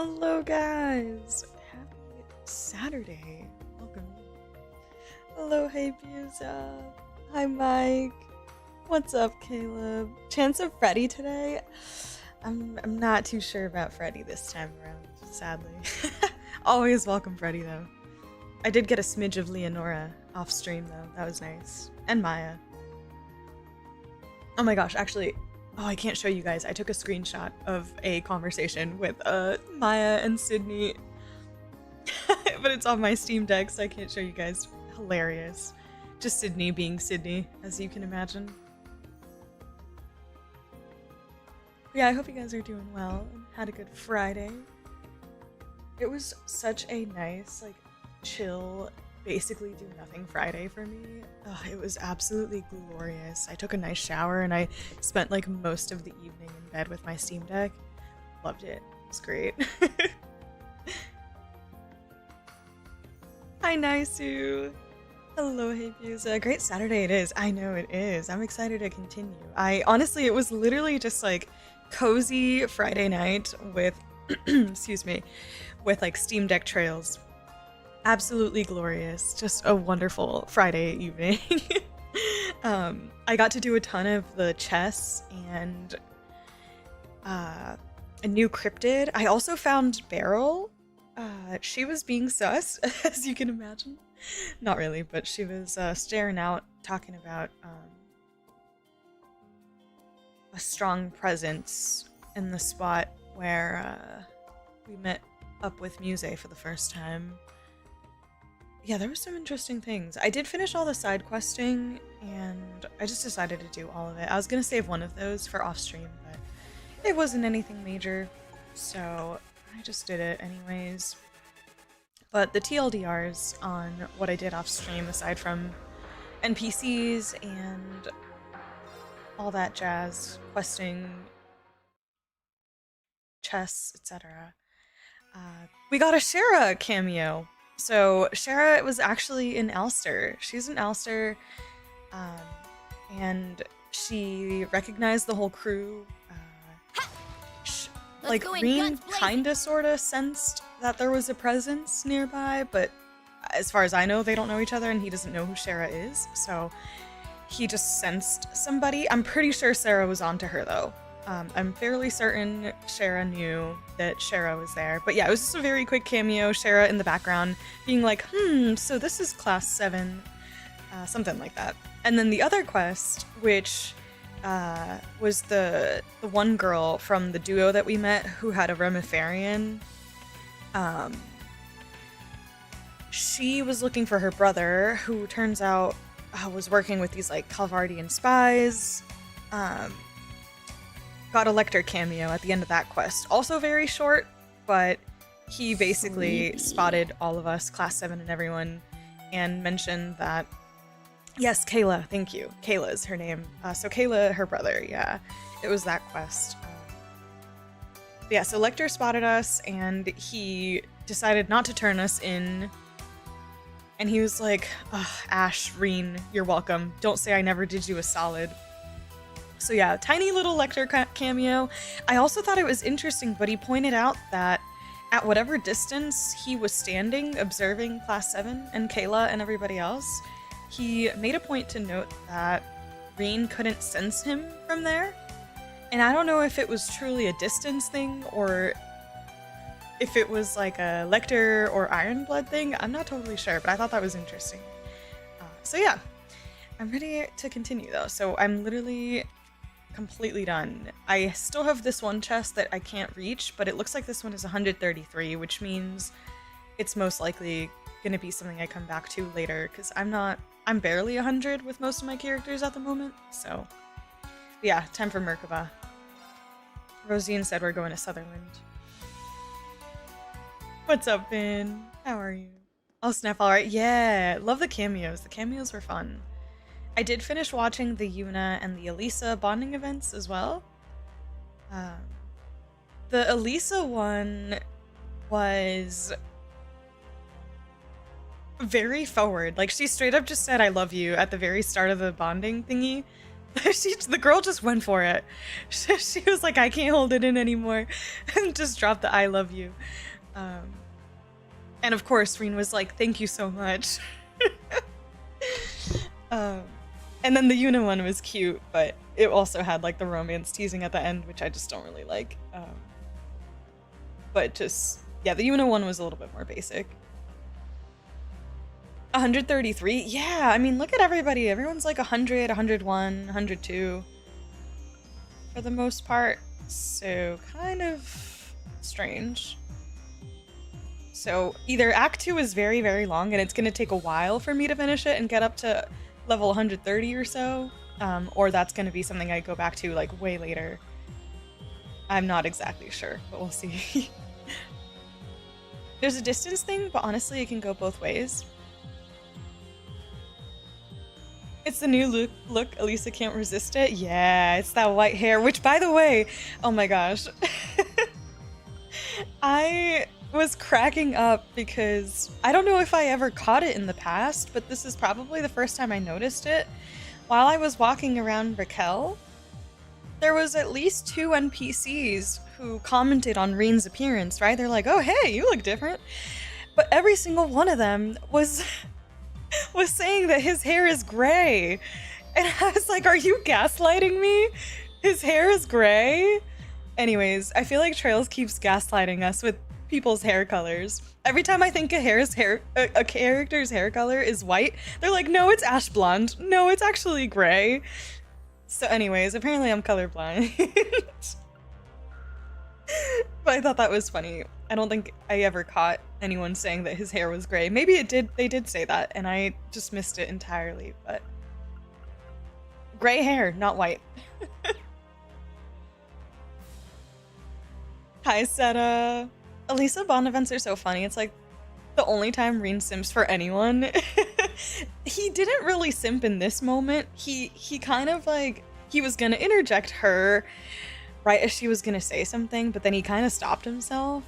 Hello guys! Happy Saturday. Welcome. Hello, hey Buza. Hi Mike. What's up, Caleb? Chance of Freddy today? I'm not too sure about Freddy this time around, sadly. Always welcome Freddy though. I did get a smidge of Leonora off stream though. That was nice. And Maya. Oh my gosh, actually, oh, I can't show you guys. I took a screenshot of a conversation with Maya and Sydney. But it's on my Steam Deck, so I can't show you guys. Hilarious. Just Sydney being Sydney, as you can imagine. Yeah, I hope you guys are doing well and had a good Friday. It was such a nice, like, chill, basically do nothing Friday for me. It was absolutely glorious. I took a nice shower and I spent like most of the evening in bed with my Steam Deck. Loved it. It was great. Hi Naisu. Hello, hey Buza. Great Saturday it is. I know it is. I'm excited to continue. Honestly, it was literally just like cozy Friday night with, excuse me, with like Steam Deck trails. Absolutely glorious. Just a wonderful Friday evening. I got to do a ton of the chess and a new cryptid. I also found Beryl. She was being sus, as you can imagine. Not really, but she was staring out, talking about a strong presence in the spot where we met up with Muse for the first time. Yeah, there were some interesting things. I did finish all the side questing, and I just decided to do all of it. I was gonna save one of those for off stream, but it wasn't anything major, so I just did it anyways. But the TLDRs on what I did off stream, aside from NPCs and all that jazz, questing, chess, etc. We got a Shara cameo. So Shara was actually in Alster. She's in Alster, and she recognized the whole crew. Like Reen kinda sorta sensed that there was a presence nearby, but as far as I know, they don't know each other, and he doesn't know who Shara is. So he just sensed somebody. I'm pretty sure Sarah was onto her though. I'm fairly certain Shara knew that Shara was there. But yeah, it was just a very quick cameo, Shara in the background, being like, so this is class 7, something like that. And then the other quest, which was the one girl from the duo that we met who had a Remifarian. She was looking for her brother, who turns out was working with these like Calvardian spies. Got a Lecter cameo at the end of that quest. Also very short, but he basically spotted all of us, class 7 and everyone, and mentioned that, yes, Kayla, thank you. Kayla is her name. So Kayla, her brother, yeah. It was that quest. Yeah, so Lecter spotted us, and he decided not to turn us in. And he was like, Ash, Reen, you're welcome. Don't say I never did you a solid. So yeah, tiny little Lecter cameo. I also thought it was interesting, but he pointed out that at whatever distance he was standing, observing class 7 and Kayla and everybody else, he made a point to note that Reen couldn't sense him from there. And I don't know if it was truly a distance thing or if it was like a Lecter or Ironblood thing. I'm not totally sure, but I thought that was interesting. So yeah, I'm ready to continue though. So I'm literally completely done. I still have this one chest that I can't reach, but it looks like this one is 133, which means it's most likely gonna be something I come back to later, because I'm barely 100 with most of my characters at the moment, so yeah, time for Merkaba. Rosine said we're going to Sutherland. What's up, Vin? How are you? Oh, Snap, alright. Yeah, love the cameos. The cameos were fun. I did finish watching the Yuna and the Elisa bonding events as well. The Elisa one was very forward. Like, she straight up just said, I love you at the very start of the bonding thingy. The girl just went for it. She was like, I can't hold it in anymore, and just dropped the I love you. And of course, Reen was like, thank you so much. And then the Yuna one was cute, but it also had like the romance teasing at the end, which I just don't really like. But just, yeah, the Yuna one was a little bit more basic. 133? Yeah, I mean, look at everybody. Everyone's like 100, 101, 102 for the most part. So kind of strange. So either Act 2 is very, very long and it's going to take a while for me to finish it and get up to level 130 or so, or that's going to be something I go back to like way later. I'm not exactly sure, but we'll see. There's a distance thing, but honestly, it can go both ways. It's the new look. Elisa can't resist it. Yeah, it's that white hair, which by the way, oh my gosh. I was cracking up because I don't know if I ever caught it in the past, but this is probably the first time I noticed it. While I was walking around Raquel, there was at least 2 NPCs who commented on Reen's appearance, right? They're like, oh, hey, you look different. But every single one of them was saying that his hair is gray. And I was like, are you gaslighting me? His hair is gray? Anyways, I feel like Trails keeps gaslighting us with people's hair colors. Every time I think a character's hair color is white, they're like, no, it's ash blonde. No, it's actually gray. So anyways, apparently I'm colorblind. But I thought that was funny. I don't think I ever caught anyone saying that his hair was gray. Maybe they did say that, and I just missed it entirely, but gray hair, not white. Hi, Seta. Elisa Bond events are so funny. It's like the only time Reen simps for anyone. He didn't really simp in this moment. He kind of like, he was gonna interject her right as she was gonna say something, but then he kind of stopped himself.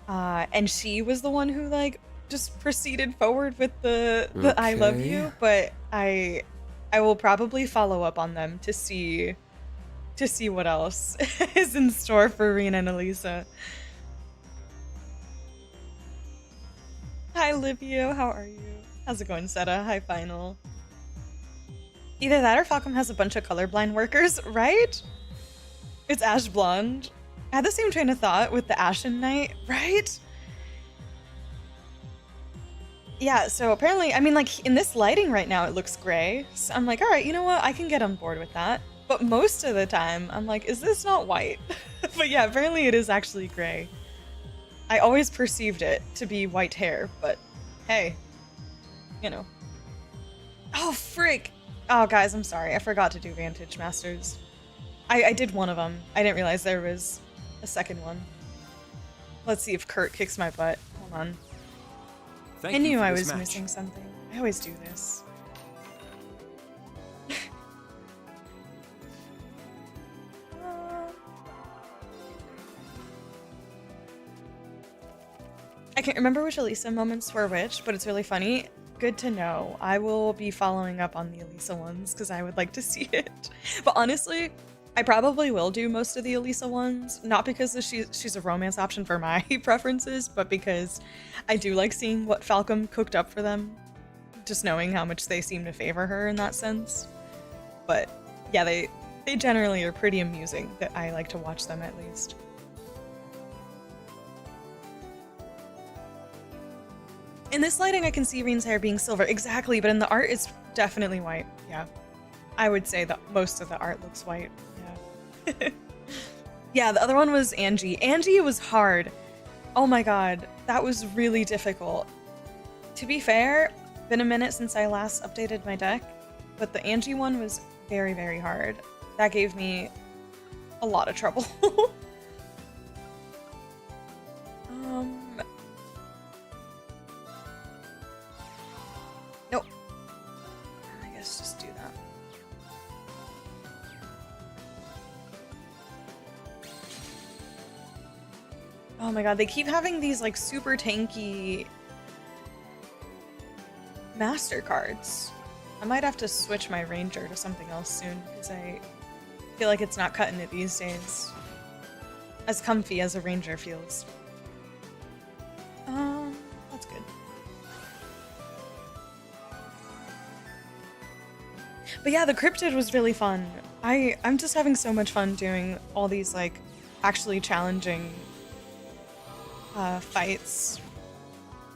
And she was the one who like just proceeded forward with the okay. I love you, but I will probably follow up on them to see what else is in store for Reen and Elisa. Hi, Livio. How are you? How's it going, Seta? Hi, Final. Either that or Falcom has a bunch of colorblind workers, right? It's ash blonde. I had the same train of thought with the Ashen Knight, right? Yeah, so apparently, I mean, like, in this lighting right now, it looks gray. So I'm like, all right, you know what? I can get on board with that. But most of the time, I'm like, is this not white? But yeah, apparently it is actually gray. I always perceived it to be white hair, but hey, you know. Oh, frick! Oh, guys, I'm sorry. I forgot to do Vantage Masters. I did one of them. I didn't realize there was a second one. Let's see if Kurt kicks my butt. Hold on. I knew I was missing something. I always do this. I can't remember which Elisa moments were which, but it's really funny. Good to know. I will be following up on the Elisa ones because I would like to see it. But honestly, I probably will do most of the Elisa ones, not because she's a romance option for my preferences, but because I do like seeing what Falcom cooked up for them, just knowing how much they seem to favor her in that sense. But yeah, they generally are pretty amusing. That I like to watch them at least. In this lighting, I can see Reen's hair being silver. Exactly, but in the art, it's definitely white. Yeah. I would say that most of the art looks white. Yeah. Yeah, the other one was Angie. Angie was hard. Oh my god. That was really difficult. To be fair, been a minute since I last updated my deck, but the Angie one was very, very hard. That gave me a lot of trouble. Nope. I guess just do that. Oh my god, they keep having these like super tanky master cards. I might have to switch my ranger to something else soon, because I feel like it's not cutting it these days. As comfy as a ranger feels. That's good. But yeah, the cryptid was really fun. I'm just having so much fun doing all these, like, actually challenging fights.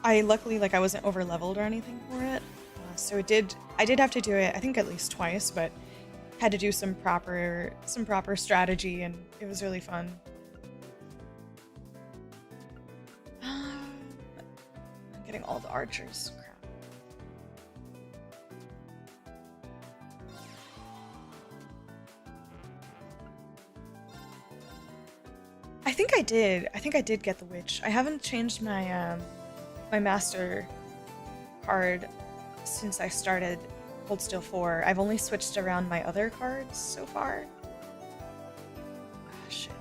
Luckily, like, I wasn't over leveled or anything for it. So I did have to do it, I think at least twice, but had to do some proper strategy, and it was really fun. I'm getting all the archers. Crap. I think I did. I think I did get the witch. I haven't changed my my master card since I started Cold Steel 4. I've only switched around my other cards so far. Ah, shit.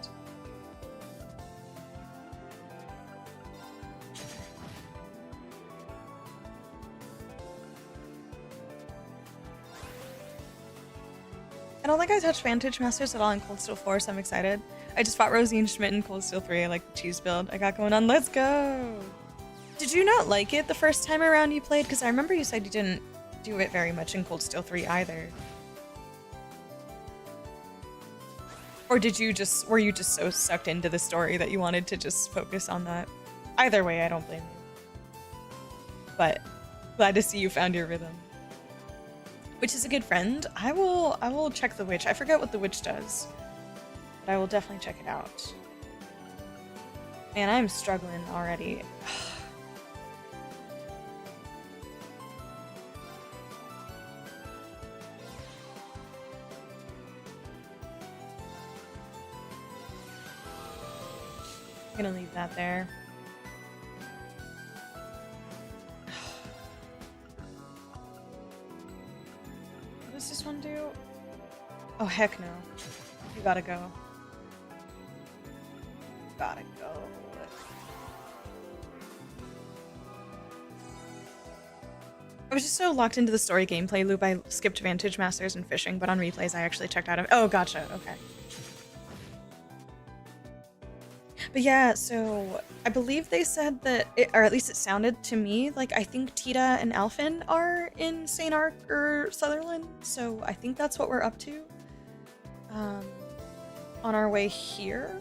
I don't think I touched Vantage Masters at all in Cold Steel 4, so I'm excited. I just fought Rosie and Schmidt in Cold Steel 3. I like the cheese build I got going on. Let's go! Did you not like it the first time around you played? Because I remember you said you didn't do it very much in Cold Steel 3 either. Or were you just so sucked into the story that you wanted to just focus on that? Either way, I don't blame you. But glad to see you found your rhythm. Witch is a good friend. I will check the witch. I forget what the witch does, but I will definitely check it out. Man, I'm struggling already. I'm gonna leave that there. What does this one do? Oh, heck no. You gotta go. Gotta go. I was just so locked into the story gameplay loop, I skipped Vantage Masters and fishing, but on replays I actually checked out of— oh, gotcha, okay. But yeah, so I believe they said that, or at least it sounded to me like I think Tita and Alfin are in Saint-Arkh or Sutherland, so I think that's what we're up to. On our way here,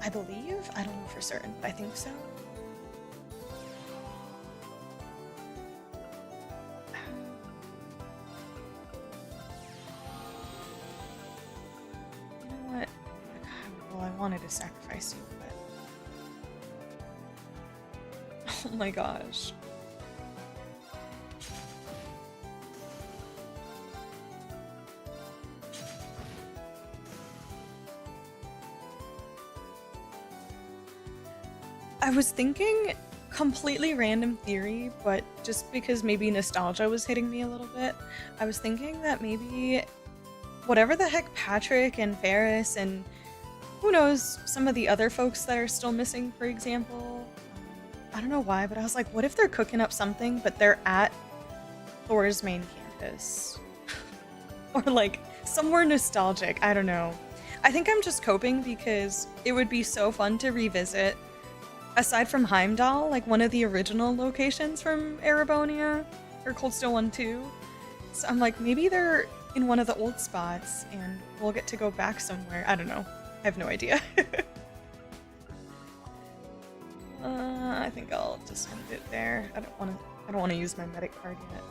I believe. I don't know for certain, but I think so. You know what? Well, I wanted to sacrifice you, but... oh my gosh. I was thinking completely random theory, but just because maybe nostalgia was hitting me a little bit, I was thinking that maybe whatever the heck Patrick and Ferris and who knows, some of the other folks that are still missing, for example, I don't know why, but I was like, what if they're cooking up something, but they're at Thor's main campus? Or like somewhere nostalgic, I don't know. I think I'm just coping because it would be so fun to revisit, aside from Heimdall, like one of the original locations from Erebonia, or Cold Steel 1 2. So I'm like, maybe they're in one of the old spots and we'll get to go back somewhere. I don't know. I have no idea. I think I'll just end it there. I don't want to use my medic card yet.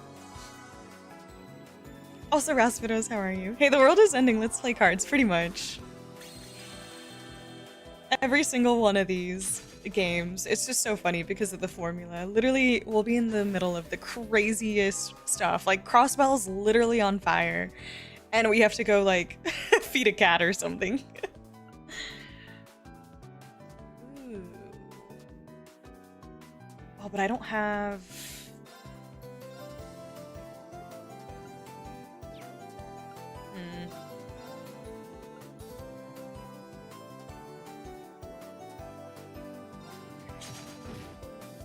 Also, Raspidos, how are you? Hey, the world is ending. Let's play cards, pretty much. Every single one of these games, it's just so funny because of the formula. Literally, we'll be in the middle of the craziest stuff. Like, Crossbell's literally on fire, and we have to go, like, feed a cat or something. Ooh. Oh, but I don't have...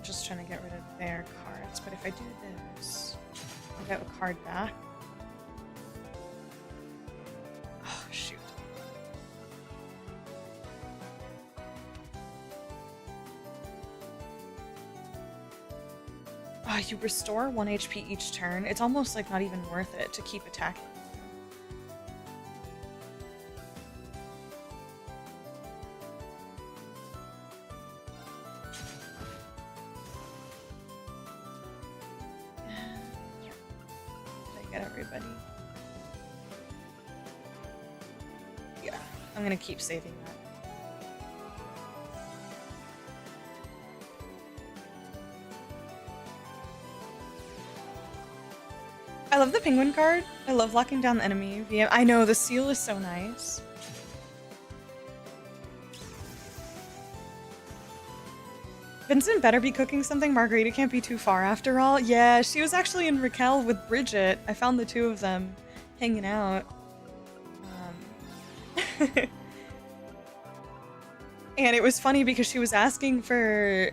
Just trying to get rid of their cards, but if I do this... I got a card back. Oh, shoot. Oh, you restore 1 HP each turn. It's almost like not even worth it to keep attacking. Everybody. Yeah, I'm gonna keep saving that. I love the penguin card. I love locking down the enemy. I know, the seal is so nice. Vincent better be cooking something. Margarita can't be too far after all. Yeah, she was actually in Raquel with Bridget. I found the two of them hanging out. And it was funny because she was asking for,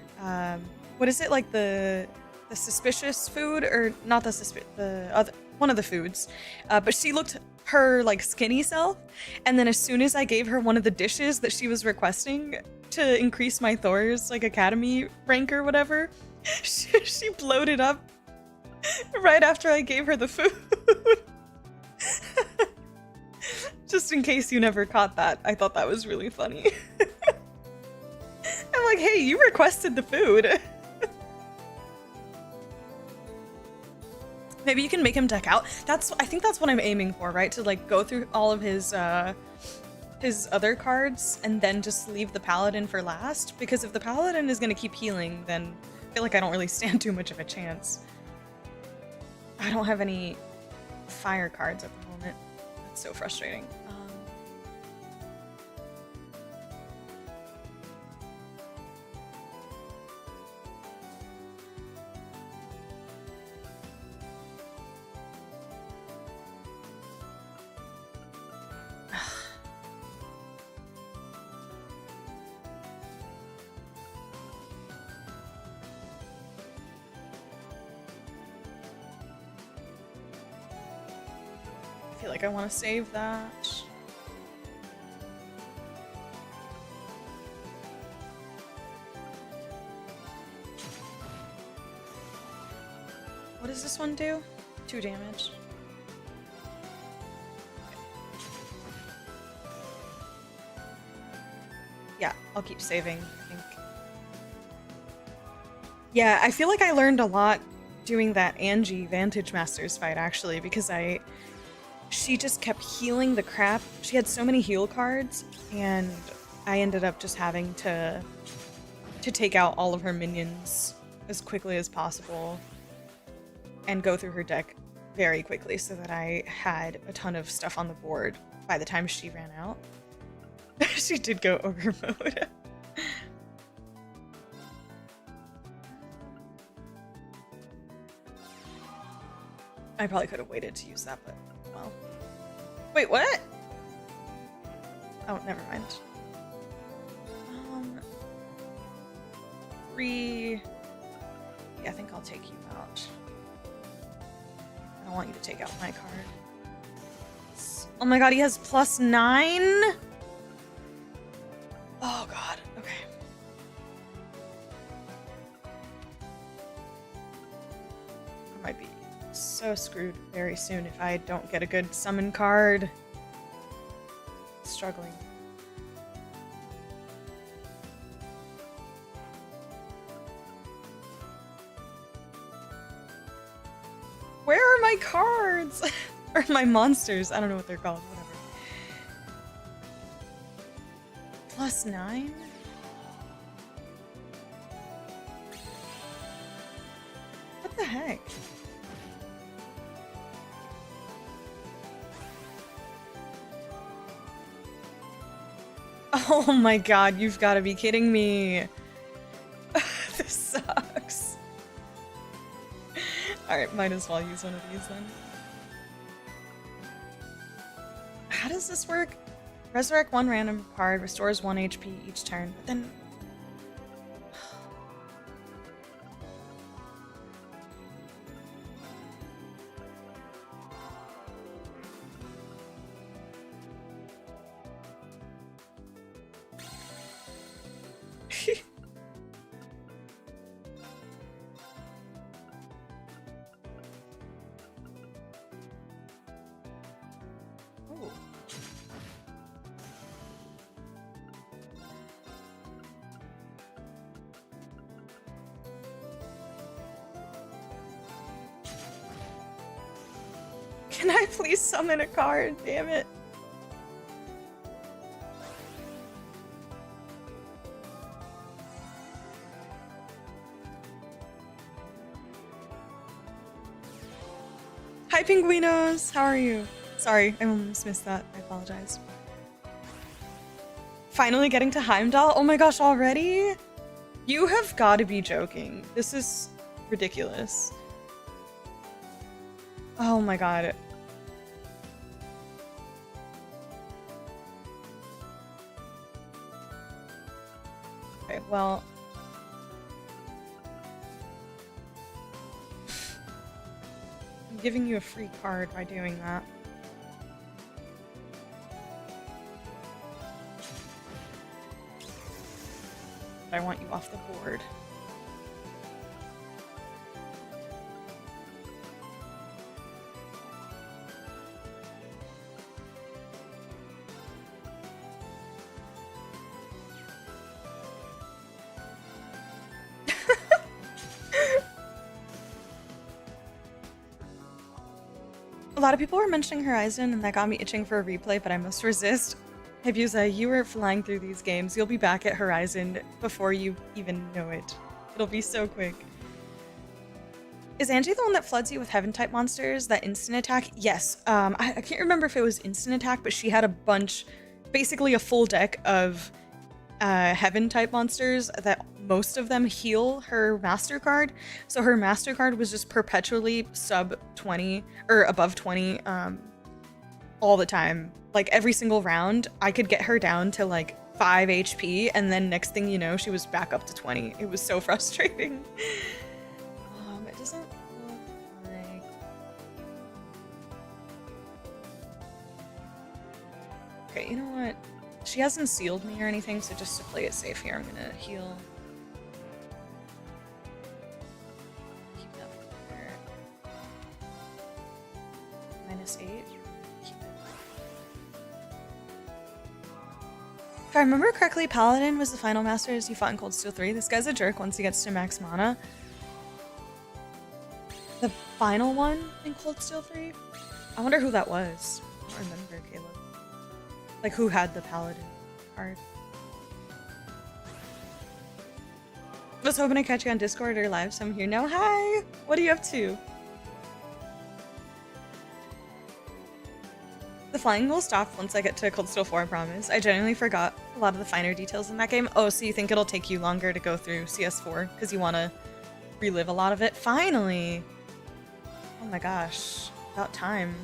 what is it, like the suspicious food? Or not the other, one of the foods. But she looked her, like, skinny self. And then as soon as I gave her one of the dishes that she was requesting to increase my Thor's, like, academy rank or whatever, she bloated up right after I gave her the food. Just in case you never caught that, I thought that was really funny. I'm like, hey, you requested the food. Maybe you can make him deck out. I think that's what I'm aiming for, right? To, like, go through all of his other cards and then just leave the paladin for last, because if the paladin is going to keep healing, then I feel like I don't really stand too much of a chance. I don't have any fire cards at the moment. That's so frustrating. I feel like I want to save that. What does this one do? 2 damage. Yeah, I'll keep saving, I think. Yeah, I feel like I learned a lot doing that Angie Vantage Masters fight, actually, because she just kept healing the crap. She had so many heal cards, and I ended up just having to take out all of her minions as quickly as possible and go through her deck very quickly so that I had a ton of stuff on the board by the time she ran out. She did go ogre mode. I probably could have waited to use that, but well. Wait, what? Oh, never mind. 3. Yeah, I think I'll take you out. I don't want you to take out my card. Oh my god, he has +9? Oh god, okay. I might be so screwed very soon if I don't get a good summon card. Struggling. Where are my cards? Or my monsters? I don't know what they're called. Whatever. +9? What the heck? Oh my god, you've got to be kidding me. This sucks. Alright, might as well use one of these then. How does this work? Resurrect 1 random card, restores 1 HP each turn, but then... Can I please summon a card? Damn it. Hi, Pinguinos! How are you? Sorry, I almost missed that. I apologize. Finally getting to Heimdall? Oh my gosh, already? You have got to be joking. This is ridiculous. Oh my god. Okay, well... I'm giving you a free card by doing that. But I want you off the board. A lot of people were mentioning Horizon, and that got me itching for a replay, but I must resist. Habusa, you were flying through these games. You'll be back at Horizon before you even know it. It'll be so quick. Is Angie the one that floods you with Heaven-type monsters? That instant attack? Yes. I can't remember if it was instant attack, but she had a bunch, basically a full deck of Heaven-type monsters that most of them heal her Master card. So her Master card was just perpetually sub 20 or above 20 all the time. Like every single round, I could get her down to like 5 HP, and then next thing you know, she was back up to 20. It was so frustrating. It doesn't look like... Okay, you know what? She hasn't sealed me or anything, so just to play it safe here, I'm gonna heal. Keep that there. -8. If I remember correctly, Paladin was the final Masters you fought in Cold Steel 3. This guy's a jerk once he gets to max mana. The final one in Cold Steel 3? I wonder who that was. I don't remember, Caleb. Like, who had the Paladin card? I was hoping to catch you on Discord or live, so I'm here now. Hi! What are you up to? The flying will stop once I get to Cold Steel 4, I promise. I genuinely forgot a lot of the finer details in that game. Oh, so you think it'll take you longer to go through CS4 because you want to relive a lot of it? Finally! Oh my gosh. About time.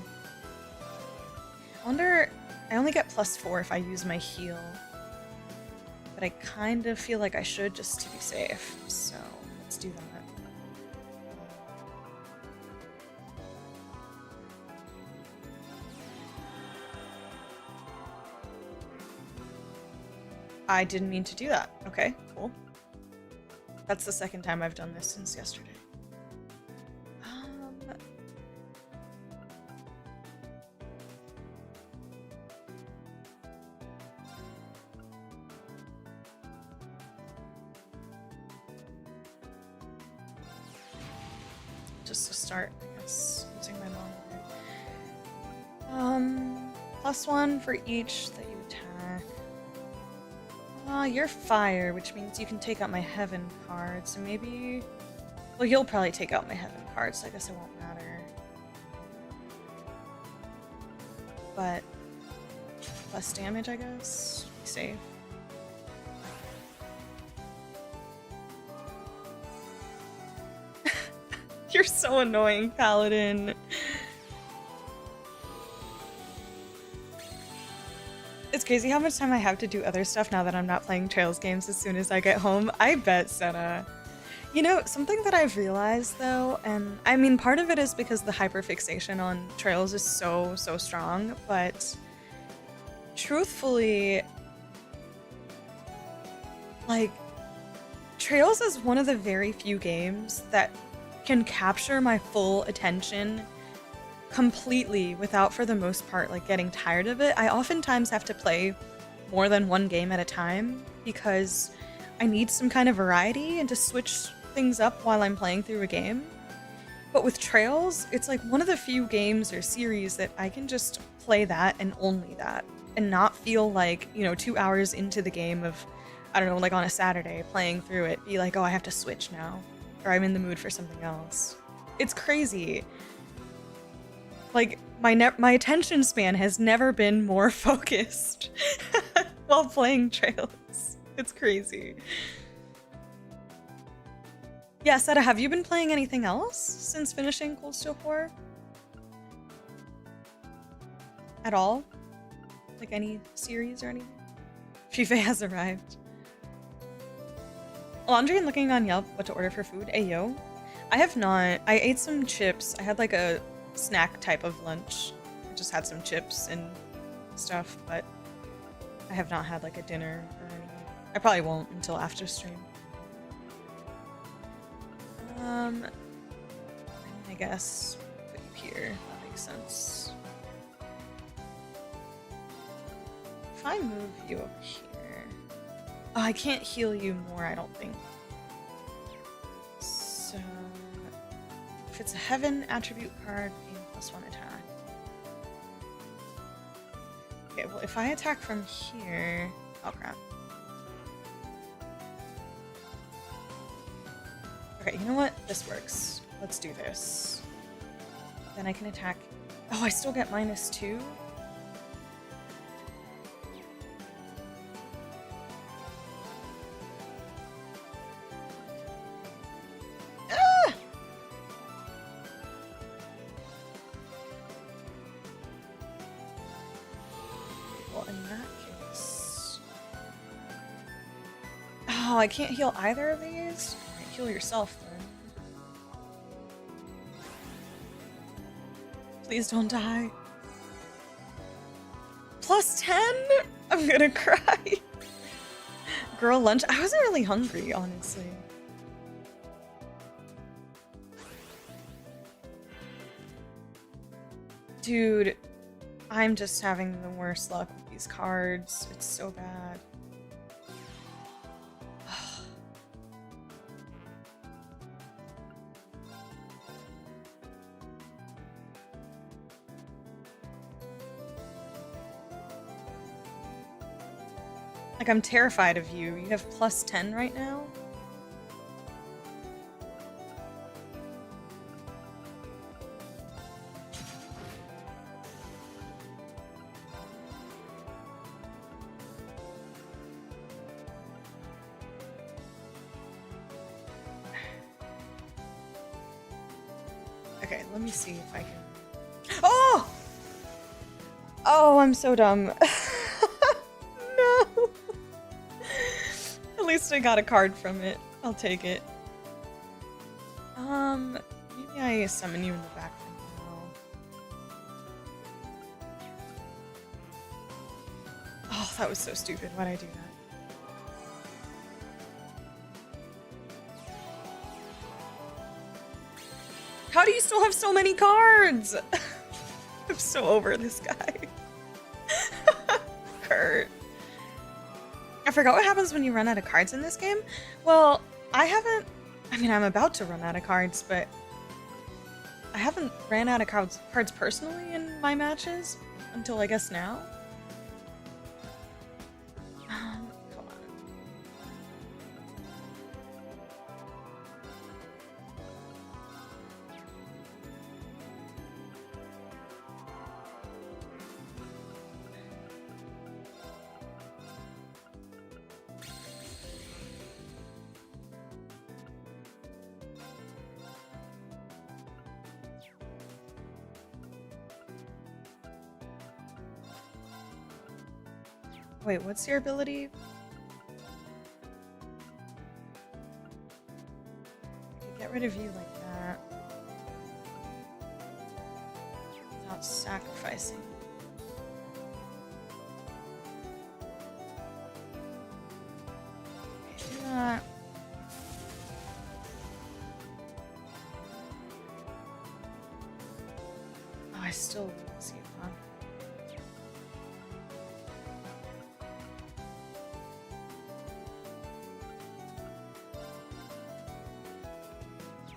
I wonder... I only get +4 if I use my heal. But I kind of feel like I should just to be safe. So, let's do that. I didn't mean to do that. Okay, cool. That's the second time I've done this since yesterday. Just to start, I guess, using my mondily. +1 for each that you attack. You're fire, which means you can take out my heaven card, so maybe... Well, you'll probably take out my heaven card, so I guess it won't matter. But... less damage, I guess? Be safe. You're so annoying, Paladin. It's crazy how much time I have to do other stuff now that I'm not playing Trails games as soon as I get home. I bet, Senna. You know, something that I've realized, though, and I mean, part of it is because the hyperfixation on Trails is so strong, but truthfully, like, Trails is one of the very few games that can capture my full attention completely without, for the most part, like getting tired of it. I oftentimes have to play more than one game at a time because I need some kind of variety and to switch things up while I'm playing through a game. But with Trails, it's like one of the few games or series that I can just play that and only that and not feel like, you know, 2 hours into the game of, I don't know, like on a Saturday playing through it, be like, oh, I have to switch now, or I'm in the mood for something else. It's crazy. Like, my attention span has never been more focused while playing Trails. It's crazy. Yeah, Seta, have you been playing anything else since finishing Cold Steel 4? At all? Like any series or anything? FIFA has arrived. Laundry and looking on Yelp what to order for food. Ayo. I have not. I ate some chips. I had like a snack type of lunch. I just had some chips and stuff, but I have not had like a dinner or anything. I probably won't until after stream. I guess put you here. That makes sense. If I move you up here, oh, I can't heal you more. I don't think. So if it's a heaven attribute card, gain +1 attack. Okay, well if I attack from here, oh crap. Okay, you know what? This works. Let's do this. Then I can attack. Oh, I still get -2? Ah! Well, in that case... Oh, I can't heal either of these? Heal yourself then. Please don't die. +10? I'm gonna cry. Girl, lunch? I wasn't really hungry, honestly. Dude, I'm just having the worst luck with these cards. It's so bad. Like, I'm terrified of you. You have +10 right now? Okay, let me see if I can... Oh! Oh, I'm so dumb. No! At least I got a card from it. I'll take it. Maybe I summon you in the back for now. Oh, that was so stupid. Why'd I do that? How do you still have so many cards? I'm so over this guy. Kurt. I forgot what happens when you run out of cards in this game. Well, I mean, I'm about to run out of cards, but I haven't ran out of cards personally in my matches until I guess now. Come on. Wait, what's your ability? I could get rid of you like that. Without sacrificing. Okay, do that. still lose you, huh?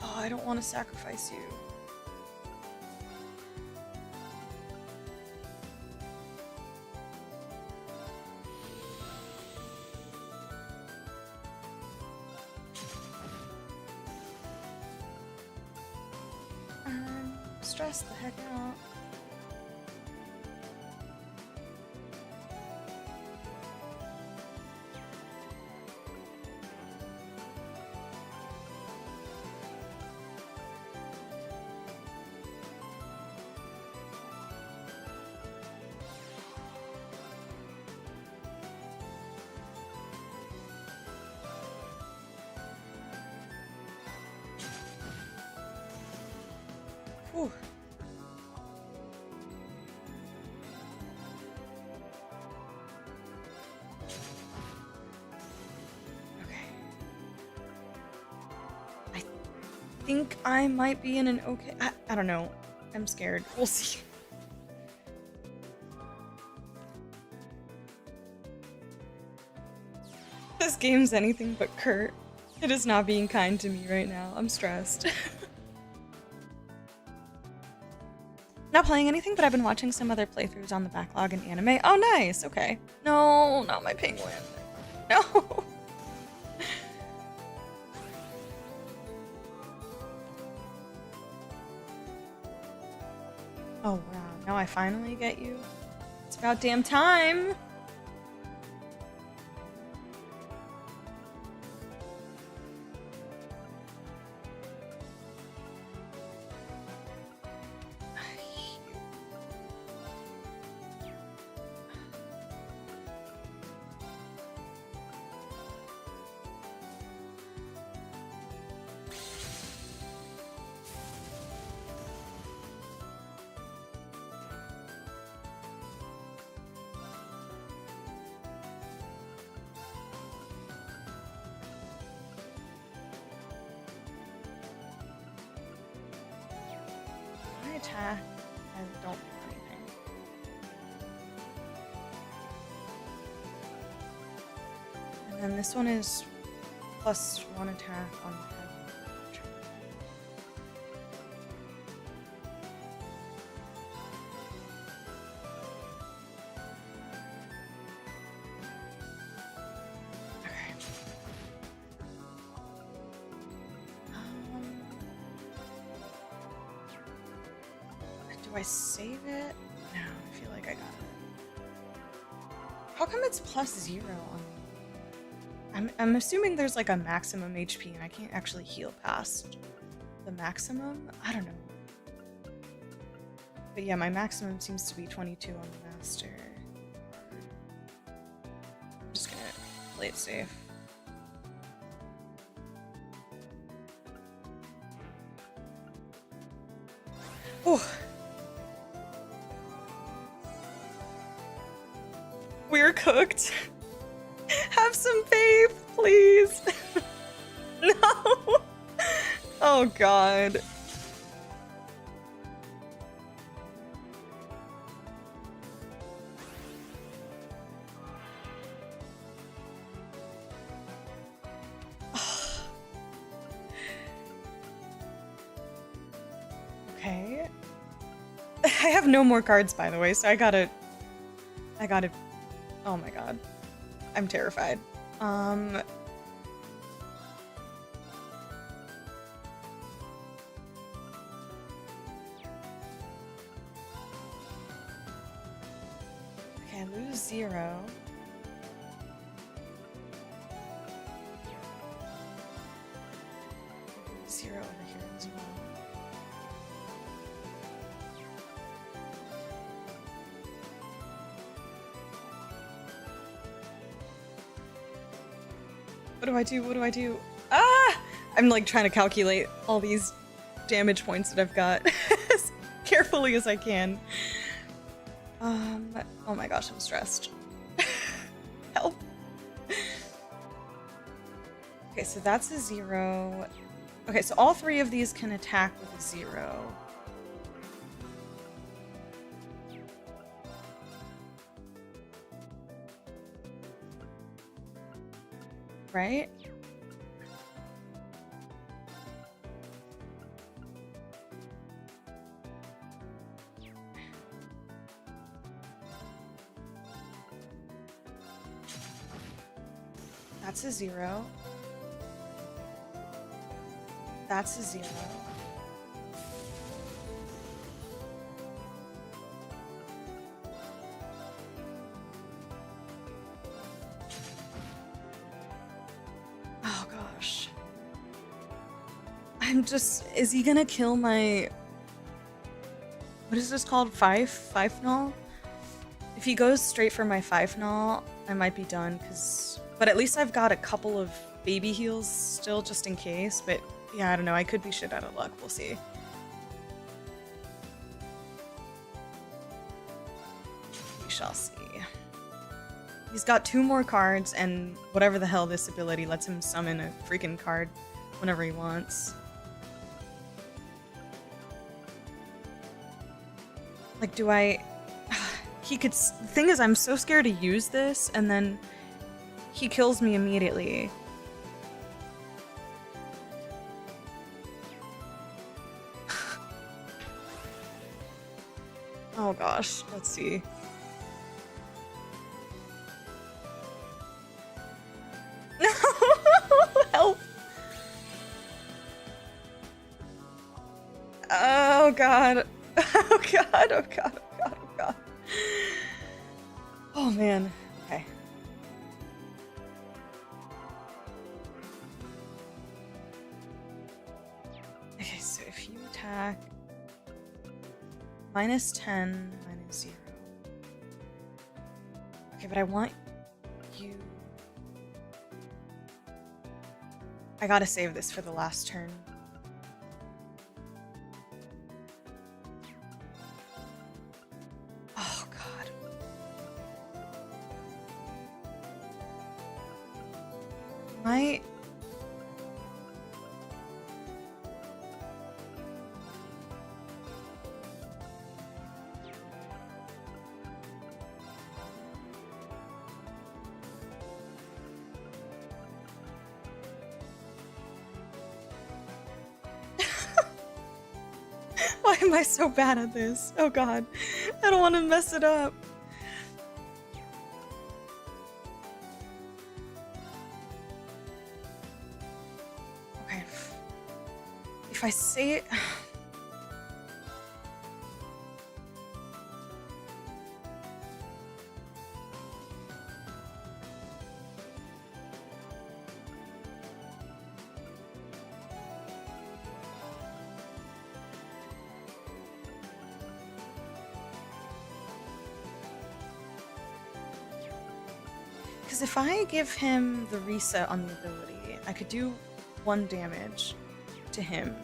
Oh, I don't want to sacrifice you. Stress the heck out. Whew. I think I might be in an okay... I don't know. I'm scared. We'll see. This game's anything but curt. It is not being kind to me right now. I'm stressed. Not playing anything, but I've been watching some other playthroughs on the backlog in anime. Oh, nice. Okay. No, not my penguin. No. Oh, wow. Now I finally get you. It's about damn time. Attack. I don't do anything. And then this one is +1 attack on the head. Do I save it? No, I feel like I got it. How come it's +0 on me? I'm assuming there's like a maximum HP and I can't actually heal past the maximum? I don't know. But yeah, my maximum seems to be 22 on the master. I'm just gonna play it safe. Oh. We're cooked. Have some faith, please. No. Oh, God. Okay. I have no more cards, by the way, so I gotta... Oh my god. I'm terrified. Okay, I lose 0. Zero over here as well. What do I do? What do I do? Ah! I'm like trying to calculate all these damage points that I've got as carefully as I can. Oh my gosh, I'm stressed. Help. Okay, so that's a 0. Okay, so all 3 of these can attack with a 0. right? That's a 0. That's a 0. Oh gosh. I'm just... Is he gonna kill my... What is this called? Five null? If he goes straight for my 5 null, I might be done, because... But at least I've got a couple of baby heals still, just in case. But yeah, I don't know. I could be shit out of luck. We'll see. We shall see. He's got 2 more cards, and whatever the hell this ability lets him summon a freaking card whenever he wants. Like, do I... He could... The thing is, I'm so scared to use this, and then... He kills me immediately. Oh gosh, let's see. No! Help! Oh god. Oh god, oh god, oh god, oh god. Oh man. Okay. Okay, so if you attack -10, -0. Okay, but I want you... I gotta save this for the last turn. Oh god. My... Why am I so bad at this? Oh god. I don't want to mess it up. Okay. If I say it... Because if I give him the reset on the ability, I could do 1 damage to him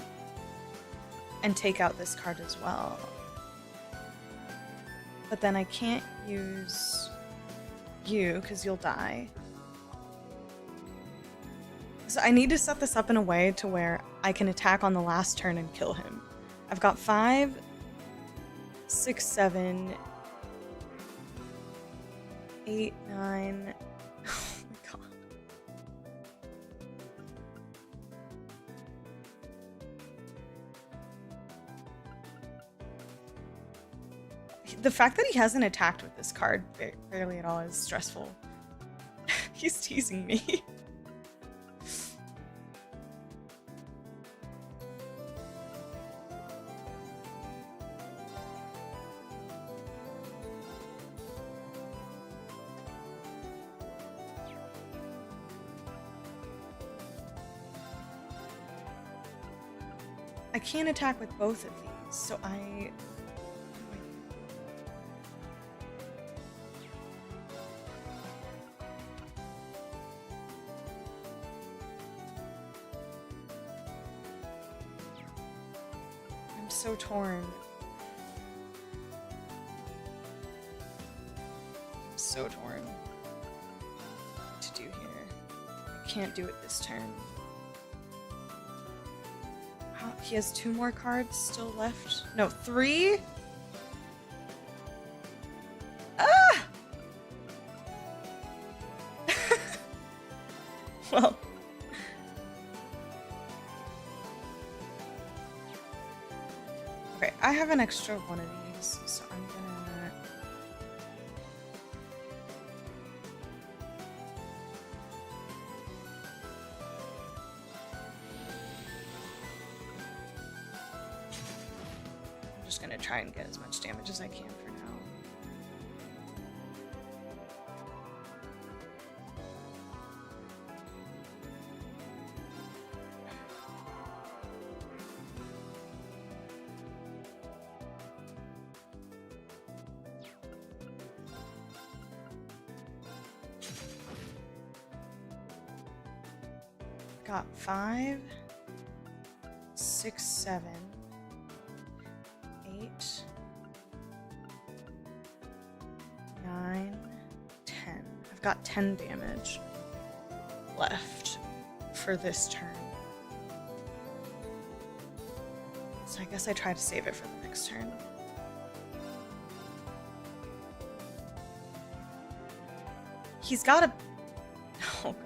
and take out this card as well. But then I can't use you because you'll die. So I need to set this up in a way to where I can attack on the last turn and kill him. I've got 5, 6, 7, 8, 9... Oh my god. The fact that he hasn't attacked with this card barely at all is stressful. He's teasing me. I can't attack with both of these, so I... I'm so torn. I'm so torn. What to do here? I can't do it this turn. He has 2 more cards still left. No, 3? Ah! well. Okay, I have an extra one of these, so I'm gonna... I'm just gonna try and get as much damage as I can for now. Got 5, 6, 7, 8, 9, 10. I've got 10 damage left for this turn. So I guess I try to save it for the next turn. He's got a... Oh god.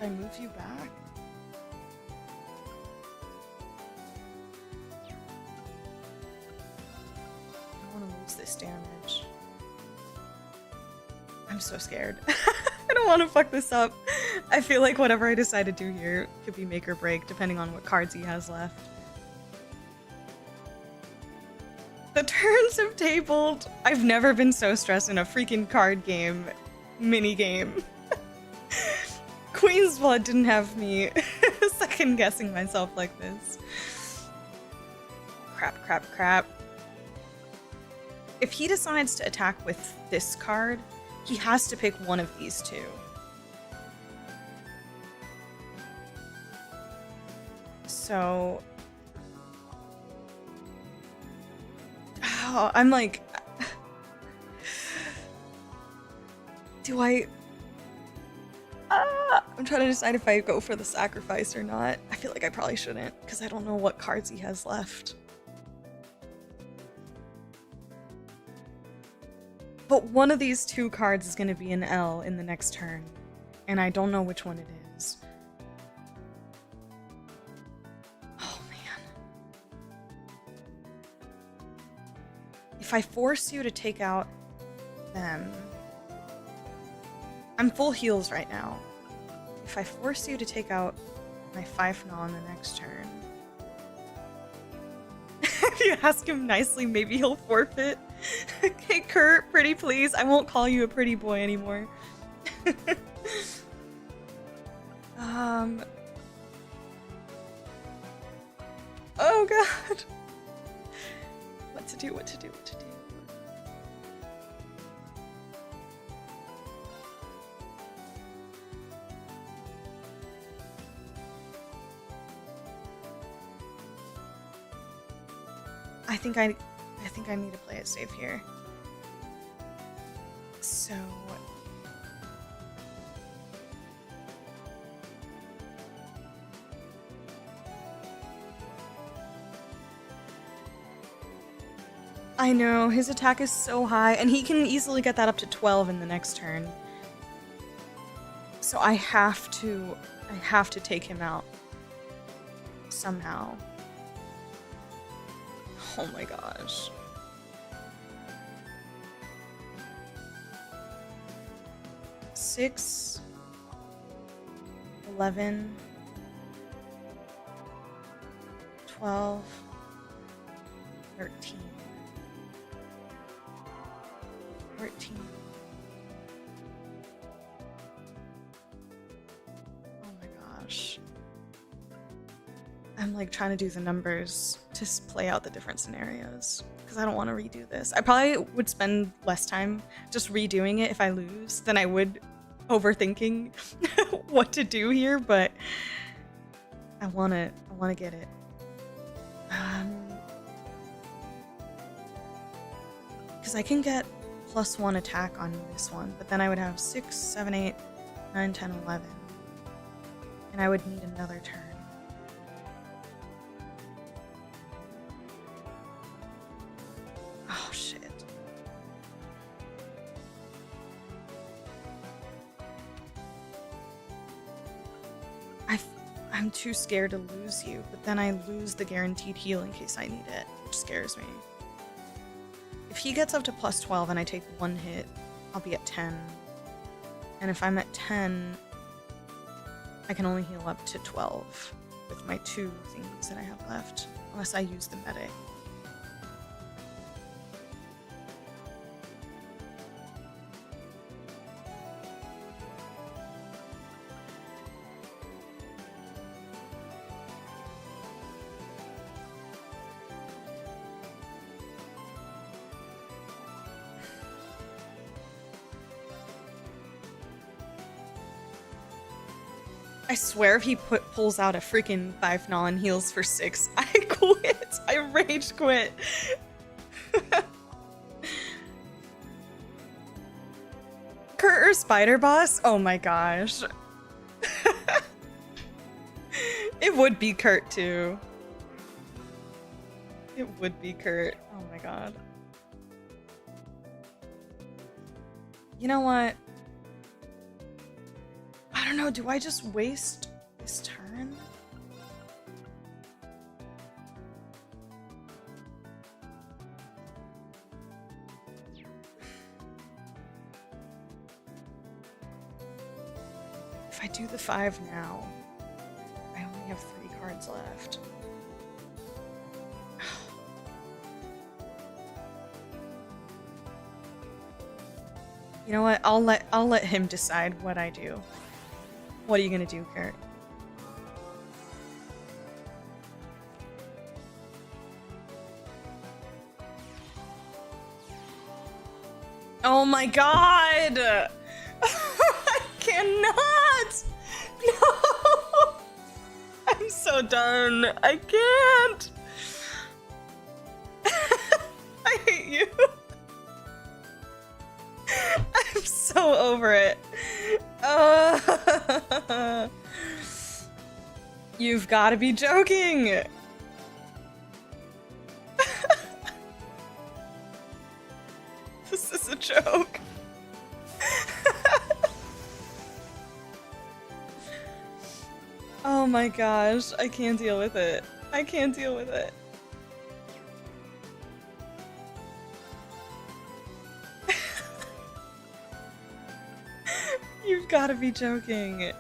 I move you back? I don't want to lose this damage. I'm so scared. I don't want to fuck this up. I feel like whatever I decide to do here could be make or break, depending on what cards he has left. The turns have tabled. I've never been so stressed in a freaking card game, mini game. Queen's Blood didn't have me second guessing myself like this. Crap, crap, crap. If he decides to attack with this card, he has to pick one of these two. So... Oh, I'm like... Do I... I'm trying to decide if I go for the sacrifice or not. I feel like I probably shouldn't, because I don't know what cards he has left. But one of these two cards is going to be an L in the next turn, and I don't know which one it is. Oh man. If I force you to take out them... I'm full heals right now. If I force you to take out my Fiefna on the next turn... If you ask him nicely, maybe he'll forfeit. Okay, Kurt, pretty please. I won't call you a pretty boy anymore. Oh god. What to do, what to do, what to do. I think I need to play it safe here. So... I know, his attack is so high, and he can easily get that up to 12 in the next turn. So I have to take him out. Somehow. Oh my gosh. Six, 11, 12, 13, 14. Oh my gosh. I'm like trying to do the numbers to play out the different scenarios because I don't want to redo this. I probably would spend less time just redoing it if I lose than I would overthinking what to do here, but I want to get it. Because I can get +1 attack on this one, but then I would have 6, 7, 8, 9, 10, 11. And I would need another turn. I'm too scared to lose you, but then I lose the guaranteed heal in case I need it, which scares me. If he gets up to plus 12 and I take one hit, I'll be at 10. And if I'm at 10, I can only heal up to 12 with my 2 things that I have left, unless I use the medic. I swear if he pulls out a freaking 5-0 and heals for 6, I quit. I rage quit. Kurt or Spider Boss? Oh my gosh. It would be Kurt too. It would be Kurt. Oh my god. You know what? I don't know, do I just waste this turn? If I do the 5 now, I only have 3 cards left. You know what? I'll let him decide what I do. What are you gonna do, Kurt? Oh my god! I cannot! No! I'm so done. I can't! I hate you. I'm so over it. You've got to be joking. This is a joke. Oh my gosh, I can't deal with it. I can't deal with it. You've got to be joking.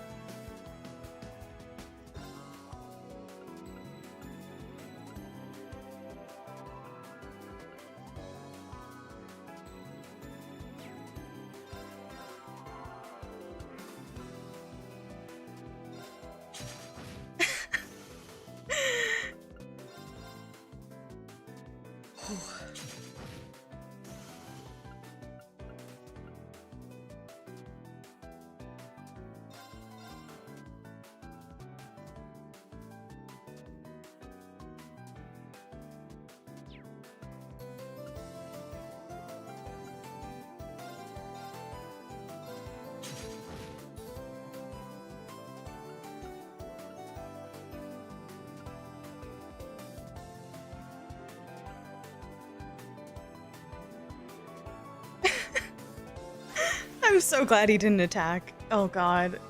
I'm so glad he didn't attack. Oh god.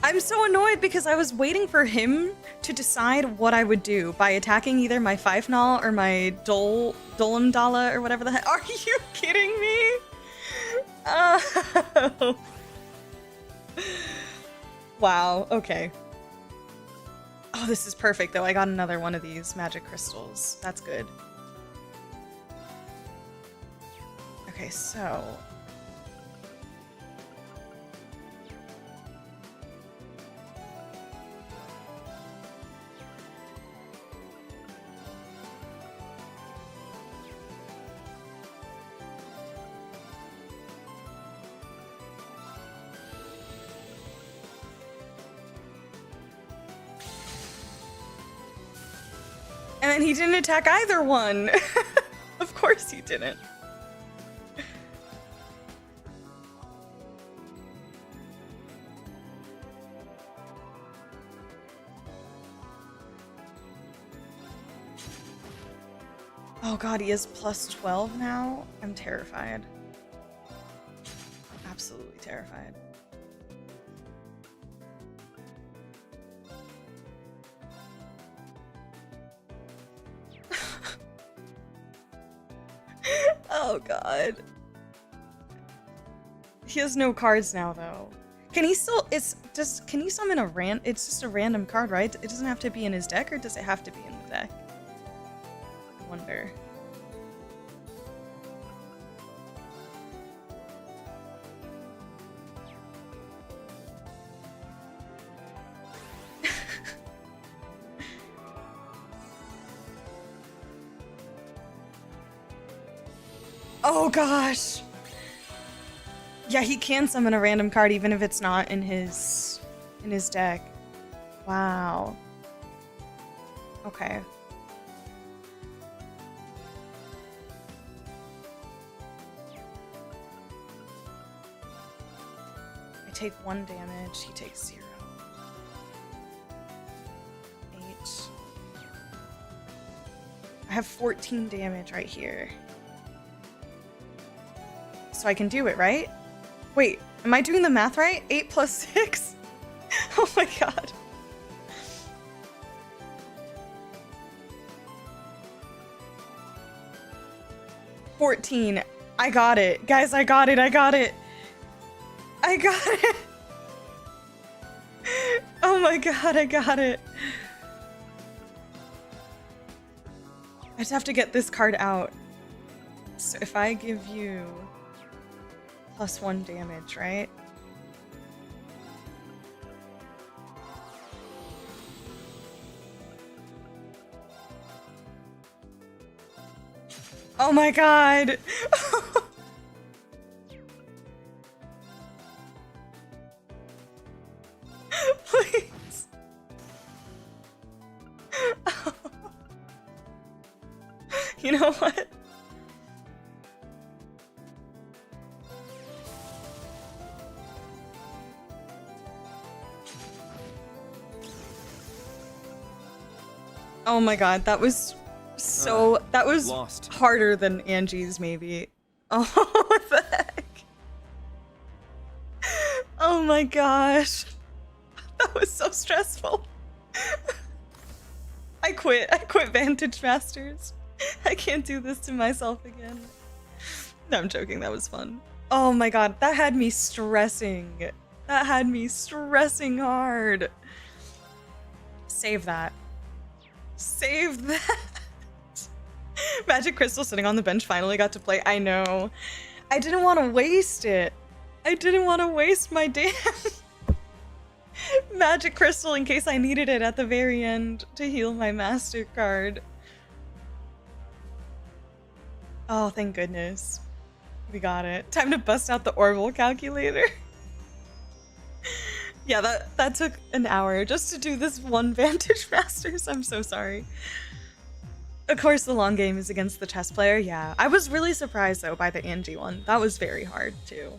I'm so annoyed because I was waiting for him to decide what I would do by attacking either my Fifenal or my Dolandala or whatever the heck. Are you kidding me? Oh. Wow, okay. Oh, this is perfect though. I got another one of these magic crystals. That's good. Okay, so... And then he didn't attack either one. Of course he didn't. Oh god, he is plus 12 now? I'm terrified. Absolutely terrified. Oh god. He has no cards now though. Can he still can he summon it's just a random card, right? It doesn't have to be in his deck, or does it have to be in the deck? I wonder. Oh gosh. Yeah, he can summon a random card even if it's not in his deck. Wow. Okay. I take 1 damage, he takes 0. 8. I have 14 damage right here. So I can do it, right? Wait, am I doing the math right? 8 plus 6? Oh my god. $14. I got it. Guys, I got it. I got it. I got it. Oh my god, I got it. I just have to get this card out. So if I give you +1 damage, right? Oh my god! Please. You know what? Oh my god, that was so that was lost. Harder than Angie's maybe. Oh, what the heck? Oh my gosh. That was so stressful. I quit Vantage Masters. I can't do this to myself again. No, I'm joking, that was fun. Oh my god, that had me stressing. That had me stressing hard. Save that. Save that. Magic Crystal sitting on the bench finally got to play. I know. I didn't want to waste it. I didn't want to waste my damn Magic Crystal in case I needed it at the very end to heal my Master card. Oh, thank goodness. We got it. Time to bust out the Orbital calculator. Yeah, that took an hour just to do this one Vantage Masters. I'm so sorry. Of course, the long game is against the chess player. Yeah, I was really surprised though by the Angie one. That was very hard too.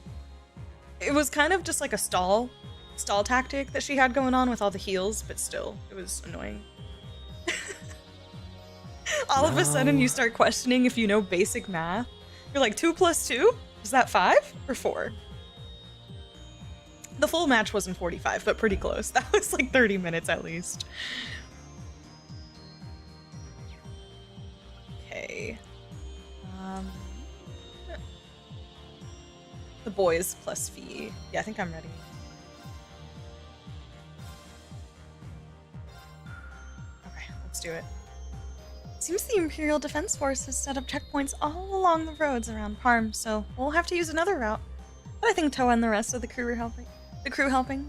It was kind of just like a stall tactic that she had going on with all the heals, but still, it was annoying. All of a sudden, you start questioning if you know basic math. You're like, 2 plus 2? Is that 5 or 4? The full match wasn't 45, but pretty close. That was like 30 minutes at least. Okay. The boys plus fee. Yeah, I think I'm ready. Okay, let's do it. Seems the Imperial Defense Force has set up checkpoints all along the roads around Parm, so we'll have to use another route. But I think Toa and the rest of the crew are helping.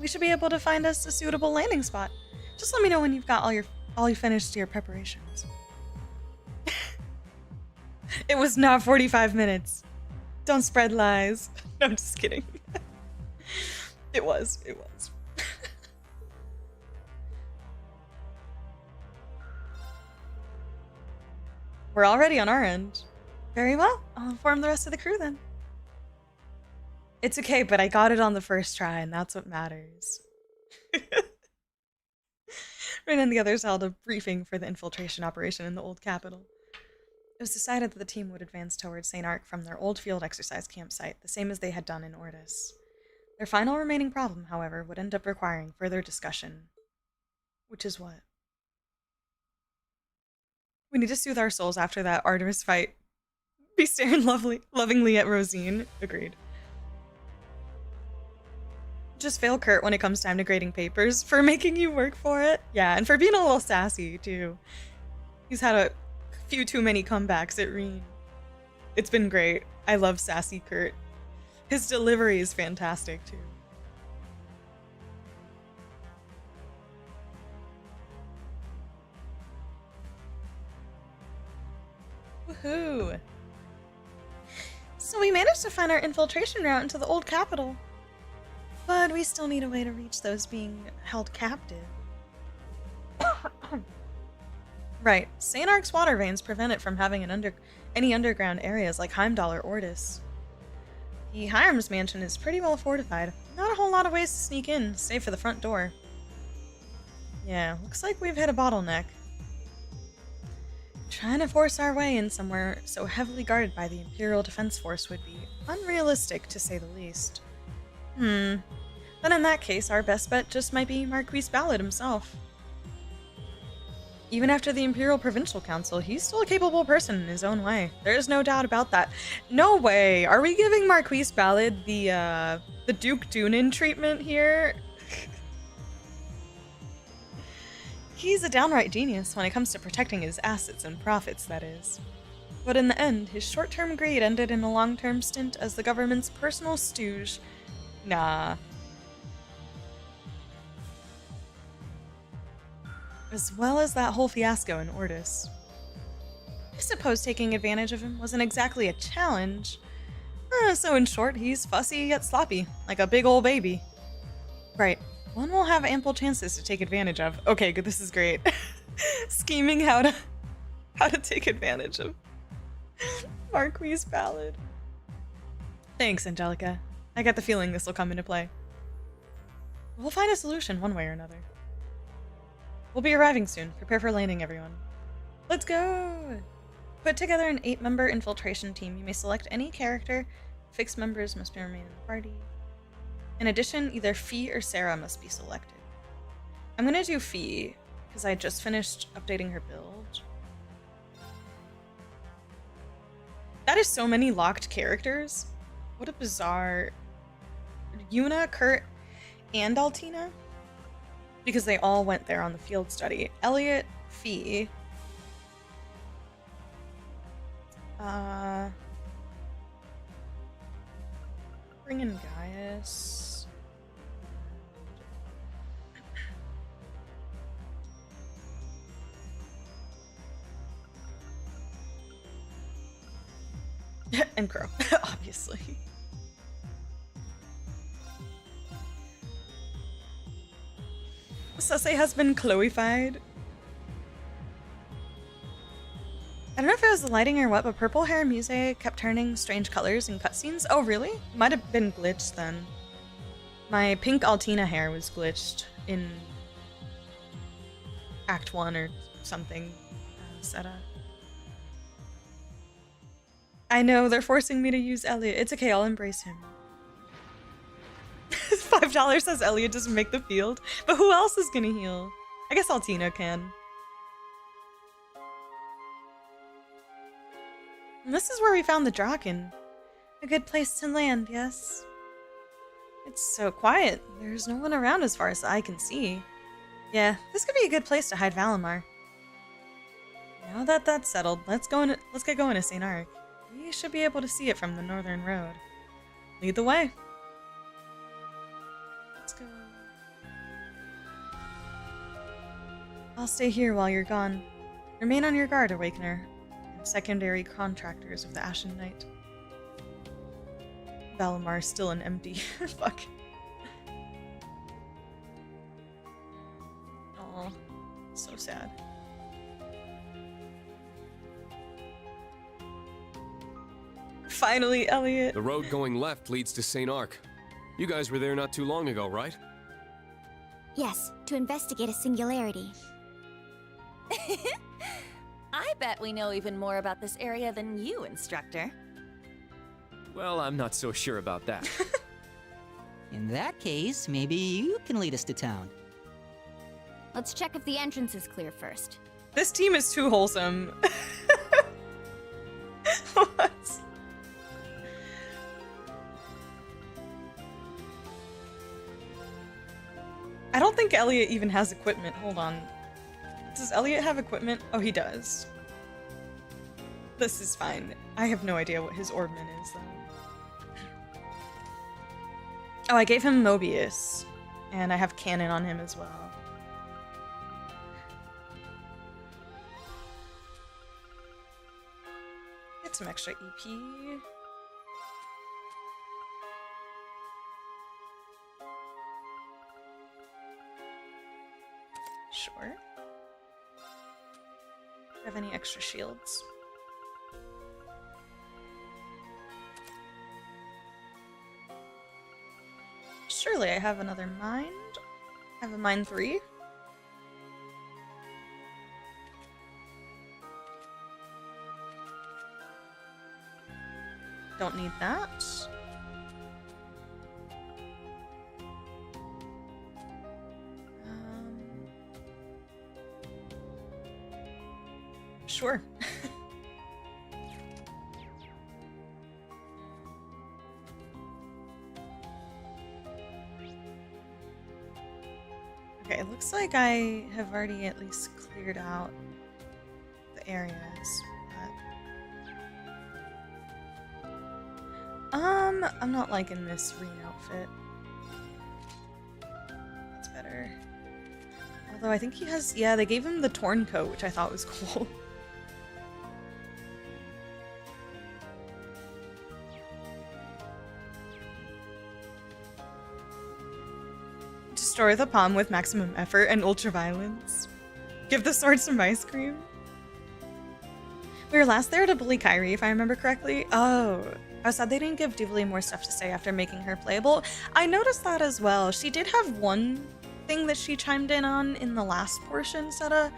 We should be able to find us a suitable landing spot. Just let me know when you've got all you finished your preparations. It was not 45 minutes. Don't spread lies. No, I'm just kidding. It was. We're already on our end. Very well. I'll inform the rest of the crew then. It's okay, but I got it on the first try, and that's what matters. Rin and the others held a briefing for the infiltration operation in the old capital. It was decided that the team would advance towards Saint-Arkh from their old field exercise campsite, the same as they had done in Ordis. Their final remaining problem, however, would end up requiring further discussion. Which is what? We need to soothe our souls after that Artemis fight Be staring lovingly at Rosine. Agreed. Just fail Kurt when it comes time to grading papers for making you work for it. Yeah, and for being a little sassy, too. He's had a few too many comebacks at Reen. It's been great. I love sassy Kurt. His delivery is fantastic, too. Woohoo! So we managed to find our infiltration route into the old capital. But we still need a way to reach those being held captive. Right. Saint-Ark's water veins prevent it from having any underground areas like Heimdall or Ordis. The Hiram's mansion is pretty well fortified. Not a whole lot of ways to sneak in, save for the front door. Yeah, looks like we've hit a bottleneck. Trying to force our way in somewhere so heavily guarded by the Imperial Defense Force would be unrealistic, to say the least. Then in that case, our best bet just might be Marquis Ballad himself. Even after the Imperial Provincial Council, he's still a capable person in his own way. There is no doubt about that. No way! Are we giving Marquis Ballad the Duke Dunin treatment here? He's a downright genius when it comes to protecting his assets and profits, that is. But in the end, his short-term greed ended in a long-term stint as the government's personal stooge. Nah. As well as that whole fiasco in Ordis. I suppose taking advantage of him wasn't exactly a challenge. So in short, he's fussy yet sloppy, like a big old baby. Right. One will have ample chances to take advantage of. Okay, good, this is great. Scheming how to take advantage of Marquis Ballad. Thanks, Angelica. I get the feeling this will come into play. We'll find a solution one way or another. We'll be arriving soon. Prepare for landing, everyone. Let's go! Put together an 8-member infiltration team. You may select any character. Fixed members must remain in the party. In addition, either Fee or Sarah must be selected. I'm gonna do Fee, because I just finished updating her build. That is so many locked characters. What a bizarre... Yuna, Kurt, and Altina? Because they all went there on the field study. Elliot, Fee. Bring in Gaius. And Crow, obviously. Sussay has been Chloe-fied. I don't know if it was the lighting or what, but purple hair Muse kept turning strange colors in cutscenes. Oh, really? Might have been glitched then. My pink Altina hair was glitched in Act 1 or something. Seta. I know, they're forcing me to use Elliot. It's okay, I'll embrace him. $5 says Elliot doesn't make the field, but who else is gonna heal? I guess Altina can. And this is where we found the Draken. A good place to land, yes? It's so quiet. There's no one around as far as the eye can see. Yeah, this could be a good place to hide Valimar. Now that that's settled, let's get going to Saint-Arkh. We should be able to see it from the northern road. Lead the way. Let's go. I'll stay here while you're gone. Remain on your guard, Awakener, and secondary contractors of the Ashen Knight. Valimar's still an empty. Fuck. Aw, so sad. Finally, Elliot. The road going left leads to Saint-Arkh. You guys were there not too long ago, right? Yes, to investigate a singularity. I bet we know even more about this area than you, Instructor. Well, I'm not so sure about that. In that case, maybe you can lead us to town. Let's check if the entrance is clear first. This team is too wholesome. What? I don't think Elliot even has equipment. Hold on. Does Elliot have equipment? Oh, he does. This is fine. I have no idea what his orbman is, though. Oh, I gave him Mobius. And I have cannon on him as well. Get some extra EP. Sure. Have any extra shields? Surely I have another mind. I have a mind 3. Don't need that. Sure. Okay, it looks like I have already at least cleared out the areas, but... I'm not liking this Reen outfit. That's better. Although I think he has... Yeah, they gave him the torn coat, which I thought was cool. Destroy the palm with maximum effort and ultraviolence. Give the sword some ice cream. We were last there to bully Kairi, if I remember correctly. Oh, I was sad they didn't give Duvalie more stuff to say after making her playable. I noticed that as well. She did have one thing that she chimed in on in the last portion, Seta,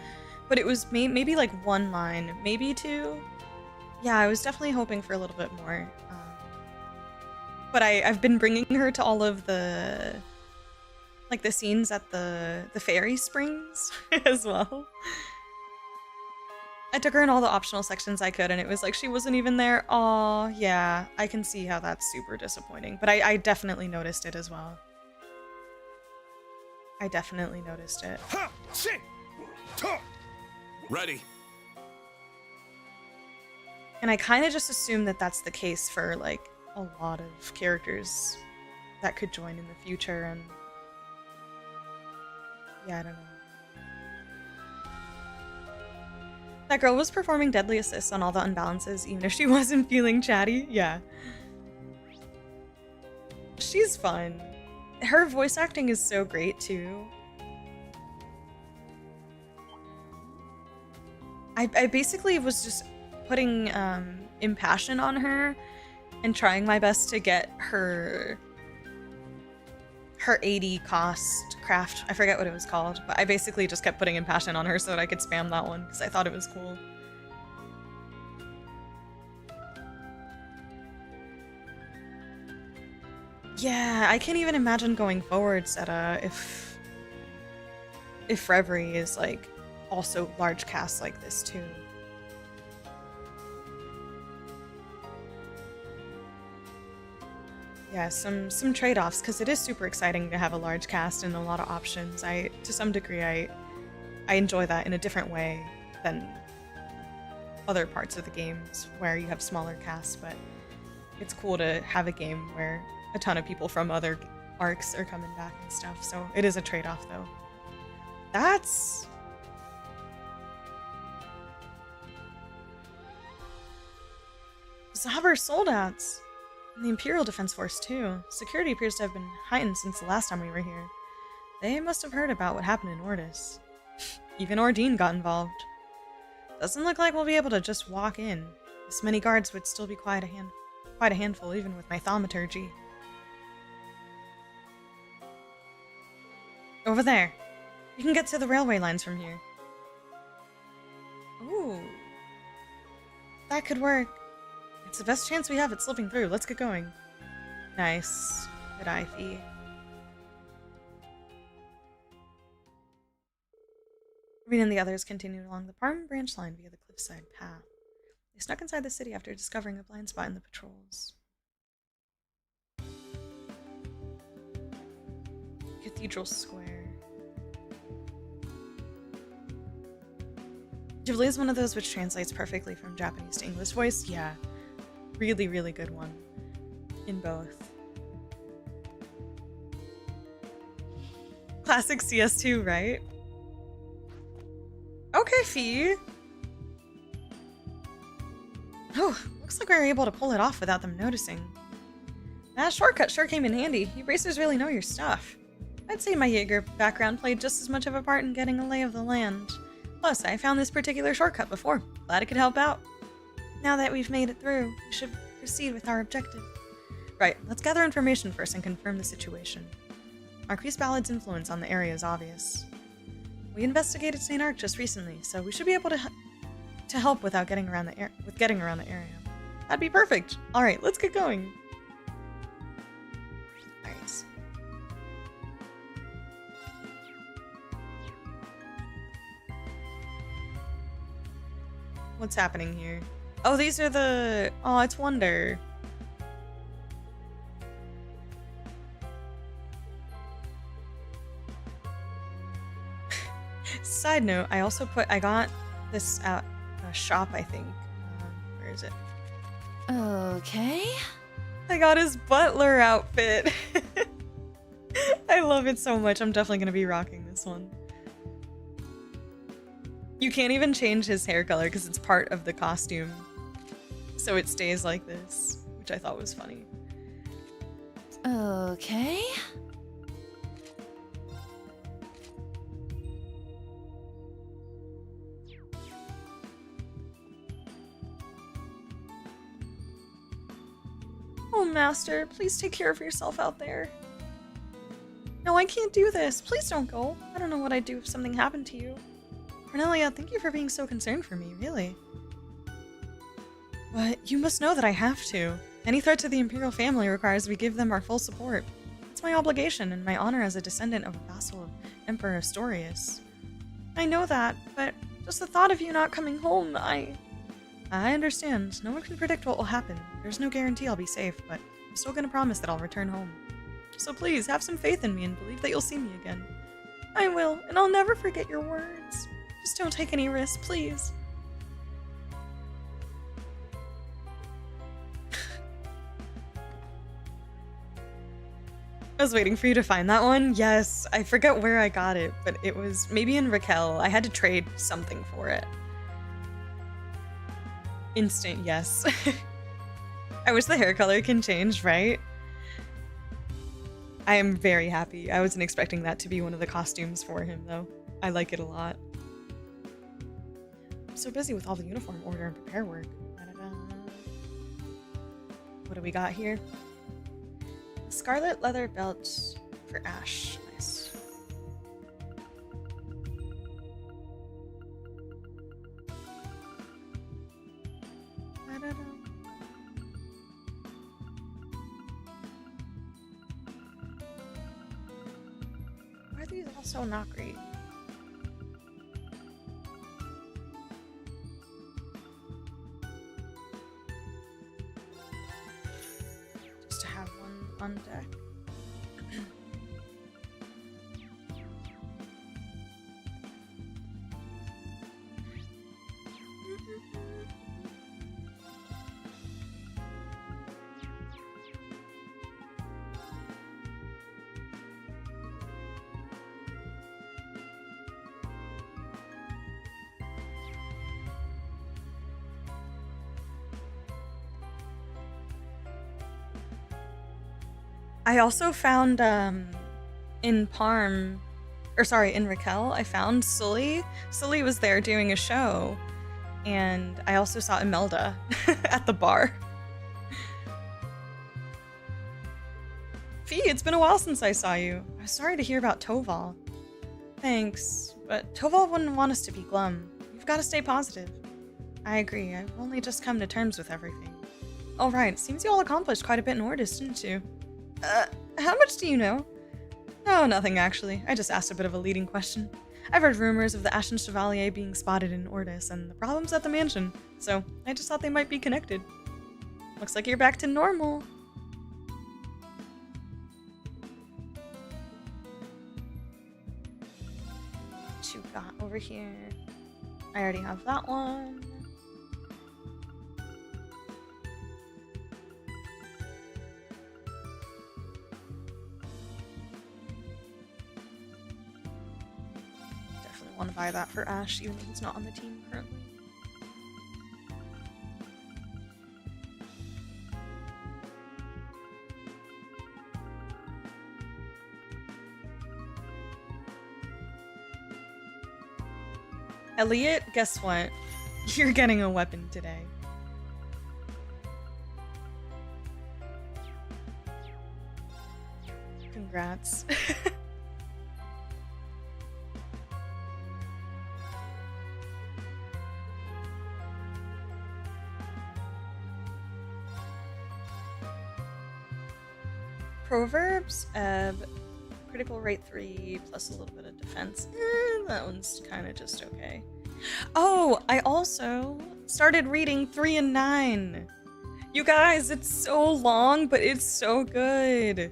but it was maybe like one line, maybe two. Yeah, I was definitely hoping for a little bit more. But I've been bringing her to all of the... like the scenes at the fairy springs as well. I took her in all the optional sections I could, and it was like she wasn't even there. Aw, yeah, I can see how that's super disappointing. But I definitely noticed it as well. I definitely noticed it. Ready. And I kind of just assume that that's the case for like a lot of characters that could join in the future, and yeah, I don't know. That girl was performing deadly assists on all the unbalances, even if she wasn't feeling chatty. Yeah. She's fun. Her voice acting is so great, too. I basically was just putting impassion on her and trying my best to get her 80 cost craft. I forget what it was called, but I basically just kept putting impassion on her so that I could spam that one because I thought it was cool. Yeah, I can't even imagine going forward, Seta, if Reverie is like also large casts like this too. Yeah, some trade-offs, because it is super exciting to have a large cast and a lot of options. To some degree, I enjoy that in a different way than other parts of the games where you have smaller casts, but it's cool to have a game where a ton of people from other arcs are coming back and stuff, so it is a trade-off, though. That's... Zabur soldouts! And the Imperial Defense Force, too. Security appears to have been heightened since the last time we were here. They must have heard about what happened in Ordis. Even Ordine got involved. Doesn't look like we'll be able to just walk in. This many guards would still be quite a handful, even with my thaumaturgy. Over there. You can get to the railway lines from here. Ooh. That could work. It's the best chance we have at slipping through. Let's get going. Nice. Good eye, Fee. Reen and the others continued along the Parm branch line via the cliffside path. They snuck inside the city after discovering a blind spot in the patrols. Cathedral Square. Ghibli is one of those which translates perfectly from Japanese to English voice. Yeah. Really, really good one. In both. Classic CS2, right? Okay, Fee. Oh, looks like we were able to pull it off without them noticing. That shortcut sure came in handy. You racers really know your stuff. I'd say my Jaeger background played just as much of a part in getting a lay of the land. Plus, I found this particular shortcut before. Glad it could help out. Now that we've made it through, we should proceed with our objective. Right, let's gather information first and confirm the situation. Marquis Ballad's influence on the area is obvious. We investigated Saint-Arkh just recently, so we should be able to help without getting around the area. That'd be perfect. All right, let's get going. Nice. What's happening here? Oh, these are the... Oh, it's Wonder. Side note, I got this at a shop, I think. Where is it? Okay. I got his butler outfit. I love it so much. I'm definitely going to be rocking this one. You can't even change his hair color because it's part of the costume. So it stays like this, which I thought was funny. Okay. Oh, Master, please take care of yourself out there. No, I can't do this. Please don't go. I don't know what I'd do if something happened to you. Cornelia, thank you for being so concerned for me, really. But you must know that I have to. Any threat to the Imperial family requires we give them our full support. It's my obligation and my honor as a descendant of a vassal of Emperor Astorius. I know that, but just the thought of you not coming home, I understand. No one can predict what will happen. There's no guarantee I'll be safe, but I'm still gonna promise that I'll return home. So please, have some faith in me and believe that you'll see me again. I will, and I'll never forget your words. Just don't take any risks, please. I was waiting for you to find that one. Yes, I forget where I got it, but it was maybe in Raquel. I had to trade something for it. Instant yes. I wish the hair color can change, right? I am very happy. I wasn't expecting that to be one of the costumes for him, though. I like it a lot. I'm so busy with all the uniform order and prepare work. What do we got here? A scarlet leather belt for Ash. Nice. Why are these also not great? Just to have one on deck. I also found in Raquel, I found Sully. Sully was there doing a show, and I also saw Imelda at the bar. Fee, it's been a while since I saw you. I was sorry to hear about Toval. Thanks, but Toval wouldn't want us to be glum. You've got to stay positive. I agree, I've only just come to terms with everything. All right, seems you all accomplished quite a bit in Ordis, didn't you? How much do you know? Oh, nothing actually. I just asked a bit of a leading question. I've heard rumors of the Ashen Chevalier being spotted in Ordis and the problems at the mansion, so I just thought they might be connected. Looks like you're back to normal. What you got over here? I already have that one. Definitely want to buy that for Ash, even though he's not on the team currently. Elliot, guess what? You're getting a weapon today. Congrats. Proverbs, critical rate 3 plus a little bit of defense. That one's kind of just okay. Oh, I also started reading 3 and 9. You guys, it's so long, but it's so good.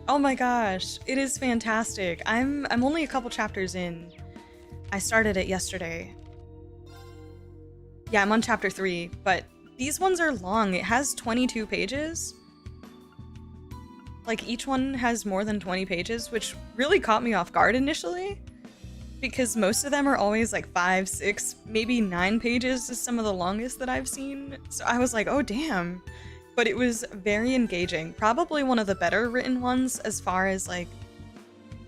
Oh my gosh, it is fantastic. I'm only a couple chapters in. I started it yesterday. Yeah, I'm on chapter 3, but these ones are long. It has 22 pages. Like, each one has more than 20 pages, which really caught me off guard initially, because most of them are always like 5, 6, maybe 9 pages is some of the longest that I've seen. So I was like, oh damn. But it was very engaging. Probably one of the better written ones as far as like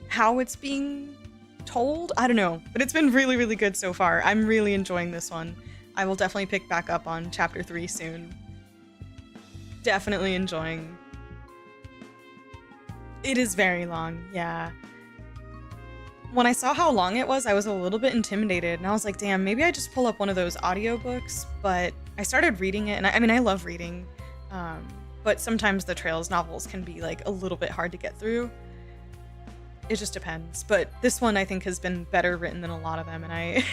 how it's being told. I don't know, but it's been really, really good so far. I'm really enjoying this one. I will definitely pick back up on chapter 3 soon. Definitely enjoying. It is very long, yeah. When I saw how long it was, I was a little bit intimidated, and I was like, damn, maybe I just pull up one of those audiobooks, but I started reading it, and I mean, I love reading, but sometimes the Trails novels can be, like, a little bit hard to get through. It just depends, but this one I think has been better written than a lot of them, and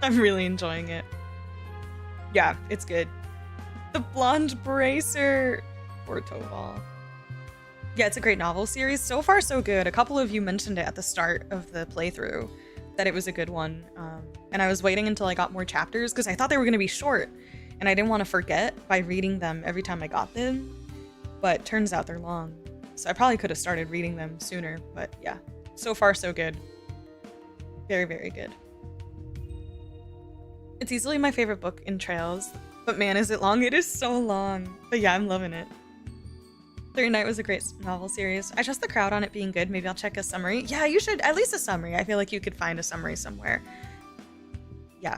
I'm really enjoying it. Yeah, it's good. The Blonde Bracer! Poor Toval. Yeah, it's a great novel series. So far, so good. A couple of you mentioned it at the start of the playthrough, that it was a good one. And I was waiting until I got more chapters, because I thought they were going to be short, and I didn't want to forget by reading them every time I got them. But turns out they're long. So I probably could have started reading them sooner, but yeah. So far, so good. Very, very good. It's easily my favorite book in Trails, but man, is it long. It is so long. But yeah, I'm loving it. 30 Night was a great novel series. I trust the crowd on it being good. Maybe I'll check a summary. Yeah, you should. At least a summary. I feel like you could find a summary somewhere. Yeah.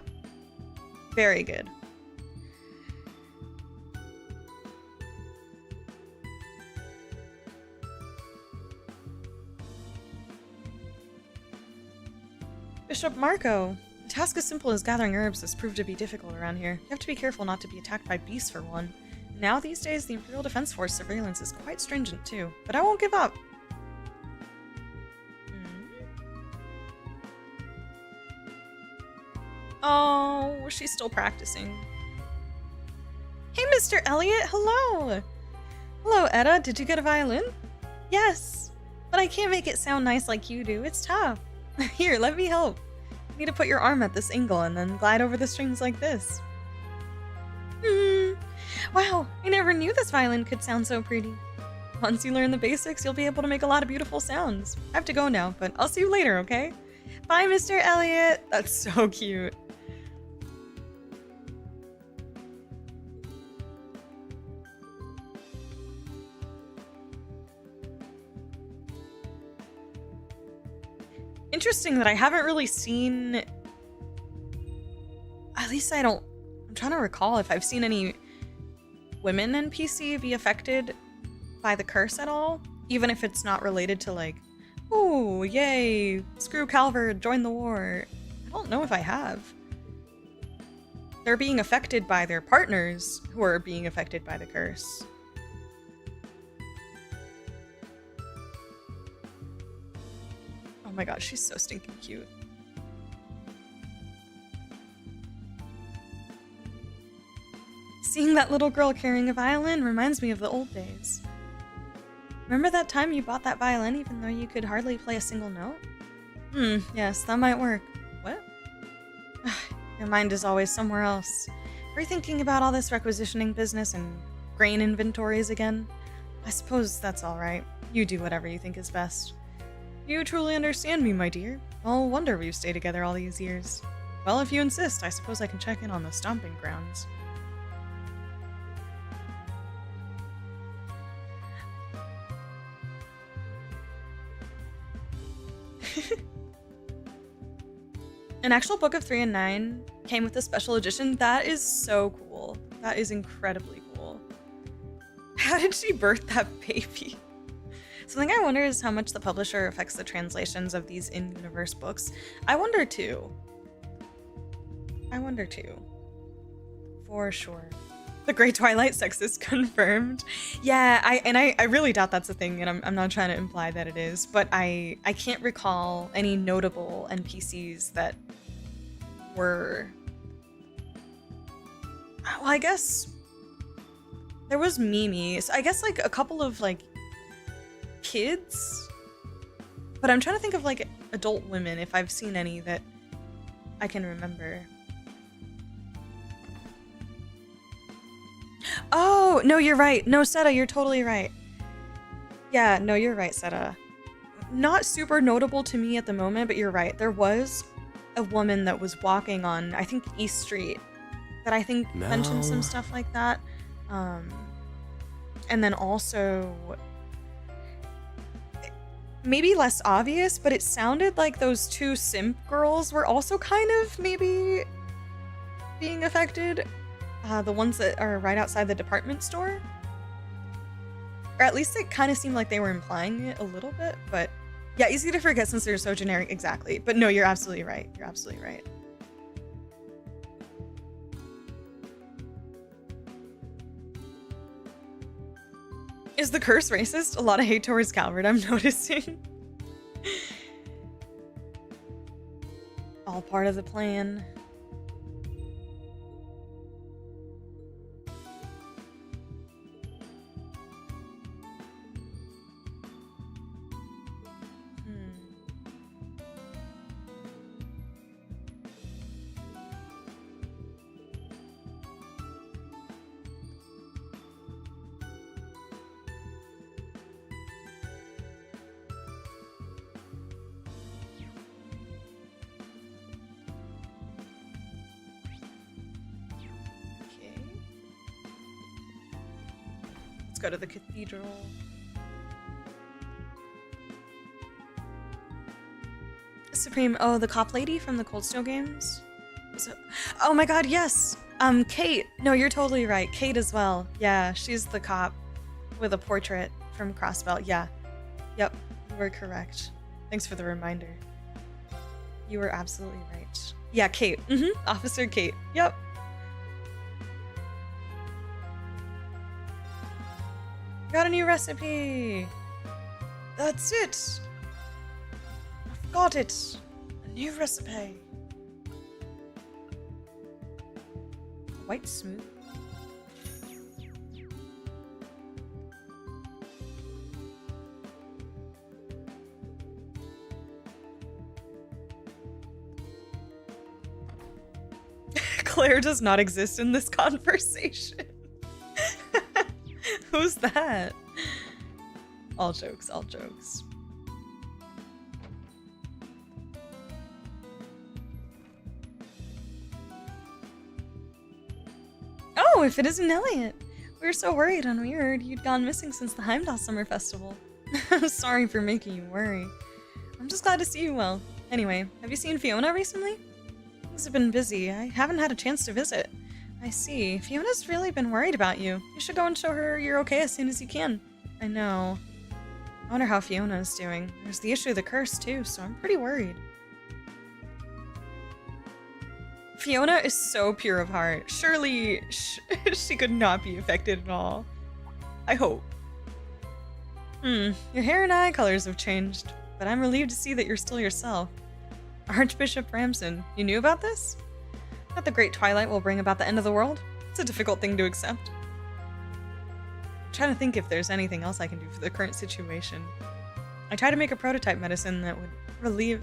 Very good. Bishop Marco. A task as simple as gathering herbs has proved to be difficult around here. You have to be careful not to be attacked by beasts for one. Now these days, the Imperial Defense Force surveillance is quite stringent too, but I won't give up. Oh, she's still practicing. Hey, Mr. Elliot, hello! Hello, Etta, did you get a violin? Yes, but I can't make it sound nice like you do, it's tough. Here, let me help. You need to put your arm at this angle and then glide over the strings like this. Wow, I never knew this violin could sound so pretty. Once you learn the basics, you'll be able to make a lot of beautiful sounds. I have to go now, but I'll see you later, okay? Bye, Mr. Elliot! That's so cute. Interesting that I haven't really seen... At least I don't... I'm trying to recall if I've seen any women NPC be affected by the curse at all, even if it's not related to like, oh yay, screw Calvard, join the war. I don't know if I have. They're being affected by their partners who are being affected by the curse. Oh my god, she's so stinking cute. Seeing that little girl carrying a violin reminds me of the old days. Remember that time you bought that violin even though you could hardly play a single note? Yes, that might work. What? Your mind is always somewhere else. Are you thinking about all this requisitioning business and grain inventories again? I suppose that's alright. You do whatever you think is best. You truly understand me, my dear. No wonder we've stayed together all these years. Well, if you insist, I suppose I can check in on the stomping grounds. An actual book of 3 and 9 came with a special edition. That is so cool. That is incredibly cool. How did she birth that baby? Something I wonder is how much the publisher affects the translations of these in-universe books. I wonder too. For sure. The Great Twilight sex is confirmed. Yeah, I really doubt that's a thing, and I'm not trying to imply that it is, but I can't recall any notable NPCs that were... Well, I guess there was Mimi, so I guess like a couple of like kids, but I'm trying to think of like adult women if I've seen any that I can remember. Oh, no, you're right. No, Seta, you're totally right. Yeah, no, you're right, Seta. Not super notable to me at the moment, but you're right. There was a woman that was walking on, I think, East Street that I think mentioned some stuff like that. And then also, maybe less obvious, but it sounded like those two simp girls were also kind of maybe being affected. The ones that are right outside the department store. Or at least it kind of seemed like they were implying it a little bit, but yeah, easy to forget since they're so generic, exactly. But no, you're absolutely right. You're absolutely right. Is the curse racist? A lot of hate towards Calvert, I'm noticing. All part of the plan. Go to the cathedral. Supreme, oh, the cop lady from the Cold Steel games? Oh my god, yes! Kate! No, you're totally right. Kate as well. Yeah, she's the cop with a portrait from Crossbelt. Yeah. Yep, you were correct. Thanks for the reminder. You were absolutely right. Yeah, Kate. Officer Kate. Yep. Got a new recipe! That's it! I've got it! A new recipe! White smooth. Claire does not exist in this conversation. Who's that? All jokes, all jokes. Oh, if it isn't Elliot! We were so worried on Weird you'd gone missing since the Heimdall Summer Festival. I'm sorry for making you worry. I'm just glad to see you well. Anyway, have you seen Fiona recently? Things have been busy. I haven't had a chance to visit. I see. Fiona's really been worried about you. You should go and show her you're okay as soon as you can. I know. I wonder how Fiona's doing. There's the issue of the curse too, so I'm pretty worried. Fiona is so pure of heart. Surely she could not be affected at all. I hope. Your hair and eye colors have changed, but I'm relieved to see that you're still yourself. Archbishop Ramson, you knew about this? That the Great Twilight will bring about the end of the world? It's a difficult thing to accept. I'm trying to think if there's anything else I can do for the current situation. I tried to make a prototype medicine that would relieve...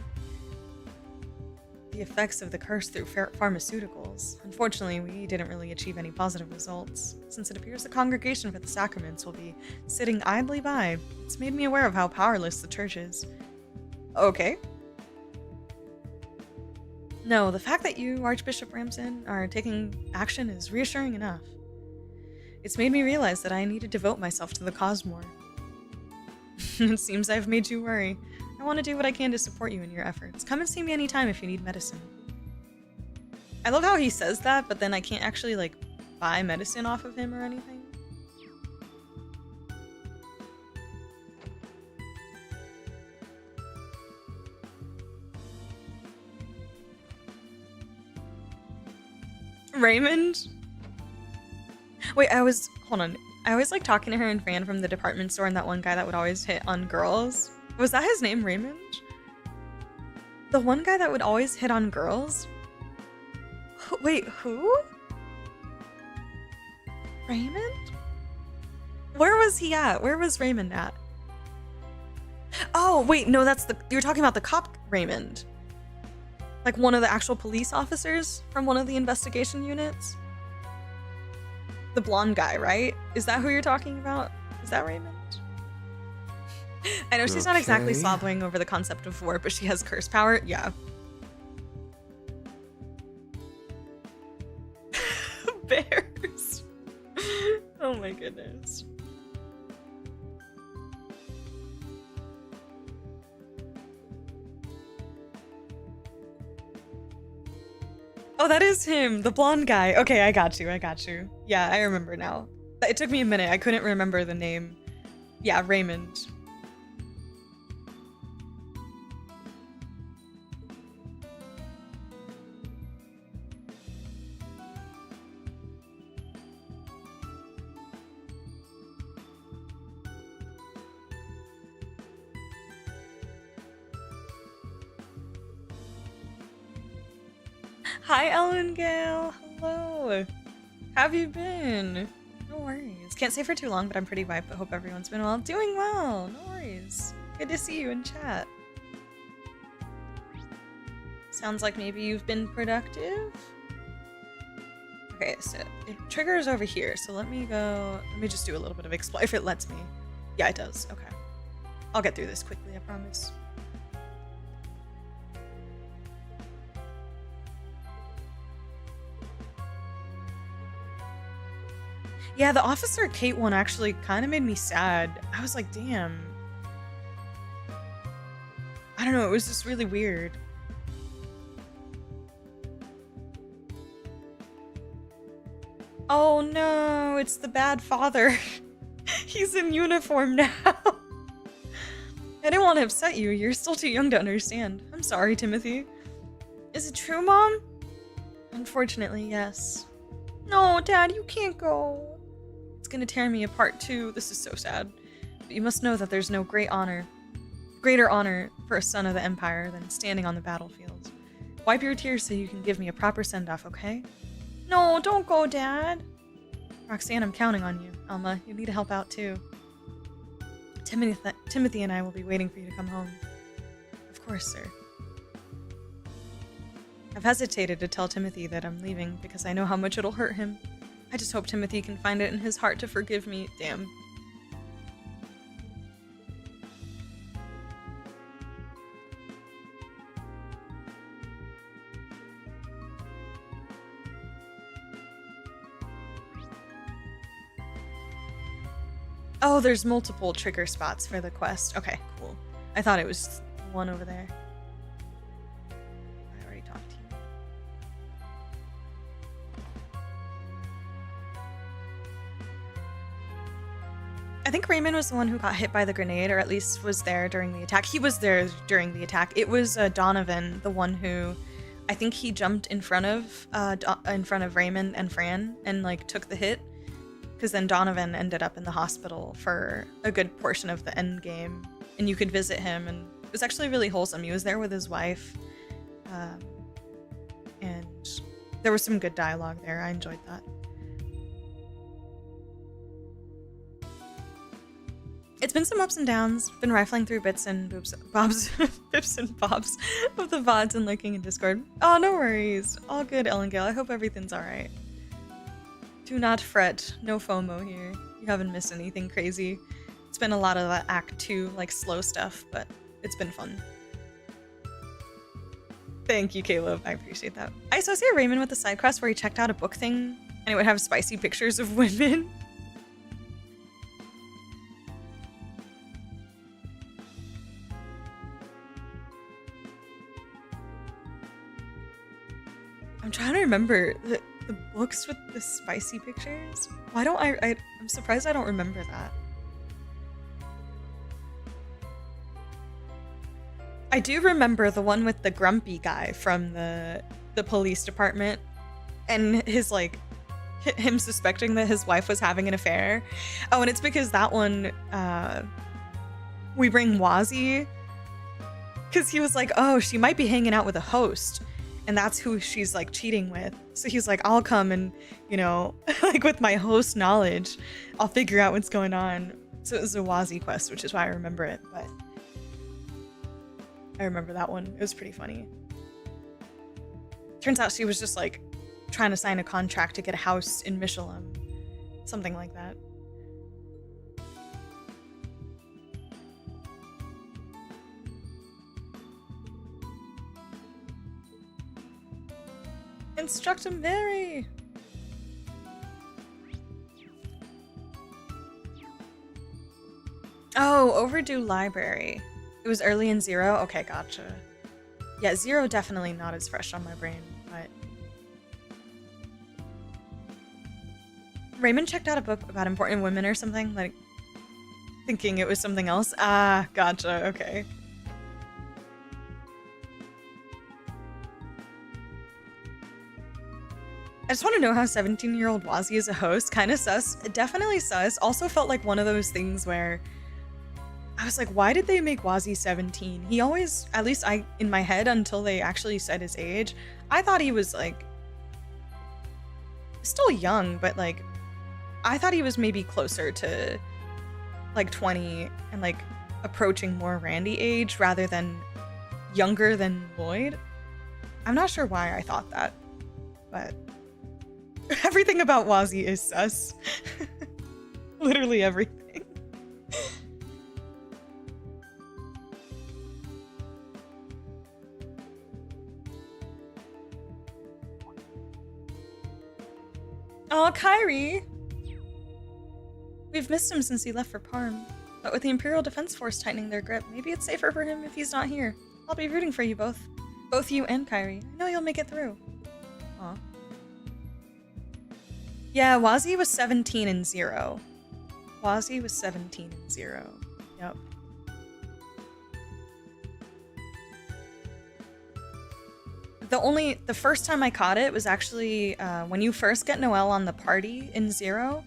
the effects of the curse through pharmaceuticals. Unfortunately, we didn't really achieve any positive results, since it appears the Congregation for the Sacraments will be sitting idly by. It's made me aware of how powerless the church is. Okay. No, the fact that you, Archbishop Ramson, are taking action is reassuring enough. It's made me realize that I need to devote myself to the cause more. It seems I've made you worry. I want to do what I can to support you in your efforts. Come and see me anytime if you need medicine. I love how he says that, but then I can't actually, like, buy medicine off of him or anything. Raymond? Wait, hold on. I always like talking to her and Fran from the department store and that one guy that would always hit on girls. Was that his name, Raymond? The one guy that would always hit on girls? Wait, who? Raymond? Where was he at? Where was Raymond at? Oh, wait, no, you're talking about the cop Raymond. Like one of the actual police officers from one of the investigation units? The blonde guy, right? Is that who you're talking about? Is that Raymond? I know she's not exactly slobbering over the concept of war, but she has curse power. Yeah. Bears. Oh my goodness. Oh, that is him, the blonde guy. Okay, I got you. Yeah, I remember now. It took me a minute. I couldn't remember the name. Yeah, Raymond. Hi, Ellen Gale. Hello. How have you been? No worries. Can't stay for too long, but I'm pretty wiped, but hope everyone's been well. Doing well. No worries. Good to see you in chat. Sounds like maybe you've been productive? Okay, so it triggers over here, so let me just do a little bit of explore if it lets me. Yeah, it does. Okay. I'll get through this quickly, I promise. Yeah, the Officer Kate one actually kind of made me sad. I was like, damn. I don't know, it was just really weird. Oh no, it's the bad father. He's in uniform now. I didn't want to upset you. You're still too young to understand. I'm sorry, Timothy. Is it true, Mom? Unfortunately, yes. No, Dad, you can't go. It's gonna tear me apart too. This is so sad. But you must know that there's no greater honor for a son of the Empire than standing on the battlefield. Wipe your tears so you can give me a proper send-off, okay? No, don't go, Dad. Roxanne, I'm counting on you. Alma, you need to help out too. Timothy and I will be waiting for you to come home. Of course, sir. I've hesitated to tell Timothy that I'm leaving because I know how much it'll hurt him. I just hope Timothy can find it in his heart to forgive me. Damn. Oh, there's multiple trigger spots for the quest. Okay, cool. I thought it was one over there. I already talked to you. I think Raymond was the one who got hit by the grenade, or at least was there during the attack. He was there during the attack. It was Donovan, the one who, I think he jumped in front of Raymond and Fran and like took the hit. Because then Donovan ended up in the hospital for a good portion of the end game, and you could visit him, and it was actually really wholesome. He was there with his wife, and there was some good dialogue there. I enjoyed that. It's been some ups and downs. Been rifling through bits and bobs of the VODs and lurking in Discord. Oh, no worries. All good, Ellengale. I hope everything's alright. Do not fret. No FOMO here. You haven't missed anything crazy. It's been a lot of that Act 2, like, slow stuff, but it's been fun. Thank you, Caleb. I appreciate that. I associate Raymond with the side quest where he checked out a book thing and it would have spicy pictures of women. I'm trying to remember the books with the spicy pictures. Why don't I'm surprised I don't remember that. I do remember the one with the grumpy guy from the police department and his like him suspecting that his wife was having an affair. Oh, and it's because that one we bring Wazi because he was like, oh, she might be hanging out with a host. And that's who she's like cheating with. So he's like, I'll come and, you know, like with my host knowledge, I'll figure out what's going on. So it was a Wazi quest, which is why I remember it. But I remember that one. It was pretty funny. Turns out she was just like trying to sign a contract to get a house in Michelin. Something like that. Instructor Mary! Oh, overdue library. It was early in Zero? Okay, gotcha. Yeah, Zero definitely not as fresh on my brain, but... Raymond checked out a book about important women or something, like, thinking it was something else. Ah, gotcha, okay. I just want to know how 17-year-old Wazi is a host. Kind of sus. Definitely sus. Also felt like one of those things where I was like, why did they make Wazi 17? He always, at least in my head until they actually said his age, I thought he was like still young, but like I thought he was maybe closer to like 20 and like approaching more Randy age rather than younger than Lloyd. I'm not sure why I thought that, but everything about Wazi is sus. Literally everything. Oh, Kyrie! We've missed him since he left for Parm. But with the Imperial Defense Force tightening their grip, maybe it's safer for him if he's not here. I'll be rooting for you both. Both you and Kyrie. I know you'll make it through. Aw. Yeah, Wazi was 17 in Zero. Wazi was 17 in Zero. Yep. The first time I caught it was actually when you first get Noelle on the party in Zero.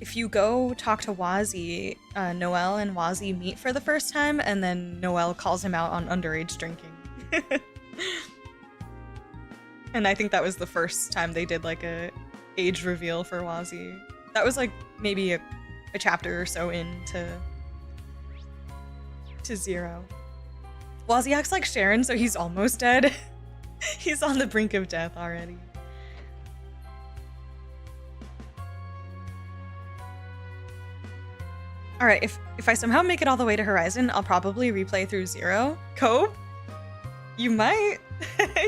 If you go talk to Wazi, Noelle and Wazi meet for the first time, and then Noelle calls him out on underage drinking. And I think that was the first time they did like a age reveal for Wazi. That was like maybe a chapter or so into Zero. Wazi acts like Sharon, so he's almost dead. He's on the brink of death already. Alright, if I somehow make it all the way to Horizon, I'll probably replay through Zero. Cope? You might.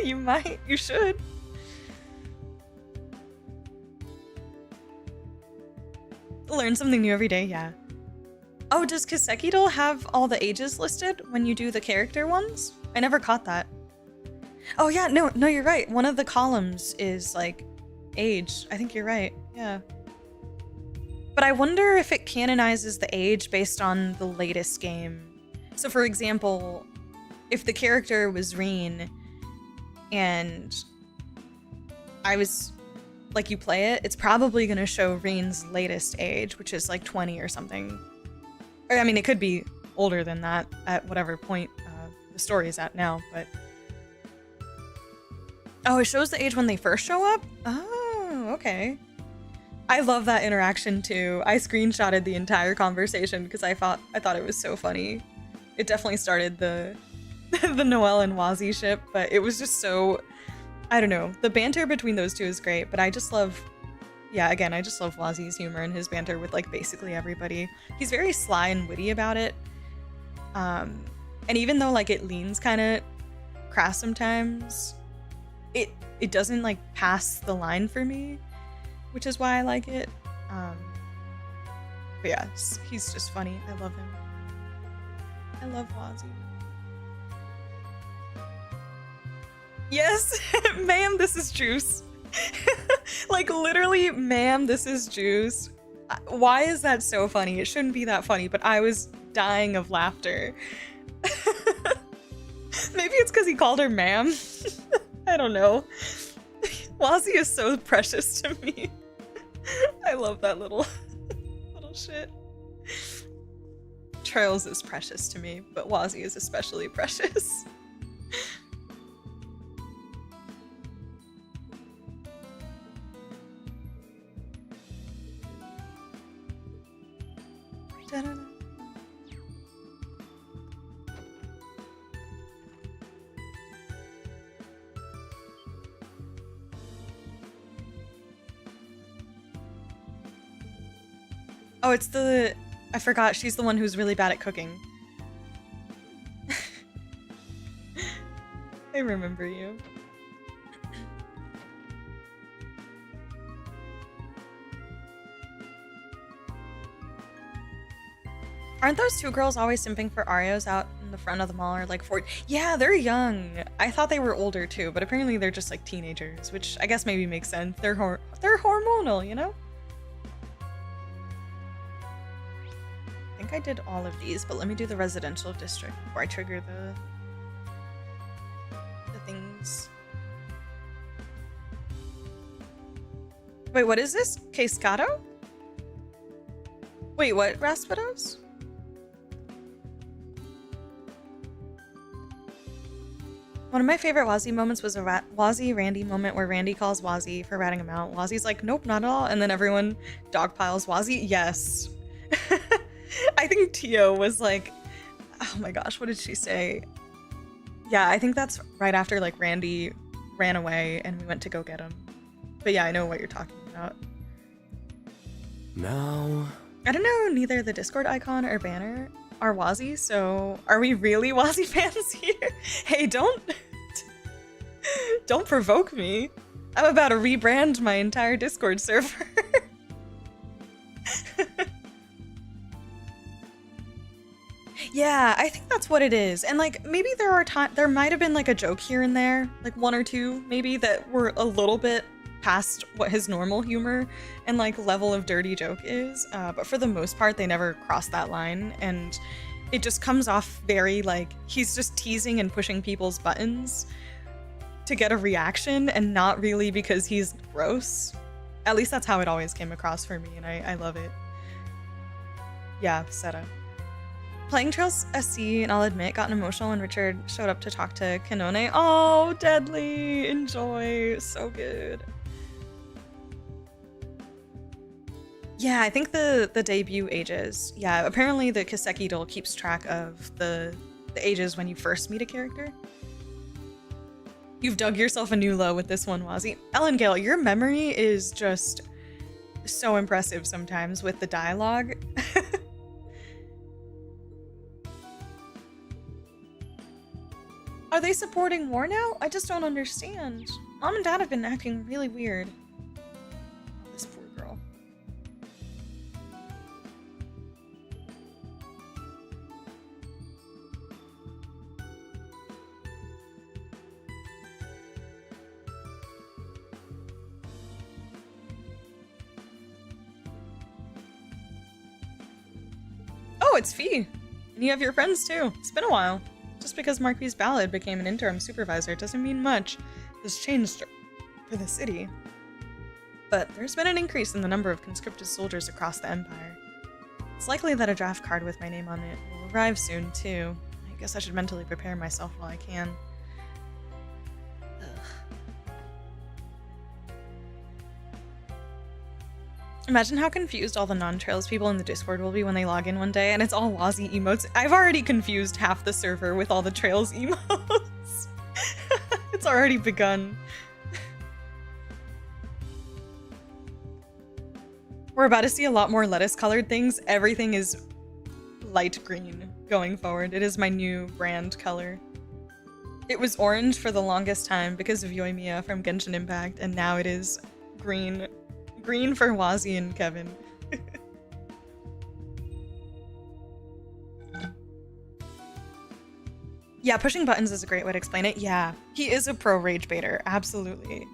You might. You should. Learn something new every day, yeah. Oh, does Kiseki doll have all the ages listed when you do the character ones? I never caught that. Oh yeah, no, you're right. One of the columns is like age. I think you're right, yeah. But I wonder if it canonizes the age based on the latest game. So for example, if the character was Reen and I was like, you play it, it's probably gonna show Reen's latest age, which is like 20 or something. Or I mean, it could be older than that at whatever point the story is at now, but... Oh, it shows the age when they first show up? Oh, okay. I love that interaction too. I screenshotted the entire conversation because I thought it was so funny. It definitely started the the Noelle and Wazzy ship, but it was just so, I don't know. The banter between those two is great, but I just love, yeah, again, I just love Wazzy's humor and his banter with like basically everybody. He's very sly and witty about it. And even though like it leans kind of crass sometimes, it doesn't like pass the line for me, which is why I like it. But yeah, he's just funny. I love him. I love Wazzy. Yes, ma'am, this is juice. Like literally, ma'am, this is juice. Why is that so funny? It shouldn't be that funny, but I was dying of laughter. Maybe it's because he called her ma'am. I don't know. Wazzy is so precious to me. I love that little shit. Trails is precious to me, but Wazzy is especially precious. Da-da-da. Oh, it's the... I forgot, she's the one who's really bad at cooking. I remember you. Aren't those two girls always simping for Arios out in the front of the mall or like for... Yeah, they're young. I thought they were older too, but apparently they're just like teenagers, which I guess maybe makes sense. They're hormonal, you know? I think I did all of these, but let me do the residential district before I trigger the things. Wait, what is this? Cascato? Wait, what, Raspidos? One of my favorite Wazzy moments was a Wazzy-Randy moment where Randy calls Wazzy for ratting him out. Wazzy's like, nope, not at all. And then everyone dogpiles Wazzy. Yes. I think Tio was like, oh my gosh, what did she say? Yeah, I think that's right after like Randy ran away and we went to go get him. But yeah, I know what you're talking about. Now... I don't know, neither the Discord icon or banner are Wazzy, so are we really Wazzy fans here? Hey, don't provoke me. I'm about to rebrand my entire Discord server. Yeah, I think that's what it is. And like maybe there might have been like a joke here and there, like one or two maybe that were a little bit past what his normal humor and like level of dirty joke is, but for the most part they never cross that line, and it just comes off very like he's just teasing and pushing people's buttons to get a reaction and not really because he's gross. At least that's how it always came across for me, and I love it. Yeah, Seta. Playing Trails SC, and I'll admit, got emotional when Richard showed up to talk to Kanone. Oh, deadly! Enjoy. So good. Yeah, I think the debut ages. Yeah, apparently the Kiseki doll keeps track of the ages when you first meet a character. You've dug yourself a new low with this one, Wazzy. Ellen Gale, your memory is just so impressive sometimes with the dialogue. Are they supporting war now? I just don't understand. Mom and Dad have been acting really weird. This poor girl. Oh, it's Fee. And you have your friends too. It's been a while. Just because Marquis Ballad became an interim supervisor doesn't mean much has changed for the city. But there's been an increase in the number of conscripted soldiers across the Empire. It's likely that a draft card with my name on it will arrive soon, too. I guess I should mentally prepare myself while I can. Ugh. Imagine how confused all the non-Trails people in the Discord will be when they log in one day and it's all Wazzy emotes. I've already confused half the server with all the Trails emotes. It's already begun. We're about to see a lot more lettuce-colored things. Everything is light green going forward. It is my new brand color. It was orange for the longest time because of Yoimiya from Genshin Impact, and now it is green. Green for Wazzy and Kevin. Yeah, pushing buttons is a great way to explain it. Yeah, he is a pro rage baiter. Absolutely.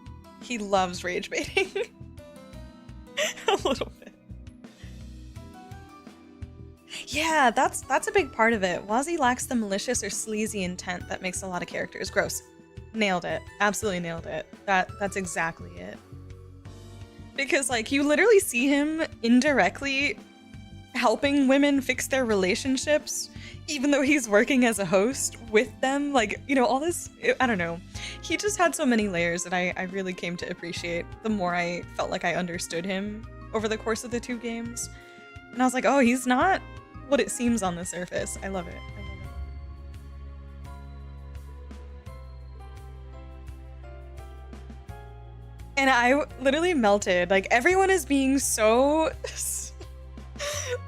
He loves rage baiting. A little bit. Yeah, that's a big part of it. Wazzy lacks the malicious or sleazy intent that makes a lot of characters gross. Nailed it. Absolutely nailed it. That's exactly it. Because, like, you literally see him indirectly helping women fix their relationships, even though he's working as a host with them. Like, you know, all this, I don't know. He just had so many layers that I really came to appreciate the more I felt like I understood him over the course of the 2 games. And I was like, oh, he's not what it seems on the surface. I love it. I love it. And I literally melted. Like, everyone is being so,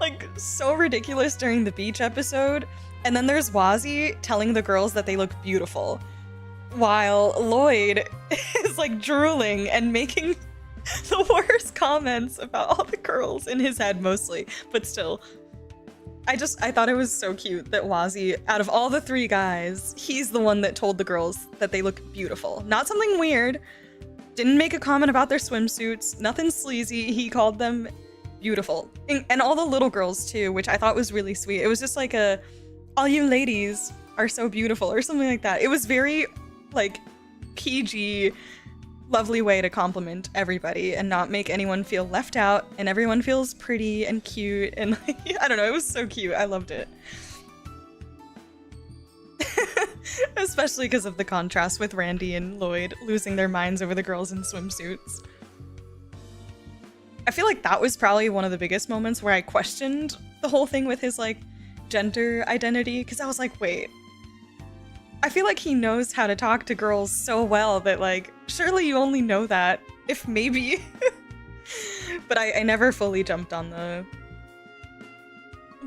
like, so ridiculous during the beach episode. And then there's Wazzy telling the girls that they look beautiful, while Lloyd is, like, drooling and making the worst comments about all the girls in his head, mostly. But still, I thought it was so cute that Wazzy, out of all the 3 guys, he's the one that told the girls that they look beautiful. Not something weird. Didn't make a comment about their swimsuits, nothing sleazy. He called them beautiful. And all the little girls too, which I thought was really sweet. It was just like all you ladies are so beautiful or something like that. It was very like PG, lovely way to compliment everybody and not make anyone feel left out, and everyone feels pretty and cute and like, I don't know, it was so cute. I loved it. Especially because of the contrast with Randy and Lloyd losing their minds over the girls in swimsuits. I feel like that was probably one of the biggest moments where I questioned the whole thing with his, like, gender identity, because I was like, wait, I feel like he knows how to talk to girls so well that, like, surely you only know that if maybe. But I never fully jumped on the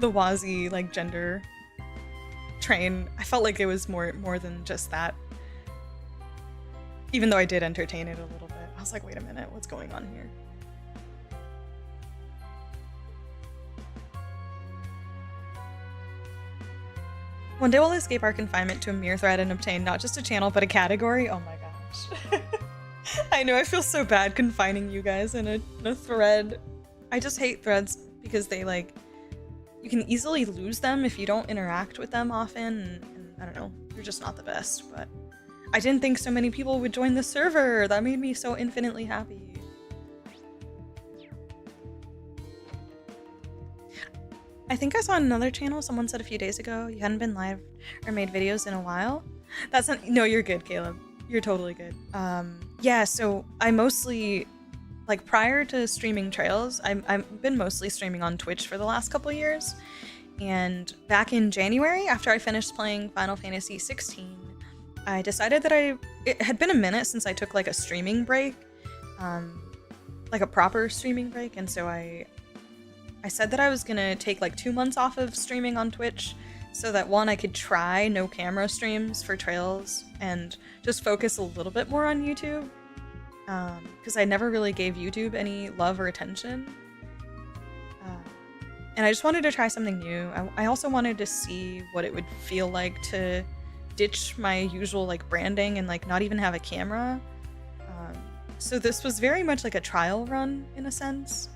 Wazzy, like, gender train. I felt like it was more than just that. Even though I did entertain it a little bit. I was like, wait a minute, what's going on here? One day we'll escape our confinement to a mere thread and obtain not just a channel, but a category. Oh my gosh. I know, I feel so bad confining you guys in a thread. I just hate threads because they, like, you can easily lose them if you don't interact with them often, and I don't know, you're just not the best, but I didn't think so many people would join the server. That made me so infinitely happy. I think I saw on another channel, someone said a few days ago, you hadn't been live or made videos in a while. That's not, no, you're good, Caleb. You're totally good. Yeah, so I mostly, like, prior to streaming Trails, I've been mostly streaming on Twitch for the last couple of years. And back in January, after I finished playing Final Fantasy 16, I decided that it had been a minute since I took, like, a streaming break, like a proper streaming break, and so I said that I was gonna take, like, 2 months off of streaming on Twitch so that, one, I could try no camera streams for Trails and just focus a little bit more on YouTube, because I never really gave YouTube any love or attention. And I just wanted to try something new. I also wanted to see what it would feel like to ditch my usual, like, branding and, like, not even have a camera. So this was very much like a trial run in a sense.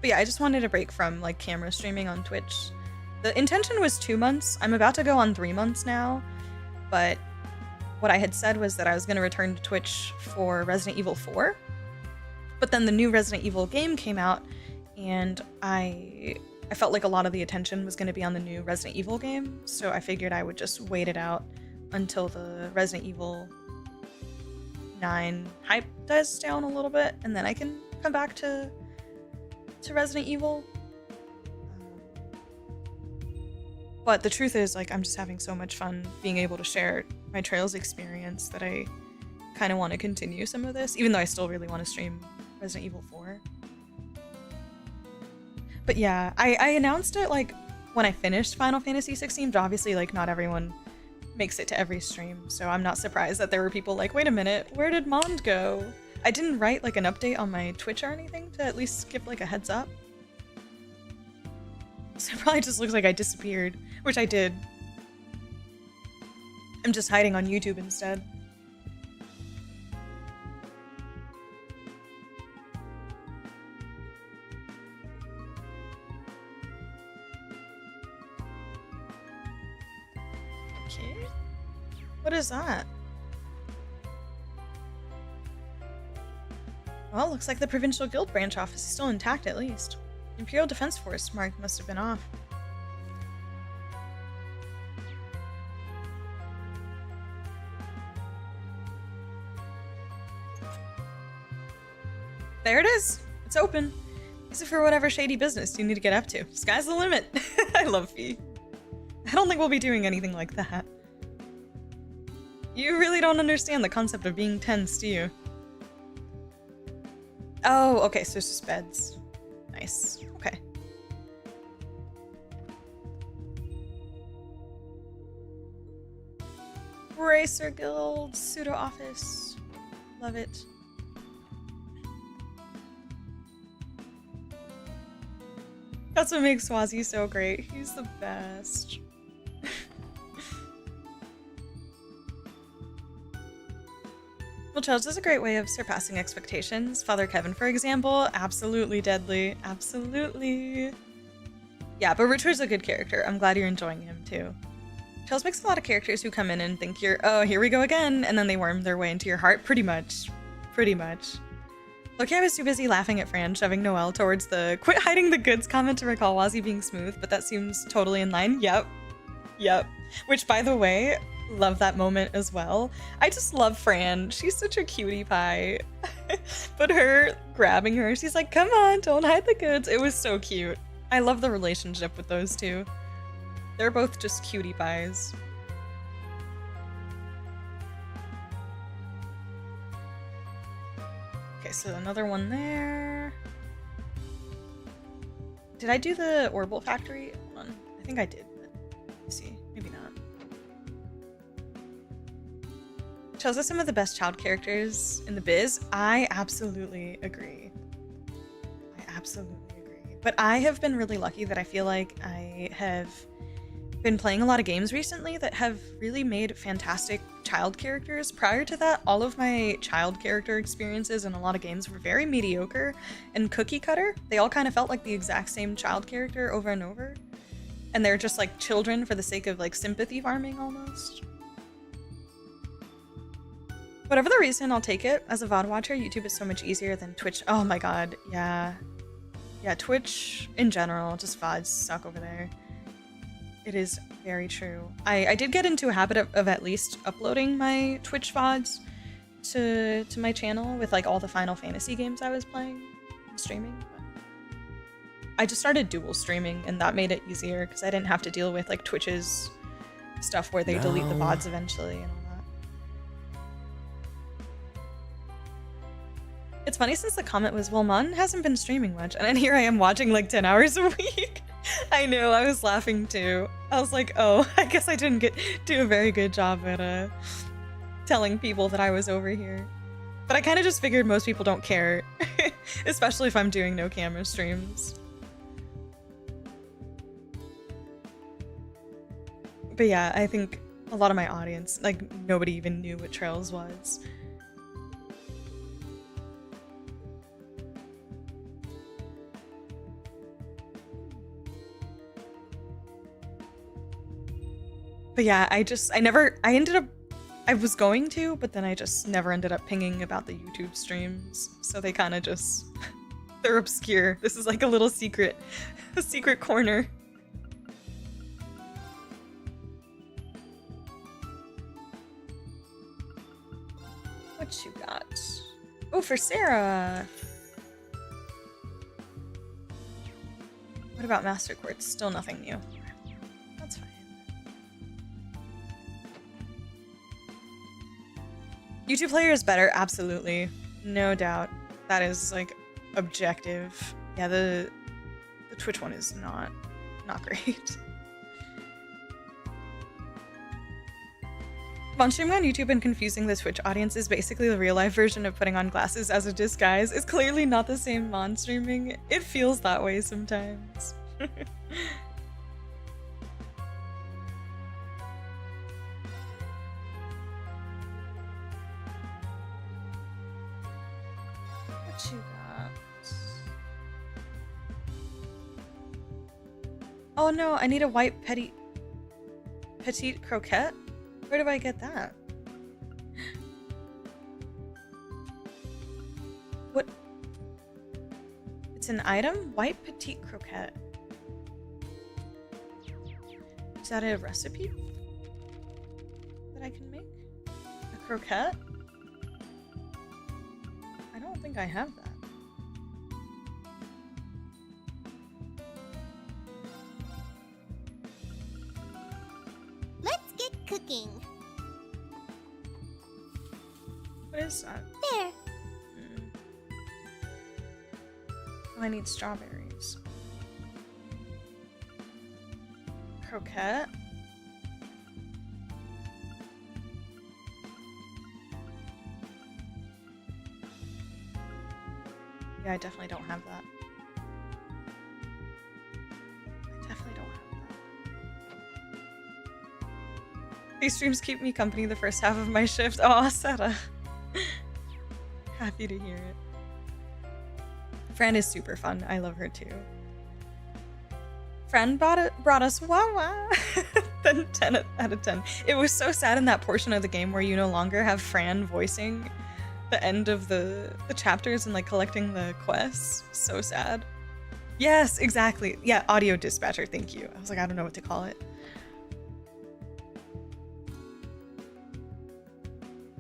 But yeah, I just wanted a break from, like, camera streaming on Twitch. The intention was 2 months. I'm about to go on 3 months now, but what I had said was that I was going to return to Twitch for Resident Evil 4. But then the new Resident Evil game came out, and I felt like a lot of the attention was going to be on the new Resident Evil game, so I figured I would just wait it out until the Resident Evil 9 hype dies down a little bit, and then I can come back to to Resident Evil. But the truth is, like, I'm just having so much fun being able to share my Trails experience that I kind of want to continue some of this, even though I still really want to stream Resident Evil 4. But yeah, I announced it, like, when I finished Final Fantasy 16, but obviously, like, not everyone makes it to every stream, so I'm not surprised that there were people like, wait a minute, where did Mond go? I didn't write, like, an update on my Twitch or anything to at least give, like, a heads up. So it probably just looks like I disappeared, which I did. I'm just hiding on YouTube instead. Okay. What is that? Well, looks like the Provincial Guild branch office is still intact at least. Imperial Defense Force mark must have been off. There it is! It's open. Use it for whatever shady business you need to get up to. Sky's the limit! I love Fee. I don't think we'll be doing anything like that. You really don't understand the concept of being tense, do you? Oh, okay, so it's just beds. Nice. Okay. Racer Guild, pseudo office. Love it. That's what makes Swazi so great. He's the best. Well, Charles is a great way of surpassing expectations. Father Kevin, for example, absolutely deadly. Absolutely. Yeah, but Richard's a good character. I'm glad you're enjoying him, too. Charles makes a lot of characters who come in and think you're, oh, here we go again, and then they worm their way into your heart, pretty much. Pretty much. Loki, I was too busy laughing at Fran shoving Noelle towards the quit hiding the goods comment to recall Wazzy being smooth, but that seems totally in line. Yep. Yep. Which, by the way, love that moment as well. I just love Fran. She's such a cutie pie. But her grabbing her, she's like, come on, don't hide the goods. It was so cute. I love the relationship with those two. They're both just cutie pies. Okay, so another one there. Did I do the Orbital Factory? Hold on. I think I did, but let's see. Maybe not. Chels are some of the best child characters in the biz. I absolutely agree. I absolutely agree. But I have been really lucky that I feel like I have been playing a lot of games recently that have really made fantastic child characters. Prior to that, all of my child character experiences in a lot of games were very mediocre and cookie cutter. They all kind of felt like the exact same child character over and over. And they're just like children for the sake of like sympathy farming almost. Whatever the reason, I'll take it. As a VOD watcher, YouTube is so much easier than Twitch. Oh my god, yeah. Yeah, Twitch in general, just VODs suck over there. It is very true. I did get into a habit of at least uploading my Twitch VODs to my channel with like all the Final Fantasy games I was playing and streaming. But I just started dual streaming and that made it easier because I didn't have to deal with like Twitch's stuff where they delete the VODs eventually and all that. It's funny since the comment was, well, Mon hasn't been streaming much, and then here I am watching like 10 hours a week. I know, I was laughing too. I was like, oh, I guess I didn't do a very good job at telling people that I was over here. But I kind of just figured most people don't care, especially if I'm doing no camera streams. But yeah, I think a lot of my audience, like nobody even knew what Trails was. But yeah, I was going to, but then I just never ended up pinging about the YouTube streams. So they kind of just, they're obscure. This is like a little secret, a secret corner. What you got? Oh, for Sarah. What about Master Quartz? Still nothing new. That's fine. YouTube player is better, absolutely. No doubt. That is like objective. Yeah, the Twitch one is not great. On streaming on YouTube and confusing the Twitch audience is basically the real life version of putting on glasses as a disguise. It's clearly not the same on streaming. It feels that way sometimes. What you got? Oh no, I need a white petite croquette? Where do I get that? What? It's an item? White petite croquette. Is that a recipe that I can make? A croquette? I don't think I have that. Let's get cooking. What is that? There. Oh, I need strawberries. Croquette. Yeah, I definitely don't have that. I definitely don't have that. These streams keep me company the first half of my shift. Oh, Seta. Happy to hear it. Fran is super fun. I love her too. Fran brought us Wawa. Then 10 out of 10. It was so sad in that portion of the game where you no longer have Fran voicing the end of the chapters and like collecting the quests. So sad. Yes, exactly. Yeah, audio dispatcher. Thank you. I was like, I don't know what to call it.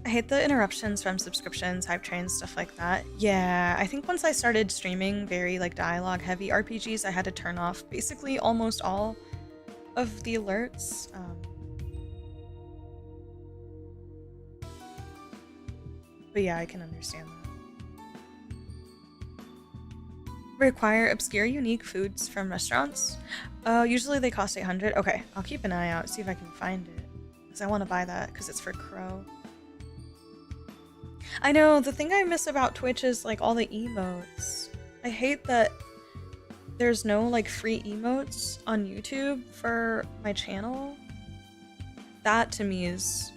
I hate the interruptions from subscriptions, hype trains, stuff like that. Yeah, I think once I started streaming very like dialogue heavy RPGs, I had to turn off basically almost all of the alerts. But yeah, I can understand that. Require obscure unique foods from restaurants. Usually they cost 800. Okay, I'll keep an eye out, see if I can find it. Because I want to buy that because it's for Crow. I know, the thing I miss about Twitch is like all the emotes. I hate that there's no like free emotes on YouTube for my channel. That to me is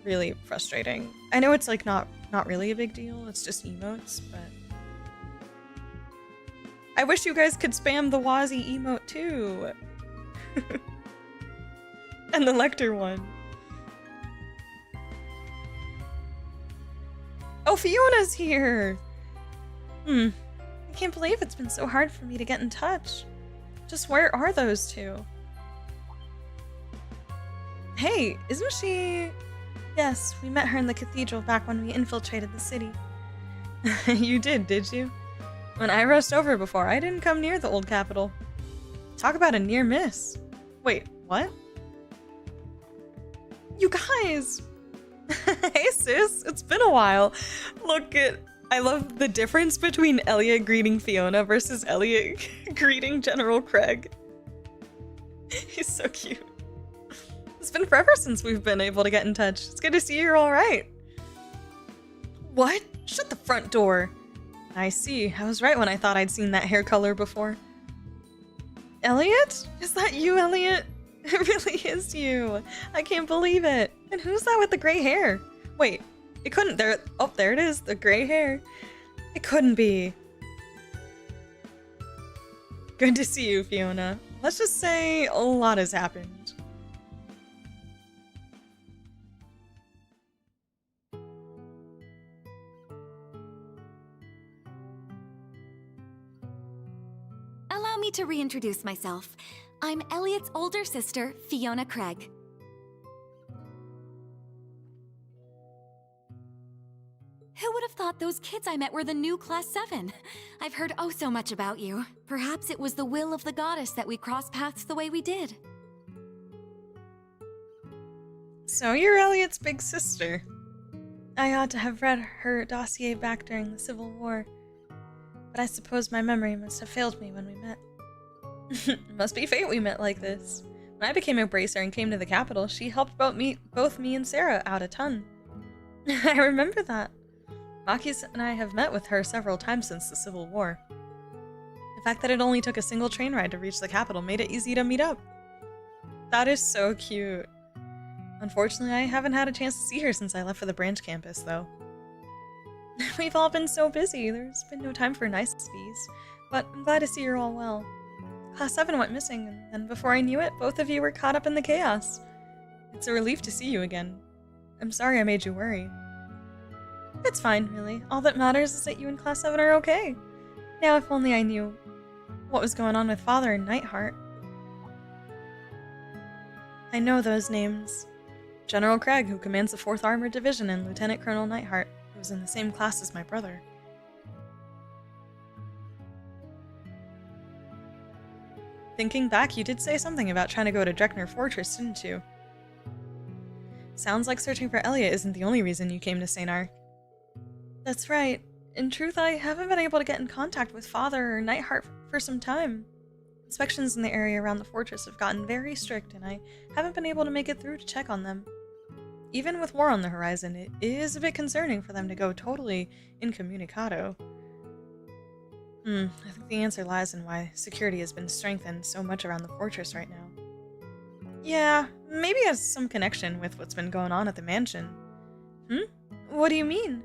really frustrating. I know it's like not really a big deal, it's just emotes, but I wish you guys could spam the Wazzy emote too. And the Lecter one. Oh, Fiona's here! I can't believe it's been so hard for me to get in touch. Just where are those two? Hey, isn't she... Yes, we met her in the cathedral back when we infiltrated the city. You did you? When I rushed over before, I didn't come near the old capital. Talk about a near miss. Wait, what? You guys! Hey sis, it's been a while. I love the difference between Elliot greeting Fiona versus Elliot greeting General Craig. He's so cute. It's been forever since we've been able to get in touch. It's good to see you're alright. What? Shut the front door. I see. I was right when I thought I'd seen that hair color before. Elliot? Is that you, Elliot? It really is you. I can't believe it. And who's that with the gray hair? Wait, it couldn't. There it is, the gray hair. It couldn't be. Good to see you, Fiona. Let's just say a lot has happened. Allow me to reintroduce myself. I'm Elliot's older sister, Fiona Craig. Who would have thought those kids I met were the new Class 7? I've heard oh so much about you. Perhaps it was the will of the goddess that we crossed paths the way we did. So you're Elliot's big sister. I ought to have read her dossier back during the Civil War, but I suppose my memory must have failed me when we met. It must be fate we met like this. When I became a bracer and came to the capital, she helped both me and Sarah out a ton. I remember that. Marquis and I have met with her several times since the Civil War. The fact that it only took a single train ride to reach the capital made it easy to meet up. That is so cute. Unfortunately, I haven't had a chance to see her since I left for the branch campus, though. We've all been so busy, there's been no time for niceties, but I'm glad to see you're all well. Class 7 went missing, and then before I knew it, both of you were caught up in the chaos. It's a relief to see you again. I'm sorry I made you worry. It's fine, really. All that matters is that you and Class 7 are okay. Now if only I knew what was going on with Father and Niethardt. I know those names. General Craig, who commands the 4th Armored Division, and Lieutenant Colonel Niethardt, who was in the same class as my brother. Thinking back, you did say something about trying to go to Dreknor Fortress, didn't you? Sounds like searching for Elliot isn't the only reason you came to Saint-Arkh. That's right. In truth, I haven't been able to get in contact with Father or Niethardt for some time. Inspections in the area around the fortress have gotten very strict, and I haven't been able to make it through to check on them. Even with war on the horizon, it is a bit concerning for them to go totally incommunicado. I think the answer lies in why security has been strengthened so much around the fortress right now. Yeah, maybe it has some connection with what's been going on at the mansion. What do you mean?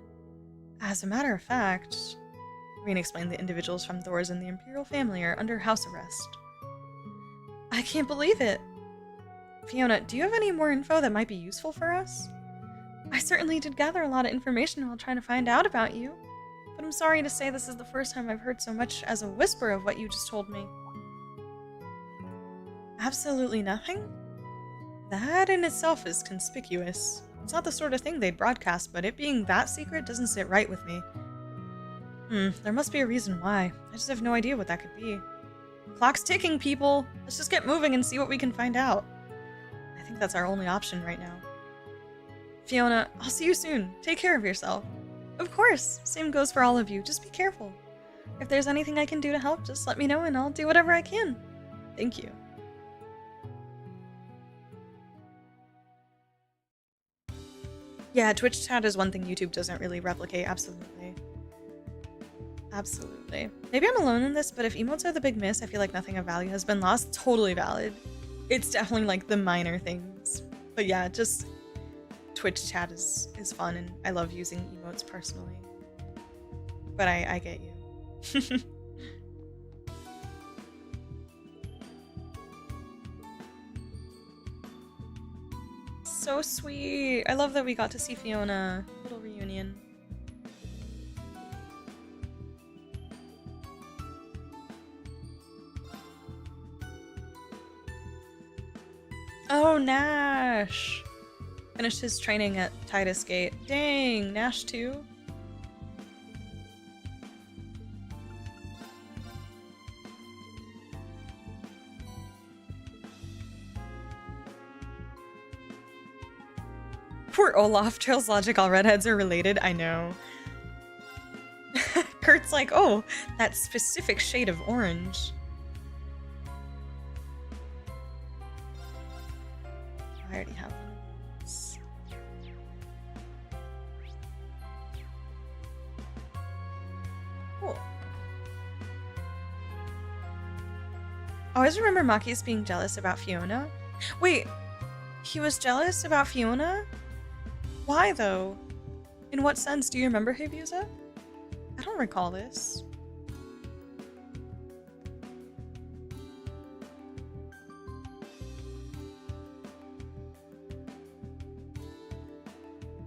As a matter of fact, Reen explained the individuals from Thors and the Imperial family are under house arrest. I can't believe it! Fiona, do you have any more info that might be useful for us? I certainly did gather a lot of information while trying to find out about you, but I'm sorry to say this is the first time I've heard so much as a whisper of what you just told me. Absolutely nothing? That in itself is conspicuous. It's not the sort of thing they'd broadcast, but it being that secret doesn't sit right with me. There must be a reason why. I just have no idea what that could be. Clock's ticking, people! Let's just get moving and see what we can find out. I think that's our only option right now. Fiona, I'll see you soon. Take care of yourself. Of course! Same goes for all of you. Just be careful. If there's anything I can do to help, just let me know and I'll do whatever I can. Thank you. Yeah, Twitch chat is one thing YouTube doesn't really replicate, absolutely. Absolutely. Maybe I'm alone in this, but if emotes are the big miss, I feel like nothing of value has been lost. Totally valid. It's definitely like the minor things. But yeah, just Twitch chat is fun and I love using emotes personally. But I get you. So sweet. I love that we got to see Fiona. Little reunion. Oh, Nash! Finished his training at Titus Gate. Dang, Nash too? Poor Olaf. Trail's logic, all redheads are related. I know. Kurt's like, oh, that specific shade of orange. I already have those. Cool. I always remember Marquis being jealous about Fiona. Wait, he was jealous about Fiona? Why, though? In what sense? Do you remember, Habusa? I don't recall this.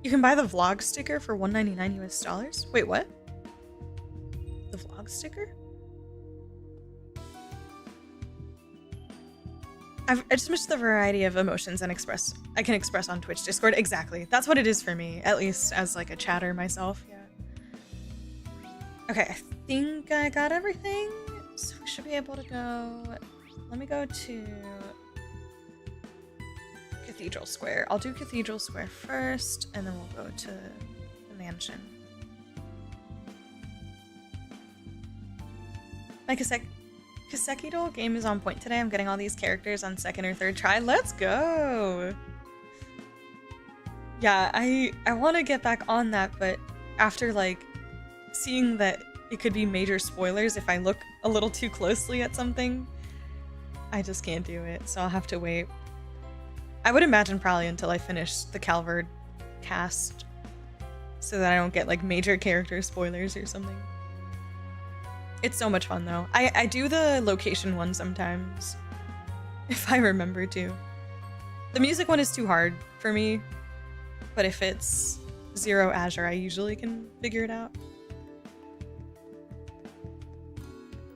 You can buy the vlog sticker for $1.99 US. Wait, what? The vlog sticker? I just missed the variety of emotions I can express on Twitch Discord. Exactly. That's what it is for me, at least as like a chatter myself. Yeah. Okay, I think I got everything. So we should be able to go... Let me go to... Cathedral Square. I'll do Cathedral Square first, and then we'll go to the mansion. My Kiseki doll game is on point today. I'm getting all these characters on second or third try. Let's go! Yeah, I want to get back on that, but after, like, seeing that it could be major spoilers if I look a little too closely at something, I just can't do it, so I'll have to wait. I would imagine probably until I finish the Calvard cast, so that I don't get, like, major character spoilers or something. It's so much fun, though. I do the location one sometimes, if I remember to. The music one is too hard for me, but if it's Zero Azure, I usually can figure it out.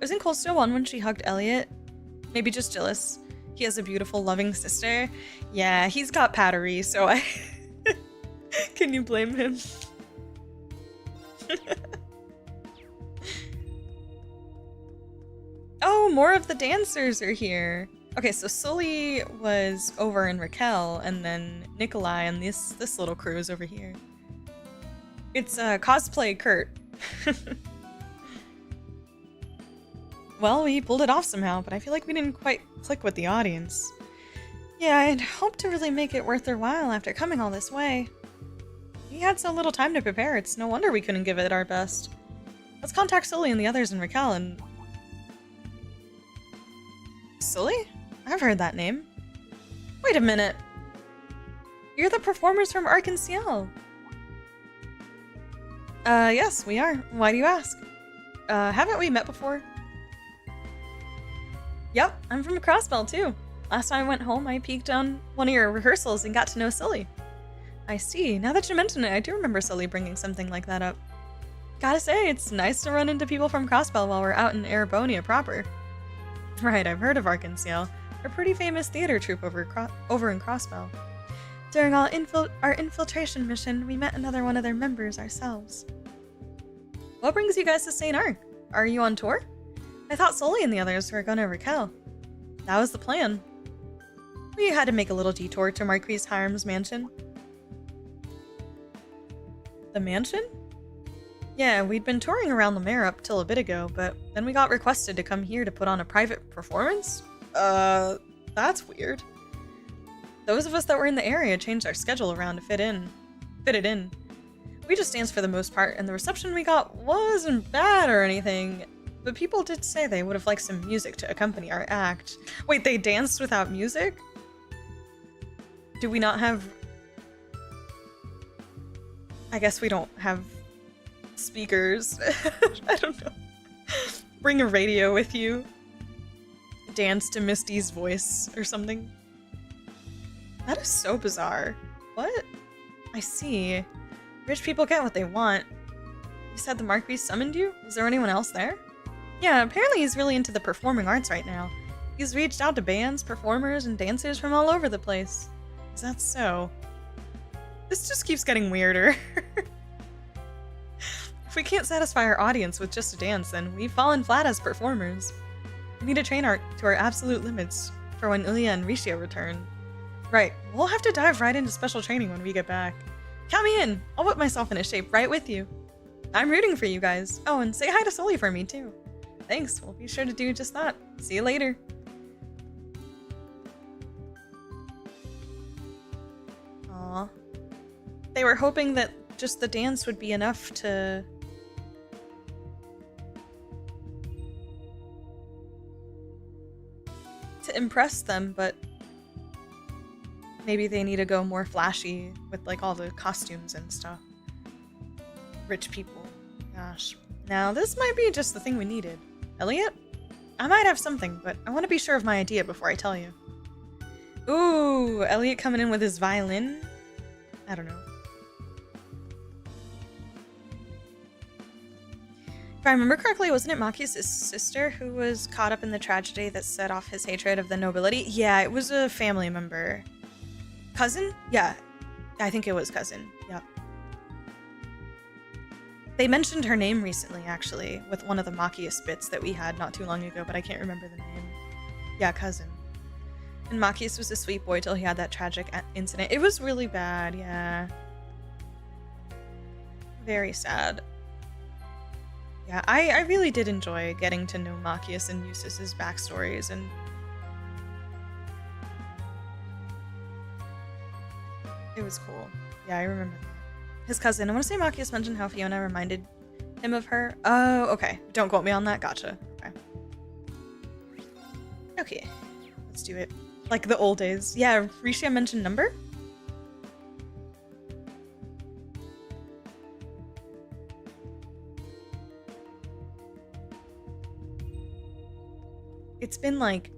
Wasn't Cole still one when she hugged Elliot? Maybe just jealous. He has a beautiful, loving sister. Yeah, he's got pattery, so I... Can you blame him? Oh, more of the dancers are here. Okay, so Sully was over in Raquel, and then Nikolai and this little crew is over here. It's cosplay Kurt. Well, we pulled it off somehow, but I feel like we didn't quite click with the audience. Yeah, I'd hoped to really make it worth their while after coming all this way. We had so little time to prepare, it's no wonder we couldn't give it our best. Let's contact Sully and the others in Raquel and... Sully? I've heard that name. Wait a minute. You're the performers from En Ciel. Yes, we are. Why do you ask? Haven't we met before? Yep, I'm from Crossbell too. Last time I went home, I peeked on one of your rehearsals and got to know Sully. I see. Now that you mention it, I do remember Sully bringing something like that up. Gotta say, it's nice to run into people from Crossbell while we're out in Erebonia proper. Right, I've heard of En Ciel. A pretty famous theater troupe over in Crossbell. During our infiltration mission, we met another one of their members ourselves. What brings you guys to Saint-Arkh? Are you on tour? I thought Sully and the others were going to Raquel. That was the plan. We had to make a little detour to Marquis Hiram's mansion. The mansion? Yeah, we'd been touring around the mare up till a bit ago, but then we got requested to come here to put on a private performance? That's weird. Those of us that were in the area changed our schedule around to fit it in. We just danced for the most part, and the reception we got wasn't bad or anything, but people did say they would have liked some music to accompany our act. Wait, they danced without music? Do we not have... I guess we don't have speakers. I don't know. Bring a radio with you. Dance to Misty's voice or something. That is so bizarre. What? I see. Rich people get what they want. You said the Marquis summoned you? Was there anyone else there? Yeah, apparently he's really into the performing arts right now. He's reached out to bands, performers, and dancers from all over the place. Is that so? This just keeps getting weirder. If we can't satisfy our audience with just a dance, then we've fallen flat as performers. We need to train to our absolute limits for when Ilya and Ricio return. Right, we'll have to dive right into special training when we get back. Count me in! I'll whip myself into shape right with you. I'm rooting for you guys. Oh, and say hi to Sully for me too. Thanks, we'll be sure to do just that. See you later. Aw. They were hoping that just the dance would be enough to... impress them, but maybe they need to go more flashy with like all the costumes and stuff. Rich people. Gosh. Now this might be just the thing we needed. Elliot? I might have something, but I want to be sure of my idea before I tell you. Ooh, Elliot coming in with his violin? I don't know. If I remember correctly, wasn't it Maki's sister who was caught up in the tragedy that set off his hatred of the nobility? Yeah, it was a family member. Cousin? Yeah, I think it was cousin. Yep. They mentioned her name recently, actually, with one of the Machias bits that we had not too long ago, but I can't remember the name. Yeah, cousin. And Machias was a sweet boy till he had that tragic incident. It was really bad, yeah. Very sad. Yeah, I really did enjoy getting to know Machias and Eustace's backstories, and it was cool. Yeah, I remember that. His cousin, I want to say Machias mentioned how Fiona reminded him of her. Oh, okay. Don't quote me on that. Gotcha. Okay. Okay. Let's do it. Like the old days. Yeah, Risha mentioned number? It's been like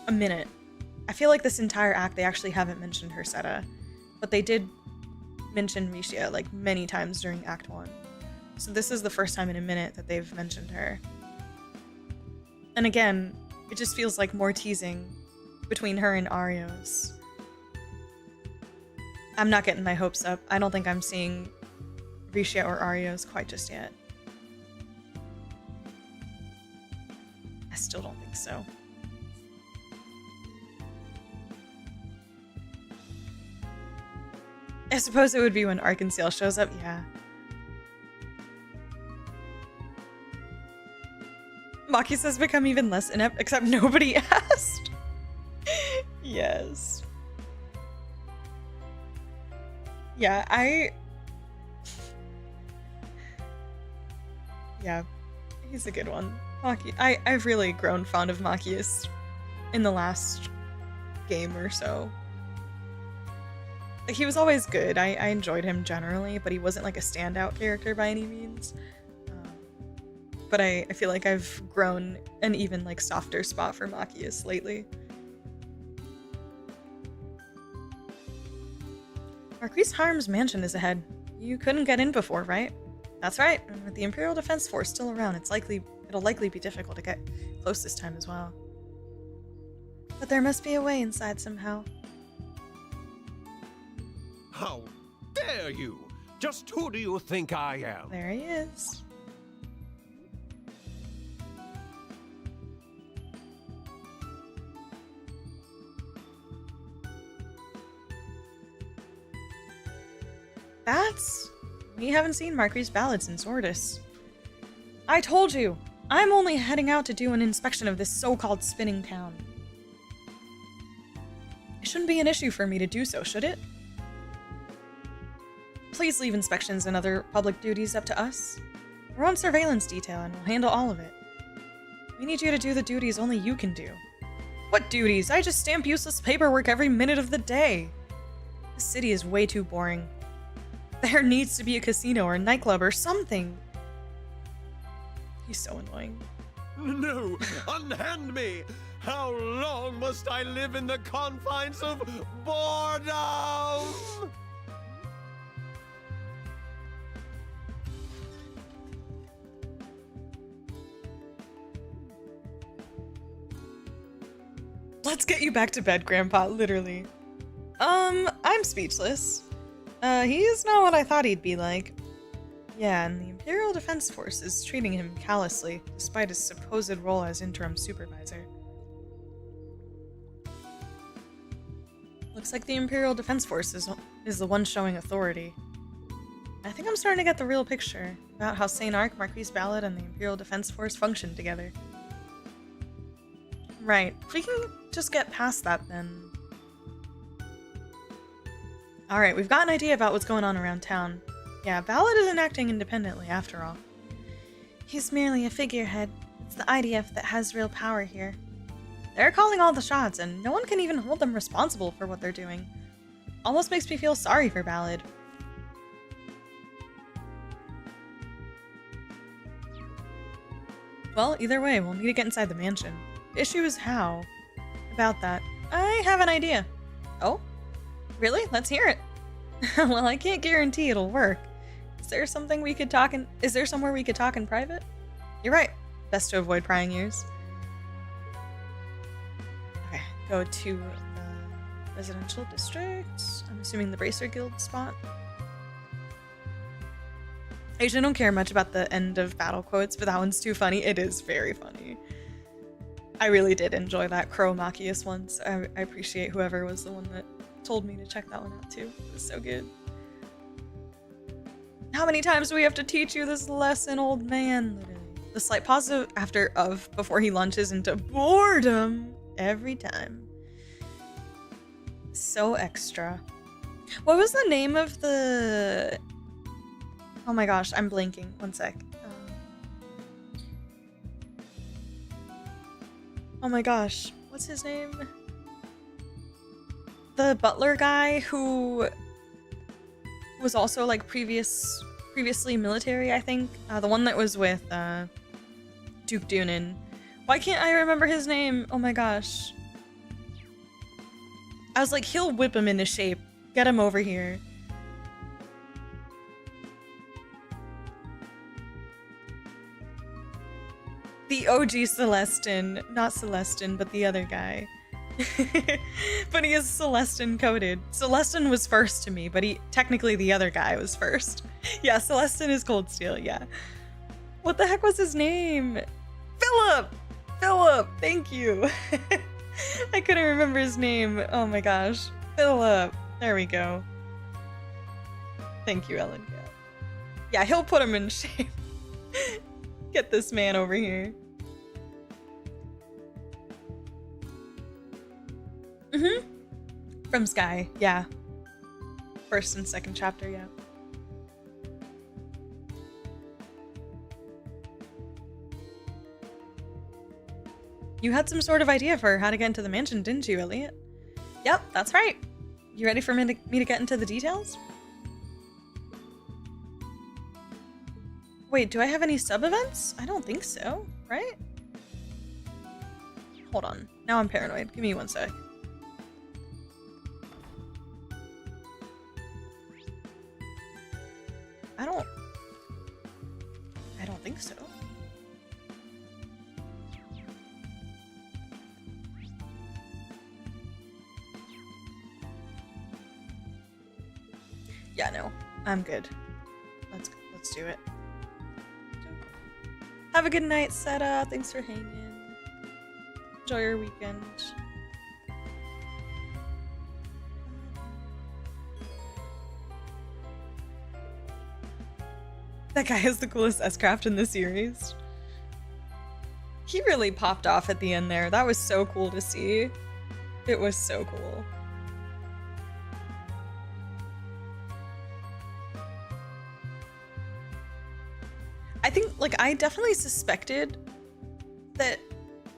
a minute. I feel like this entire act they actually haven't mentioned Herseta, but they did mention Risha like many times during Act 1. So this is the first time in a minute that they've mentioned her. And again, it just feels like more teasing between her and Arios. I'm not getting my hopes up. I don't think I'm seeing Risha or Arios quite just yet. I still don't think so. I suppose it would be when En Ciel shows up, yeah. Maki says become even less inept, except nobody asked. Yes. Yeah, yeah, he's a good one. Maki, I've really grown fond of Machias in the last game or so. Like, he was always good. I enjoyed him generally, but he wasn't like a standout character by any means. But I feel like I've grown an even like softer spot for Machias lately. Marquis Harm's mansion is ahead. You couldn't get in before, right? That's right. And with the Imperial Defense Force still around, it'll likely be difficult to get close this time as well. But there must be a way inside somehow. How dare you! Just who do you think I am? There he is. We haven't seen Marquis Ballad since Ordis. I told you! I'm only heading out to do an inspection of this so-called spinning town. It shouldn't be an issue for me to do so, should it? Please leave inspections and other public duties up to us. We're on surveillance detail and we'll handle all of it. We need you to do the duties only you can do. What duties? I just stamp useless paperwork every minute of the day. This city is way too boring. There needs to be a casino or a nightclub or something. He's so annoying. No! Unhand me! How long must I live in the confines of boredom? Let's get you back to bed, Grandpa, literally. I'm speechless. He's not what I thought he'd be like. Yeah, and the Imperial Defense Force is treating him callously, despite his supposed role as interim supervisor. Looks like the Imperial Defense Force is the one showing authority. I think I'm starting to get the real picture about how Saint-Arkh, Marquis Ballad, and the Imperial Defense Force function together. Right, if we can just get past that, then... Alright, we've got an idea about what's going on around town. Yeah, Ballad isn't acting independently, after all. He's merely a figurehead. It's the IDF that has real power here. They're calling all the shots, and no one can even hold them responsible for what they're doing. Almost makes me feel sorry for Ballad. Well, either way, we'll need to get inside the mansion. The issue is how. About that, I have an idea. Oh? Really? Let's hear it. Well, I can't guarantee it'll work. Is there somewhere we could talk in private? You're right. Best to avoid prying ears. Okay, go to the residential district. I'm assuming the Bracer Guild spot. I usually don't care much about the end of battle quotes, but that one's too funny. It is very funny. I really did enjoy that Crow Machias once. I appreciate whoever was the one that told me to check that one out too. It was so good. How many times do we have to teach you this lesson, old man? Literally. The slight pause before he launches into boredom every time. So extra. What was the name of the... Oh my gosh, I'm blanking. One sec. Oh my gosh, what's his name? The butler guy who was also like previously military, I think. The one that was with Duke Dunan. Why can't I remember his name? Oh my gosh. I was like, he'll whip him into shape. Get him over here. The OG Celestin. Not Celestin, but the other guy. But he is Celestin coded. Celestin was first to me, but technically the other guy was first. Yeah, Celestin is Cold Steel, yeah. What the heck was his name? Philip! Philip! Thank you! I couldn't remember his name. Oh my gosh. Philip. There we go. Thank you, Ellen. Yeah, he'll put him in shape. Get this man over here. From Sky, yeah. First and second chapter, yeah. You had some sort of idea for how to get into the mansion, didn't you, Elliot? Yep, that's right. You ready for me to get into the details? Wait, do I have any sub-events? I don't think so, right? Hold on. Now I'm paranoid. Give me one sec. I don't think so. Yeah, no. I'm good. Let's do it. Have a good night, Seta. Thanks for hanging. Enjoy your weekend. That guy has the coolest S-Craft in the series. He really popped off at the end there. That was so cool to see. It was so cool. I think, like, I definitely suspected that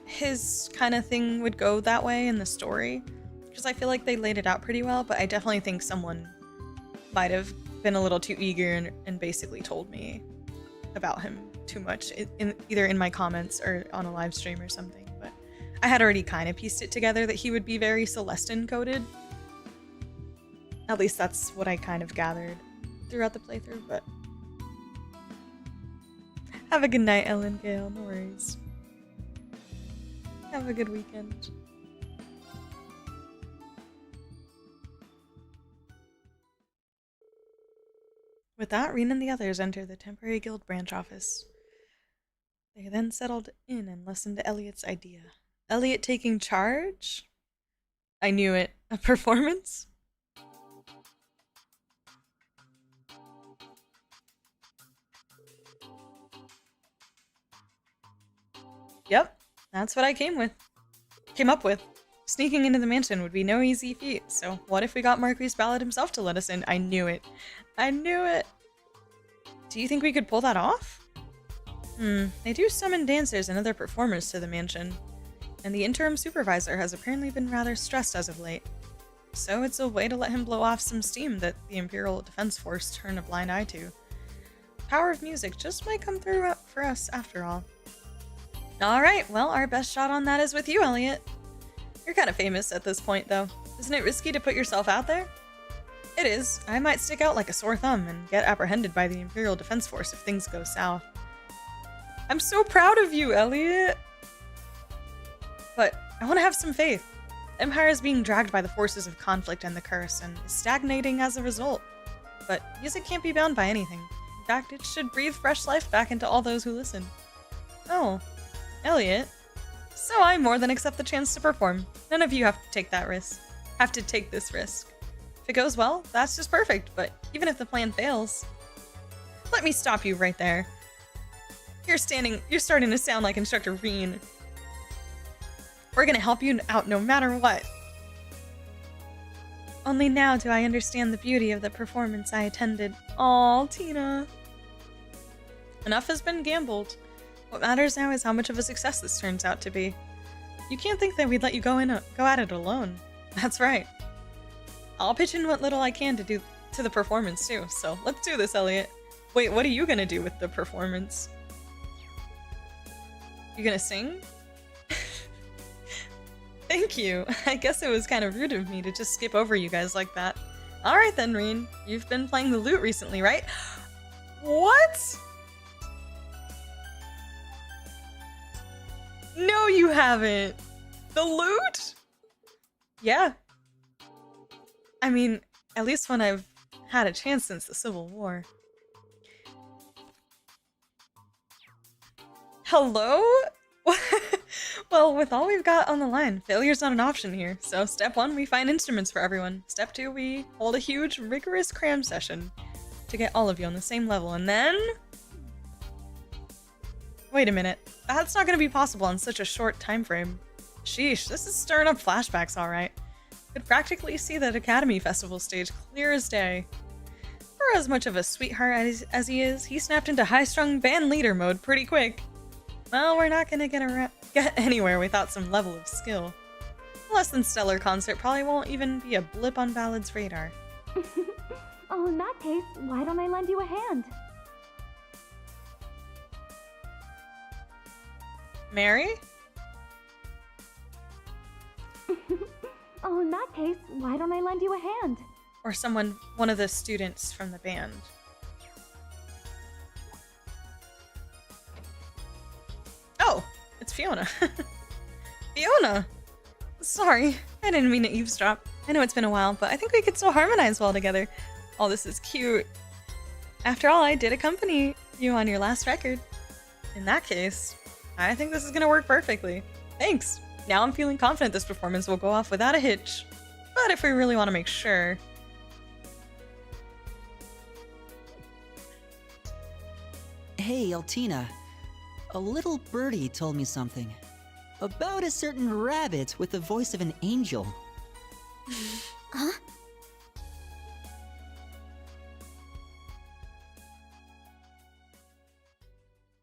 his kind of thing would go that way in the story, because I feel like they laid it out pretty well, but I definitely think someone might have been a little too eager and basically told me about him too much, either in my comments or on a live stream or something. But I had already kind of pieced it together that he would be very Celestin coded. At least that's what I kind of gathered throughout the playthrough, but have a good night, Ellen Gale. No worries. Have a good weekend. With that, Reen and the others enter the temporary guild branch office. They then settled in and listened to Elliot's idea. Elliot taking charge? I knew it. A performance? Yep, that's what I came up with. Sneaking into the mansion would be no easy feat, so what if we got Marquis Ballad himself to let us in? I knew it. I knew it. Do you think we could pull that off? They do summon dancers and other performers to the mansion, and the interim supervisor has apparently been rather stressed as of late. So it's a way to let him blow off some steam that the Imperial Defense Force turned a blind eye to. Power of music just might come through for us after all. Alright, well, our best shot on that is with you, Elliot. You're kind of famous at this point, though. Isn't it risky to put yourself out there? It is. I might stick out like a sore thumb and get apprehended by the Imperial Defense Force if things go south. I'm so proud of you, Elliot! But I want to have some faith. The Empire is being dragged by the forces of conflict and the curse, and is stagnating as a result. But music can't be bound by anything. fact, it should breathe fresh life back into all those who listen. Oh, Elliot. So I more than accept the chance to perform. None of you have to take that risk. Have to take this risk. If it goes well, that's just perfect, but even if the plan fails... Let me stop you right there. You're starting to sound like Instructor Reen. We're gonna help you out no matter what. Only now do I understand the beauty of the performance I attended. Aw, Tina. Enough has been gambled. What matters now is how much of a success this turns out to be. You can't think that we'd let you go at it alone. That's right. I'll pitch in what little I can to do to the performance too, so let's do this, Elliot. Wait, what are you gonna do with the performance? You gonna sing? Thank you. I guess it was kind of rude of me to just skip over you guys like that. Alright then, Reen. You've been playing the lute recently, right? What? No, you haven't. The lute? Yeah. I mean, at least when I've had a chance since the Civil War. Hello? Well, with all we've got on the line, failure's not an option here. So step 1, we find instruments for everyone. Step 2, we hold a huge, rigorous cram session to get all of you on the same level. And then... Wait a minute. That's not going to be possible in such a short time frame. Sheesh, this is stirring up flashbacks, alright. Could practically see that Academy Festival stage clear as day. For as much of a sweetheart as he is, he snapped into high-strung band leader mode pretty quick. Well, we're not gonna get anywhere without some level of skill. A less than stellar concert probably won't even be a blip on Ballad's radar. Oh, in that case, why don't I lend you a hand? Mary? Oh, in that case, why don't I lend you a hand? Or one of the students from the band. Oh, it's Fiona. Fiona! Sorry, I didn't mean to eavesdrop. I know it's been a while, but I think we could still harmonize well together. Oh, this is cute. After all, I did accompany you on your last record. In that case, I think this is gonna work perfectly. Thanks! Now I'm feeling confident this performance will go off without a hitch. But if we really want to make sure... Hey, Altina. A little birdie told me something. About a certain rabbit with the voice of an angel. Huh?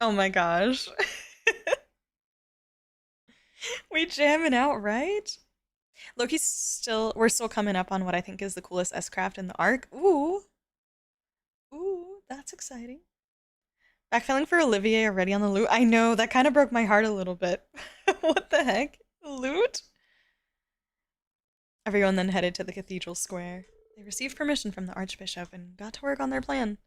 Oh my gosh. We jamming out, right? We're still coming up on what I think is the coolest S-craft in the Ark. Ooh. Ooh, that's exciting. Backfilling for Olivier already on the lute. I know, that kind of broke my heart a little bit. What the heck? Lute? Everyone then headed to the cathedral square. They received permission from the Archbishop and got to work on their plan.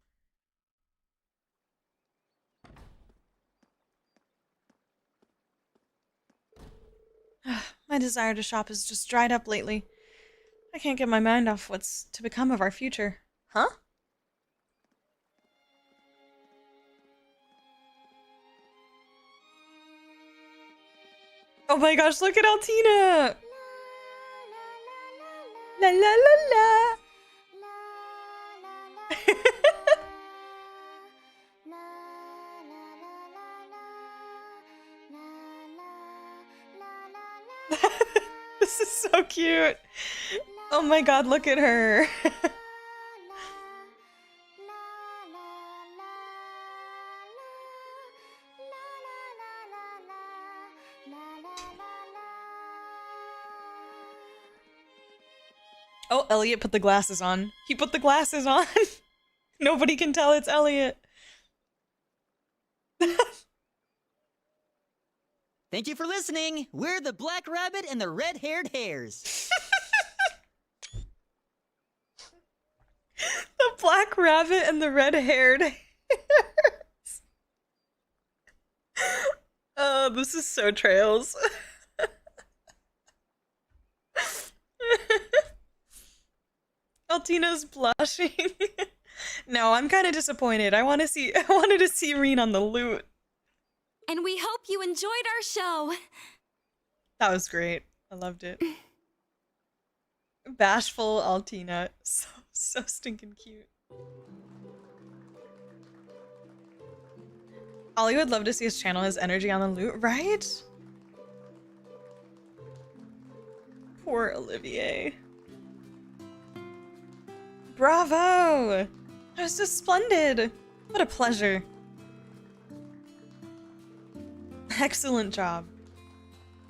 My desire to shop has just dried up lately. I can't get my mind off what's to become of our future. Huh? Oh my gosh, look at Altina! La la la la! This is so cute. Oh my god, look at her. Oh, Elliot put the glasses on. He put the glasses on. Nobody can tell it's Elliot. Thank you for listening. We're the Black Rabbit and the Red-Haired Hares. The Black Rabbit and the Red-Haired Hares. Oh, this is so Trails. Altina's blushing. No, I'm kind of disappointed. I wanted to see Reen on the lute. And we hope you enjoyed our show. That was great. I loved it. Bashful Altina. So stinking cute. Ollie would love to see us channel his energy on the lute, right? Poor Olivier. Bravo! That was just splendid. What a pleasure. Excellent job.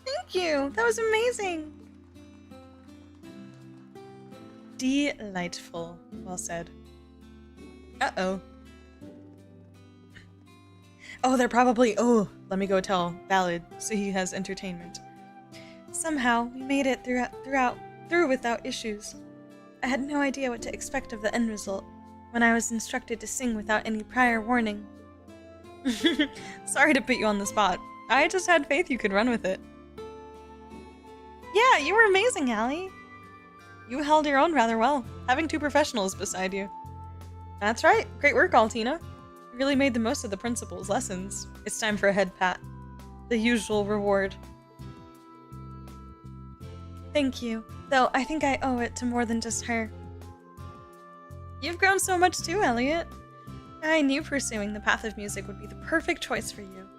Thank you. That was amazing. Delightful. Well said. Uh-oh. Oh, they're probably... Oh, let me go tell Ballad so he has entertainment. Somehow, we made it through without issues. I had no idea what to expect of the end result when I was instructed to sing without any prior warning. Sorry to put you on the spot. I just had faith you could run with it. Yeah, you were amazing, Allie. You held your own rather well, having two professionals beside you. That's right. Great work, Altina. You really made the most of the principal's lessons. It's time for a head pat. The usual reward. Thank you. Though I think I owe it to more than just her. You've grown so much too, Elliot. I knew pursuing the path of music would be the perfect choice for you.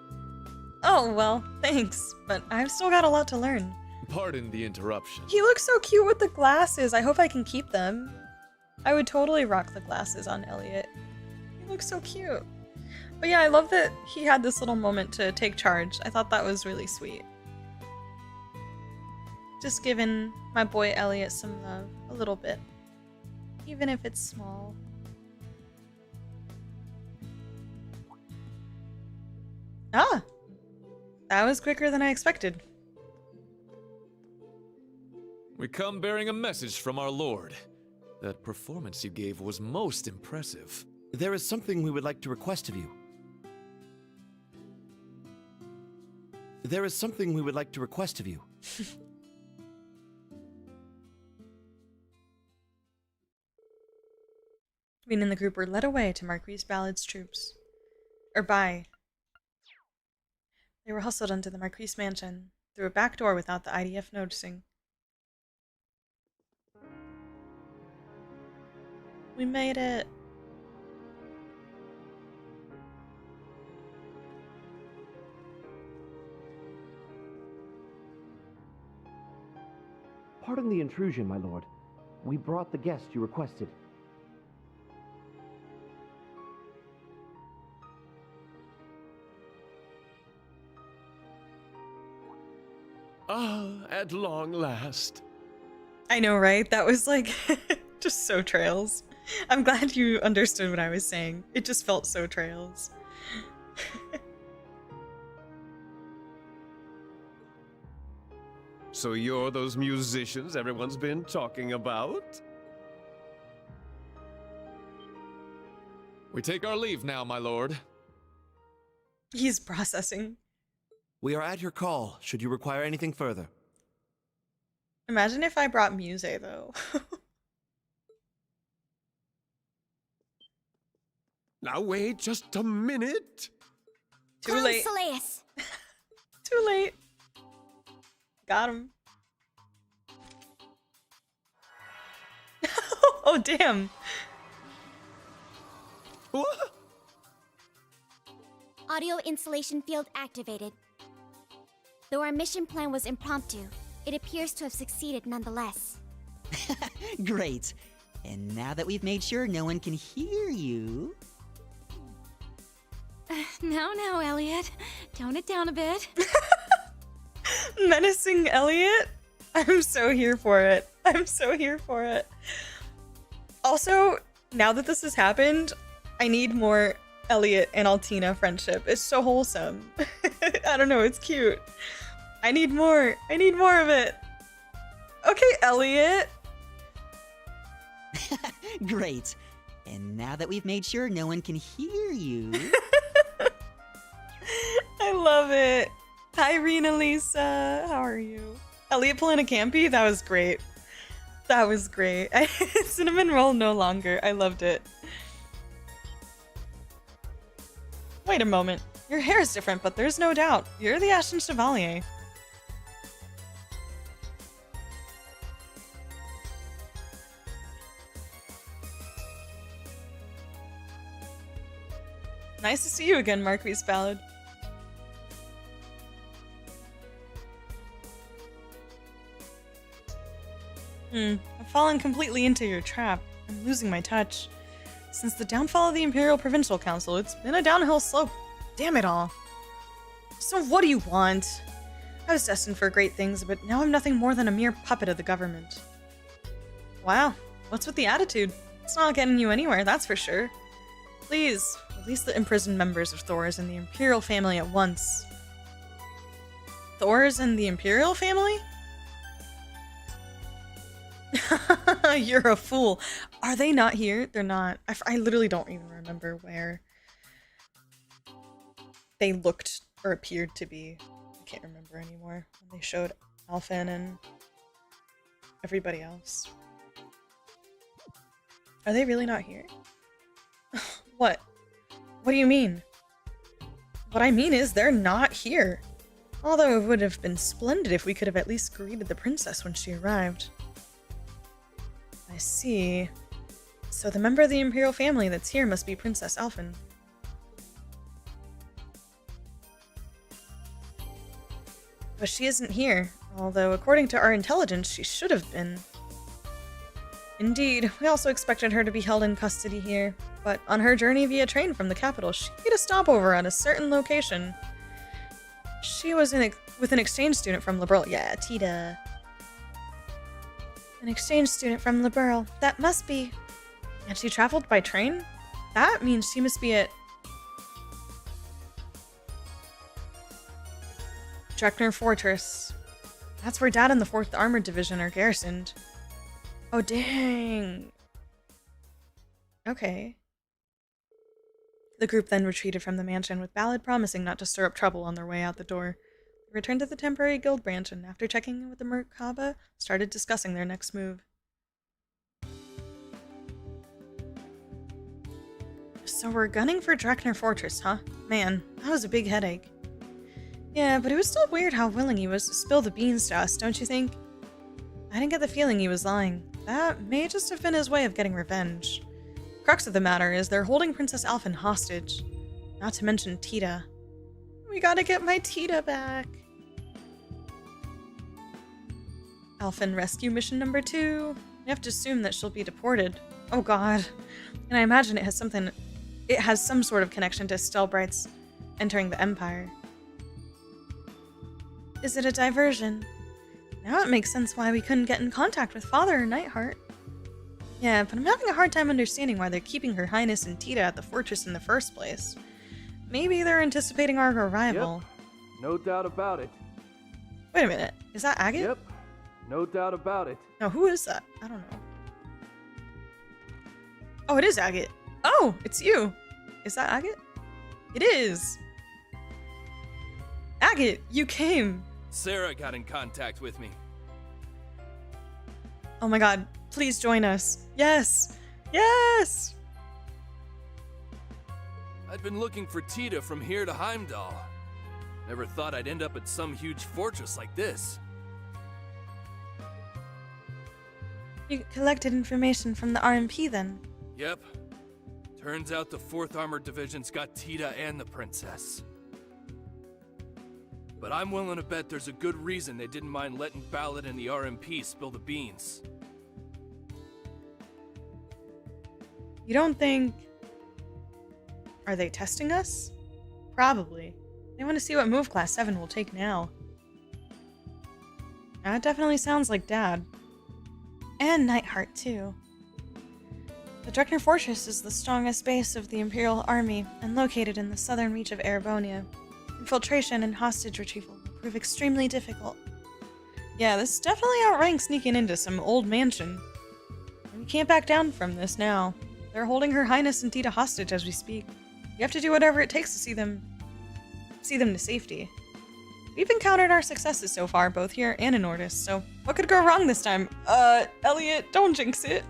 Oh, well, thanks, but I've still got a lot to learn. Pardon the interruption. He looks so cute with the glasses. I hope I can keep them. I would totally rock the glasses on Elliot. He looks so cute. But yeah, I love that he had this little moment to take charge. I thought that was really sweet. Just giving my boy Elliot some love, a little bit. Even if it's small. Ah! That was quicker than I expected. We come bearing a message from our lord. That performance you gave was most impressive. There is something we would like to request of you. There is something we would like to request of you. Reen and the group were led away to Marquis Ballad's troops. They were hustled into the Marquis mansion, through a back door without the IDF noticing. We made it. Pardon the intrusion, my lord. We brought the guest you requested. Ah, at long last. I know, right? That was like just so Trails. I'm glad you understood what I was saying. It just felt so Trails. So you're those musicians everyone's been talking about? We take our leave now, my lord. He's processing. We are at your call, should you require anything further. Imagine if I brought Muse, though. Now wait just a minute. Too late. Consoleus. Too late. Got him. Oh, damn. What? Audio installation field activated. Though our mission plan was impromptu, it appears to have succeeded nonetheless. Great. And now that we've made sure no one can hear you... Now, Elliot. Tone it down a bit. Menacing Elliot? I'm so here for it. I'm so here for it. Also, now that this has happened, I need more Elliot and Altina friendship. It's so wholesome. I don't know, it's cute. I need more. I need more of it. Okay, Elliot. Great. And now that we've made sure no one can hear you... I love it. Hi, Rena Lisa. How are you? Elliot pulling a campy? That was great. That was great. Cinnamon roll no longer. I loved it. Wait a moment. Your hair is different, but there's no doubt. You're the Ashen Chevalier. Nice to see you again, Marquis Ballad. I've fallen completely into your trap. I'm losing my touch. Since the downfall of the Imperial Provincial Council, it's been a downhill slope. Damn it all. So what do you want? I was destined for great things, but now I'm nothing more than a mere puppet of the government. Wow, what's with the attitude? It's not getting you anywhere, that's for sure. Please, release the imprisoned members of Thors and the Imperial family at once. Thors and the Imperial family? You're a fool. Are they not here? They're not. I literally don't even remember where they looked or appeared to be. I can't remember anymore. When they showed Alfin and everybody else. Are they really not here? What? What do you mean? What I mean is they're not here. Although it would have been splendid if we could have at least greeted the princess when she arrived. I see. So the member of the Imperial family that's here must be Princess Alfin. But she isn't here, although according to our intelligence, she should have been. Indeed, we also expected her to be held in custody here, but on her journey via train from the capital, she made a stopover at a certain location. She was with an exchange student from Liberl. Yeah, Tita. An exchange student from Liberl. That must be... And she traveled by train? That means she must be at... Dreknor Fortress. That's where Dad and the 4th Armored Division are garrisoned. Oh, dang. Okay. The group then retreated from the mansion, with Ballad promising not to stir up trouble on their way out the door. They returned to the temporary guild branch, and after checking in with the Merkaba, started discussing their next move. So we're gunning for Dreknor Fortress, huh? Man, that was a big headache. Yeah, but it was still weird how willing he was to spill the beans to us, don't you think? I didn't get the feeling he was lying. That may just have been his way of getting revenge. Crux of the matter is they're holding Princess Alfin hostage. Not to mention Tita. We gotta get my Tita back. Alfin rescue mission number 2. You have to assume that she'll be deported. Oh god. And I imagine it has some sort of connection to Stelbright's entering the Empire. Is it a diversion? Now it makes sense why we couldn't get in contact with Father or Niethardt. Yeah, but I'm having a hard time understanding why they're keeping Her Highness and Tita at the fortress in the first place. Maybe they're anticipating our arrival. Yep, no doubt about it. Wait a minute, is that Agate? Yep, no doubt about it. No, who is that? I don't know. Oh, it is Agate. Oh, it's you. Is that Agate? It is. Agate, you came. Sarah got in contact with me. Oh my god, please join us. Yes! Yes! I'd been looking for Tita from here to Heimdall. Never thought I'd end up at some huge fortress like this. You collected information from the RMP then? Yep. Turns out the 4th Armored Division's got Tita and the princess. But I'm willing to bet there's a good reason they didn't mind letting Ballad and the RMP spill the beans. You don't think... Are they testing us? Probably. They want to see what move Class 7 will take now. That definitely sounds like Dad. And Niethardt, too. The Dreknor Fortress is the strongest base of the Imperial Army and located in the southern reach of Erebonia. Infiltration and hostage retrieval will prove extremely difficult. Yeah, this definitely outranks sneaking into some old mansion. We can't back down from this now. They're holding Her Highness and Tita hostage as we speak. We have to do whatever it takes to see them to safety. We've encountered our successes so far, both here and in Ordis, so what could go wrong this time? Elliot, don't jinx it.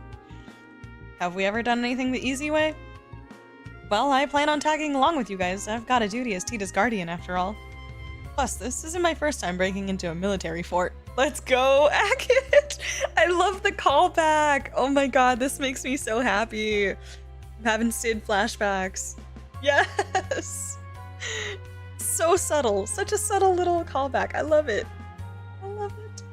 Have we ever done anything the easy way? Well, I plan on tagging along with you guys. I've got a duty as Tita's guardian after all. Plus, this isn't my first time breaking into a military fort. Let's go, AGATE! I love the callback! Oh my god, this makes me so happy. I'm having Sid flashbacks. Yes! So subtle. Such a subtle little callback. I love it. I love it.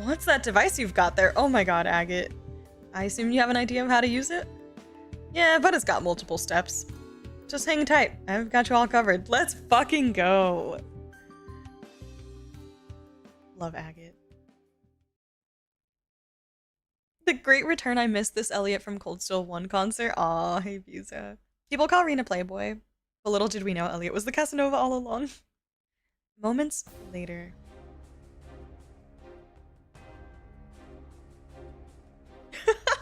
What's that device you've got there? Oh my god, AGATE. I assume you have an idea of how to use it? Yeah, but it's got multiple steps. Just hang tight. I've got you all covered. Let's fucking go. Love AGATE. The great return. I missed this Elliot from Cold Steel 1 concert. Aw, hey Buza. People call Rena Playboy, but little did we know Elliot was the Casanova all along. Moments later.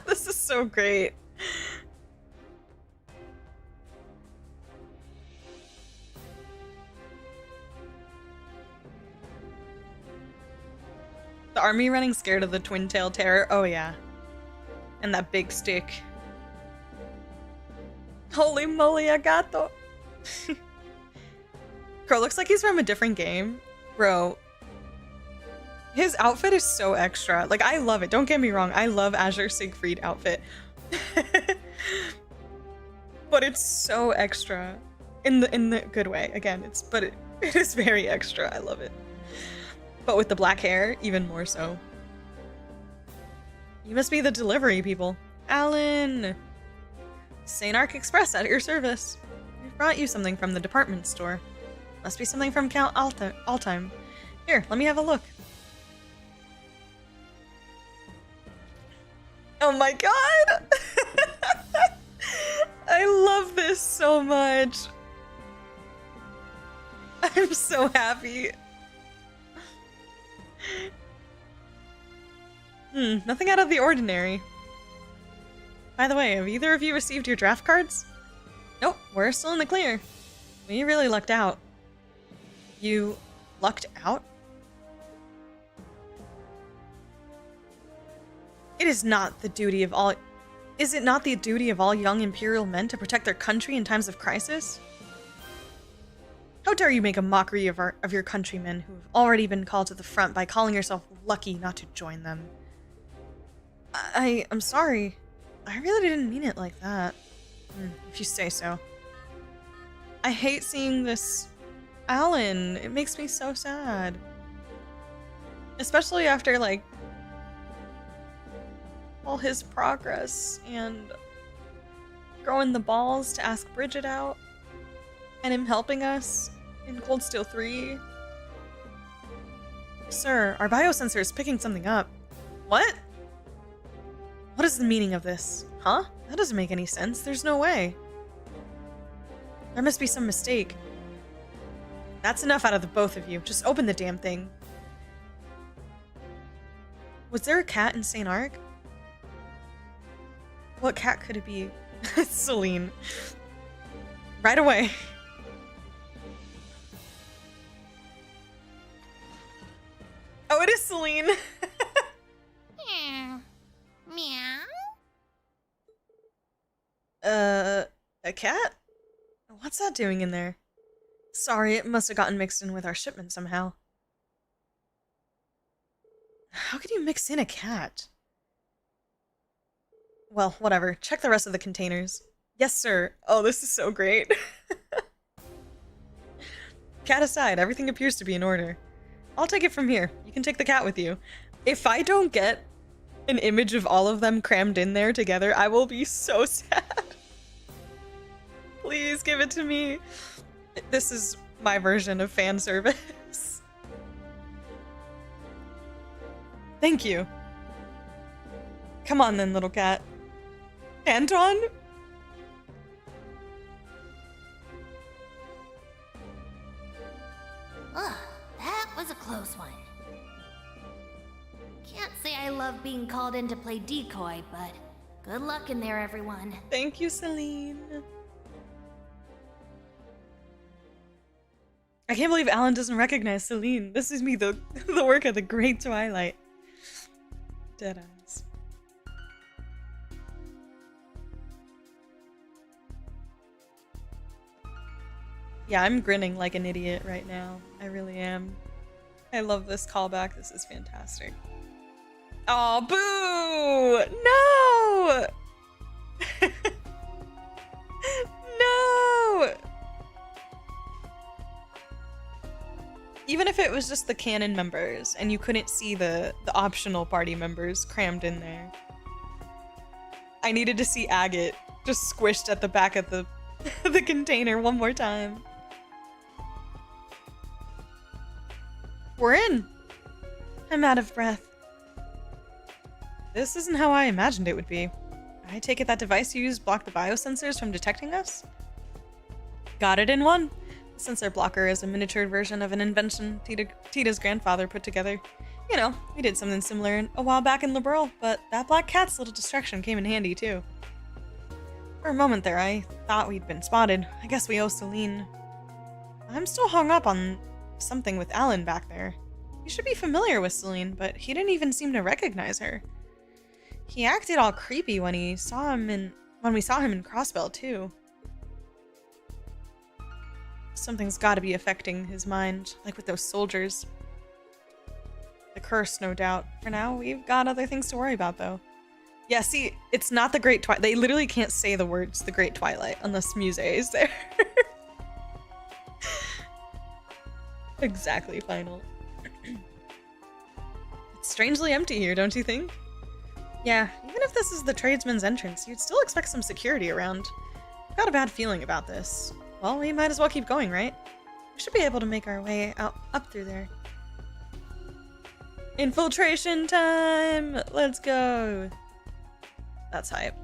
This is so great. The army running scared of the twin-tail terror. Oh yeah. And that big stick. Holy moly, AGATE. Bro, looks like he's from a different game. Bro. His outfit is so extra. Like, I love it. Don't get me wrong. I love Azure Siegfried outfit. But it's so extra. In the good way. Again, it is very extra. I love it. But with the black hair, even more so. You must be the delivery people. Alan! Saint-Arkh Express at your service. We've brought you something from the department store. Must be something from Count Altheim. Here, let me have a look. Oh my god! I love this so much. I'm so happy. Nothing out of the ordinary. By the way, have either of you received your draft cards? Nope, we're still in the clear. We really lucked out. You lucked out? Is it not the duty of all young Imperial men to protect their country in times of crisis? How dare you make a mockery of your countrymen who have already been called to the front by calling yourself lucky not to join them? I'm sorry. I really didn't mean it like that. If you say so. I hate seeing this Alan. It makes me so sad. Especially after, like, all his progress and growing the balls to ask Bridget out and him helping us in Cold Steel 3. Sir, our biosensor is picking something up. What? What is the meaning of this? Huh? That doesn't make any sense. There's no way. There must be some mistake. That's enough out of the both of you. Just open the damn thing. Was there a cat in Saint-Arkh? What cat could it be? Celine. Right away. Oh, it is Celine. Meow. A cat? What's that doing in there? Sorry, it must have gotten mixed in with our shipment somehow. How could you mix in a cat? Well, whatever. Check the rest of the containers. Yes, sir. Oh, this is so great. Cat aside, everything appears to be in order. I'll take it from here. You can take the cat with you. If I don't get an image of all of them crammed in there together, I will be so sad. Please give it to me. This is my version of fan service. Thank you. Come on then, little cat. Anton? Ugh, that was a close one. Can't say I love being called in to play decoy, but good luck in there, everyone. Thank you, Celine. I can't believe Alan doesn't recognize Celine. This is me, the work of the great Twilight. Dead eyes. Yeah, I'm grinning like an idiot right now. I really am. I love this callback. This is fantastic. Oh, boo! No! No! Even if it was just the canon members and you couldn't see the optional party members crammed in there. I needed to see AGATE just squished at the back of the the container one more time. We're in. I'm out of breath. This isn't how I imagined it would be. I take it that device you used blocked the biosensors from detecting us? Got it in one. The sensor blocker is a miniatured version of an invention Tita's grandfather put together. You know, we did something similar a while back in Liberal, but that black cat's little distraction came in handy too. For a moment there, I thought we'd been spotted. I guess we owe Celine. I'm still hung up on something with Alan back there. You should be familiar with Celine, but he didn't even seem to recognize her. He acted all creepy when we saw him in Crossbell too. Something's gotta be affecting his mind, like with those soldiers. The curse, no doubt. For now, we've got other things to worry about, though. Yeah, see, it's not the Great Twilight. They literally can't say the words the Great Twilight unless Muse is there. Exactly, final. It's strangely empty here, don't you think? Yeah, even if this is the tradesman's entrance, you'd still expect some security around. I've got a bad feeling about this. Well, we might as well keep going, right? We should be able to make our way up through there. Infiltration time! Let's go! That's hype.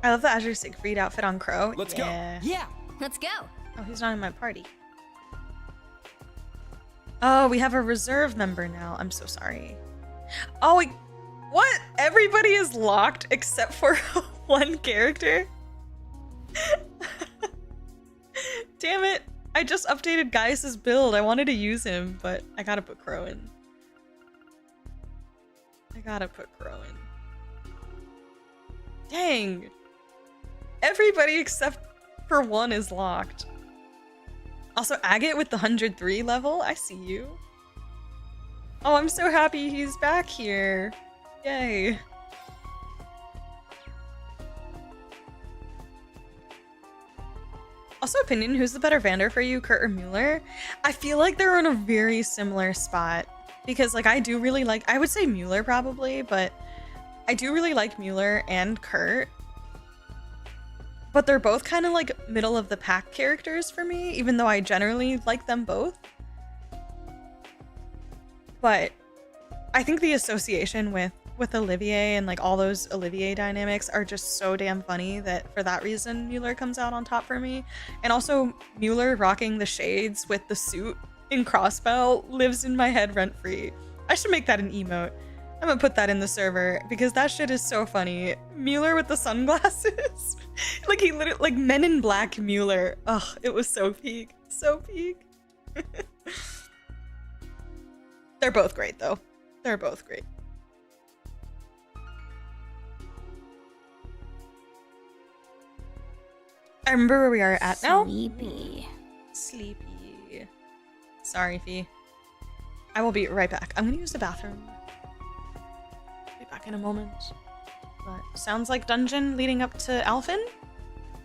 I love the Azure Siegfried outfit on Crow. Let's go! Yeah, let's go! Oh, he's not in my party. Oh, we have a reserve member now. I'm so sorry. Oh, what? Everybody is locked except for one character? Damn it. I just updated Gaius' build. I wanted to use him, but I gotta put Crow in. I gotta put Crow in. Dang. Everybody except for one is locked. Also, Agate with the 103 level. I see you. Oh, I'm so happy he's back here. Yay. Also, opinion, who's the better Vander for you, Kurt or Mueller? I feel like they're in a very similar spot. Because, like, I do really like... I would say Mueller, probably, but... I do really like Mueller and Kurt. But they're both kind of, like, middle-of-the-pack characters for me, even though I generally like them both. But I think the association with Olivier and, like, all those Olivier dynamics are just so damn funny that for that reason Mueller comes out on top for me. And also Mueller rocking the shades with the suit in Crossbell lives in my head rent-free. I should make that an emote. I'm gonna put that in the server because that shit is so funny. Mueller with the sunglasses. Like he literally, like Men in Black Mueller. Ugh, it was so peak. So peak. They're both great though. They're both great. I remember where we are at now. Sleepy. Sleepy. Sorry, Fee. I will be right back. I'm gonna use the bathroom. Be back in a moment. But sounds like dungeon leading up to Alfin.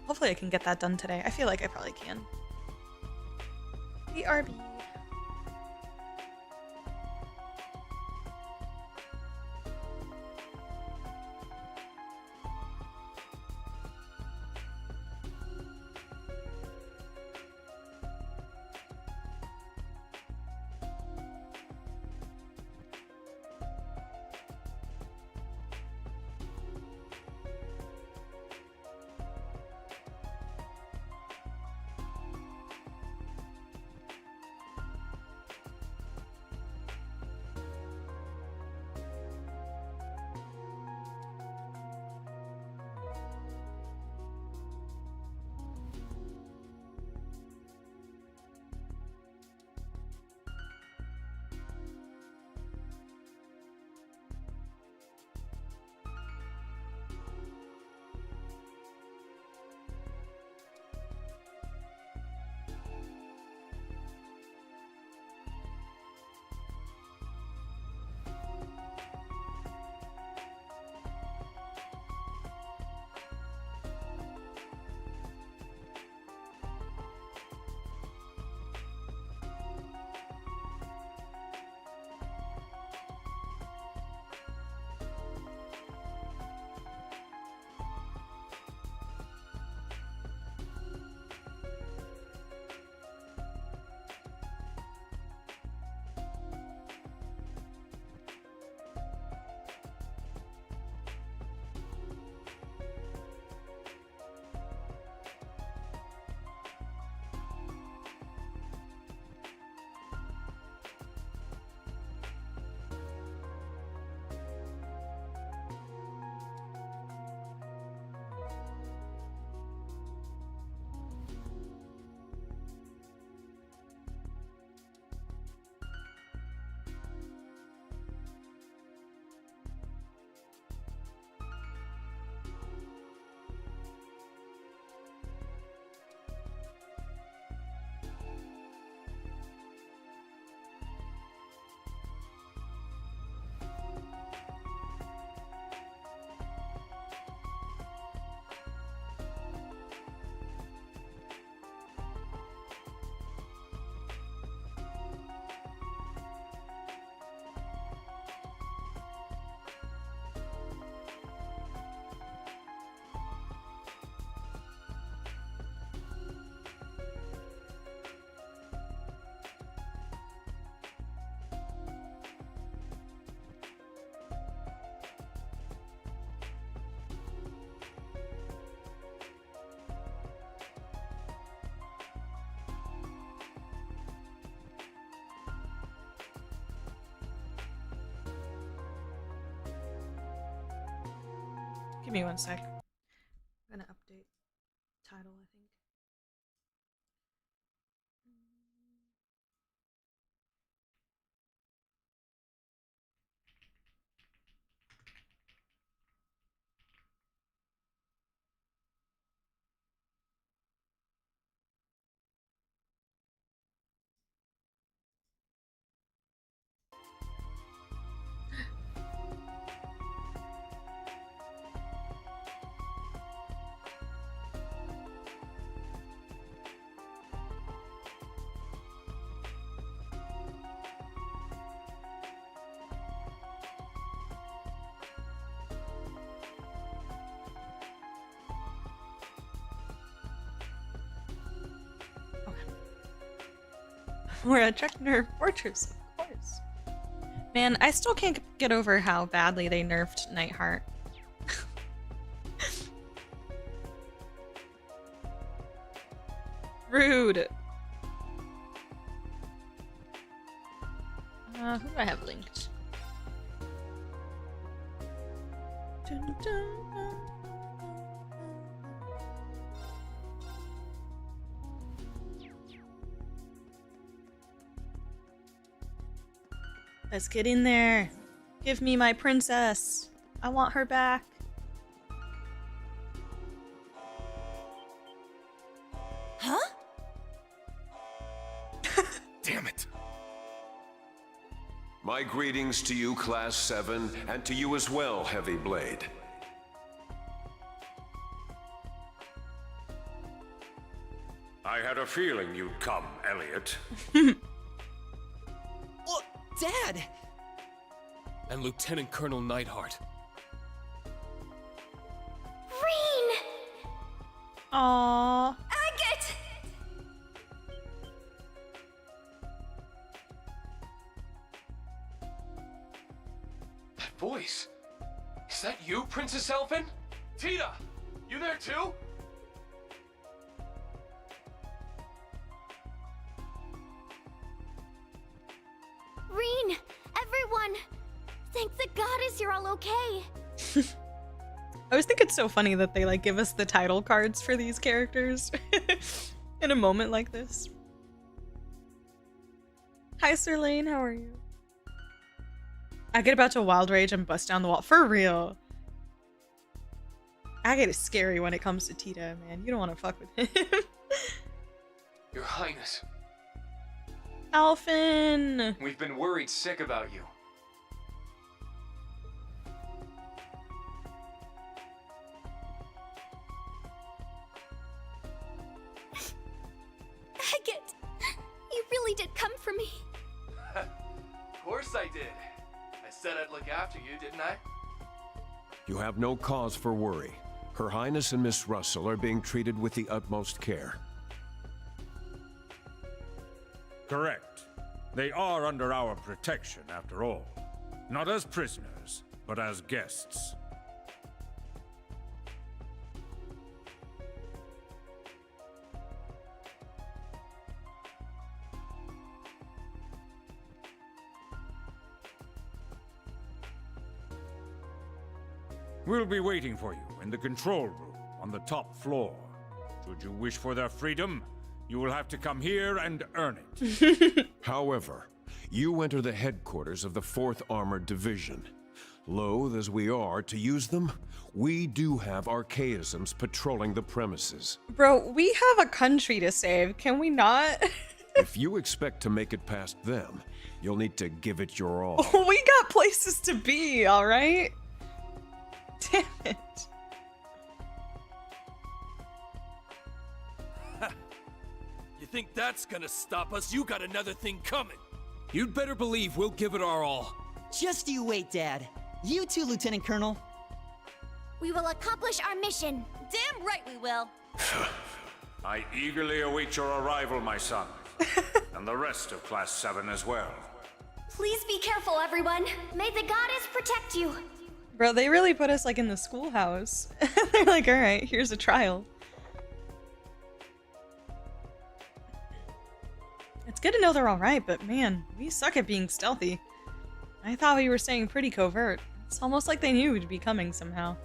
Hopefully I can get that done today. I feel like I probably can. BRB. Give me one sec. I'm gonna update title, I think. We're at Dreknor Fortress, of course. Man, I still can't get over how badly they nerfed Nightheart. Rude. Who do I have linked? Dun, dun, dun. Let's get in there. Give me my princess. I want her back. Huh? Damn it. My greetings to you, Class 7, and to you as well, Heavy Blade. I had a feeling you'd come, Elliot. Oh, Dad! And Lieutenant Colonel Niethardt. Reen! Aww. Agate! That voice. Is that you, Princess Alfin? Tita! You there too? Reen! Everyone! Thank the goddess you're all okay! I always think it's so funny that they like give us the title cards for these characters in a moment like this. Hi, Sir Lane, how are you? I get about to wild rage and bust down the wall. For real. Agate is scary when it comes to Tita, man. You don't want to fuck with him. Your Highness, Alfin! we've been worried sick about you. Agate! You really did come for me. Of course I did. I said I'd look after you, didn't I? You have no cause for worry. Her Highness and Miss Russell are being treated with the utmost care. Correct. They are under our protection, after all. Not as prisoners, but as guests. We'll be waiting for you in the control room on the top floor. Should you wish for their freedom, you will have to come here and earn it. However, you enter the headquarters of the 4th Armored Division. Loath as we are to use them, we do have archaisms patrolling the premises. Bro, we have a country to save. Can we not? If you expect to make it past them, you'll need to give it your all. We got places to be, alright? Damn it. You think that's gonna stop us? You got another thing coming. You'd better believe we'll give it our all. Just you wait, Dad. You too, Lieutenant Colonel. We will accomplish our mission. Damn right we will. I eagerly await your arrival, my son. And the rest of Class 7 as well. Please be careful, everyone. May the goddess protect you. Bro, they really put us like in the schoolhouse. They're like, alright, here's a trial. It's good to know they're alright, but man, we suck at being stealthy. I thought we were staying pretty covert. It's almost like they knew we'd be coming somehow.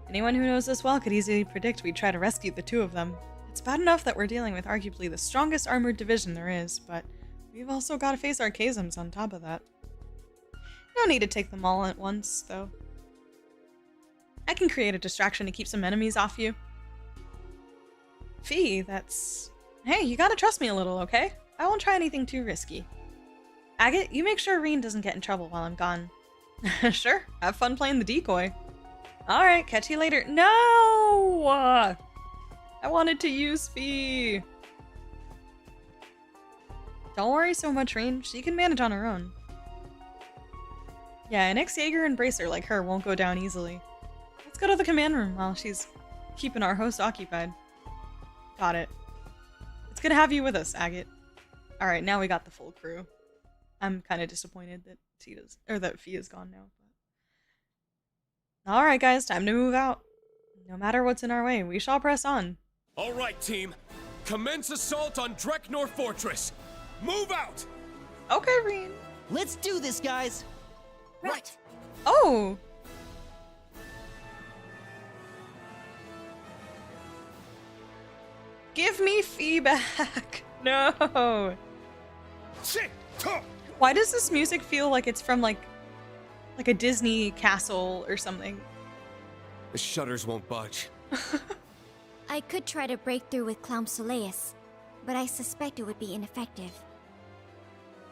Anyone who knows us well could easily predict we'd try to rescue the two of them. It's bad enough that we're dealing with arguably the strongest armored division there is, but we've also got to face our chasms on top of that. No need to take them all at once, though. I can create a distraction to keep some enemies off you. Fee, that's... Hey, you gotta trust me a little, okay? I won't try anything too risky. Agate, you make sure Reen doesn't get in trouble while I'm gone. Sure, have fun playing the decoy. Alright, catch you later. No! I wanted to use Fee. Don't worry so much, Reen. She can manage on her own. Yeah, an ex-Jaeger embracer like her won't go down easily. Let's go to the command room while she's keeping our host occupied. Got it. It's good to have you with us, Agate. Alright, now we got the full crew. I'm kind of disappointed that that Fee is gone now. Alright guys, time to move out. No matter what's in our way, we shall press on. Alright, team. Commence assault on Dreknor Fortress. Move out! Okay, Reen. Let's do this, guys! Right. Oh! Give me feedback! No! Why does this music feel like it's from like a Disney castle or something? The shutters won't budge. I could try to break through with Clown Soleus, but I suspect it would be ineffective.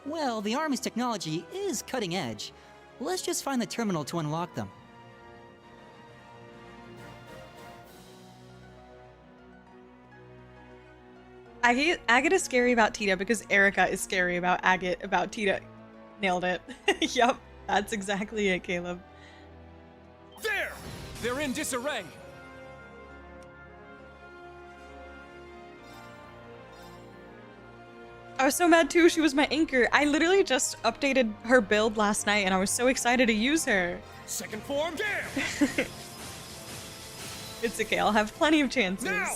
Well, the Army's technology is cutting edge. Let's just find the terminal to unlock them. Agate is scary about Tita because Erica is scary about Agate about Tita. Nailed it. Yup, that's exactly it, Caleb. There! They're in disarray. I was so mad too, she was my anchor. I literally just updated her build last night and I was so excited to use her. Second form, there! It's okay, I'll have plenty of chances. Now!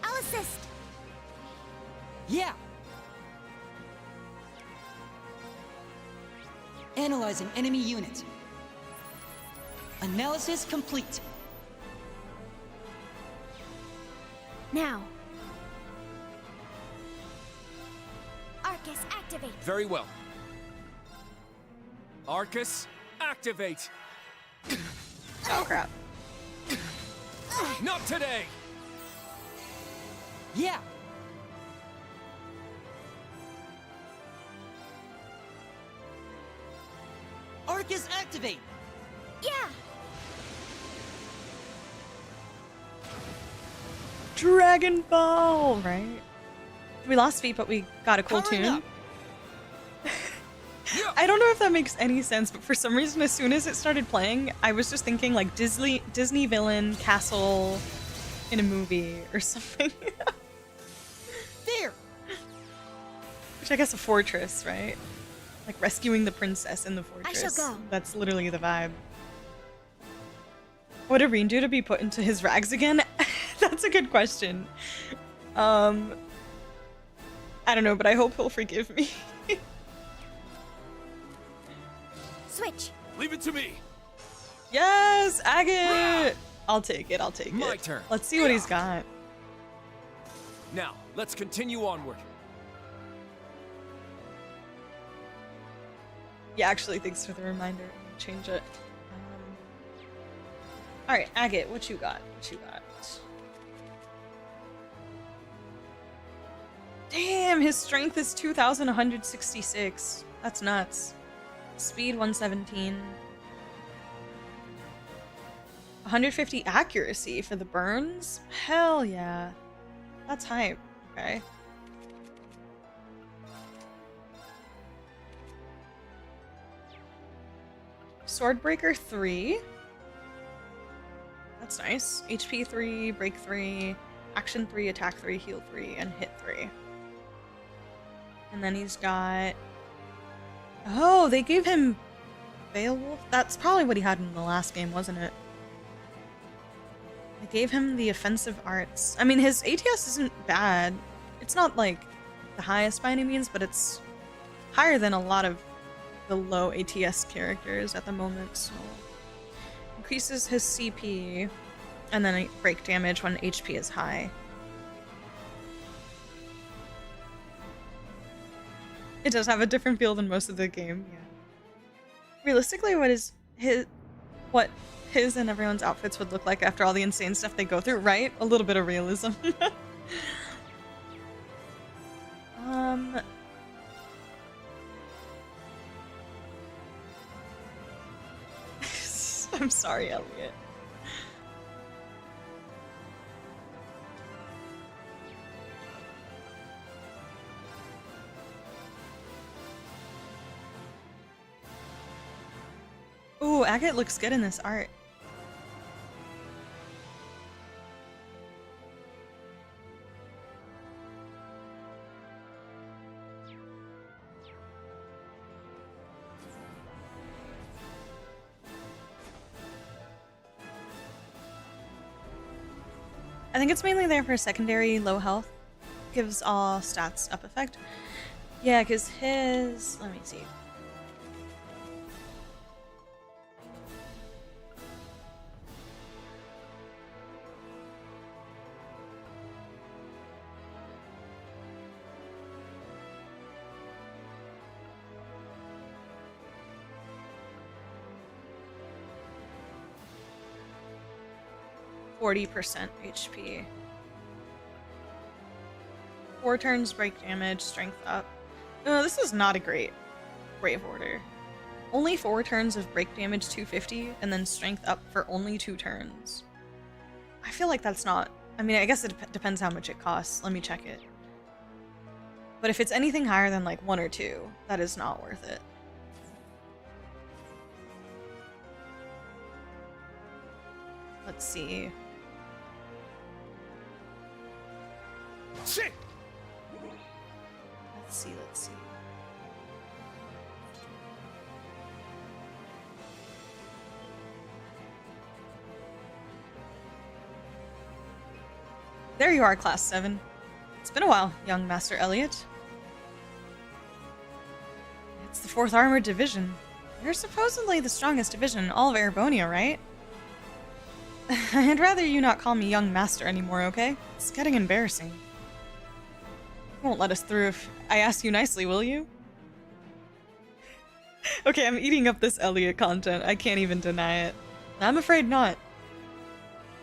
I'll assist. Yeah! Analyzing enemy unit. Analysis complete. Now. Arcus, activate. Very well. Arcus, activate. Oh crap. Not today! Yeah! Arcus, activate! Yeah! Dragon Ball, right? We lost feet, but we got a cool Powering tune. up. I don't know if that makes any sense, but for some reason, as soon as it started playing, I was just thinking like Disney villain castle in a movie or something. There! Which I guess a fortress, right? Like rescuing the princess in the fortress. I shall go. That's literally the vibe. What did Reen do to be put into his rags again? That's a good question. I don't know, but I hope he'll forgive me. Switch. Leave it to me. Yes, Agate! I'll take it, I'll take it. My turn. Let's see what he's got. Now, let's continue onward. Yeah, actually, thanks for the reminder. Change it. Alright, Agate, what you got? What you got? Damn, his strength is 2,166. That's nuts. Speed 117. 150 accuracy for the burns? Hell yeah. That's hype. Okay. Swordbreaker 3. That's nice. HP 3, break 3, action 3, attack 3, heal 3, and hit 3. And then he's got... Oh, they gave him Beowulf? That's probably what he had in the last game, wasn't it? They gave him the offensive arts. I mean, his ATS isn't bad. It's not, like, the highest by any means, but it's higher than a lot of the low ATS characters at the moment, so... increases his CP and then break damage when HP is high. It does have a different feel than most of the game, yeah. Realistically, what his and everyone's outfits would look like after all the insane stuff they go through, right? A little bit of realism. I'm sorry, Elliot. Ooh, Agate looks good in this art. I think it's mainly there for secondary low health. Gives all stats up effect. Yeah, because his... let me see. %, HP. 4 turns, break damage, strength up. No, this is not a great Brave Order. Only 4 turns of break damage 250, and then strength up for only 2 turns. I feel like that's not... I mean, I guess it depends how much it costs. Let me check it. But if it's anything higher than like 1 or 2, that is not worth it. Let's see. Shit! Let's see. There you are, Class 7. It's been a while, young Master Elliot. It's the 4th Armored Division. You're supposedly the strongest division in all of Erebonia, right? I'd rather you not call me young master anymore, okay? It's getting embarrassing. You won't let us through if I ask you nicely, will you? Okay, I'm eating up this Elliot content. I can't even deny it. I'm afraid not.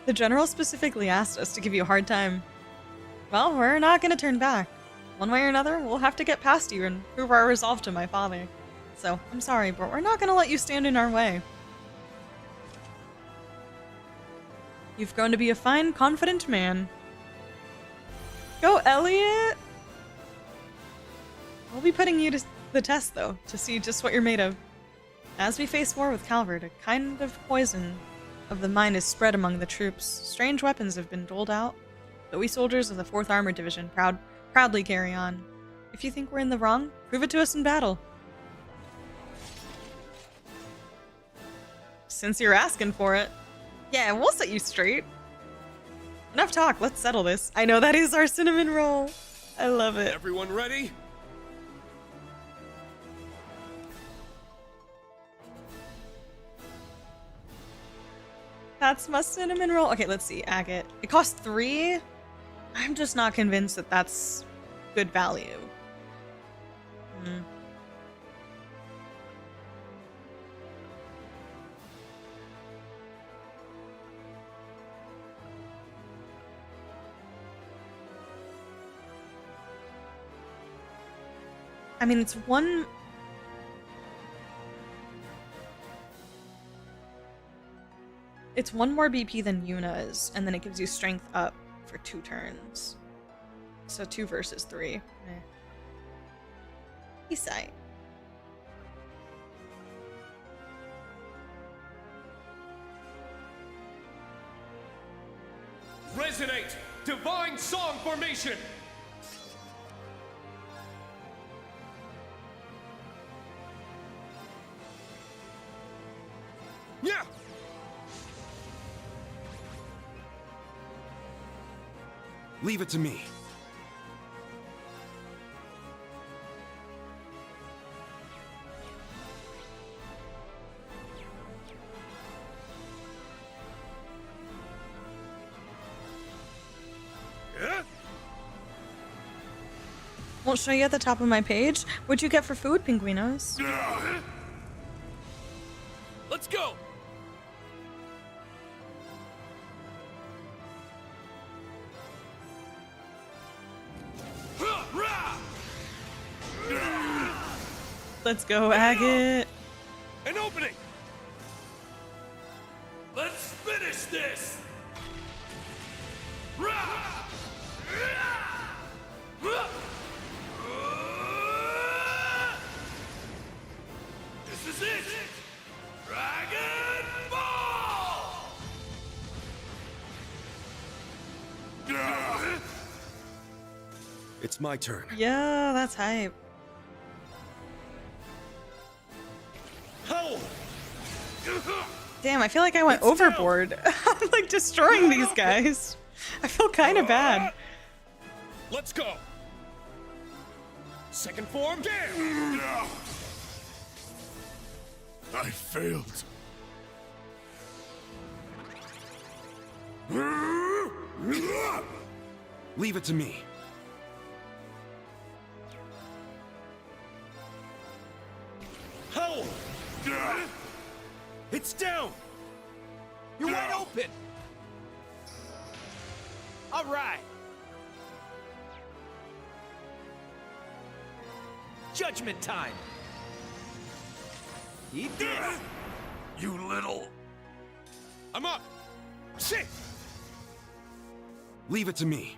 The general specifically asked us to give you a hard time. Well, we're not gonna turn back. One way or another, we'll have to get past you and prove our resolve to my father. So, I'm sorry, but we're not gonna let you stand in our way. You've grown to be a fine, confident man. Go, Elliot! We'll be putting you to the test, though, to see just what you're made of. As we face war with Calvert, a kind of poison of the mind is spread among the troops. Strange weapons have been doled out, but we soldiers of the 4th Armored Division proudly carry on. If you think we're in the wrong, prove it to us in battle. Since you're asking for it. Yeah, we'll set you straight. Enough talk, let's settle this. I know that is our cinnamon roll. I love it. Everyone ready? That's my cinnamon roll. Okay, let's see. Agate. It costs 3. I'm just not convinced that that's good value. I mean, it's one... It's 1 more BP than Yuna's, and then it gives you strength up for 2 turns. So 2 versus 3. Isai. Resonate! Divine Song Formation! Yeah! Leave it to me. Won't show you at the top of my page. What'd you get for food, Pinguinos? Let's go! Let's go, Agate. An opening! Let's finish this! This is it! Dragon Ball! It's my turn. Yeah, that's hype. How? Damn, I feel like I went overboard. I'm like destroying these guys. I feel kind of bad. Let's go! Second form, I failed. Leave it to me. How? It's down! You're wide open! All right! Judgment time! Eat this! You little... I'm up! Shit! Leave it to me.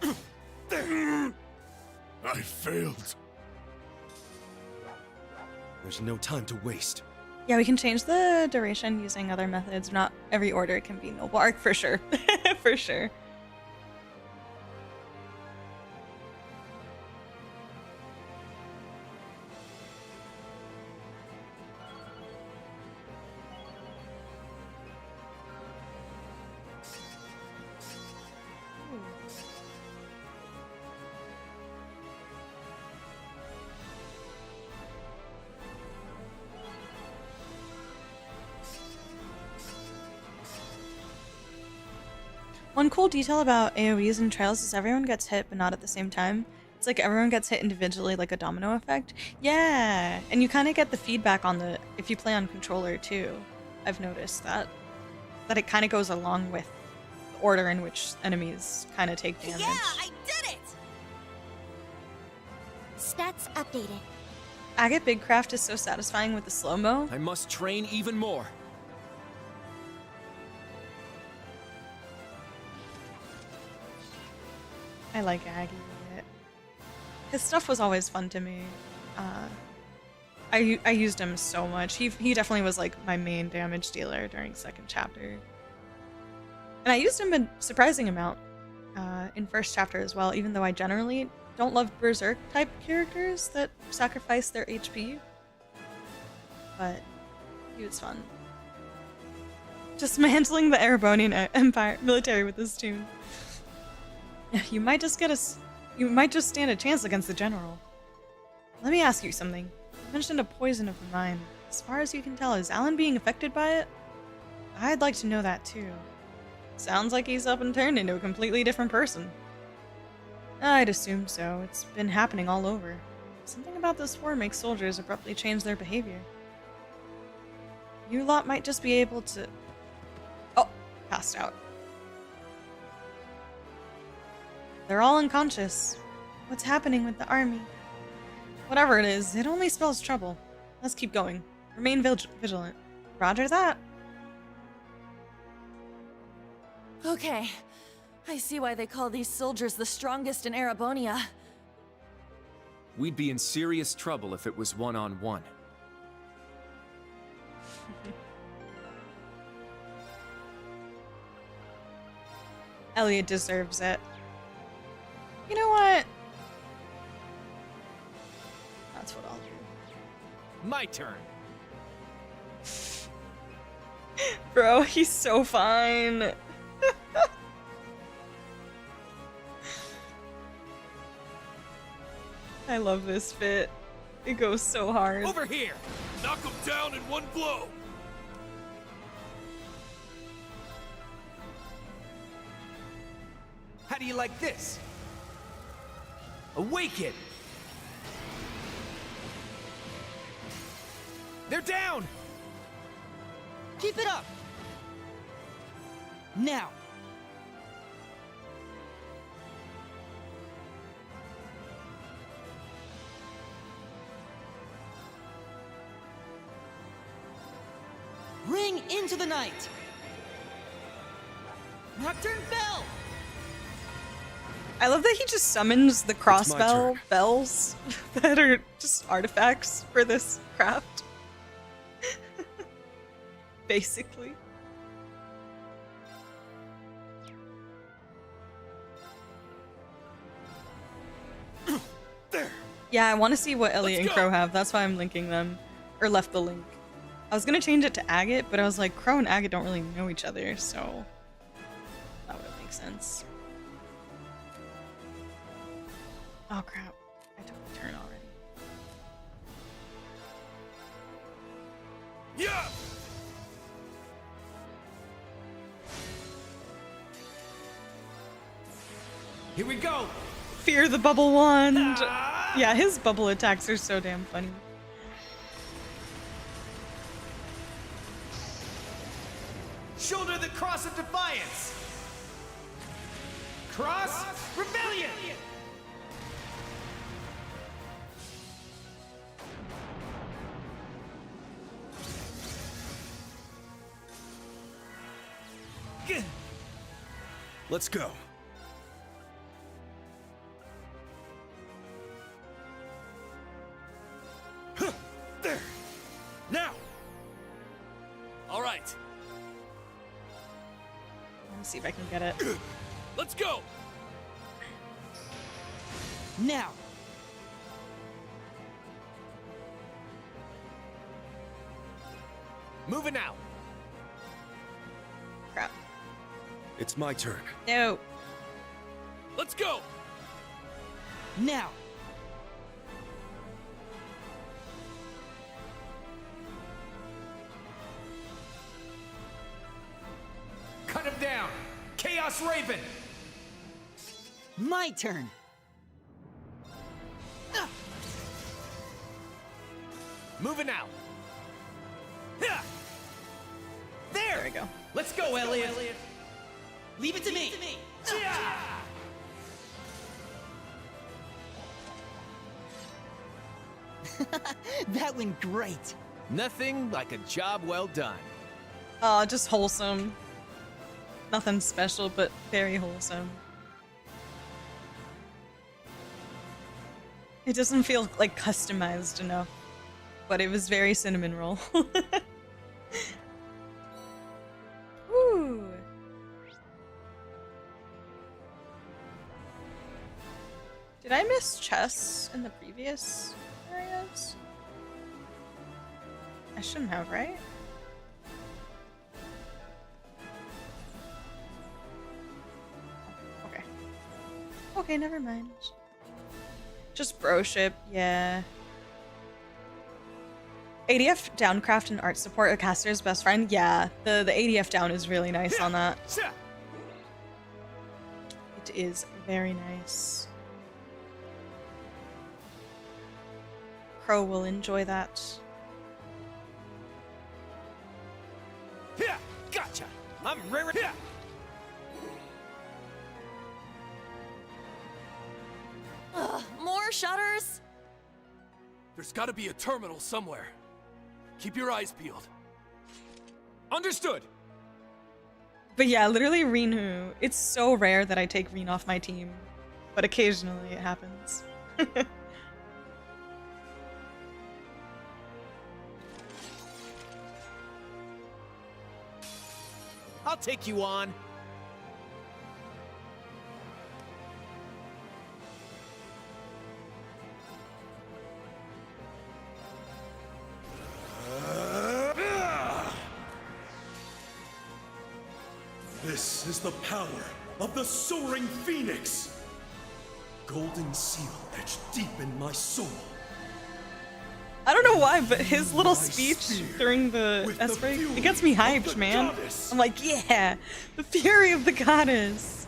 I failed. There's no time to waste. Yeah, we can change the duration using other methods. Not every order can be noble arc for sure. For sure. One cool detail about AoEs and trails is everyone gets hit, but not at the same time. It's like everyone gets hit individually, like a domino effect. Yeah, and you kind of get the feedback on the if you play on controller too. I've noticed that it kind of goes along with the order in which enemies kind of take damage. Yeah, I did it! Stats updated. Agate Bigcraft is so satisfying with the slow-mo. I must train even more. I like Agate. His stuff was always fun to me. I used him so much. He definitely was like my main damage dealer during second chapter. And I used him a surprising amount in first chapter as well, even though I generally don't love berserk type characters that sacrifice their HP. But he was fun. Dismantling the Erebonian Empire military with this tune. You might just stand a chance against the general. Let me ask you something. You mentioned a poison of the mind. As far as you can tell, is Alan being affected by it? I'd like to know that too. Sounds like he's up and turned into a completely different person. I'd assume so. It's been happening all over. Something about this war makes soldiers abruptly change their behavior. You lot might just be able to... Oh, passed out. They're all unconscious. What's happening with the army? Whatever it is, it only spells trouble. Let's keep going. Remain vigilant. Roger that. Okay. I see why they call these soldiers the strongest in Erebonia. We'd be in serious trouble if it was one-on-one. Elliot deserves it. You know what? That's what I'll do. My turn. Bro, he's so fine. I love this fit. It goes so hard. Over here! Knock him down in one blow! How do you like this? Awaken! They're down! Keep it up! Now! Ring into the night! Nocturne Bell! I love that he just summons the crossbell turn. bells that are just artifacts for this craft. Basically. There. Yeah, I want to see what Elliot and Let's Crow go. have. That's why I'm linking them. Or left the link. I was gonna change it to Agate, but I was like, Crow and Agate don't really know each other, so that would make sense. Oh crap. I took the turn already. Yeah! Here we go! Fear the bubble wand! Yeah, his bubble attacks are so damn funny. Shoulder the cross of defiance! Cross rebellion! Let's go. Huh, there. Now. All right, Let me see if I can get it. let's go! Now! Moving out! Crap. It's my turn. No. Let's go! Now! Cut him down! Chaos Raven! My turn! Moving out! Yeah. There we go. Let's go, Elliot! Leave it to me! Yeah. That went great! Nothing like a job well done. Just wholesome. Nothing special, but very wholesome. It doesn't feel like customized enough, but it was very cinnamon roll. Woo! Did I miss chess in the previous areas? I shouldn't have, right? Okay. Okay, never mind. Just broship, yeah. ADF downcraft and art support a caster's best friend. Yeah, the ADF down is really nice on that. It is very nice. Crow will enjoy that. Yeah, gotcha! I'm raring. Yeah. More shutters? There's gotta be a terminal somewhere. Keep your eyes peeled. Understood! But yeah, literally Rinu. It's so rare that I take Rin off my team, but occasionally it happens. I'll take you on. This is the power of the soaring phoenix. Golden seal etched deep in my soul. I don't know why, but his little speech during the S break, it gets me hyped, man. goddess. I'm like, yeah, the fury of the goddess.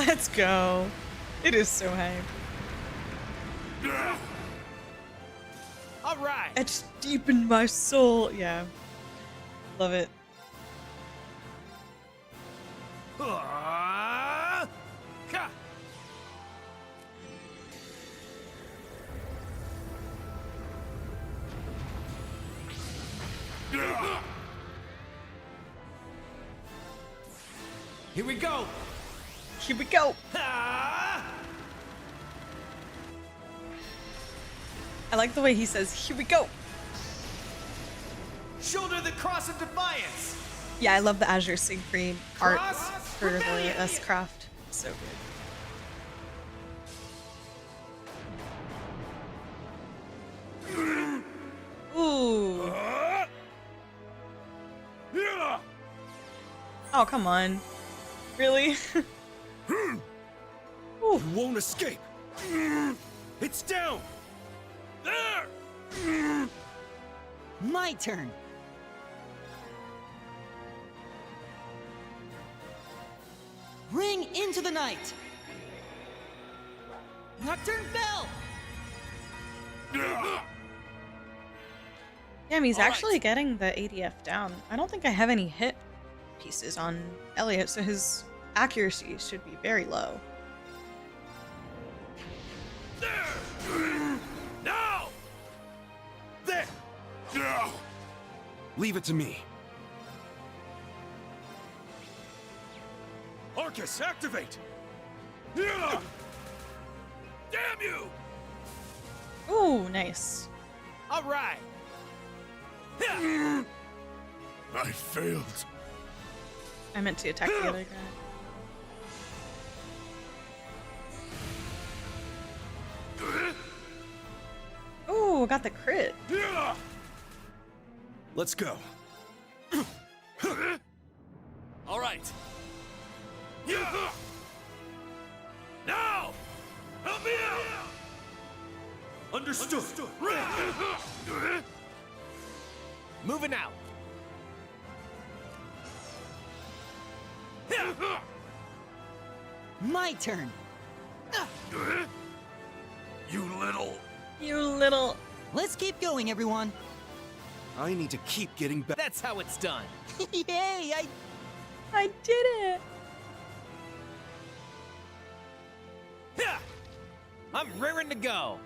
Let's go. It is so hype. All right. Etched deep in my soul. Yeah. Love it. Ha! Here we go. Here we go. Ha! I like the way he says, here we go. Shoulder the cross of defiance. Yeah, I love the Azure Siegfried art Cross for the rebellion. S-Craft. So good. Ooh. Oh, come on. Really? You won't escape. It's down. There. My turn. Ring into the night. Nocturne Bell. Damn, he's actually getting the ADF down. I don't think I have any hit pieces on Elliot, so his accuracy should be very low. There. Now. There. Leave it to me. Arcus, activate! Damn you! Ooh, nice. All right. I failed. I meant to attack the other guy. Ooh, got the crit. Let's go. All right. Now! Help me out! Understood. Moving out. My turn. You little... You little... Let's keep going, everyone. I need to keep getting back. That's how it's done. Yay! I did it! I'm raring to go.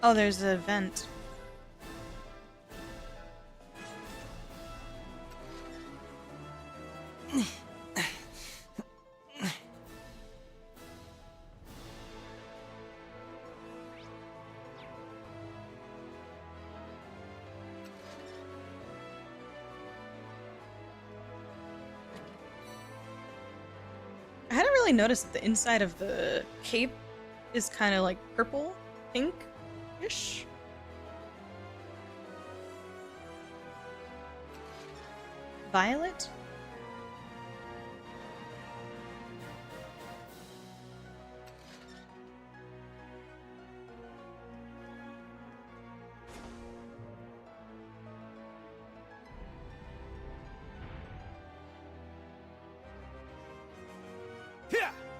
Oh, there's a vent. I hadn't really noticed that the inside of the cape is kind of like purple, pink-ish. Violet?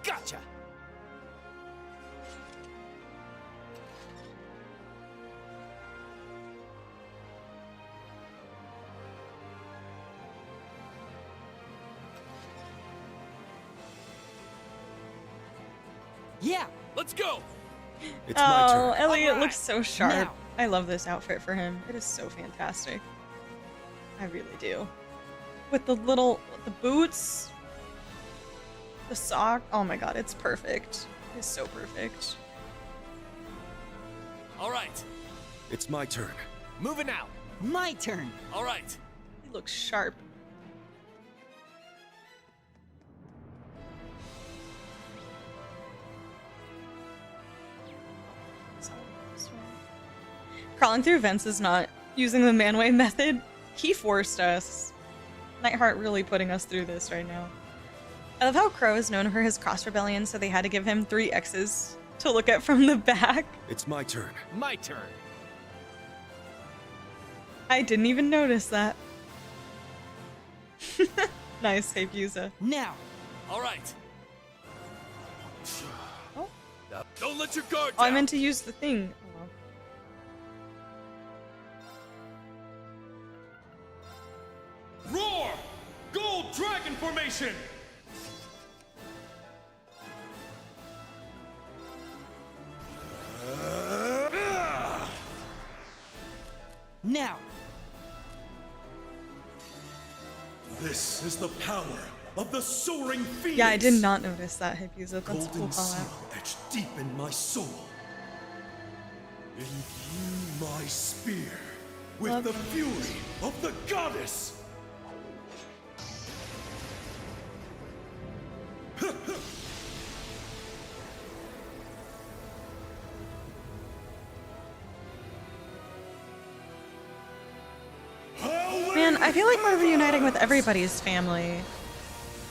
Gotcha. Yeah. Let's go. It's my turn. Elliot looks so sharp. Now. I love this outfit for him. It is so fantastic. I really do. With the boots, the sock. Oh my god, it's perfect. It's so perfect. All right. It's my turn. Moving out. My turn. All right. He looks sharp. Crawling through vents is not using the manway method. He forced us. Nightheart really putting us through this right now. I love how Crow is known for his cross rebellion, so they had to give him 3 X's to look at from the back. It's my turn. My turn. I didn't even notice that. Nice, hey Fusa. Now. All right. Oh. Don't let your guard Oh, down. I meant to use the thing. Oh, well. Roar! Gold dragon formation! Now. This is the power of the soaring phoenix. Yeah, I did not notice that, hey Fusa. That's a cool Golden call seal out. etched deep in my soul. Imbue my spear with Love the fury of the goddess. Man, I feel like we're reuniting with everybody's family.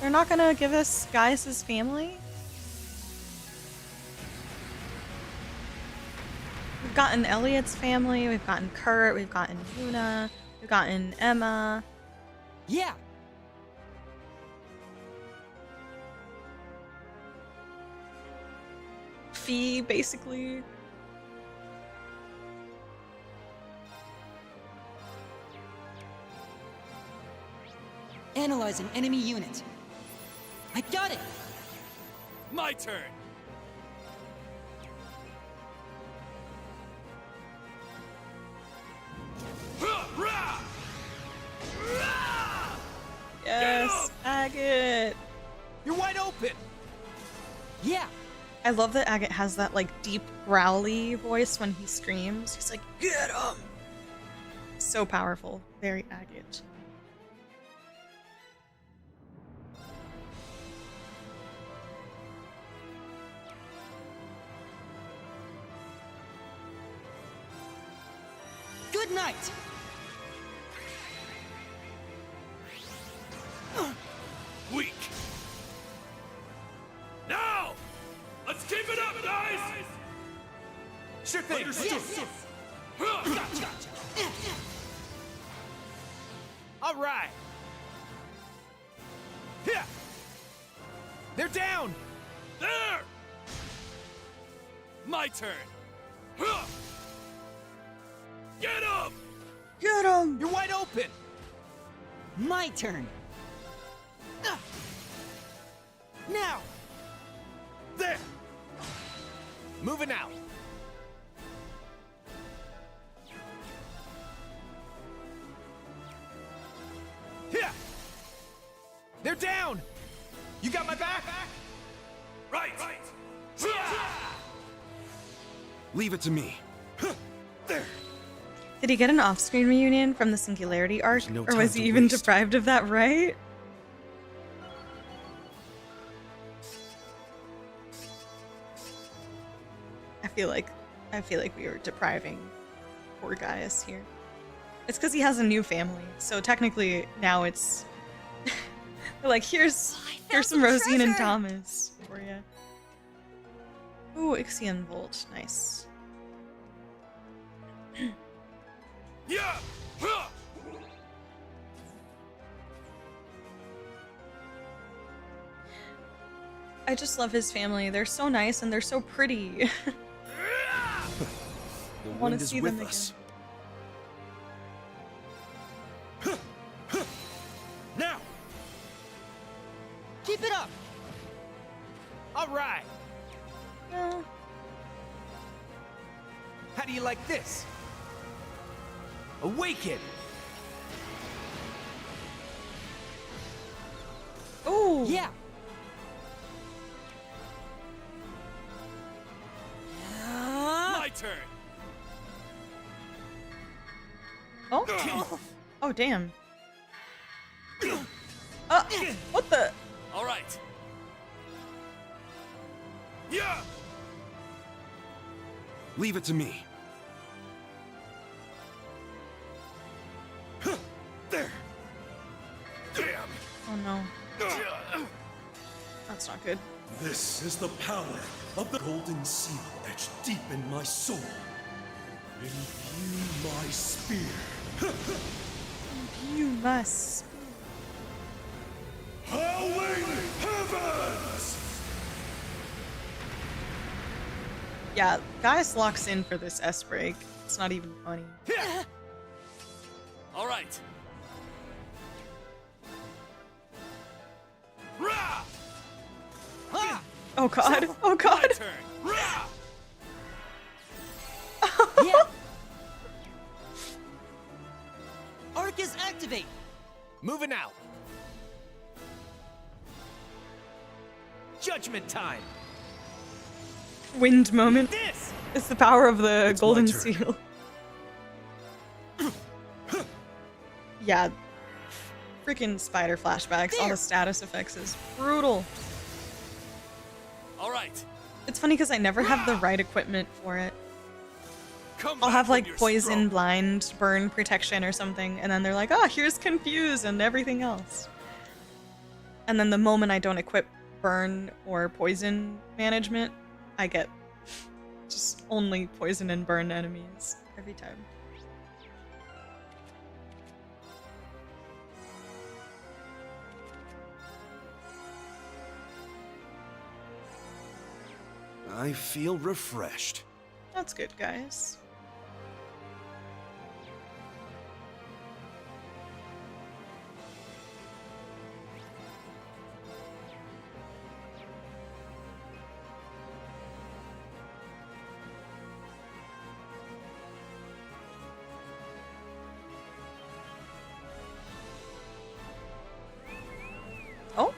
They're not gonna give us Gaius' family? We've gotten Elliot's family, we've gotten Kurt, we've gotten Yuna, we've gotten Emma. Yeah. Fee, basically. Analyzing enemy unit. I got it. My turn. Yes, Agate. You're wide open. Yeah. I love that Agate has that like deep growly voice when he screams. He's like, get him! So powerful. Very Agate. Good night. Weak. Now! Let's keep it up, guys! Sure thing. Understood. All right. Here. They're down. There. My turn. Huh. Get him! Get him! You're wide open. My turn. Now. There. Moving out. Here. They're down. You got my back? Right. Leave it to me. There. Did he get an off-screen reunion from the Singularity arc? No Or was time he to even waste. deprived of that right? I feel like we were depriving poor Gaius here. It's because he has a new family, so technically now it's they're like, here's some Rosine and Thomas for you. Ooh, Ixion Volt, nice. Yeah. Huh. I just love his family. They're so nice and they're so pretty. The I want wind to is see with them us. again. Now. Keep it up. All right. No. How do you like this? Awaken. Ooh. Yeah. My turn. Oh. Oh, damn. What the? All right. Yeah. Leave it to me. There. Damn. Oh no. That's not good. This is the power of the golden seal etched deep in my soul. Imbue my spear. You must. Howling heavens! Yeah, Gaius locks in for this S break. It's not even funny. All right. Rah! Oh god. Oh god. My turn. Rah! Yeah. Arcus activate. Moving out. Judgment time. Wind moment. This. It's the power of the It's my golden turn. seal. Yeah. Freaking spider flashbacks. All the status effects is brutal. All right. It's funny because I never have the right equipment for it. Come I'll back have when like you're poison, strong. blind, burn, protection or something, and then they're like, oh, here's confuse and everything else. And then the moment I don't equip burn or poison management, I get just only poison and burn enemies every time. I feel refreshed. That's good, guys. Oh.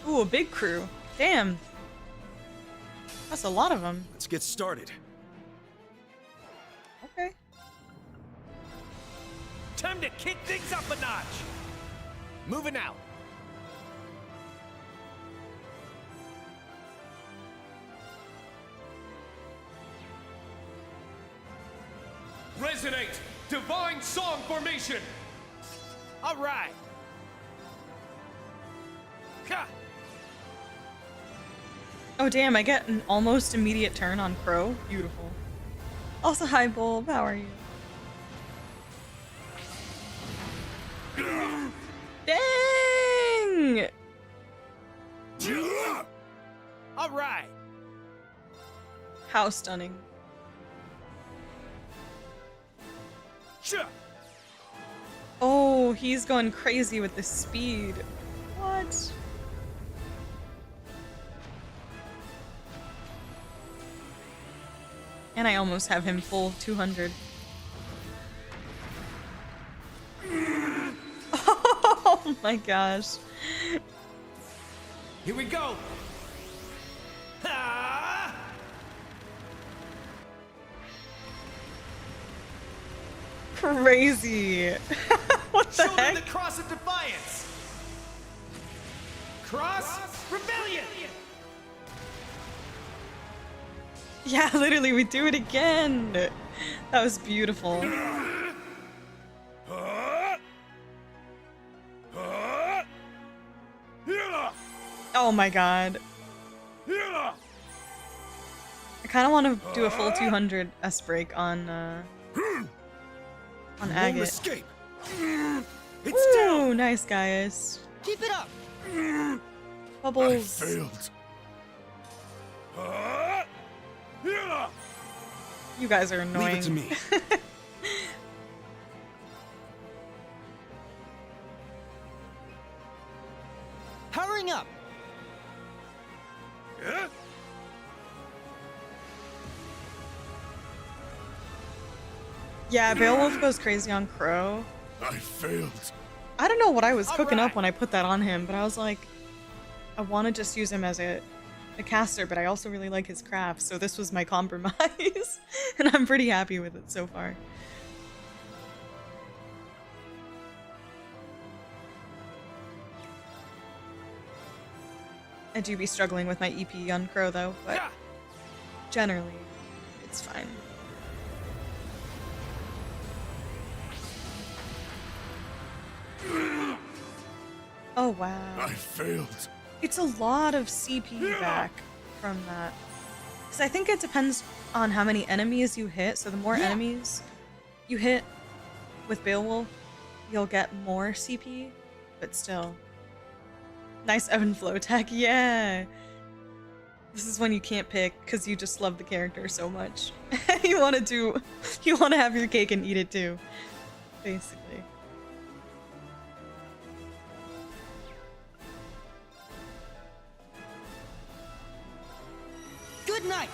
Ooh, a big crew. Damn. That's a lot of them. Let's get started. Okay. Time to kick things up a notch. Moving out. Resonate. Divine song formation. All right. Ha! Oh damn, I get an almost immediate turn on Crow. Beautiful. Also, hi Bulb, how are you? Dang! All right. How stunning. Sure. Oh, he's going crazy with the speed. What? And I almost have him full 200. Oh my gosh. Here we go. Ha! Crazy. What the Shoulder heck? the cross of defiance. Cross rebellion. Yeah, literally, we do it again. That was beautiful. Oh my god. I kind of want to do a full 200 S break on Agate. Escape. Ooh, nice guys. Keep it up. Bubbles. Failed. You guys are annoying. Leave it to me. Powering up. Yeah, Beowulf goes crazy on Crow. I failed. I don't know what I was cooking up when I put that on him, but I was like, I want to just use him as a caster, but I also really like his craft, so this was my compromise. And I'm pretty happy with it so far. I do be struggling with my EP on Crow though, but generally, it's fine. Oh, wow. I failed. It's a lot of CP back from that. Because I think it depends on how many enemies you hit. So the more enemies you hit with Beowulf, you'll get more CP. But still. Nice ebb and flow tech. Yeah. This is when you can't pick because you just love the character so much. You want to have your cake and eat it too. Basically. Good night!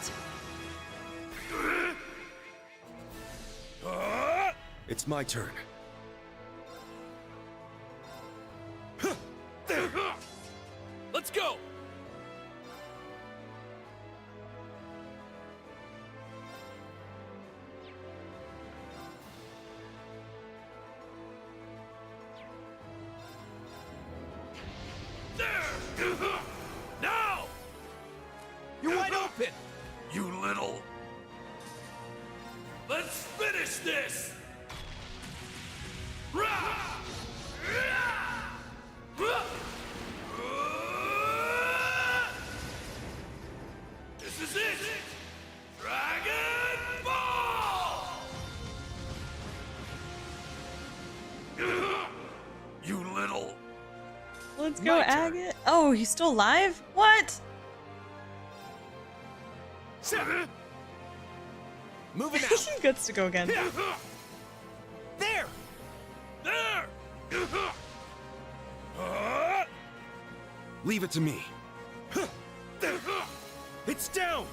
It's my turn. Let's go! Now! You're wide open! You little... Let's finish this! This is it! Dragon Ball! You little... Let's go, Agate. Oh, he's still alive? What? Moving out. He gets to go again. There! There! Leave it to me. It's down!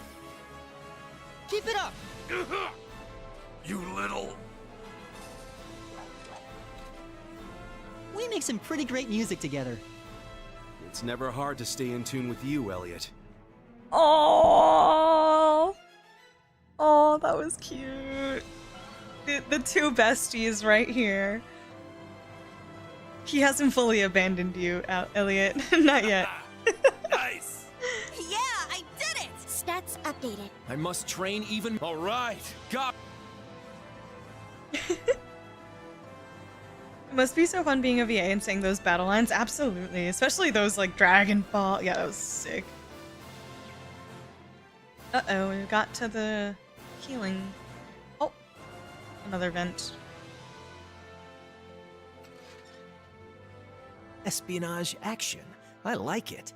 Keep it up! You little... We make some pretty great music together. It's never hard to stay in tune with you, Elliot. Oh, oh, that was cute. The two besties right here. He hasn't fully abandoned you, Elliot. Not yet. Nice! Yeah, I did it! Stats updated. I must train even... All right, got... It must be so fun being a VA and saying those battle lines. Absolutely. Especially those like Dragon Ball. Yeah, that was sick. Uh-oh, we got to the healing. Oh, another vent. Espionage action. I like it.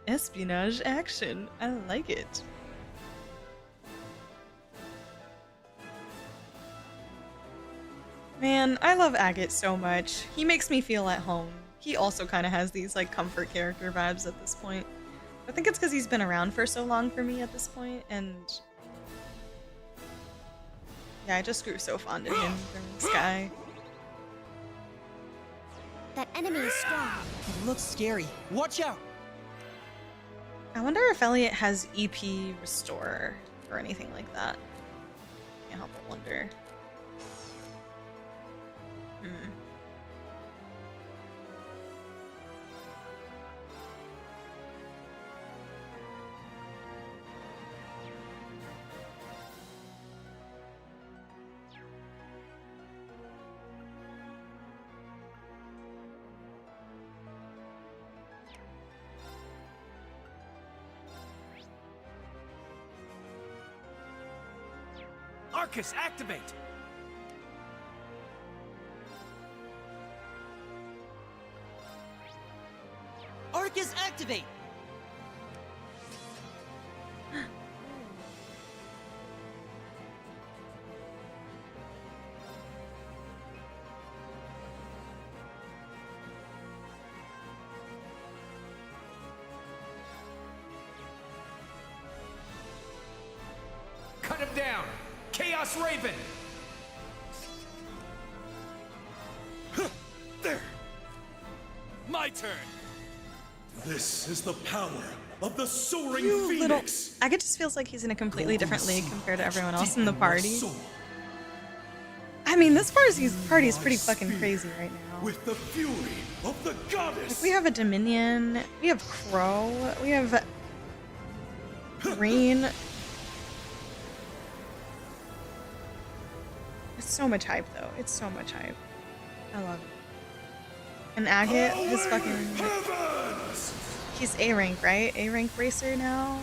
Espionage action. I like it. Man, I love Agate so much. He makes me feel at home. He also kind of has these like comfort character vibes at this point. I think it's because he's been around for so long for me at this point, and yeah, I just grew so fond of him from this guy. That enemy is strong. It looks scary. Watch out! I wonder if Elliot has EP Restore or anything like that. Can't help but wonder. Arcus, activate! Arcus, activate! Cut him down! Chaos Raven! There! My turn! This is the power of the soaring You little... phoenix! Agate just feels like he's in a completely different league compared to everyone else in the party. I mean, this party is pretty fucking crazy right now. With the fury of the goddess! Like, we have a Dominion, we have Crow, we have Green. It's so much hype, though. It's so much hype. I love it. And Agate is fucking... He's A rank, right? A rank racer now?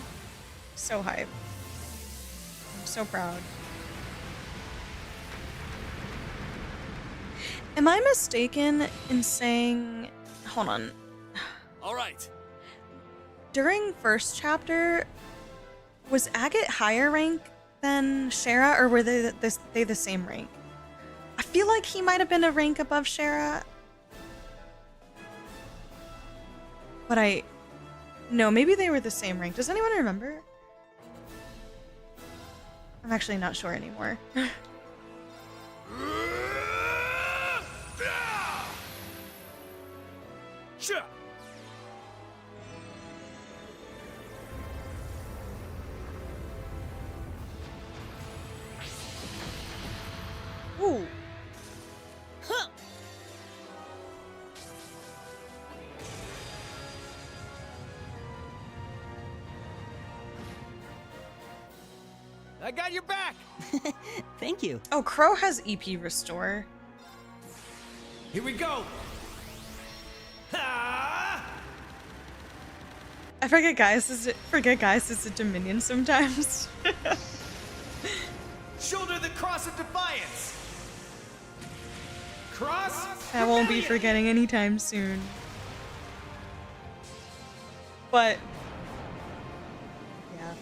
So hype. I'm so proud. Am I mistaken in saying... Hold on. Alright. During first chapter, was Agate higher rank than Shara, or were they the same rank? I feel like he might have been a rank above Shara. But no, maybe they were the same rank. Does anyone remember? I'm actually not sure anymore. Ooh. Huh. I got your back. Thank you. Oh, Crow has EP restore. Here we go. I forget guys is a Dominion sometimes. Shoulder the cross of defiance. Cross. I won't be forgetting anytime soon. But yeah.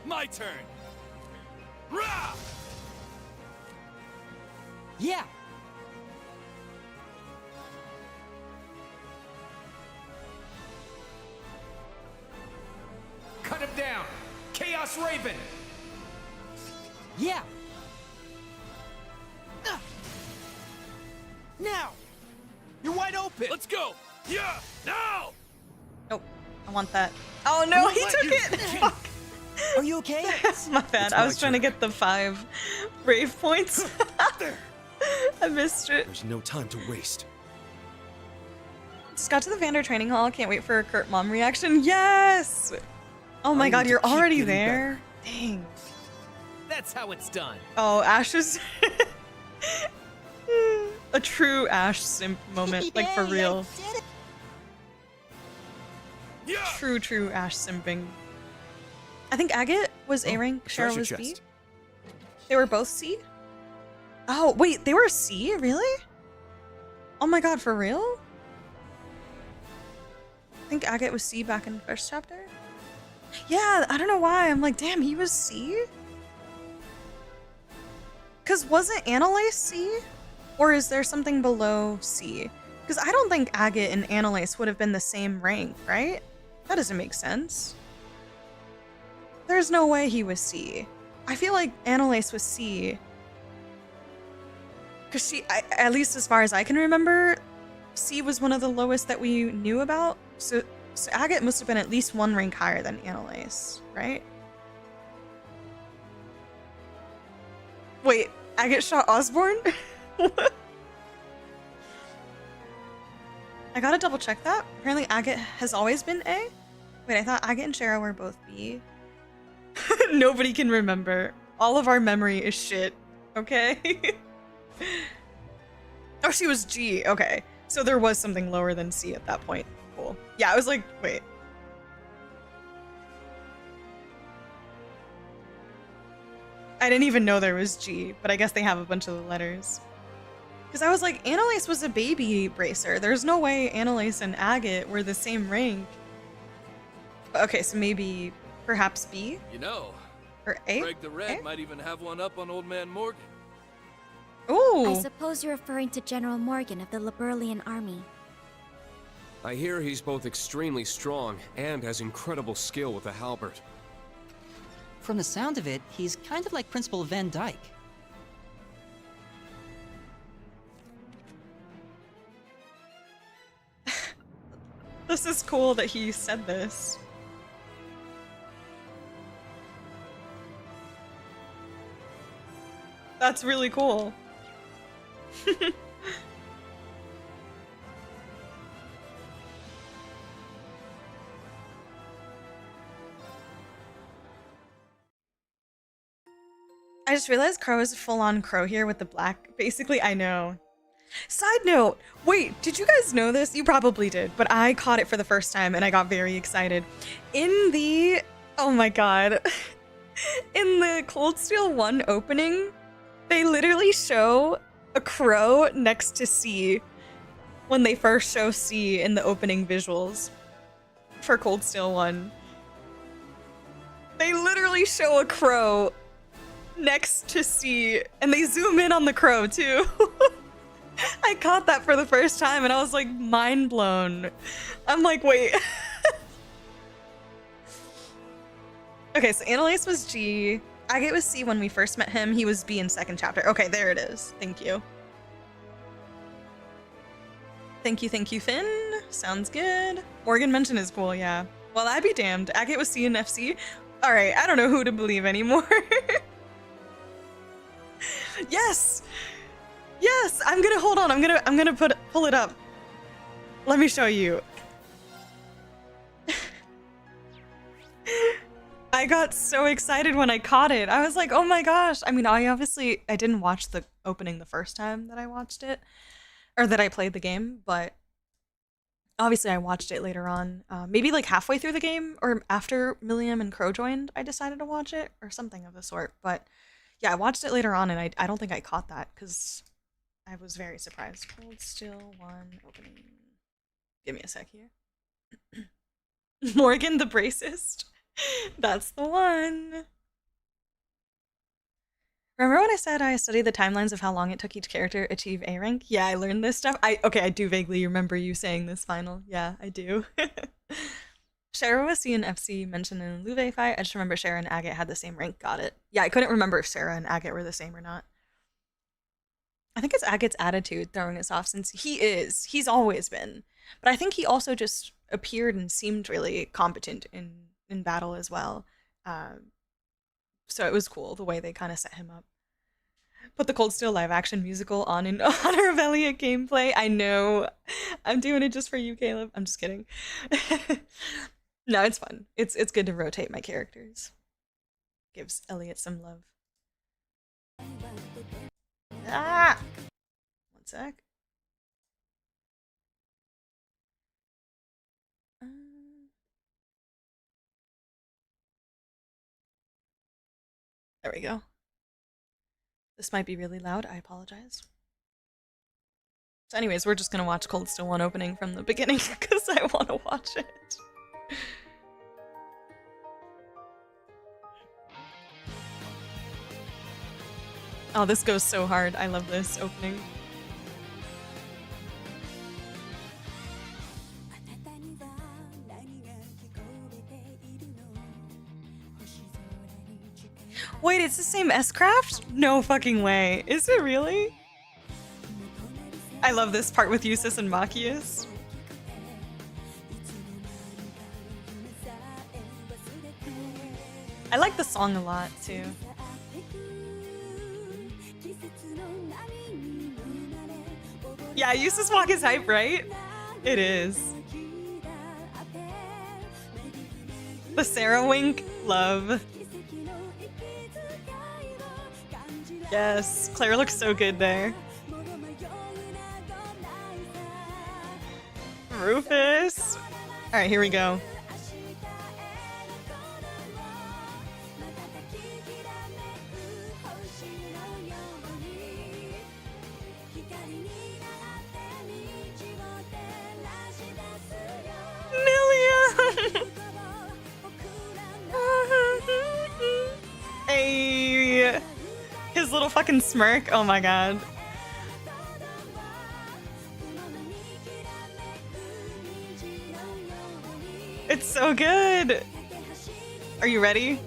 My turn. Rah! Yeah. Cut him down. Chaos Raven. Yeah. Now. You're wide open. Let's go. Yeah. Now. Oh, I want that. Oh no, he took it. Fuck. Are you okay? My bad. I was trying to get the 5 brave points. I missed it. There's no time to waste. Just got to the Vander training hall. Can't wait for a Kurt mom reaction. Yes. Oh my god, you're already there. Dang. That's how it's done. Oh, Ash is a true Ash simp moment, like for real. Yeah. True Ash simping. I think Agate was A rank, Shara was B. They were both C? Oh, wait, they were C? Really? Oh my god, for real? I think Agate was C back in the first chapter? Yeah, I don't know why. I'm like, damn, he was C? Because wasn't Annalise C? Or is there something below C? Because I don't think Agate and Annalise would have been the same rank, right? That doesn't make sense. There's no way he was C. I feel like Annalise was C. Because she, at least as far as I can remember, C was one of the lowest that we knew about. So Agate must have been at least 1 rank higher than Annalise, right? Wait, Agate shot Osborne? I gotta double check that. Apparently Agate has always been A. Wait, I thought Agate and Shara were both B. Nobody can remember. All of our memory is shit. Okay? Oh, she was G. Okay. So there was something lower than C at that point. Cool. Yeah, I was like, wait. I didn't even know there was G, but I guess they have a bunch of the letters. Because I was like, Annalise was a baby bracer. There's no way Annalise and Agate were the same rank. Okay, so maybe perhaps B? You know, or A? Greg the Red might even have one up on Old Man Morgan. Ooh. I suppose you're referring to General Morgan of the Liberlian army. I hear he's both extremely strong and has incredible skill with the halberd. From the sound of it, he's kind of like Principal Van Dyke. This is cool that he said this. That's really cool. I just realized Crow is a full-on crow here with the black. Basically, I know. Side note, wait, did you guys know this? You probably did, but I caught it for the first time and I got very excited. In the, oh my god, in the Cold Steel 1 opening, they literally show a crow next to C when they first show C in the opening visuals for Cold Steel 1. They literally show a crow next to C and they zoom in on the crow too. I caught that for the first time and I was like mind blown. I'm like, wait. Okay, so Annalise was G. Agate was C when we first met him. He was B in second chapter. Okay, there it is. Thank you. Thank you, Finn. Sounds good. Morgan mentioned is cool, yeah. Well, I'd be damned. Agate was C in FC. All right, I don't know who to believe anymore. Yes. Yes, I'm gonna hold on. I'm gonna pull it up. Let me show you. I got so excited when I caught it. I was like, oh my gosh. I mean, I didn't watch the opening the first time that I watched it, or that I played the game, but obviously I watched it later on. Maybe like halfway through the game, or after Milliam and Crow joined, I decided to watch it, or something of the sort. But yeah, I watched it later on, and I don't think I caught that, because I was very surprised. Cold Steel 1 opening. Give me a sec here. Morgan the Bracist. That's the one. Remember when I said I studied the timelines of how long it took each character to achieve A rank? Yeah, I learned this stuff. Okay, I do vaguely remember you saying this final. Yeah, I do. Shara was C and FC mentioned in the Luve fight. I just remember Shara and Agate had the same rank. Got it. Yeah, I couldn't remember if Shara and Agate were the same or not. I think it's Agate's attitude throwing us off, since he's always been. But I think he also just appeared and seemed really competent in battle as well. So it was cool the way they kind of set him up. Put the Cold Steel live action musical on in honor of Elliot gameplay. I know. I'm doing it just for you, Caleb. I'm just kidding. No, it's fun. It's good to rotate my characters. Gives Elliot some love. Ah! One sec. There we go. This might be really loud. I apologize. So anyways, we're just gonna watch Cold Steel 1 opening from the beginning because I want to watch it. Oh, this goes so hard. I love this opening. Wait, it's the same S-Craft? No fucking way. Is it really? I love this part with Eustace and Machias. I like the song a lot, too. Yeah, Eustace Walk is hype, right? It is. The Sarah wink, love. Yes, Claire looks so good there. Rufus. All right, here we go. Million. Hey. His little fucking smirk. Oh my god. It's so good. Are you ready?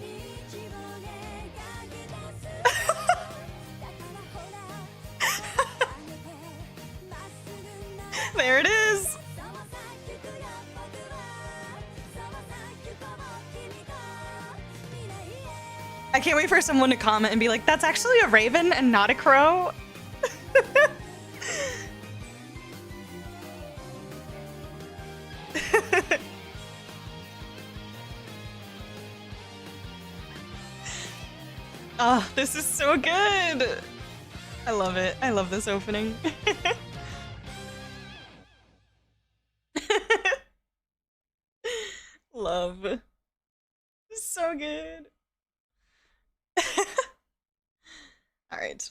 There it is. I can't wait for someone to comment and be like, that's actually a raven and not a crow. Oh, this is so good. I love it. I love this opening. Love. So good. All right.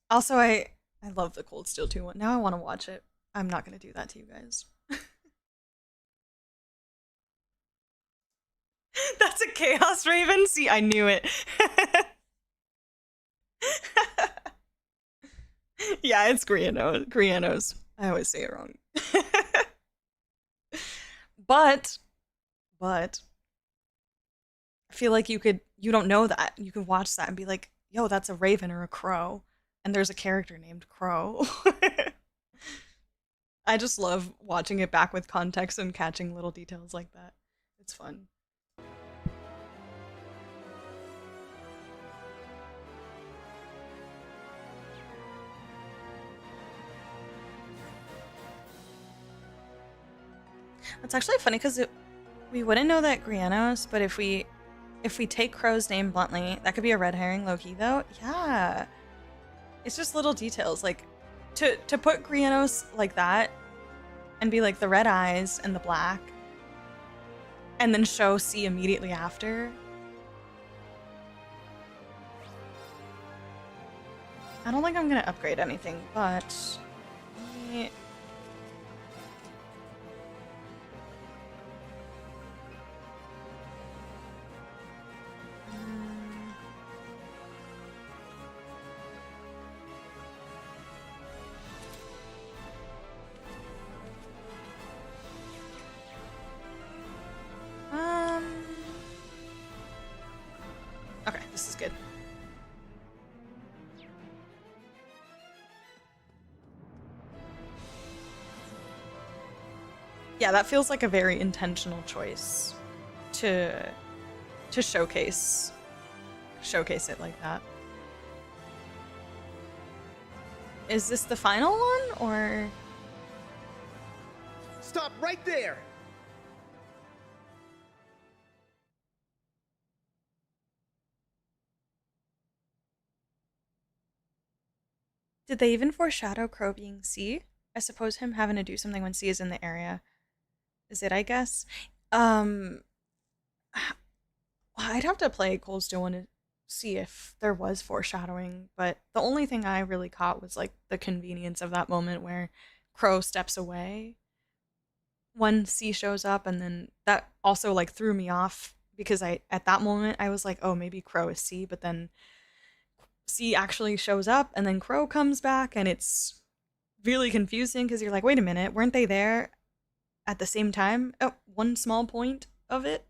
Also, I love the Cold Steel 2 one. Now I want to watch it. I'm not going to do that to you guys. That's a Chaos Raven? See, I knew it. Yeah, it's Grienos. I always say it wrong. But I feel like you don't know that. You could watch that and be like, yo, that's a raven or a crow. And there's a character named Crow. I just love watching it back with context and catching little details like that. It's fun. It's actually funny because we wouldn't know that Grienos, but if we take Crow's name bluntly, that could be a red herring low-key though. Yeah. It's just little details. Like to put Grienos like that and be like the red eyes and the black and then show C immediately after. I don't think I'm gonna upgrade anything, but okay, this is good. Yeah, that feels like a very intentional choice to showcase it like that. Is this the final one, or? Stop right there! Did they even foreshadow Crow being C? I suppose him having to do something when C is in the area is it, I guess. I'd have to play Cold Steel 1 to see if there was foreshadowing, but the only thing I really caught was like the convenience of that moment where Crow steps away when C shows up, and then that also like threw me off because at that moment I was like, oh, maybe Crow is C, but then C actually shows up and then Crow comes back, and it's really confusing because you're like, wait a minute, weren't they there at the same time at one small point of it?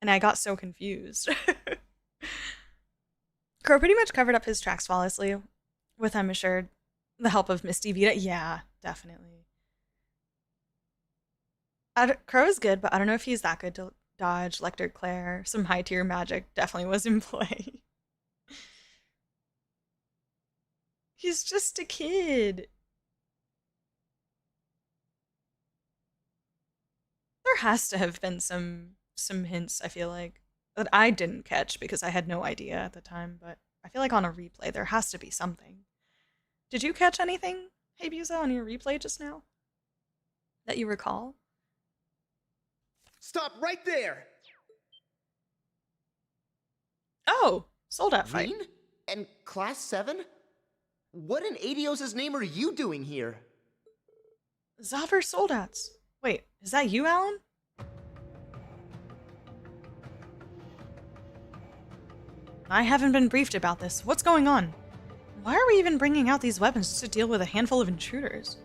And I got so confused. Crow pretty much covered up his tracks flawlessly with, I'm assured, the help of Misty Vita. Yeah, definitely. Crow is good, but I don't know if he's that good to dodge Lecter Claire. Some high tier magic definitely was in play. He's just a kid. There has to have been some hints, I feel like, that I didn't catch because I had no idea at the time, but I feel like on a replay there has to be something. Did you catch anything, Hey Buza, on your replay just now that you recall? Stop right there! Oh, Soldat fight. Green? And Class 7? What in Adios' name are you doing here? Zaver Soldats. Wait, is that you, Alan? I haven't been briefed about this. What's going on? Why are we even bringing out these weapons just to deal with a handful of intruders?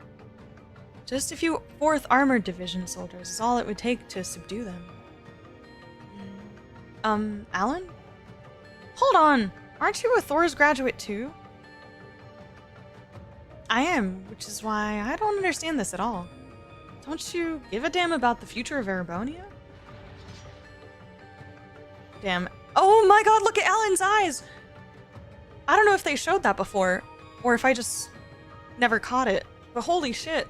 Just a few 4th Armored Division soldiers is all it would take to subdue them. Alan? Hold on! Aren't you a Thor's graduate too? I am, which is why I don't understand this at all. Don't you give a damn about the future of Erebonia? Damn. Oh my god, look at Alan's eyes! I don't know if they showed that before, or if I just never caught it, but holy shit.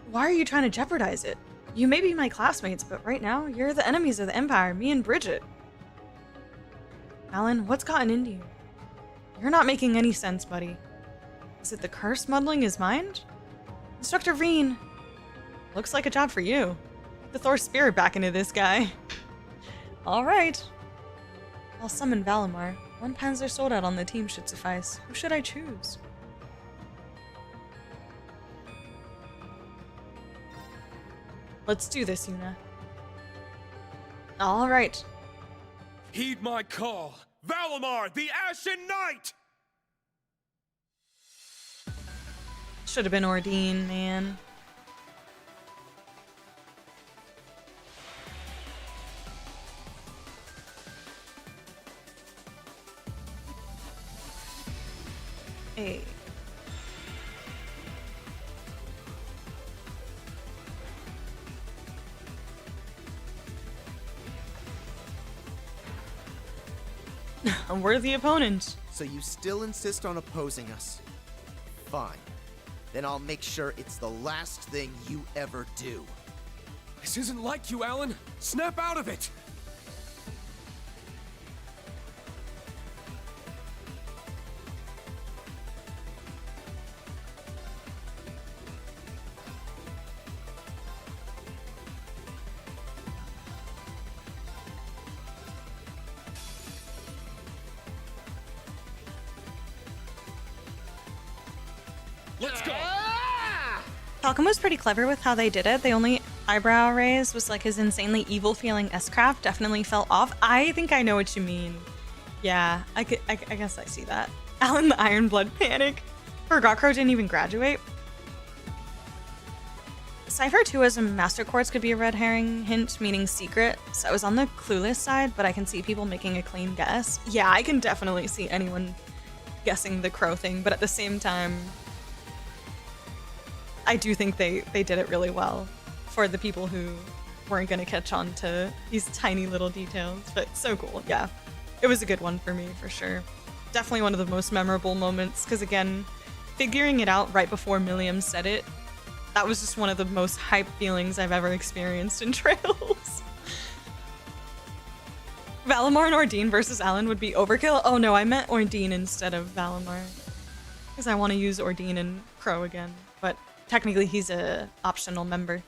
Why are you trying to jeopardize it? You may be my classmates, but right now, you're the enemies of the Empire, me and Bridget. Alan, what's gotten into you? You're not making any sense, buddy. Is it the curse muddling his mind? Instructor Veen! Looks like a job for you. Get the Thor spirit back into this guy. Alright. I'll summon Valimar. 1 Panzer soldat on the team should suffice. Who should I choose? Let's do this, Yuna. Alright. Heed my call! Valimar, the Ashen Knight! Should have been Ordine, man. Hey. A worthy opponent. So you still insist on opposing us? Fine. Then I'll make sure it's the last thing you ever do. This isn't like you, Alan! Snap out of it! Let's go! Falcon was pretty clever with how they did it. The only eyebrow raise was like his insanely evil feeling S-Craft definitely fell off. I think I know what you mean. Yeah, I guess I see that. Alan the Iron Blood panic. Forgot Crow didn't even graduate. Cypher 2 as a Master Quartz could be a red herring hint, meaning secret. So I was on the clueless side, but I can see people making a clean guess. Yeah, I can definitely see anyone guessing the Crow thing, but at the same time, I do think they did it really well for the people who weren't going to catch on to these tiny little details, but so cool. Yeah, it was a good one for me for sure. Definitely one of the most memorable moments because again, figuring it out right before Milliam said it, that was just one of the most hype feelings I've ever experienced in Trails. Valimar and Ordine versus Alan would be overkill. Oh no, I meant Ordine instead of Valimar because I want to use Ordine and Crow again, but technically, he's a optional member.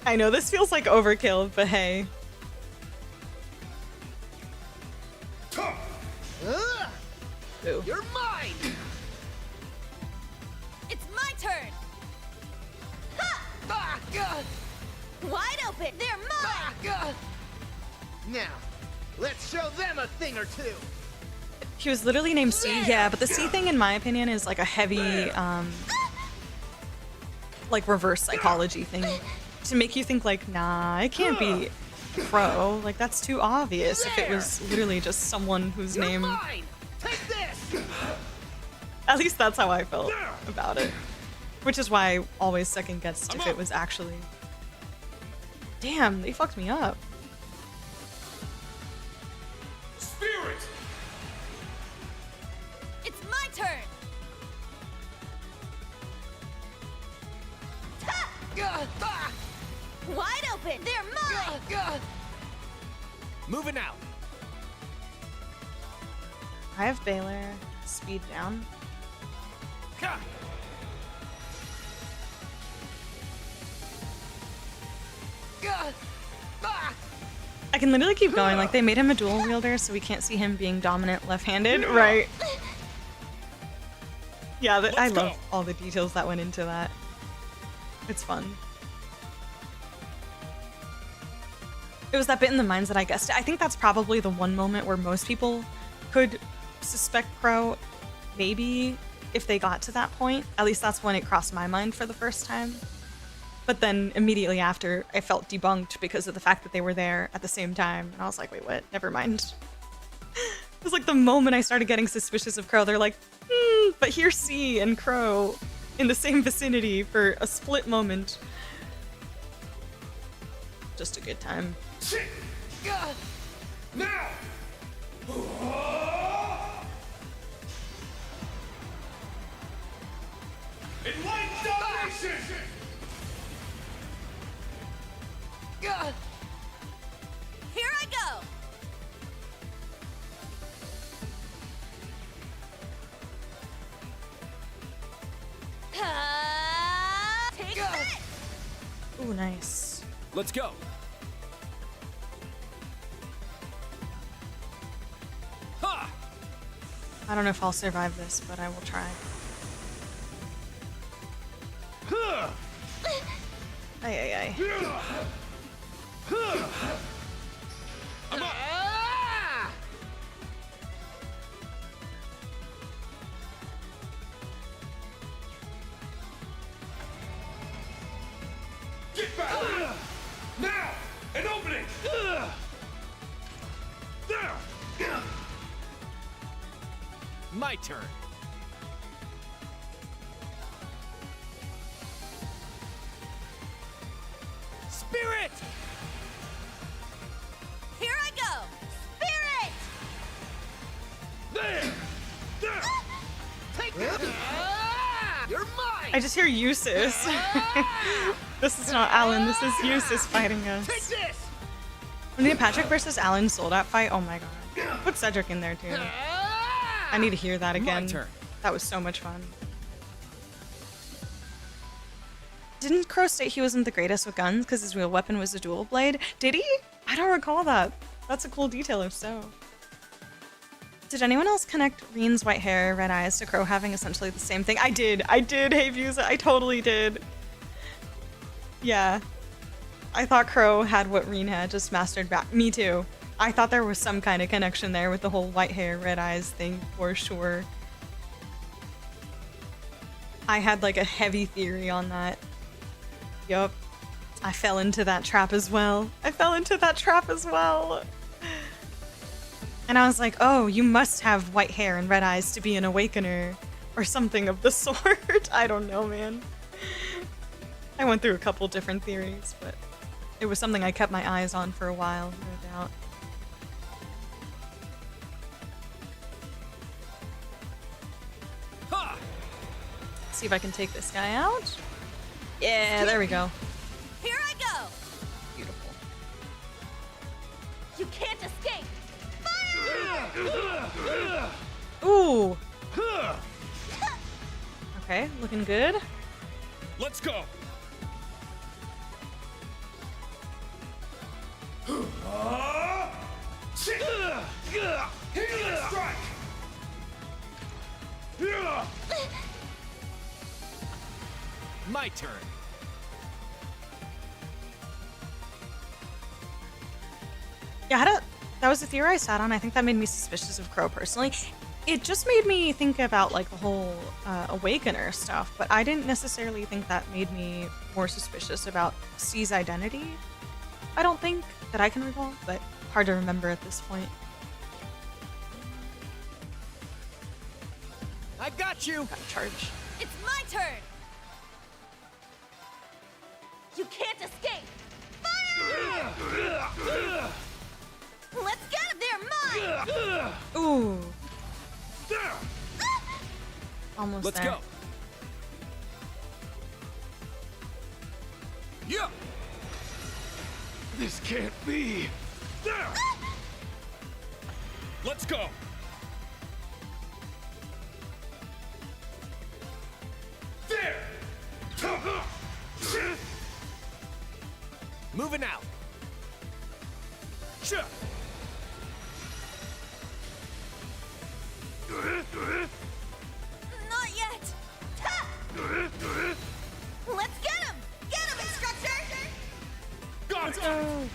I know this feels like overkill, but hey. Ooh. You're mine! It's my turn! Ha! Wide open! They're mine! Now, let's show them a thing or two! He was literally named C, yeah, but the C thing, in my opinion, is like a heavy, like reverse psychology thing. To make you think like, nah, it can't be Crow. Like, that's too obvious if it was literally just someone whose name... Take this! At least that's how I felt about it. Which is why I always second guessed if it was actually... Damn, they fucked me up. Spirit! It's my turn! Wide open! They're mine! Moving out! I have Baylor. Speed down. I can literally keep going. Like, they made him a dual wielder, so we can't see him being dominant left-handed, right? Yeah, I love all the details that went into that. It's fun. It was that bit in the mines that I guessed. I think that's probably the one moment where most people could suspect Crow, maybe if they got to that point. At least that's when it crossed my mind for the first time. But then immediately after, I felt debunked because of the fact that they were there at the same time. And I was like, wait, what? Never mind. It was like the moment I started getting suspicious of Crow, they're like, but here's C and Crow in the same vicinity for a split moment. Just a good time. Now! Enlightened domination! Here I go! Take that! Ooh, nice. Let's go. Ha! I don't know if I'll survive this, but I will try. Ay, ay, ay. Get back! Now! An opening! There! My turn. Spirit! Here I go! Spirit! There! There! Take this! You're mine! I just hear Eustace. This is not Alan, this is Eustace fighting us. Take this! When the Patrick versus Alan Soldat fight, oh my god. Put Cedric in there too. I need to hear that again. My turn. That was so much fun. Didn't Crow state he wasn't the greatest with guns because his real weapon was a dual blade? Did he? I don't recall that. That's a cool detail if so. Did anyone else connect Reen's white hair, red eyes to Crow having essentially the same thing? I did, hey Vuza, I totally did. Yeah. I thought Crow had what Reen had, just mastered back. Me too. I thought there was some kind of connection there with the whole white hair, red eyes thing for sure. I had like a heavy theory on that. Yup. I fell into that trap as well. And I was like, oh, you must have white hair and red eyes to be an awakener. Or something of the sort. I don't know, man. I went through a couple different theories, but it was something I kept my eyes on for a while, no doubt. Ha! See if I can take this guy out. Yeah, there we go. Here I go! Beautiful. You can't escape! Ooh! Okay, looking good. Let's go. Healing strike! My turn. Yeah, that was a theory I sat on. I think that made me suspicious of Crow personally. It just made me think about like the whole Awakener stuff, but I didn't necessarily think that made me more suspicious about C's identity. I don't think that I can recall, but hard to remember at this point. I got you. Gotta charge. It's my turn! You can't escape! Fire! Let's get him! They're mine! Ooh. Almost Let's there. go. Yeah. This can't be. There. Let's go. There. Moving out. Sure. Not yet! Ha! Let's get him! Get him, instructor! Got Let's it. go.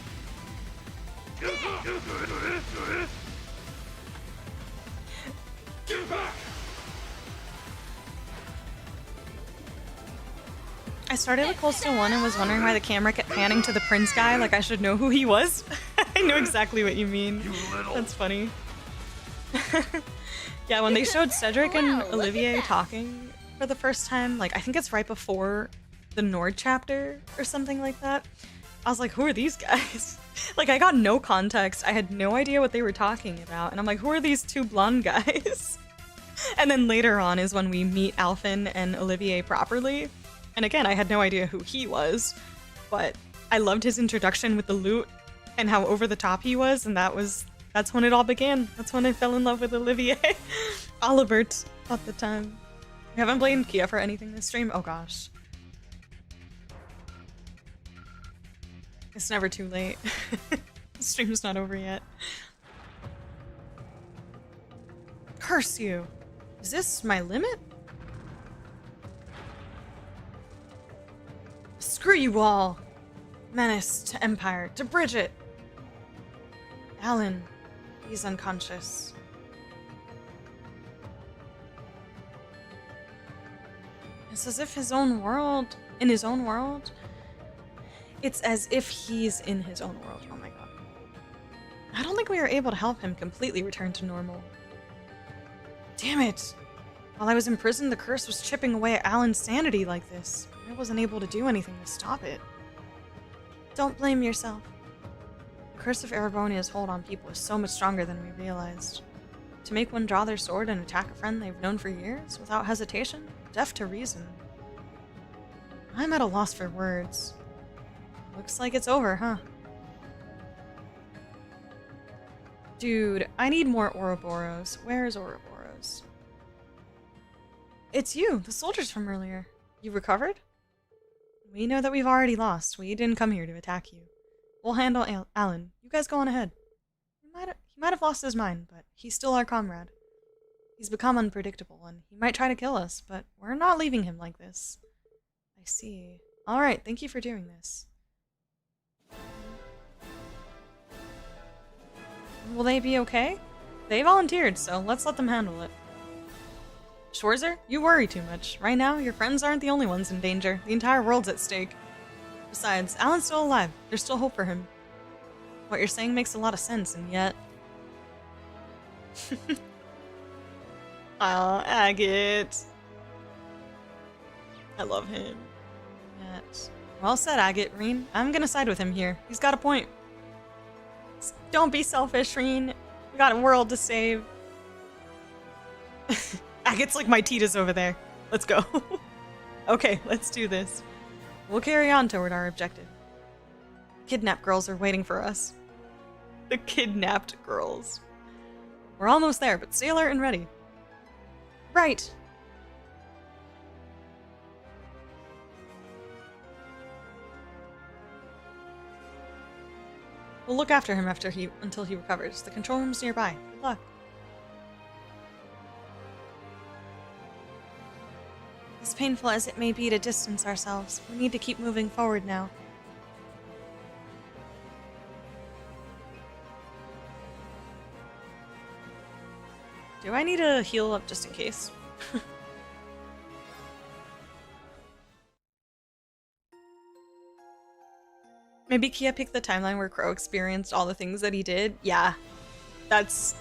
Get back. I started with Coastal 1 and was wondering why the camera kept panning to the Prince guy, like I should know who he was. I know exactly what you mean. That's funny. Yeah, when they showed Cedric and Olivier talking for the first time, like I think it's right before the Nord chapter or something like that, I was like, who are these guys? Like, I got no context. I had no idea what they were talking about. And I'm like, who are these two blonde guys? And then later on is when we meet Alfin and Olivier properly. And again, I had no idea who he was. But I loved his introduction with the lute and how over the top he was. And that's when it all began. That's when I fell in love with Olivier. Olivert at the time. We haven't blamed Kia for anything this stream. Oh gosh. It's never too late. The stream's not over yet. Curse you! Is this my limit? Screw you all! Menace to Empire, to Bridget! Alan, he's unconscious. It's as if his own world, in his own world, it's as if he's in his own world. Oh my god. I don't think we were able to help him completely return to normal. Damn it! While I was imprisoned, the curse was chipping away at Alan's sanity like this. I wasn't able to do anything to stop it. Don't blame yourself. The curse of Erebonia's hold on people is so much stronger than we realized. To make one draw their sword and attack a friend they've known for years, without hesitation, deaf to reason. I'm at a loss for words. Looks like it's over, huh? Dude, I need more Ouroboros. Where's Ouroboros? It's you, the soldiers from earlier. You recovered? We know that we've already lost. We didn't come here to attack you. We'll handle Alan. You guys go on ahead. He might have lost his mind, but he's still our comrade. He's become unpredictable, and he might try to kill us, but we're not leaving him like this. I see. Alright, thank you for doing this. Will they be okay? They volunteered, so let's let them handle it. Schwarzer, you worry too much. Right now, your friends aren't the only ones in danger. The entire world's at stake. Besides, Alan's still alive. There's still hope for him. What you're saying makes a lot of sense, and yet... Aw, Agate. I love him. Yet. Well said, Agate, Reen. I'm gonna side with him here. He's got a point. Don't be selfish, Reen. We got a world to save. Agate's like my Tita's over there. Let's go. Okay, let's do this. We'll carry on toward our objective. Kidnapped girls are waiting for us. The kidnapped girls. We're almost there, but stay alert and ready. Right. We'll look after him until he recovers. The control room's nearby. Good luck. As painful as it may be to distance ourselves, we need to keep moving forward now. Do I need to heal up just in case? Maybe Kia picked the timeline where Crow experienced all the things that he did? Yeah. That's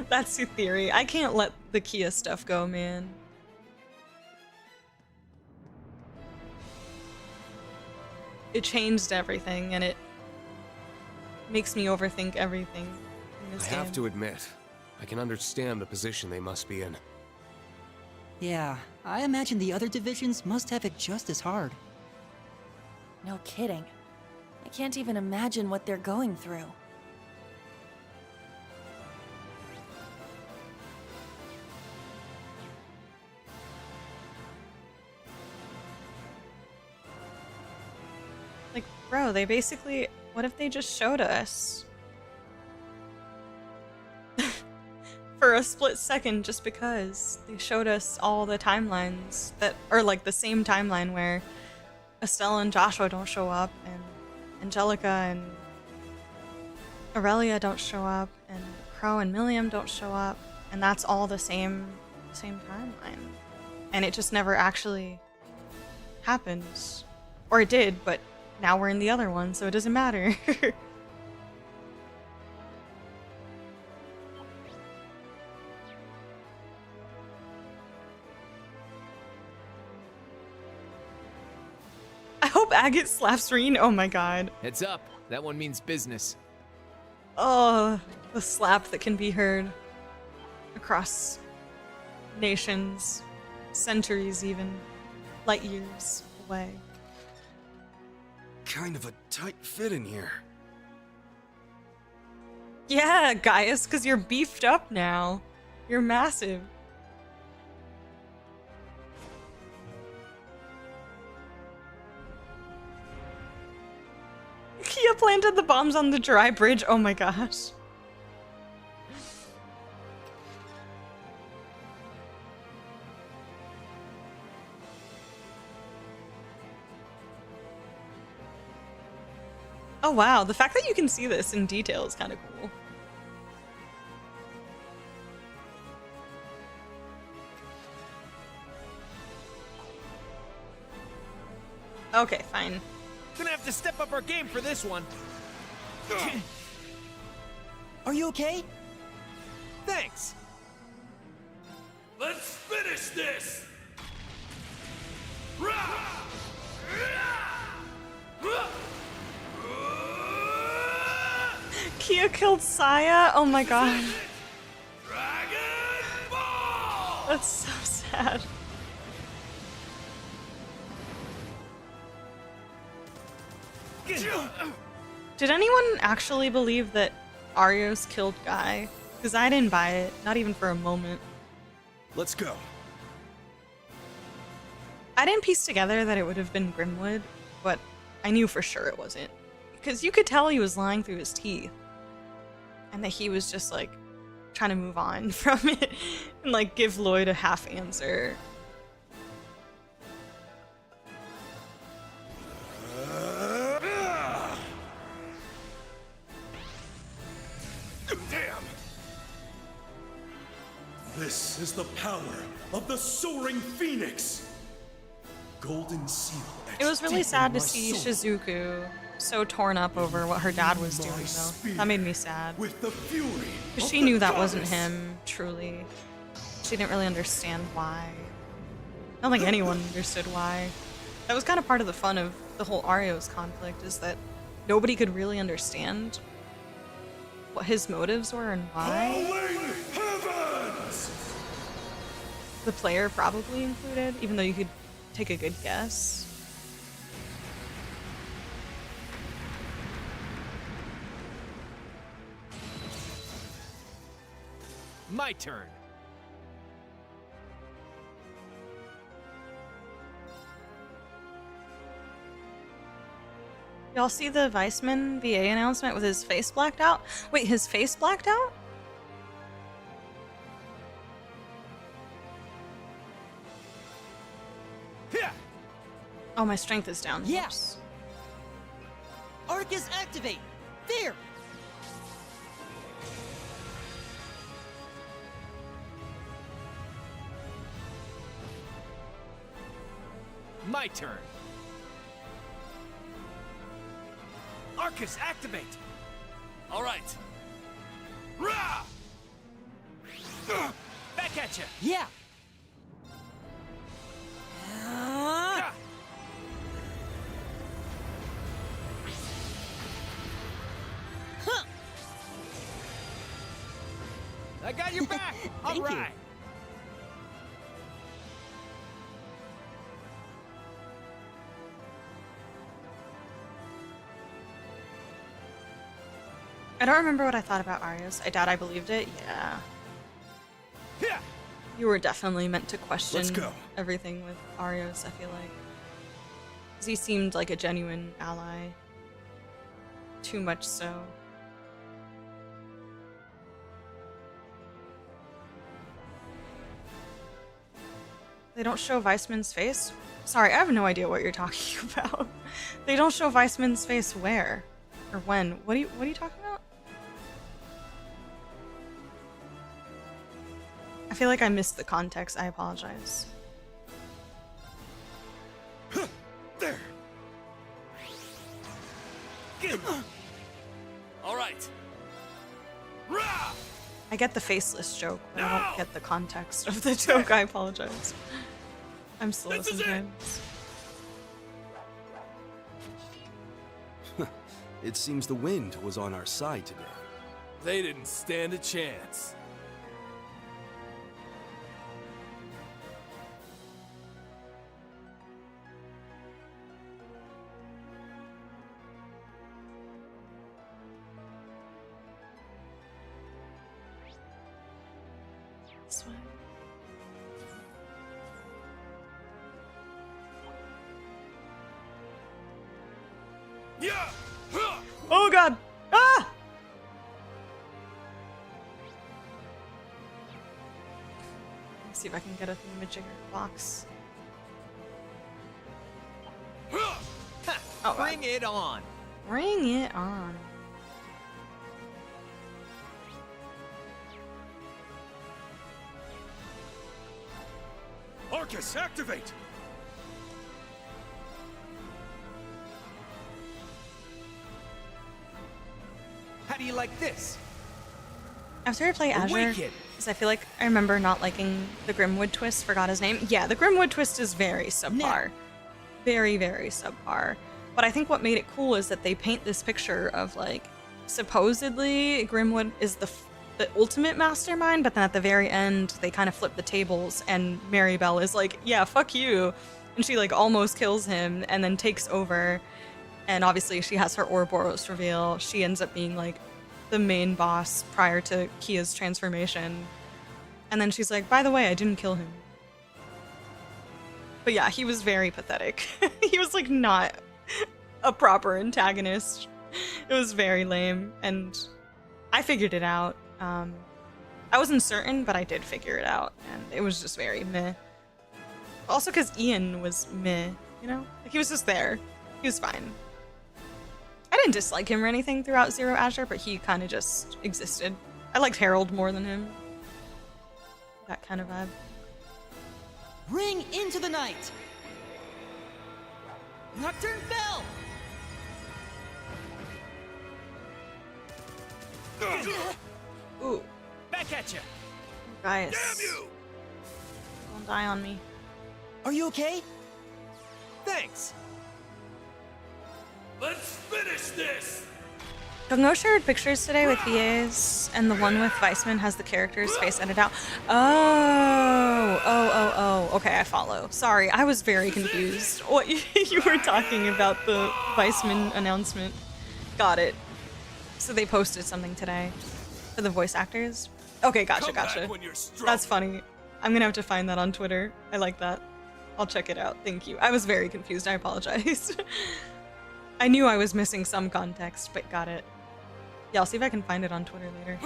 your theory. I can't let the Kia stuff go, man. It changed everything, and it makes me overthink everything in this game. I have to admit, I can understand the position they must be in. Yeah, I imagine the other divisions must have it just as hard. No kidding. I can't even imagine what they're going through. Like, bro, they basically... What if they just showed us? For a split second, just because. They showed us all the timelines that are like the same timeline where Estelle and Joshua don't show up, and Angelica and Aurelia don't show up, and Crow and Milliam don't show up, and that's all the same timeline. And it just never actually happened. Or it did, but now we're in the other one, so it doesn't matter. I hope hope Agate slaps Reen. Oh my god. Heads up. That one means business. Oh, the slap that can be heard across nations, centuries even, light years away. Kind of a tight fit in here. Yeah, Gaius, because you're beefed up now. You're massive. Kia planted the bombs on the dry bridge. Oh my gosh. Oh wow, the fact that you can see this in detail is kind of cool. Okay, fine. Gonna have to step up our game for this one. Are you okay? Thanks. Let's finish this! Kia killed Saya? Oh my god. That's so sad. Did anyone actually believe that Arios killed Guy? Because I didn't buy it, not even for a moment. Let's go. I didn't piece together that it would have been Grimwood, but I knew for sure it wasn't. Because you could tell he was lying through his teeth. And that he was just like trying to move on from it and like give Lloyd a half answer. Damn! This is the power of the soaring phoenix. Golden seal. It was really deep sad in to my see soul. Shizuku so torn up over what her dad was doing, though. That made me sad. With the fury Because of she the knew that wasn't goddess. him, truly. She didn't really understand why. I don't think anyone understood why. That was kind of part of the fun of the whole Arios conflict, is that nobody could really understand what his motives were and why. Howling heavens! The player probably included, even though you could take a good guess. My turn. Y'all see the Weissman VA announcement with his face blacked out? Wait, his face blacked out? Oh, my strength is down. Yes. Arcus activate. There. My turn. Arcus, activate! All right. Back at you! Yeah. I got your back! Thank you. Alright! I don't remember what I thought about Arios. I doubt I believed it. Yeah. You were definitely meant to question Let's go. everything with Arios, I feel like. 'Cause he seemed like a genuine ally. Too much so. They don't show Weissman's face? Sorry, I have no idea what you're talking about. They don't show Weissman's face where? Or when? What are you talking about? I feel like I missed the context. I apologize. There. All right. I get the faceless joke, but I don't get the context of the joke. I apologize. I'm slow This is it. sometimes. It seems the wind was on our side today. They didn't stand a chance. This way. Yeah! Oh god! Ah! Let's see if I can get a thingamajigger box. Oh, Bring it on. Bring it on. Arcus, activate! How do you like this? After I play Azure, Awaken. because I feel like I remember not liking the Grimwood twist, forgot his name. Yeah, the Grimwood twist is very subpar. Very, very subpar. But I think what made it cool is that they paint this picture of, like, supposedly Grimwood is the ultimate mastermind, but then at the very end, they kind of flip the tables, and Maribel is like, yeah, fuck you. And she, like, almost kills him, and then takes over. And obviously she has her Ouroboros reveal. She ends up being, like, the main boss prior to Kia's transformation. And then she's like, by the way, I didn't kill him. But yeah, he was very pathetic. He was, like, not a proper antagonist. It was very lame, and I figured it out. I wasn't certain, but I did figure it out, and it was just very meh. Also because Ian was meh, you know? Like, he was just there. He was fine. I didn't dislike him or anything throughout Zero Azure, but he kind of just existed. I liked Harold more than him. That kind of vibe. Ring into the night! Nocturne Bell! Ooh. Back at you. Guys. Damn you! Don't die on me. Are you okay? Thanks. Let's finish this! Gungo shared pictures today with VAs, and the one with Weissman has the character's face edited out. Oh. Okay, I follow. Sorry, I was very confused. What you were talking about the Weissman announcement. Got it. So they posted something today for the voice actors. Okay, gotcha. That's funny. I'm gonna have to find that on Twitter. I like that. I'll check it out. Thank you. I was very confused. I apologize. I knew I was missing some context, but got it. Yeah, I'll see if I can find it on Twitter later.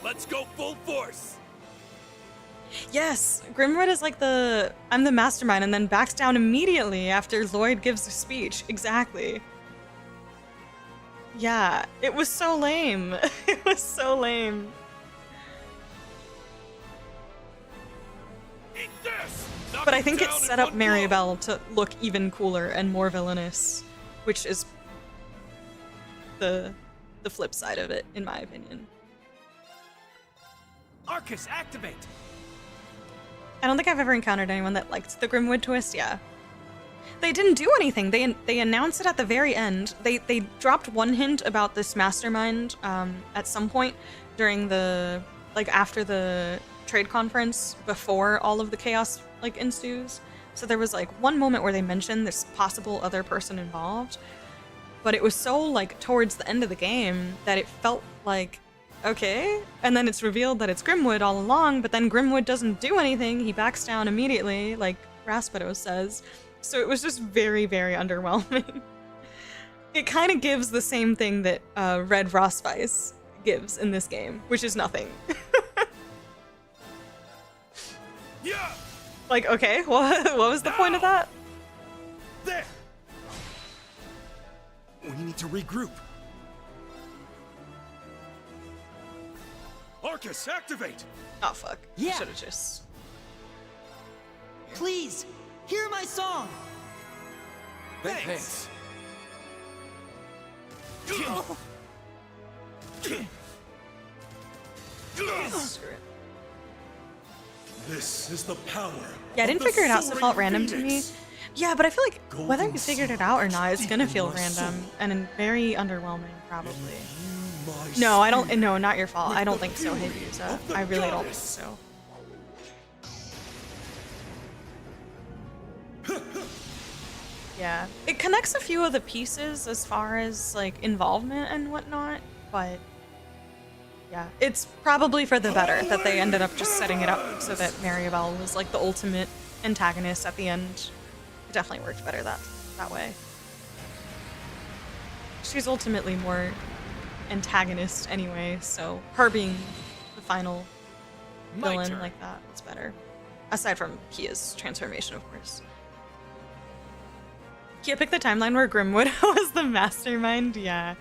Let's go full force! Yes, Grimwood is like I'm the mastermind, and then backs down immediately after Lloyd gives a speech. Exactly. Yeah, it was so lame. It was so lame. Eat this! But I think it set up Maribel to look even cooler and more villainous, which is the flip side of it, in my opinion. Arcus, activate! I don't think I've ever encountered anyone that liked the Grimwood twist, yeah. They didn't do anything. They announced it at the very end. They dropped one hint about this mastermind at some point during the, like, after the trade conference, before all of the chaos, like, ensues. So there was, like, one moment where they mentioned this possible other person involved, but it was so, like, towards the end of the game that it felt like, okay, and then it's revealed that it's Grimwood all along, but then Grimwood doesn't do anything. He backs down immediately, like Raspido says. So it was just very, very underwhelming. It kind of gives the same thing that Red Frostvice gives in this game, which is nothing. Yeah. Like, okay, what was the point of that? There! We need to regroup. Arcus, activate! Oh, fuck. Yeah. I should've just... Please, hear my song! Thanks. Screw it. This is the power. Yeah, I didn't figure it out, so it felt random to me. Yeah, but I feel like whether you figured it out or not, it's gonna feel random and very underwhelming, probably. No, I don't. No, not your fault. I don't think so, Hayabusa. I really don't think so. Yeah, it connects a few of the pieces as far as like involvement and whatnot, but yeah, it's probably for the better that they ended up just setting it up so that Maribel was like the ultimate antagonist at the end. It definitely worked better that way. She's ultimately more antagonist anyway, so her being the final villain like that was better. Aside from Kia's transformation, of course. Kia picked the timeline where Grimwood was the mastermind. Yeah.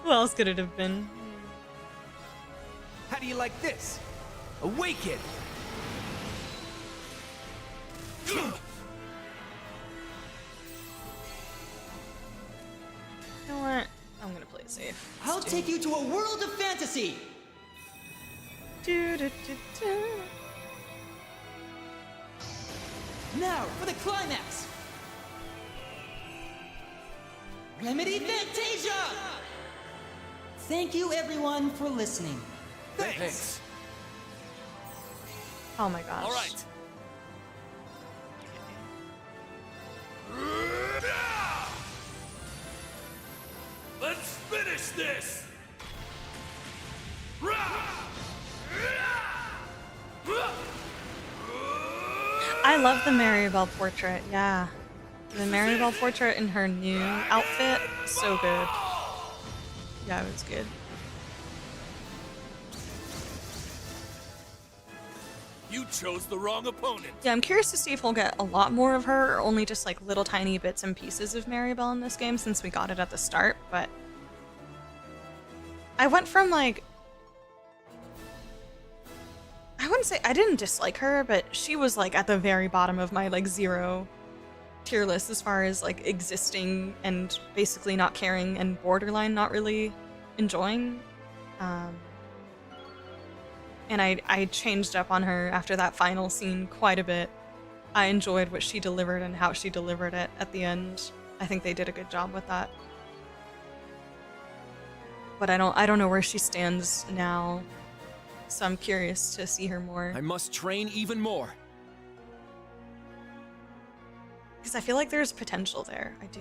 Who else could it have been? How do you like this? Awaken! You know what? I'm gonna play it safe. I'll take you to a world of fantasy! Now, for the climax! Remedy Fantasia! Thank you everyone for listening. Thanks. Oh my gosh. All right. Let's finish this. I love the Maribel portrait, yeah. The Maribel portrait in her new outfit, so good. Yeah, it was good. You chose the wrong opponent. Yeah, I'm curious to see if we'll get a lot more of her or only just like little tiny bits and pieces of Maribel in this game since we got it at the start, but I went from like, I wouldn't say, I didn't dislike her, but she was like at the very bottom of my like 0 tier list as far as like existing and basically not caring and borderline not really enjoying. And I changed up on her after that final scene quite a bit. I enjoyed what she delivered and how she delivered it at the end. I think they did a good job with that. But I don't know where she stands now. So I'm curious to see her more. I must train even more. Because I feel like there's potential there. I do.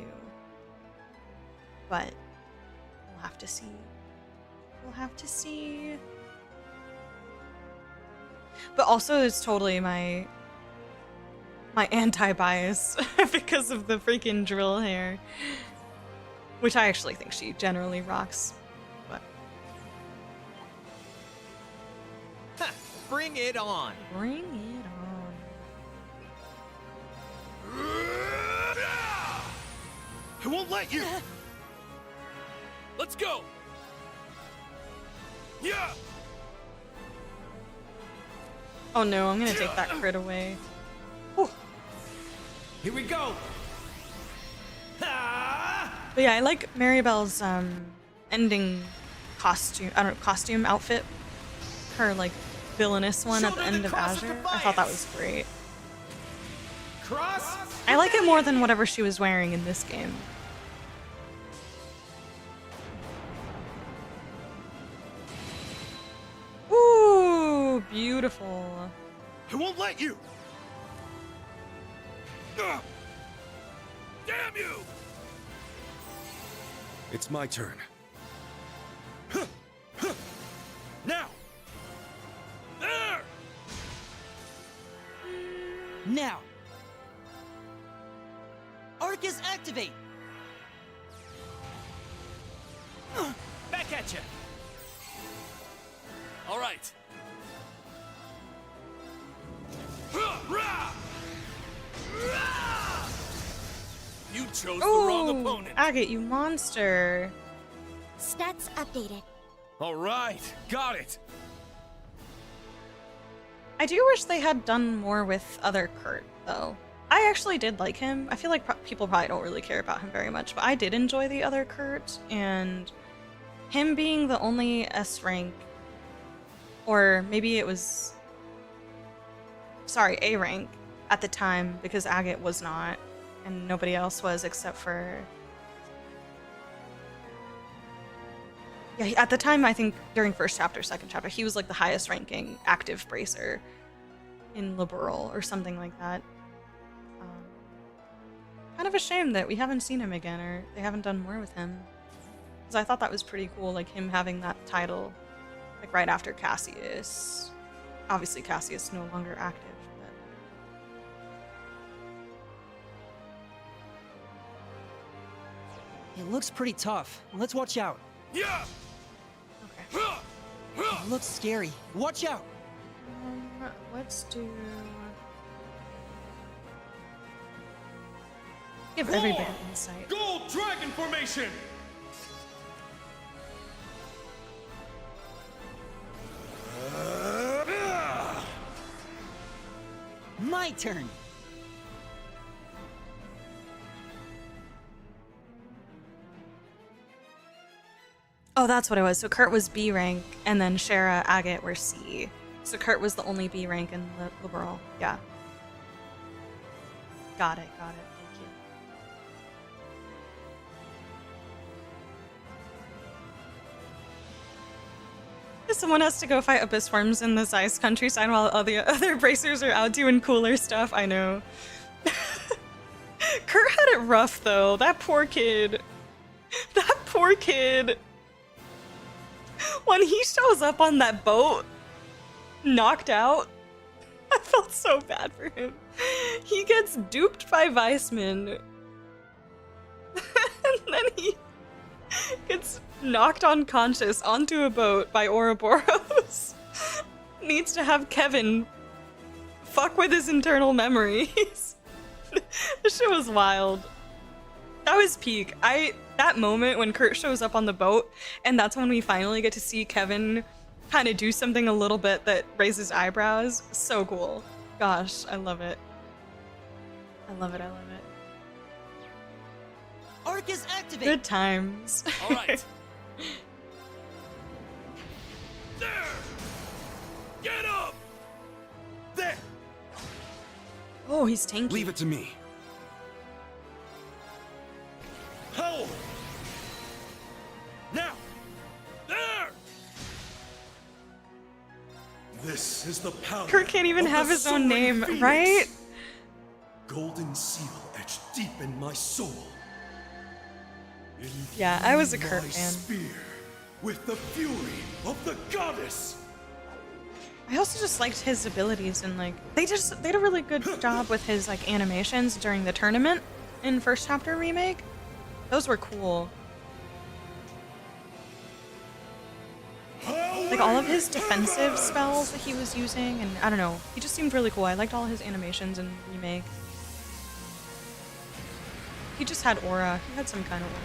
But we'll have to see. We'll have to see. But also it's totally my anti-bias because of the freaking drill hair. Which I actually think she generally rocks. But bring it on. Bring it on. I won't let you. Let's go. Yeah. Oh no, I'm gonna take that crit away. Whew. Here we go. But yeah, I like Maribel's ending costume. I don't know, costume outfit. Her like villainous one at the end of Azure. I thought that was great. Cross. I like it more than whatever she was wearing in this game. Ooh, beautiful. I won't let you. Damn you! It's my turn. Now! There! Now! Arcus activate! Back at you. All right. You chose the wrong opponent. Agate, you monster. Stats updated. All right, got it. I do wish they had done more with other Kurt, though. I actually did like him. I feel like people probably don't really care about him very much, but I did enjoy the other Kurt, and him being the only S rank, or maybe it was, sorry, A rank at the time, because Agate was not. and nobody else was except for... Yeah, at the time, I think during first chapter, second chapter, he was like the highest ranking active bracer in Liberal or something like that. Kind of a shame that we haven't seen him again, or they haven't done more with him. Because I thought that was pretty cool, like him having that title, like right after Cassius. Obviously Cassius is no longer active, but... It looks pretty tough. Let's watch out. Yeah. Okay. It looks scary. Watch out. Let's do... Give everybody insight. Gold Dragon Formation! My turn. Oh, that's what it was. So Kurt was B rank, and then Shara, Agate were C. So Kurt was the only B rank in the Liberal. Yeah. Got it, got it. Thank you. Someone has to go fight abyss worms in this ice countryside while all the other bracers are out doing cooler stuff. I know. Kurt had it rough, though. That poor kid. That poor kid. When he shows up on that boat, knocked out, I felt so bad for him. He gets duped by Weissman. And then he gets knocked unconscious onto a boat by Ouroboros. Needs to have Kevin fuck with his internal memories. This shit was wild. That was peak. That moment when Kurt shows up on the boat, and that's when we finally get to see Kevin kind of do something a little bit that raises eyebrows. So cool. Gosh, I love it. I love it, I love it. Arc is activated! Good times. All right. There! Get up! There! Oh, he's tanky. Leave it to me. Howl! Now! There! This is the power. Kurt can't even of have the his own Soaring name, Phoenix. right? Golden seal etched deep in my soul. Yeah, I was a Infuse Kurt my fan. Spear with the fury of the goddess. I also just liked his abilities, and like they did a really good job with his like animations during the tournament in first chapter remake. Those were cool. Like all of his defensive spells that he was using, and I don't know, he just seemed really cool. I liked all his animations in remake. He just had aura. He had some kind of aura.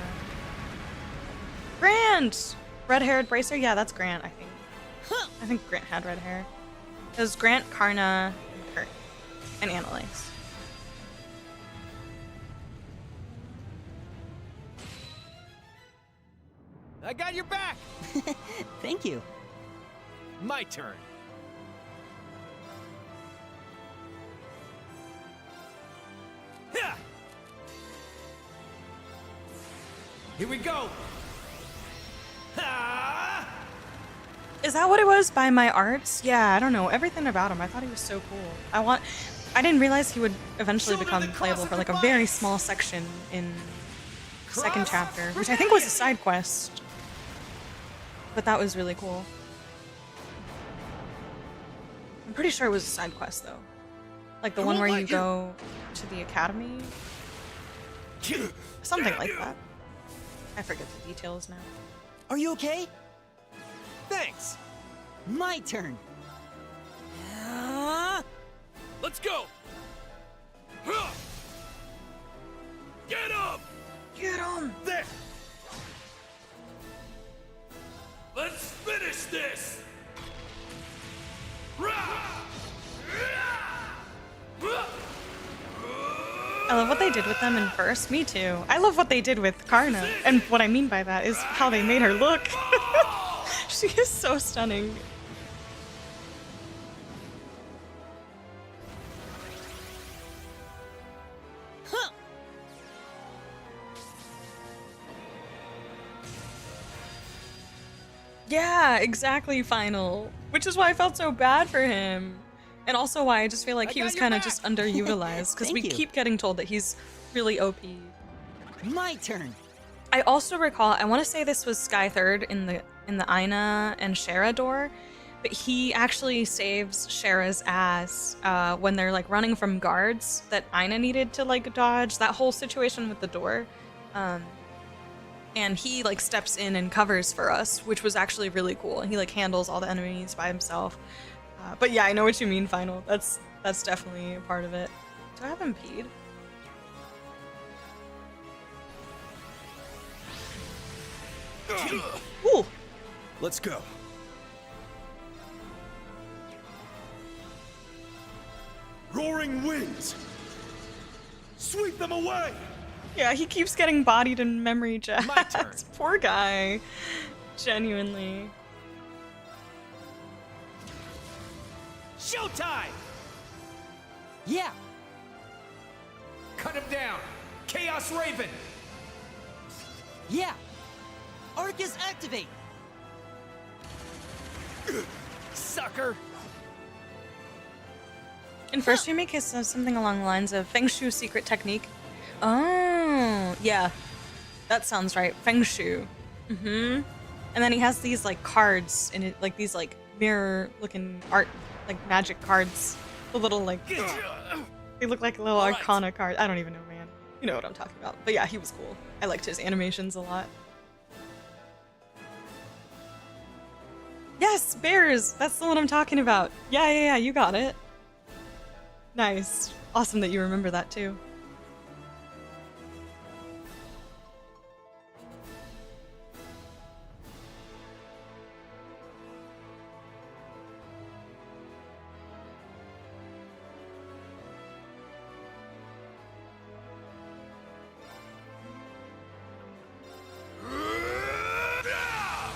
Grant! Red-haired bracer? Yeah, that's Grant, I think. I think Grant had red hair. It was Grant, Karna, and Kurt. And Annalise. I got your back! Thank you. My turn. Here we go! Is that what it was by my arts? Yeah, I don't know. Everything about him. I thought he was so cool. I didn't realize he would eventually become playable for like a very small section in second chapter, which I think was a side quest. But that was really cool. I'm pretty sure it was a side quest though. Like the one where you go to the academy. Something like that. I forget the details now. Are you okay? Thanks! My turn. Let's go! Get up! Get him! There! Let's finish this! I love what they did with them in first. Me too. I love what they did with Karna. And what I mean by that is how they made her look. She is so stunning. Yeah, exactly, Final. Which is why I felt so bad for him. And also why I just feel like he was kind of just underutilized, because we keep getting told that he's really OP. My turn. I also recall, I want to say this was Sky Third in the Aina and Shara door, but he actually saves Shara's ass when they're like running from guards that Aina needed to like dodge, that whole situation with the door. And he like steps in and covers for us, which was actually really cool. And he like handles all the enemies by himself. But yeah, I know what you mean, Final. That's definitely a part of it. Do I have impede? Ooh. Let's go. Roaring winds! Sweep them away! Yeah, he keeps getting bodied in memory jazz. My turn. Poor guy. Genuinely. Showtime! Yeah. Cut him down! Chaos Raven! Yeah. Arcus activate. Sucker! In first remake, it says something along the lines of Feng Shu secret technique. Oh, yeah. That sounds right. Feng Shu. Mm-hmm. And then he has these like cards in it, like these like mirror-looking art, like magic cards. The little like, they look like little arcana cards. I don't even know, man. You know what I'm talking about. But yeah, he was cool. I liked his animations a lot. Yes, bears. That's the one I'm talking about. Yeah, you got it. Nice. Awesome that you remember that too.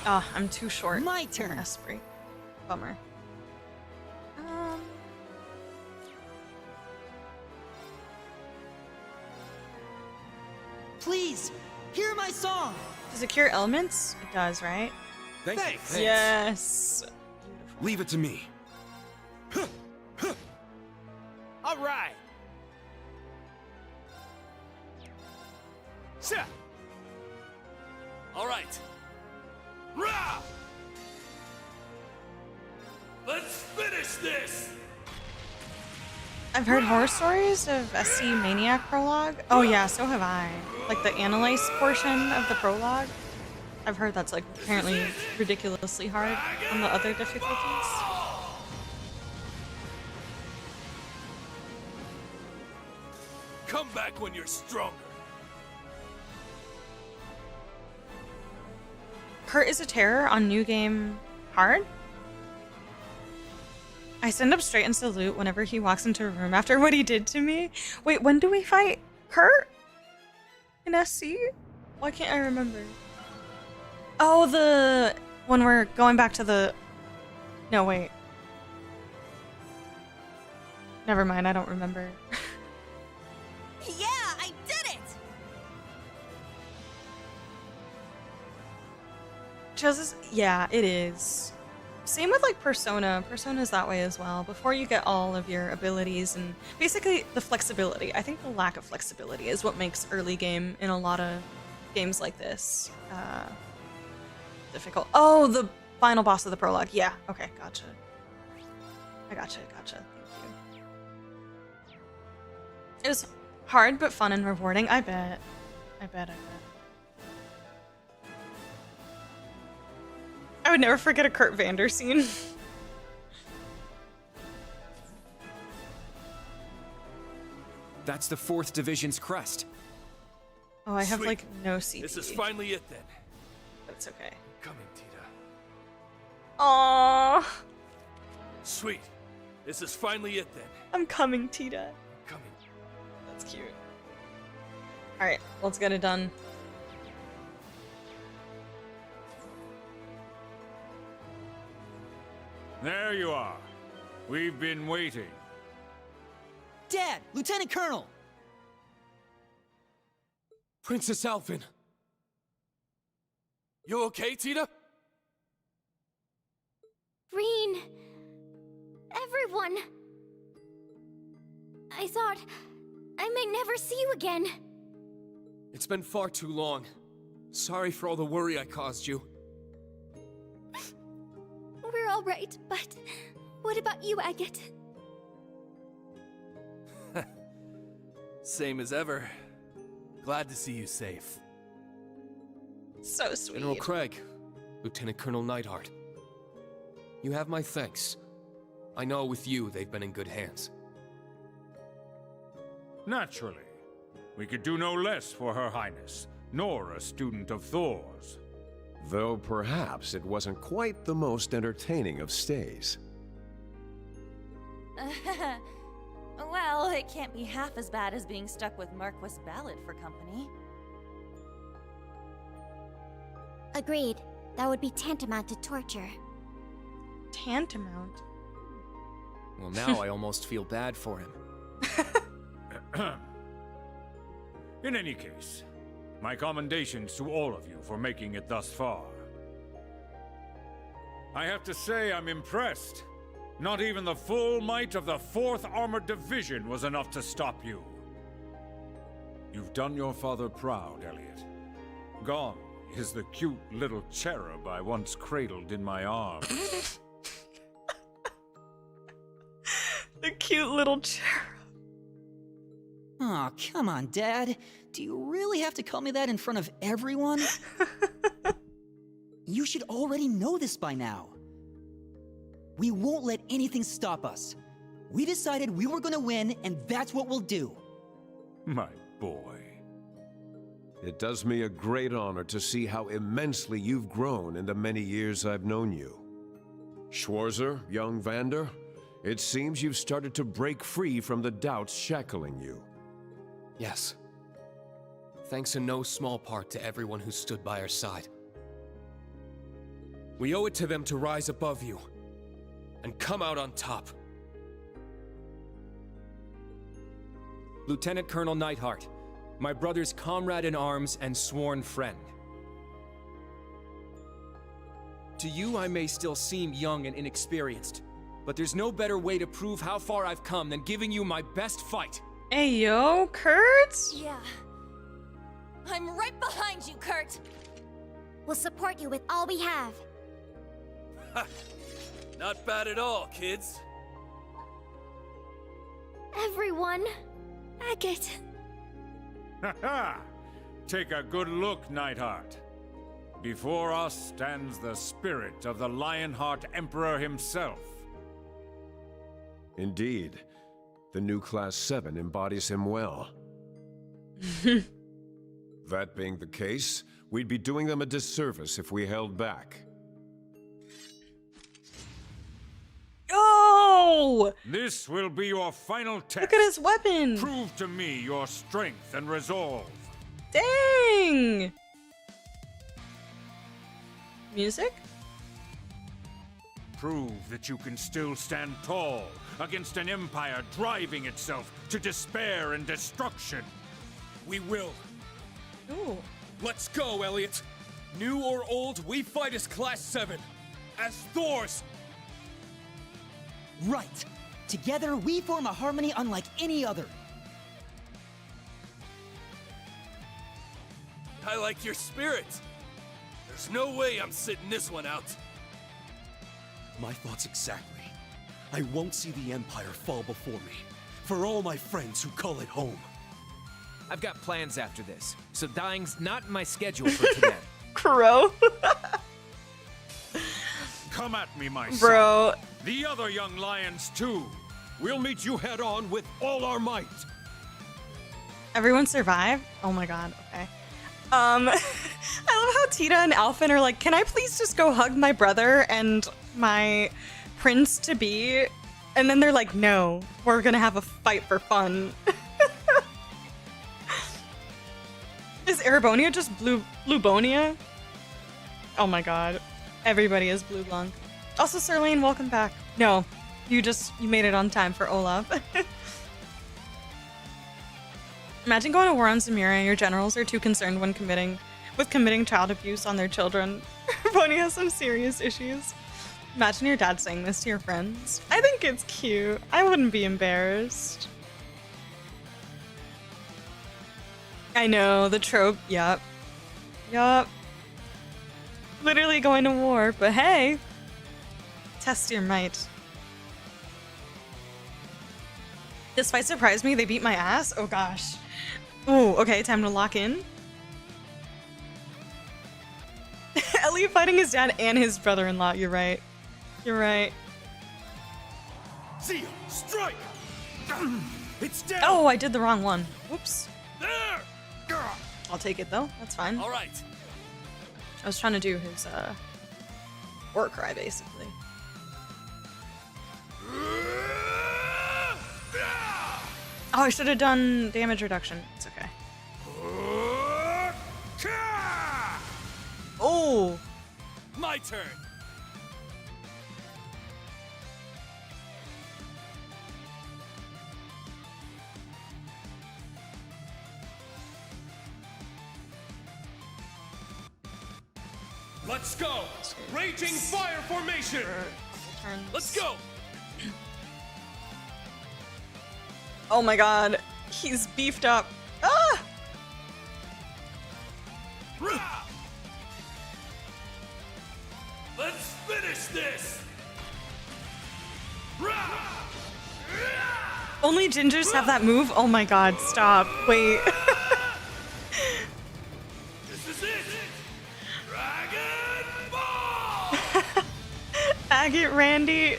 Ah, I'm too short. My turn. Esprit. Bummer. Please, hear my song. Does it cure elements? It does, right? Thanks. Yes. Leave it to me. All right. All right. Rah! Let's finish this! I've heard horror stories of SC Maniac prologue. Oh yeah, so have I. Like the analyze portion of the prologue. I've heard that's like apparently ridiculously hard on the other difficulties. Come back when you're stronger. Kurt is a terror on New Game Hard? I send up straight into loot whenever he walks into a room after what he did to me. Wait, when do we fight Kurt? In SC? Why can't I remember? Oh, when we're going back to the... No, wait. Never mind, I don't remember. Yeah, I did it! Yeah, it is. Same with like Persona. Persona's that way as well. Before you get all of your abilities and basically the flexibility. I think the lack of flexibility is what makes early game in a lot of games like this difficult. Oh, the final boss of the prologue. Yeah, okay, gotcha. I gotcha. Thank you. It was hard but fun and rewarding. I bet. I would never forget a Kurt Vander scene. That's the 4th Division's crest. Oh, I have Sweet. like no CP. This is finally it then. But it's okay. Coming, Tita. Aww. Sweet. This is finally it then. I'm coming, Tita. Coming. That's cute. Alright, let's get it done. There you are. We've been waiting. Dad, Lieutenant Colonel. Princess Alfin. You okay, Tita? Green. Everyone. I thought I may never see you again. It's been far too long. Sorry for all the worry I caused you. We're all right, but what about you, Agate? Same as ever. Glad to see you safe. So sweet. General Craig, Lieutenant Colonel Niethardt. You have my thanks. I know with you they've been in good hands. Naturally. We could do no less for Her Highness, nor a student of Thor's. Though perhaps it wasn't quite the most entertaining of stays. Well, it can't be half as bad as being stuck with Marquis Ballad for company. Agreed. That would be tantamount to torture. Tantamount? Well, now I almost feel bad for him. In any case, my commendations to all of you for making it thus far. I have to say I'm impressed. Not even the full might of the 4th Armored Division was enough to stop you. You've done your father proud, Elliot. Gone is the cute little cherub I once cradled in my arms. The cute little cherub. Aw, come on, Dad. Do you really have to call me that in front of everyone? You should already know this by now. We won't let anything stop us. We decided we were gonna win, and that's what we'll do. My boy. It does me a great honor to see how immensely you've grown in the many years I've known you. Schwarzer, young Vander, it seems you've started to break free from the doubts shackling you. Yes. Thanks in no small part to everyone who stood by our side. We owe it to them to rise above you and come out on top. Lieutenant Colonel Niethardt, my brother's comrade in arms and sworn friend. To you, I may still seem young and inexperienced, but there's no better way to prove how far I've come than giving you my best fight. Hey, yo, Kurt? Yeah. I'm right behind you, Kurt! We'll support you with all we have. Ha! Not bad at all, kids. Everyone, Agate. Ha ha! Take a good look, Niethardt. Before us stands the spirit of the Lionheart Emperor himself. Indeed. The new Class 7 embodies him well. That being the case, we'd be doing them a disservice if we held back. Oh! This will be your final test. Look at his weapon! Prove to me your strength and resolve. Dang! Music? Prove that you can still stand tall against an empire driving itself to despair and destruction. We will. Ooh. Let's go, Elliot. New or old, we fight as Class 7. As Thors. Right. Together, we form a harmony unlike any other. I like your spirit. There's no way I'm sitting this one out. My thoughts exactly. I won't see the Empire fall before me. For all my friends who call it home. I've got plans after this, so dying's not in my schedule for today. Crow. Come at me, my Bro. son. The other young lions, too. We'll meet you head on with all our might. Everyone survived? Oh my god, okay. I love how Tita and Alfin are like, can I please just go hug my brother and my prince-to-be? And then they're like, no, we're gonna have a fight for fun. Is Erebonia just Bluebonia? Oh my god. Everybody is Blue Blanc. Also, Sirlane, welcome back. No, you made it on time for Olaf. Imagine going to war on Zemira and your generals are too concerned when committing child abuse on their children. Erebonia has some serious issues. Imagine your dad saying this to your friends. I think it's cute. I wouldn't be embarrassed. I know, the trope. Yup. Yup. Literally going to war, but hey. Test your might. This fight surprised me. They beat my ass. Oh gosh. Oh, okay. Time to lock in. Elliot fighting his dad and his brother-in-law. You're right. You're right. Zia, strike! It's down! Oh, I did the wrong one. Whoops. There! I'll take it though. That's fine. All right. I was trying to do his war cry basically. Oh, I should have done damage reduction. It's okay. Oh! My turn. Let's go! Raging fire formation! Let's go! Oh my god. He's beefed up. Ah! Let's finish this! Only gingers have that move? Oh my god, stop. Wait. This is it! Dragon Ball! Agate Randy.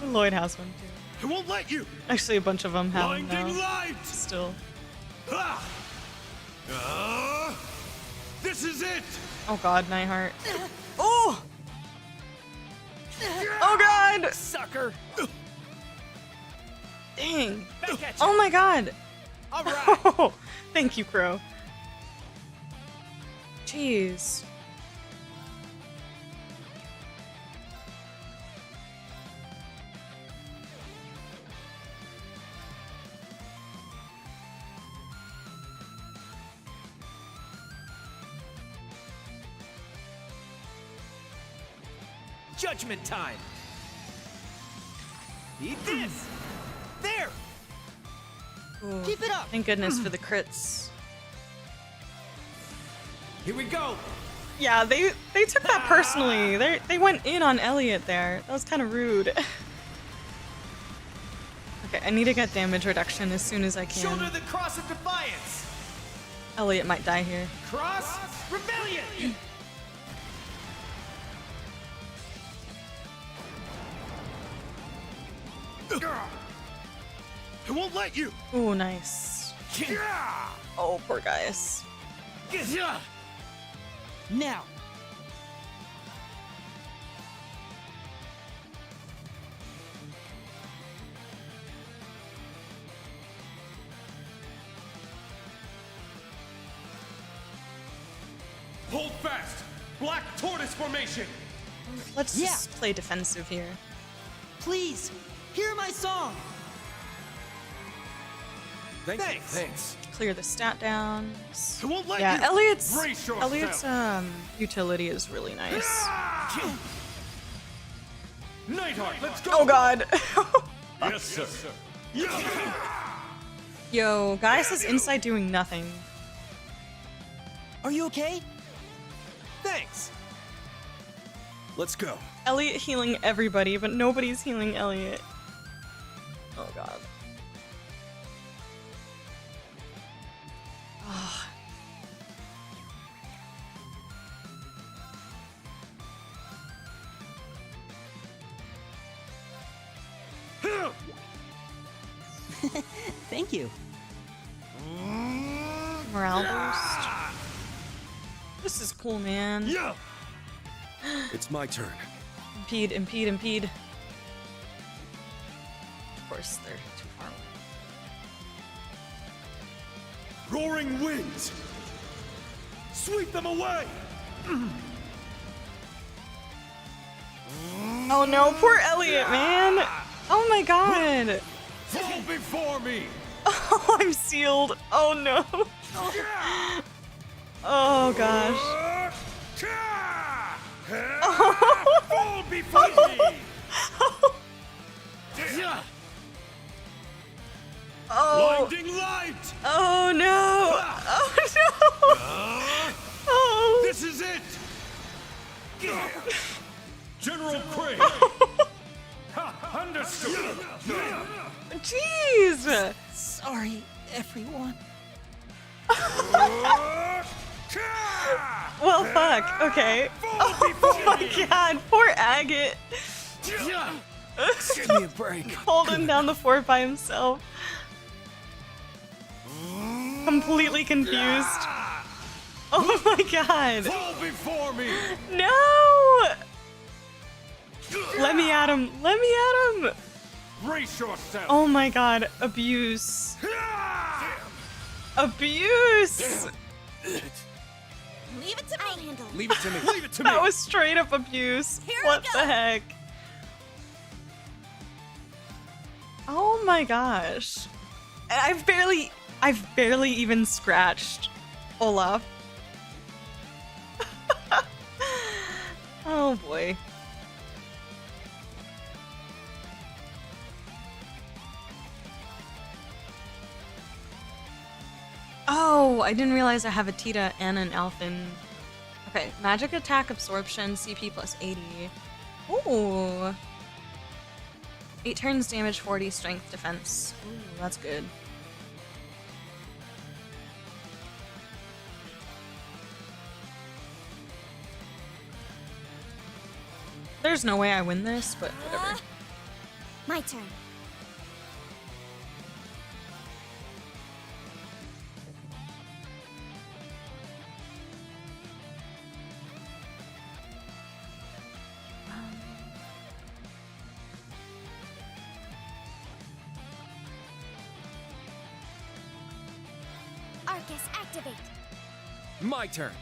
Lloyd has one too. I won't let you! Actually, a bunch of them have them Blinding now. light! Still. This is it! Oh god, Nightheart. Oh! Oh god! Sucker! Dang. Back at you. Oh my god. All right. Oh, thank you, Crow. Jeez. Judgment time. Eat this. There. Ooh, Keep it up. Thank goodness for the crits. Here we go. Yeah, they took that personally. They went in on Elliot there. That was kind of rude. Okay, I need to get damage reduction as soon as I can. Shoulder the cross of defiance. Elliot might die here. Cross rebellion. I won't let you! Ooh, nice. Oh, poor guys. Now. Hold fast! Black Tortoise formation! Let's just play defensive here. Please, hear my song. Thanks. Clear the stat down. I won't let Yeah, you! Elliot's Brace yourself. utility is really nice. Nightheart, let's go! Oh god. Yes, sir. Yo, Gaius is inside doing nothing. Are you okay? Thanks. Let's go. Elliot healing everybody, but nobody's healing Elliot. Oh god. Ah. Thank you. Morale boost. This is cool, man. Yeah. It's my turn. Impede, impede, impede. Of course, they're too far away. Roaring winds! Sweep them away! Oh no, poor Elliot, man! Oh my god! Fall before me! Oh, I'm sealed. Oh no. Oh gosh. Fall before me! Oh. Blinding light! Oh no! Oh no! Oh. This is it! General Crane! Understood! Jeez! Sorry, everyone. Well, fuck. Okay. Oh my god, poor Agate. Give me a break. Holding down the fort by himself. Completely confused. Oh my god. Fall before me! No! Let me at him. Let me at him. Brace yourself! Oh my god. Abuse. Abuse! Leave it to me. Leave it to me. Leave it to me. That was straight up abuse. Here What we go. the heck? Oh my gosh. I've barely even scratched Olaf. Oh boy. Oh, I didn't realize I have a Tita and an Alfin. Okay, magic attack absorption, CP plus 80. Ooh. 8 turns damage, 40 strength defense. Ooh, that's good. There's no way I win this, but whatever. My turn. Arcus, activate. My turn.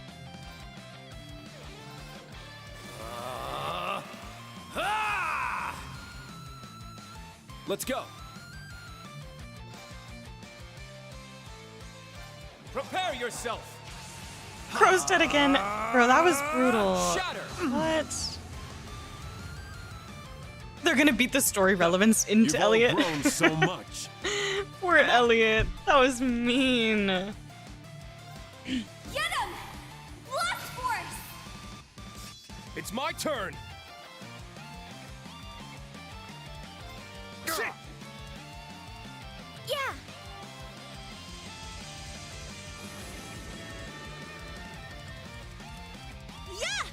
Let's go. Prepare yourself. Crow's dead again. Bro, that was brutal. Shatter. What? They're gonna beat the story relevance into You've all Elliot. grown so much. Poor Elliot. That was mean. Get him! Blast force! It's my turn. Yeah! Yeah!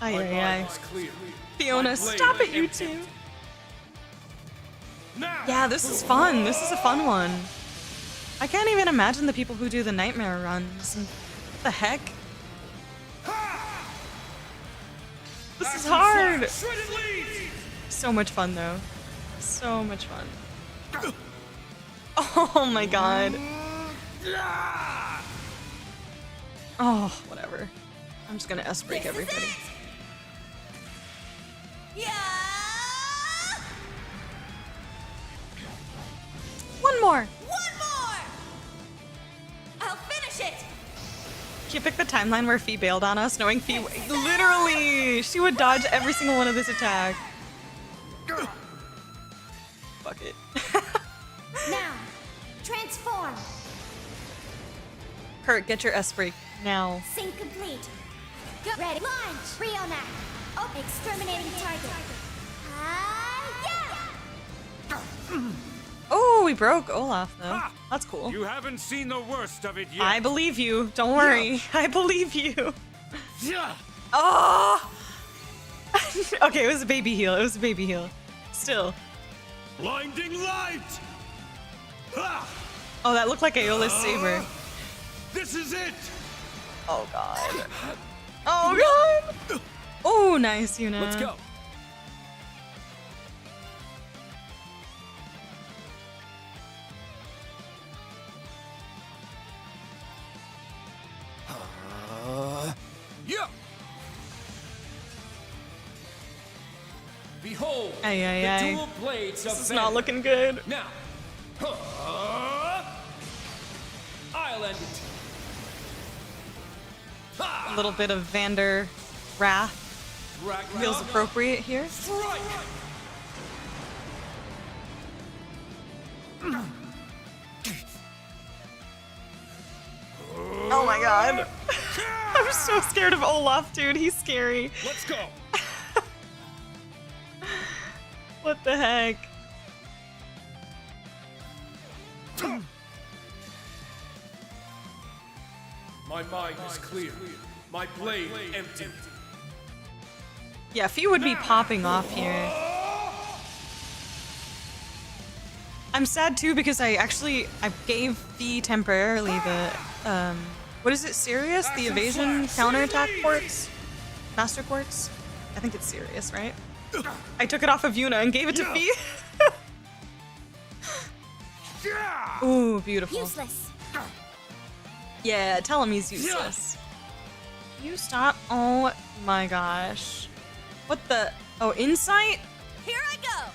Ay, My ay, mind ay. is clear. Fiona, My blade stop it, is you empty. two. Now! Yeah, this is fun. This is a fun one. I can't even imagine the people who do the nightmare runs. What the heck? This is hard. So much fun, though. So much fun. Oh my god. Oh, whatever. I'm just gonna S-break everybody. Yeah! One more! One more! I'll finish it! Can you pick the timeline where Fee bailed on us, knowing Fee literally she would dodge every single one of this attack. Fuck it. Now, transform. Kurt, get your S-break now. Sync complete. Go. Ready. Launch. Fiona. Oh, exterminating target. Yeah! Oh, we broke Olaf though. That's cool. You haven't seen the worst of it yet. I believe you. Don't worry. I believe you. Oh! Okay, it was a baby heal. It was a baby heal. Still. Blinding light! Oh, that looked like Aeola's saber. This is it! Oh god. Oh god! Oh, nice, Yuna. Let's go. Yeah. Behold, Ay, ay, the ay. dual blades This of is not Vantage. looking good. Now. end it. A little bit of Vander wrath feels appropriate here. Strike! Oh my god. I'm so scared of Olaf, dude. He's scary. Let's go. What the heck? My mind is clear. My blade empty. Yeah, Fee would be popping off here. I'm sad too because I gave Fee temporarily the what is it, Sirius? The evasion counterattack quartz? Master quartz? I think it's Sirius, right? I took it off of Yuna and gave it to Fee. Ooh, beautiful. Useless. Yeah, tell him he's useless. Can you stop? Oh my gosh. What the? Oh, insight? Here I go.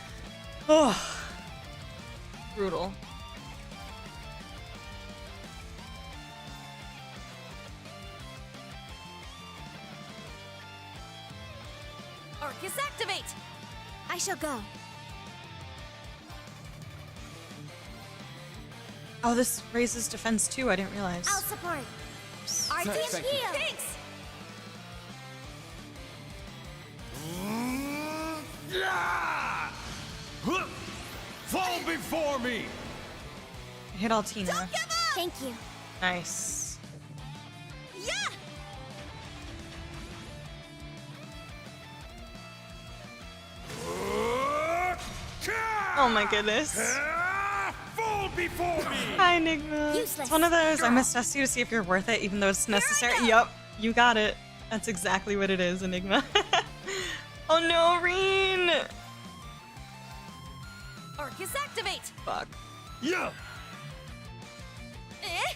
Oh. Brutal. Arcus activate. I shall go. Oh, this raises defense too. I didn't realize. I'll support. Arcus Thank heal. you. Thanks. Fall before me! Hit Altina. Don't give up. Thank you. Nice. Yeah. Oh my goodness. Fall before me! Hi, Enigma. Useless. It's one of those, I must test you to see if you're worth it, even though it's necessary. Yup, you got it. That's exactly what it is, Enigma. Oh no, Reen! Arcus activate. Fuck. Yeah! Eh?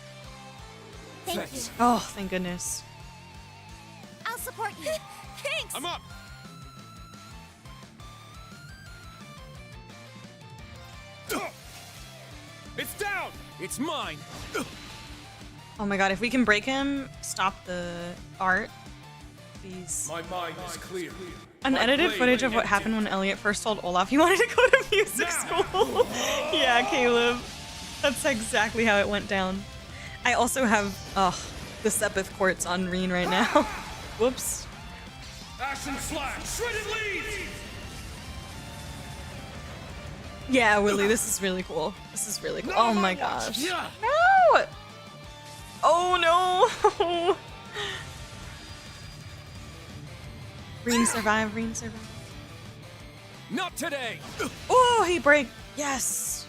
Thank you. Oh, thank goodness. I'll support you. Thanks. I'm up. It's down. It's mine. Oh my god, if we can break him, stop the art. Please. My mind is clear. Unedited footage of what happened when Elliot first told Olaf he wanted to go to music school. Yeah, Caleb. That's exactly how it went down. I also have the Sepith quartz on Reen right now. Whoops. Ashen slash! Shredded leaves! Yeah, Willie, this is really cool. This is really cool. Not Oh on my my watch. gosh. Yeah. No! Oh no! Reen survive, Reen survive. Not today. Oh, he break. Yes.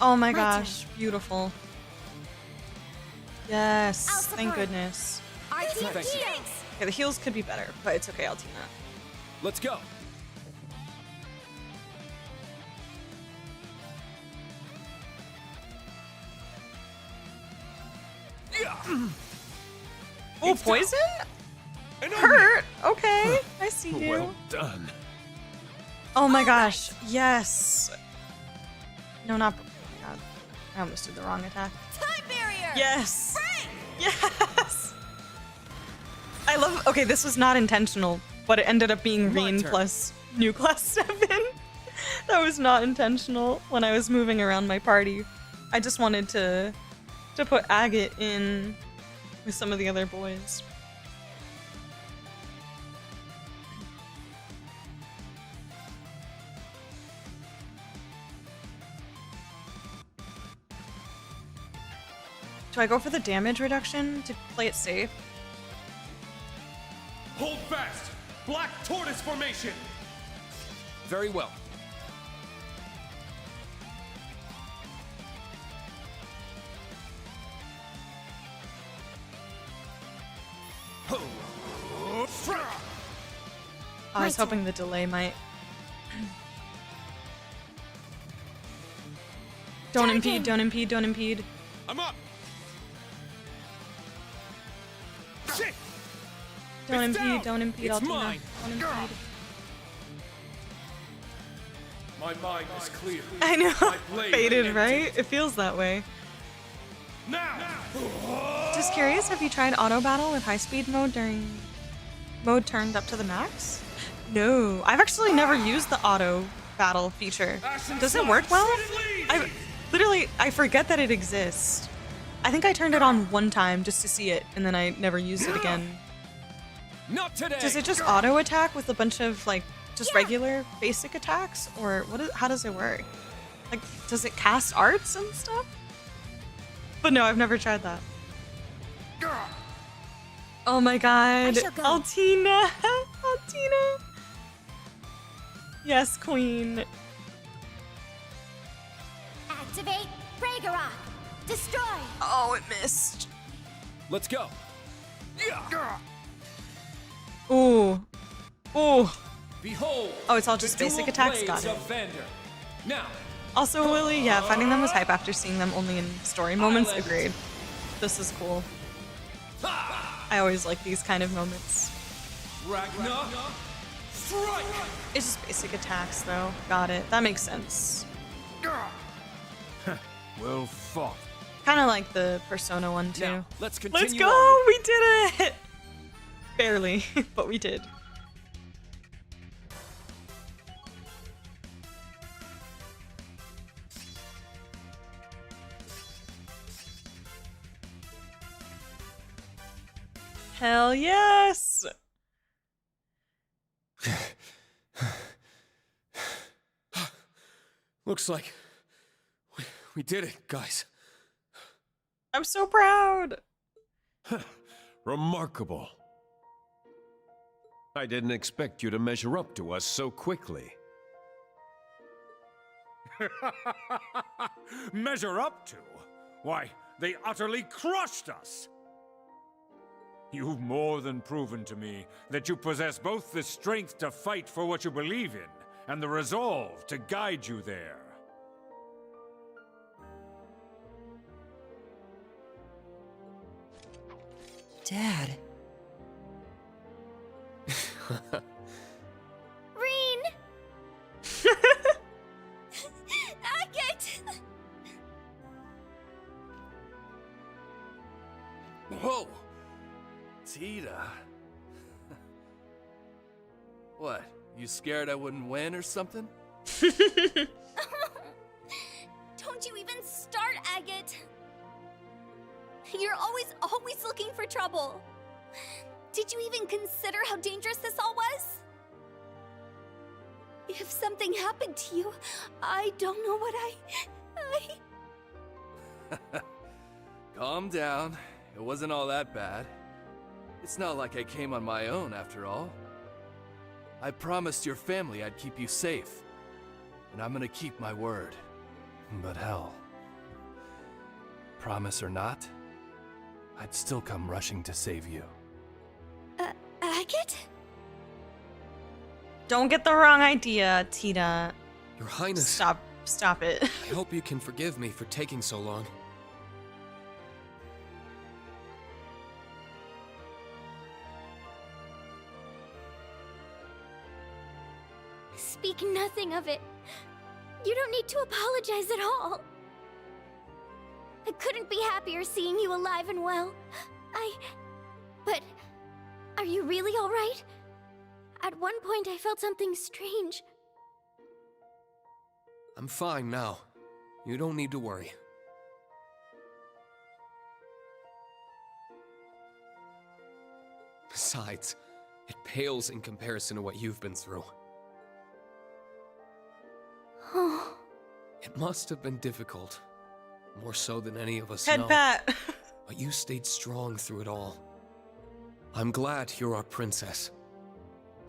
Oh my gosh, beautiful. Yes, thank goodness. Thanks. Okay, the heals could be better, but it's okay, Altina. Let's go. Oh, poison? Hurt? Okay, I see you. Well done. Oh my gosh, yes. No, not. Oh my god, I almost did the wrong attack. Time barrier. Yes. Yes. I love. Okay, this was not intentional, but it ended up being Reen plus new class 7. That was not intentional when I was moving around my party. I just wanted to put Agate in with some of the other boys. Do I go for the damage reduction to play it safe? Hold fast! Black Tortoise formation! Very well. I was hoping the delay might. Don't impede, don't impede, don't impede. I'm up. Shit. Don't impede, don't impede, It's Altina. mine. Don't impede. My mind is clear. I know. My blade Faded, empty. right? It feels that way. Just curious, have you tried auto battle with high speed mode during mode turned up to the max? No, I've actually never used the auto battle feature. Does it work well? I forget that it exists. I think I turned it on one time just to see it, and then I never used it again. Not today. Does it just auto attack with a bunch of like just regular basic attacks, or how does it work? Like, does it cast arts and stuff? But no, I've never tried that. Oh my god, Altina! Altina! Yes, queen. Activate Ragnarok. Destroy. Oh, it missed. Let's go. Ooh. Ooh. Behold. Oh, it's all just basic attacks. Got it. Now. Also, Lily, yeah, finding them was hype after seeing them only in story moments. Agreed. This is cool. I always like these kind of moments. It's just basic attacks, though. Got it. That makes sense. Well fought. Kind of like the Persona one, too. Now, let's continue. Let's go! We did it! Barely, but we did. Hell yes! Looks like we did it, guys. I'm so proud. Remarkable. I didn't expect you to measure up to us so quickly. Measure up to? Why, they utterly crushed us! You've more than proven to me that you possess both the strength to fight for what you believe in, and the resolve to guide you there. Dad. Reen! Agate! Whoa! Tita? What? You scared I wouldn't win or something? Don't you even start, Agate! You're always looking for trouble. Did you even consider how dangerous this all was? If something happened to you, I don't know what Calm down. It wasn't all that bad. It's not like I came on my own, after all. I promised your family I'd keep you safe. And I'm gonna keep my word. But hell, promise or not, I'd still come rushing to save you. Agate? Don't get the wrong idea, Tita. Your Highness. Stop it. I hope you can forgive me for taking so long. Speak nothing of it. You don't need to apologize at all. I couldn't be happier seeing you alive and well. But are you really all right? At one point I felt something strange. I'm fine now. You don't need to worry. Besides, it pales in comparison to what you've been through. Oh. It must have been difficult. More so than any of us Head know. pat. But you stayed strong through it all. I'm glad you're our princess.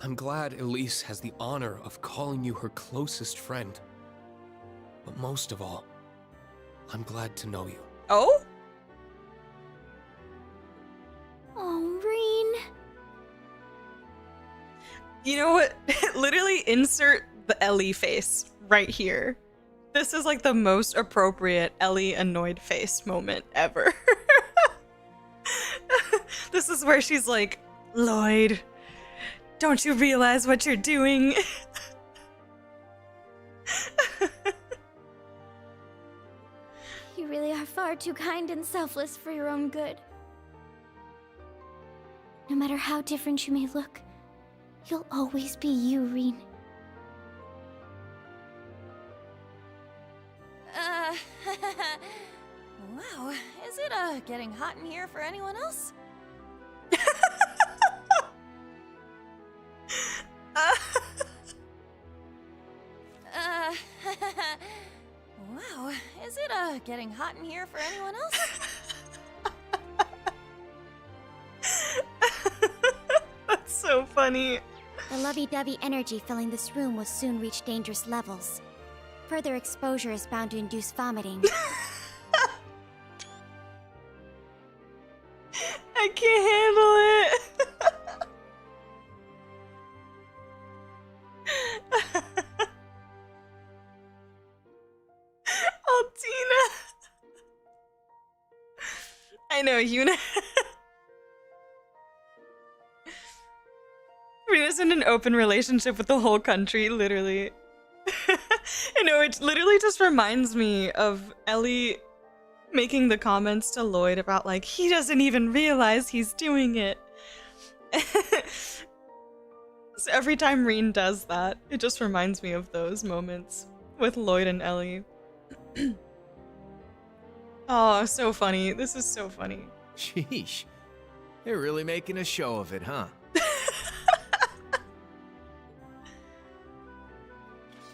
I'm glad Elise has the honor of calling you her closest friend. But most of all, I'm glad to know you. Oh? Oh, Reen. You know what? Literally insert the Ellie face right here. This is like the most appropriate Ellie annoyed face moment ever. This is where she's like, Lloyd, don't you realize what you're doing? You really are far far too kind and selfless for your own good. No matter how different you may look, you'll always be you, Rean. Wow, is it, getting hot in here for anyone else? Wow, is it, getting hot in here for anyone else? That's so funny. The lovey-dovey energy filling this room will soon reach dangerous levels. Further exposure is bound to induce vomiting. I can't handle it. Altina. I know, Yuna. Rina's in an open relationship with the whole country, literally. I know, it literally just reminds me of Ellie making the comments to Lloyd about, like, he doesn't even realize he's doing it. So every time Rean does that, it just reminds me of those moments with Lloyd and Ellie. Oh, so funny. This is so funny. Sheesh. They're really making a show of it, huh?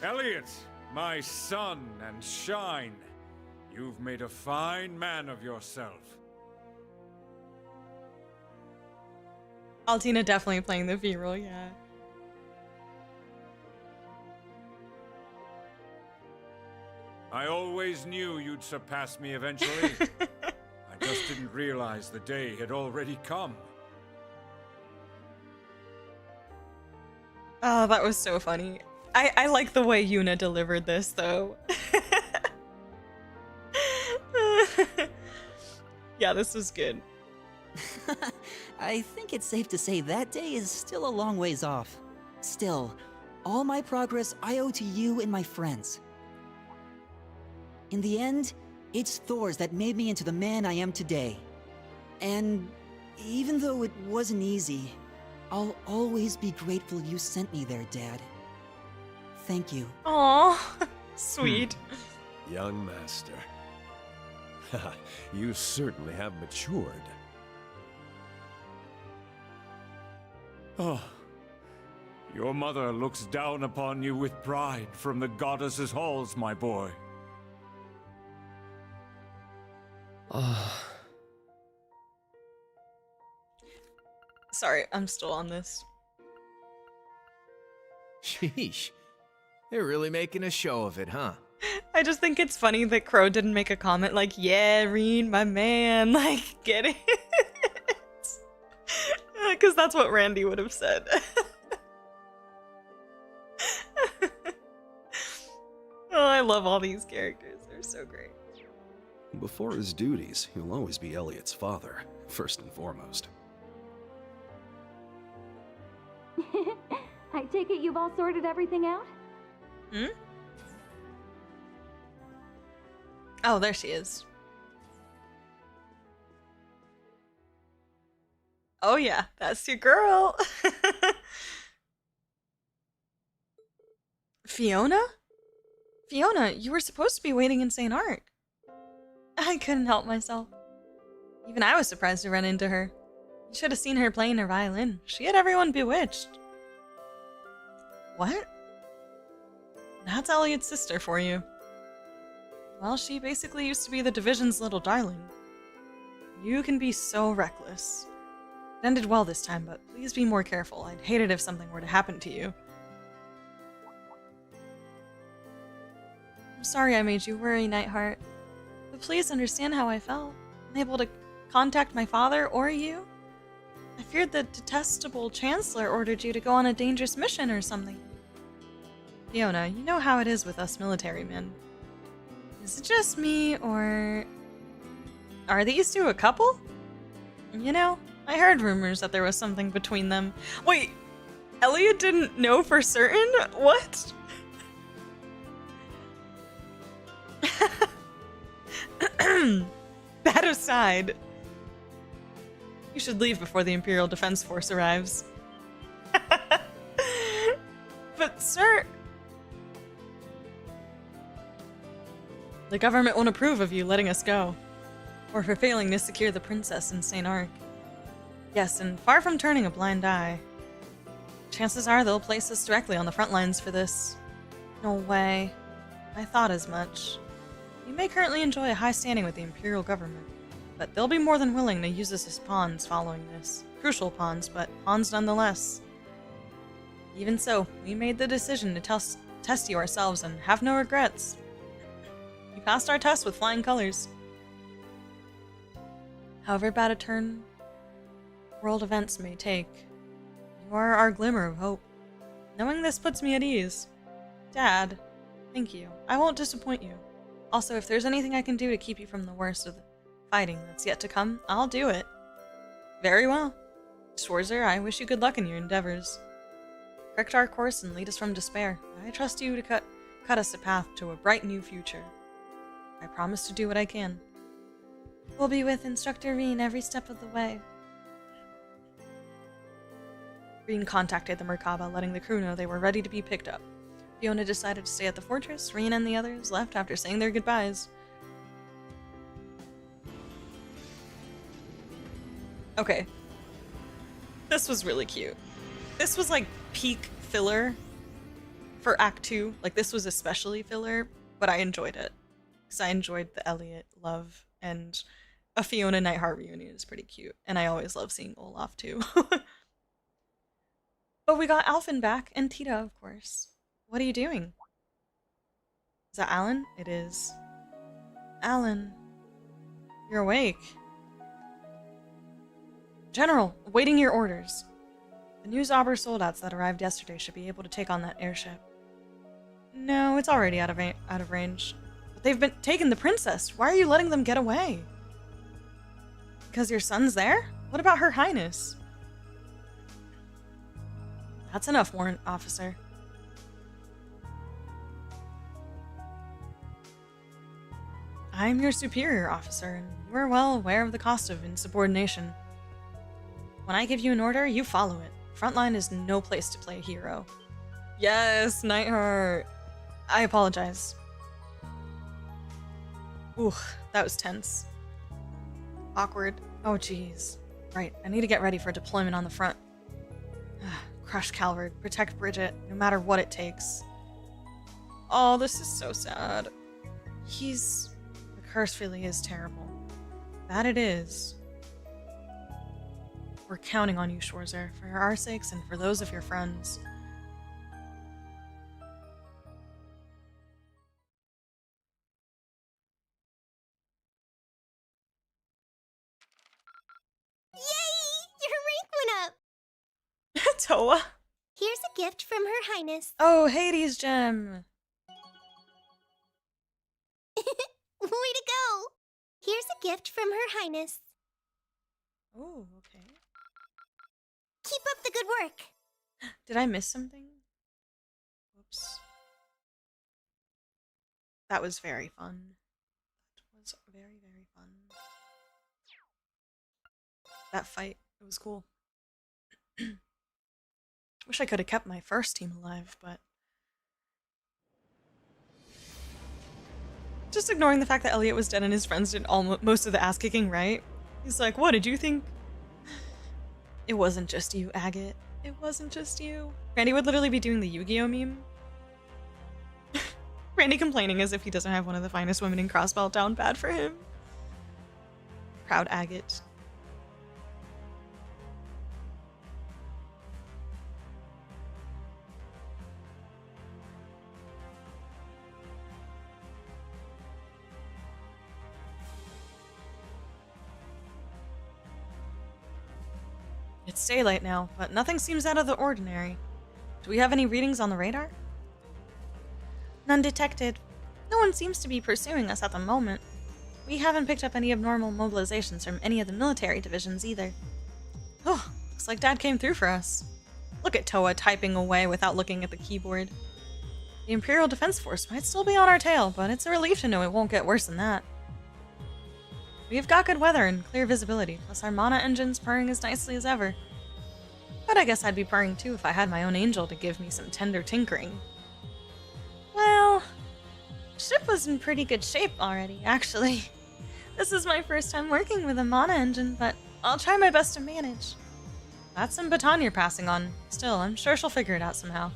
Elliot, my son and shine. You've made a fine man of yourself. Altina definitely playing the V role, yeah. I always knew you'd surpass me eventually. I just didn't realize the day had already come. Oh, that was so funny. I like the way Yuna delivered this, though. Yeah, this was good. I think it's safe to say that day is still a long ways off. Still, all my progress I owe to you and my friends. In the end, it's Thor's that made me into the man I am today. And even though it wasn't easy, I'll always be grateful you sent me there, Dad. Thank you. Aw, sweet. Young master. You certainly have matured. Oh, your mother looks down upon you with pride from the goddess's halls, my boy. Sorry, I'm still on this. Sheesh. They're really making a show of it, huh? I just think it's funny that Crow didn't make a comment like, yeah, Rean, my man, like, get it? Because that's what Randy would have said. Oh, I love all these characters. They're so great. Before his duties, he'll always be Elliot's father, first and foremost. I take it you've all sorted everything out? Hmm? Oh, there she is. Oh yeah, that's your girl. Fiona? Fiona, you were supposed to be waiting in Saint-Arkh. I couldn't help myself. Even I was surprised to run into her. You should have seen her playing her violin. She had everyone bewitched. What? That's Elliot's sister for you. Well, she basically used to be the division's little darling. You can be so reckless. It ended well this time, but please be more careful. I'd hate it if something were to happen to you. I'm sorry I made you worry, Nightheart. But please understand how I felt. Unable to contact my father or you. I feared the detestable Chancellor ordered you to go on a dangerous mission or something. Fiona, you know how it is with us military men. Is it just me, or are these two a couple? You know, I heard rumors that there was something between them. Wait, Elliot didn't know for certain? What? That aside, you should leave before the Imperial Defense Force arrives. But, sir, the government won't approve of you letting us go, or for failing to secure the princess in Saint-Arkh. Yes, and far from turning a blind eye, chances are they'll place us directly on the front lines for this. No way. I thought as much. You may currently enjoy a high standing with the Imperial government, but they'll be more than willing to use us as pawns following this. Crucial pawns, but pawns nonetheless. Even so, we made the decision to test you ourselves and have no regrets. You passed our test with flying colors. However bad a turn world events may take, you are our glimmer of hope. Knowing this puts me at ease. Dad, thank you. I won't disappoint you. Also, if there's anything I can do to keep you from the worst of the fighting that's yet to come, I'll do it. Very well. Schwarzer, I wish you good luck in your endeavors. Correct our course and lead us from despair. I trust you to cut us a path to a bright new future. I promise to do what I can. We'll be with Instructor Reen every step of the way. Reen contacted the Merkaba, letting the crew know they were ready to be picked up. Fiona decided to stay at the fortress. Reen and the others left after saying their goodbyes. Okay. This was really cute. This was like peak filler for Act 2. Like, this was especially filler, but I enjoyed it. Because I enjoyed the Elliot love, and a Fiona Nightheart reunion is pretty cute. And I always love seeing Olaf too. But we got Alfin back, and Tita, of course. What are you doing? Is that Alan? It is. Alan, you're awake. General, awaiting your orders. The new Zauber soldats that arrived yesterday should be able to take on that airship. No, it's already out of range. But they've been taking the princess. Why are you letting them get away? Because your son's there? What about Her Highness? That's enough, warrant officer. I'm your superior officer, and you are well aware of the cost of insubordination. When I give you an order, you follow it. Frontline is no place to play hero. Yes, Nightheart. I apologize. Ooh, that was tense. Awkward. Oh, jeez. Right, I need to get ready for deployment on the front. Crush Calvard, protect Bridget, no matter what it takes. Oh, this is so sad. The curse really is terrible. That it is. We're counting on you, Schwarzer, for our sakes and for those of your friends. Yay! Your rank went up! Toa. Here's a gift from Her Highness. Oh, Hades gem. Way to go! Here's a gift from Her Highness. Oh, okay. Keep up the good work. Did I miss something? Whoops. That was very fun. That was very, very fun. That fight, it was cool. Wish I could have kept my first team alive, but... Just ignoring the fact that Elliot was dead and his friends did most of the ass-kicking right. He's like, what did you think? It wasn't just you, Agate. It wasn't just you. Randy would literally be doing the Yu-Gi-Oh meme. Randy complaining as if he doesn't have one of the finest women in Crossbelt down. Bad for him. Proud Agate. It's daylight now, but nothing seems out of the ordinary. Do we have any readings on the radar? None detected. No one seems to be pursuing us at the moment. We haven't picked up any abnormal mobilizations from any of the military divisions either. Oh, looks like Dad came through for us. Look at Toa typing away without looking at the keyboard. The Imperial Defense Force might still be on our tail, but it's a relief to know it won't get worse than that. We've got good weather and clear visibility, plus our mana engine's purring as nicely as ever. But I guess I'd be purring too if I had my own angel to give me some tender tinkering. Well, the ship was in pretty good shape already, actually. This is my first time working with a mana engine, but I'll try my best to manage. That's some baton you're passing on. Still, I'm sure she'll figure it out somehow.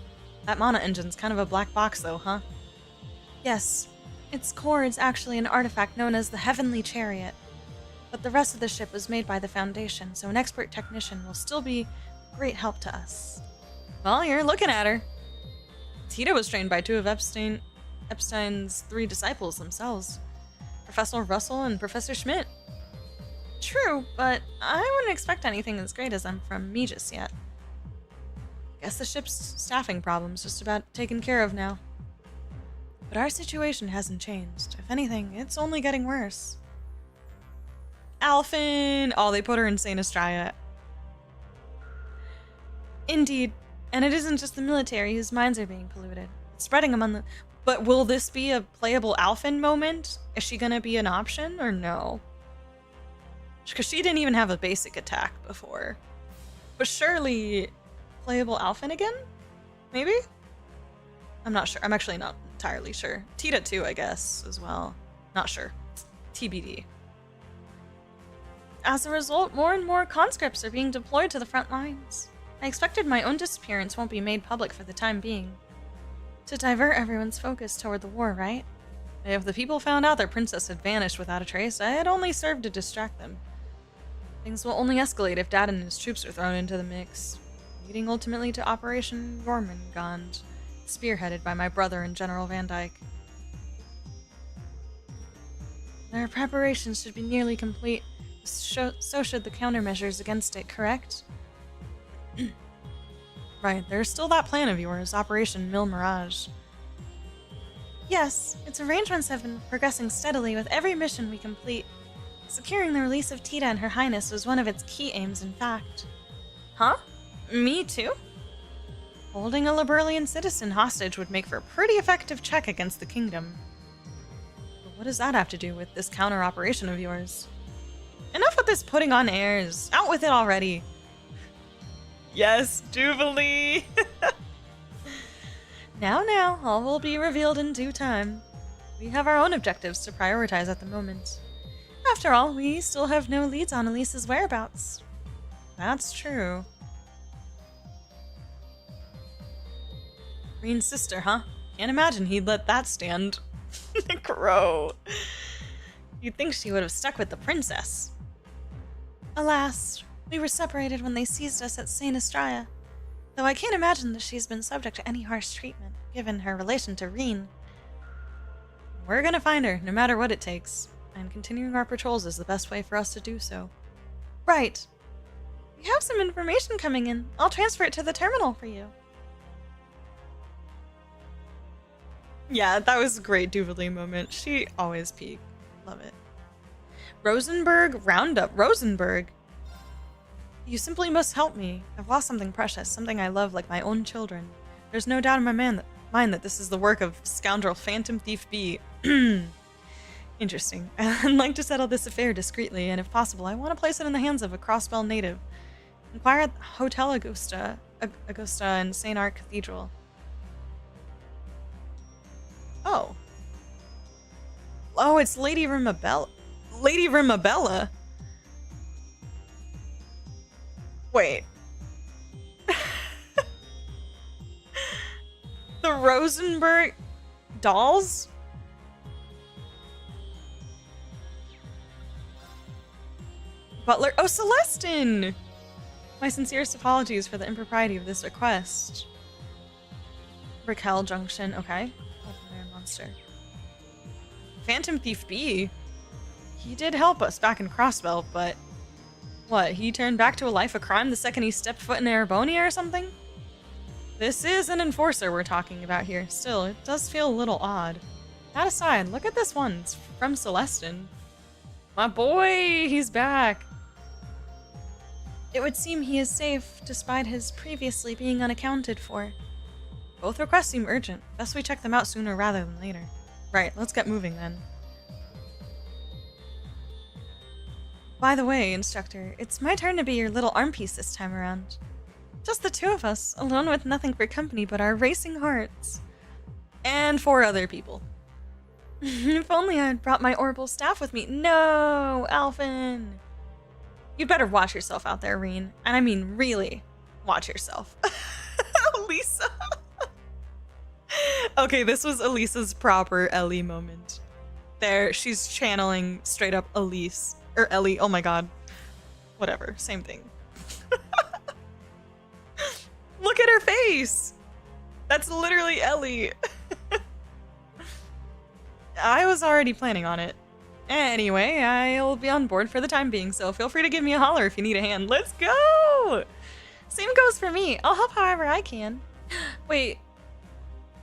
That mana engine's kind of a black box though, huh? Yes. Its core is actually an artifact known as the Heavenly Chariot. But the rest of the ship was made by the Foundation, so an expert technician will still be great help to us. Well, you're looking at her. Tita was trained by two of Epstein's 3 disciples themselves. Professor Russell and Professor Schmidt. True, but I wouldn't expect anything as great as them from me just yet. Guess the ship's staffing problem's just about taken care of now. But our situation hasn't changed. If anything, it's only getting worse. Alfin! Oh, they put her in Saint-Arkh. Indeed. And it isn't just the military whose minds are being polluted. It's spreading among the... But will this be a playable Alfin moment? Is she gonna be an option or no? Because she didn't even have a basic attack before. But surely playable Alfin again? Maybe? I'm not sure. I'm actually not entirely sure. Tita too, I guess, as well. Not sure. TBD. As a result, more and more conscripts are being deployed to the front lines. I expected my own disappearance won't be made public for the time being. To divert everyone's focus toward the war, right? If the people found out their princess had vanished without a trace, it only served to distract them. Things will only escalate if Dad and his troops are thrown into the mix, leading ultimately to Operation Jormungand, spearheaded by my brother and General Van Dyke. Their preparations should be nearly complete, so should the countermeasures against it, correct? Right, there's still that plan of yours, Operation Mil Mirage. Yes, its arrangements have been progressing steadily with every mission we complete. Securing the release of Tita and Her Highness was one of its key aims, in fact. Huh? Me too? Holding a Liberalian citizen hostage would make for a pretty effective check against the kingdom. But what does that have to do with this counter-operation of yours? Enough with this putting on airs! Out with it already! Yes, Jubilee! Now, all will be revealed in due time. We have our own objectives to prioritize at the moment. After all, we still have no leads on Elise's whereabouts. That's true. Green's sister, huh? Can't imagine he'd let that stand. Crow. You'd think she would have stuck with the princess. Alas, we were separated when they seized us at Saint-Arkh. Though I can't imagine that she's been subject to any harsh treatment, given her relation to Reen. We're gonna find her, no matter what it takes. And continuing our patrols is the best way for us to do so. Right. We have some information coming in. I'll transfer it to the terminal for you. Yeah, that was a great Jubilee moment. She always peaked. Love it. Rosenberg Roundup. Rosenberg. You simply must help me. I've lost something precious, something I love like my own children. There's no doubt in my mind that this is the work of scoundrel Phantom Thief B. Interesting. I'd like to settle this affair discreetly, and if possible, I want to place it in the hands of a Crossbell native. Inquire at Hotel Augusta and Saint-Arkh Cathedral. Oh. Oh, it's Lady Rimabella. Lady Rimabella? Wait. The Rosenberg dolls? Butler. Oh, Celestin! My sincerest apologies for the impropriety of this request. Raquel Junction. Okay. Open monster. Phantom Thief B. He did help us back in Crossbell, but what? He turned back to a life of crime the second he stepped foot in Erebonia or something? This is an enforcer we're talking about here. Still, it does feel a little odd. That aside, look at this one. It's from Celestin. My boy, he's back. It would seem he is safe, despite his previously being unaccounted for. Both requests seem urgent. Best we check them out sooner rather than later. Right, let's get moving then. By the way, instructor, it's my turn to be your little arm piece this time around. Just the two of us, alone with nothing for company but our racing hearts. And 4 other people. If only I had brought my orbital staff with me. No, Alfin! You'd better watch yourself out there, Reen. And I mean really watch yourself. Lisa. Okay, this was Elisa's proper Ellie moment. There, she's channeling straight up Elise. Or Ellie, oh my god. Whatever, same thing. Look at her face! That's literally Ellie. I was already planning on it. Anyway, I'll be on board for the time being, so feel free to give me a holler if you need a hand. Let's go! Same goes for me. I'll help however I can. Wait.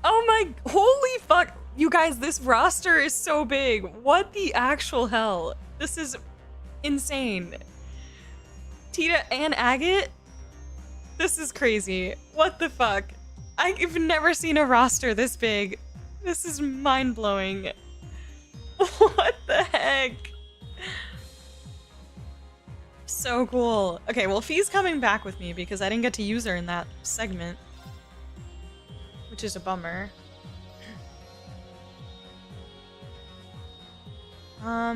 Oh my, holy fuck. You guys, this roster is so big. What the actual hell? This is insane. Tita and Agate? This is crazy. What the fuck? I've never seen a roster this big. This is mind-blowing. What the heck? So cool. Okay, well, Fee's coming back with me because I didn't get to use her in that segment. Which is a bummer. I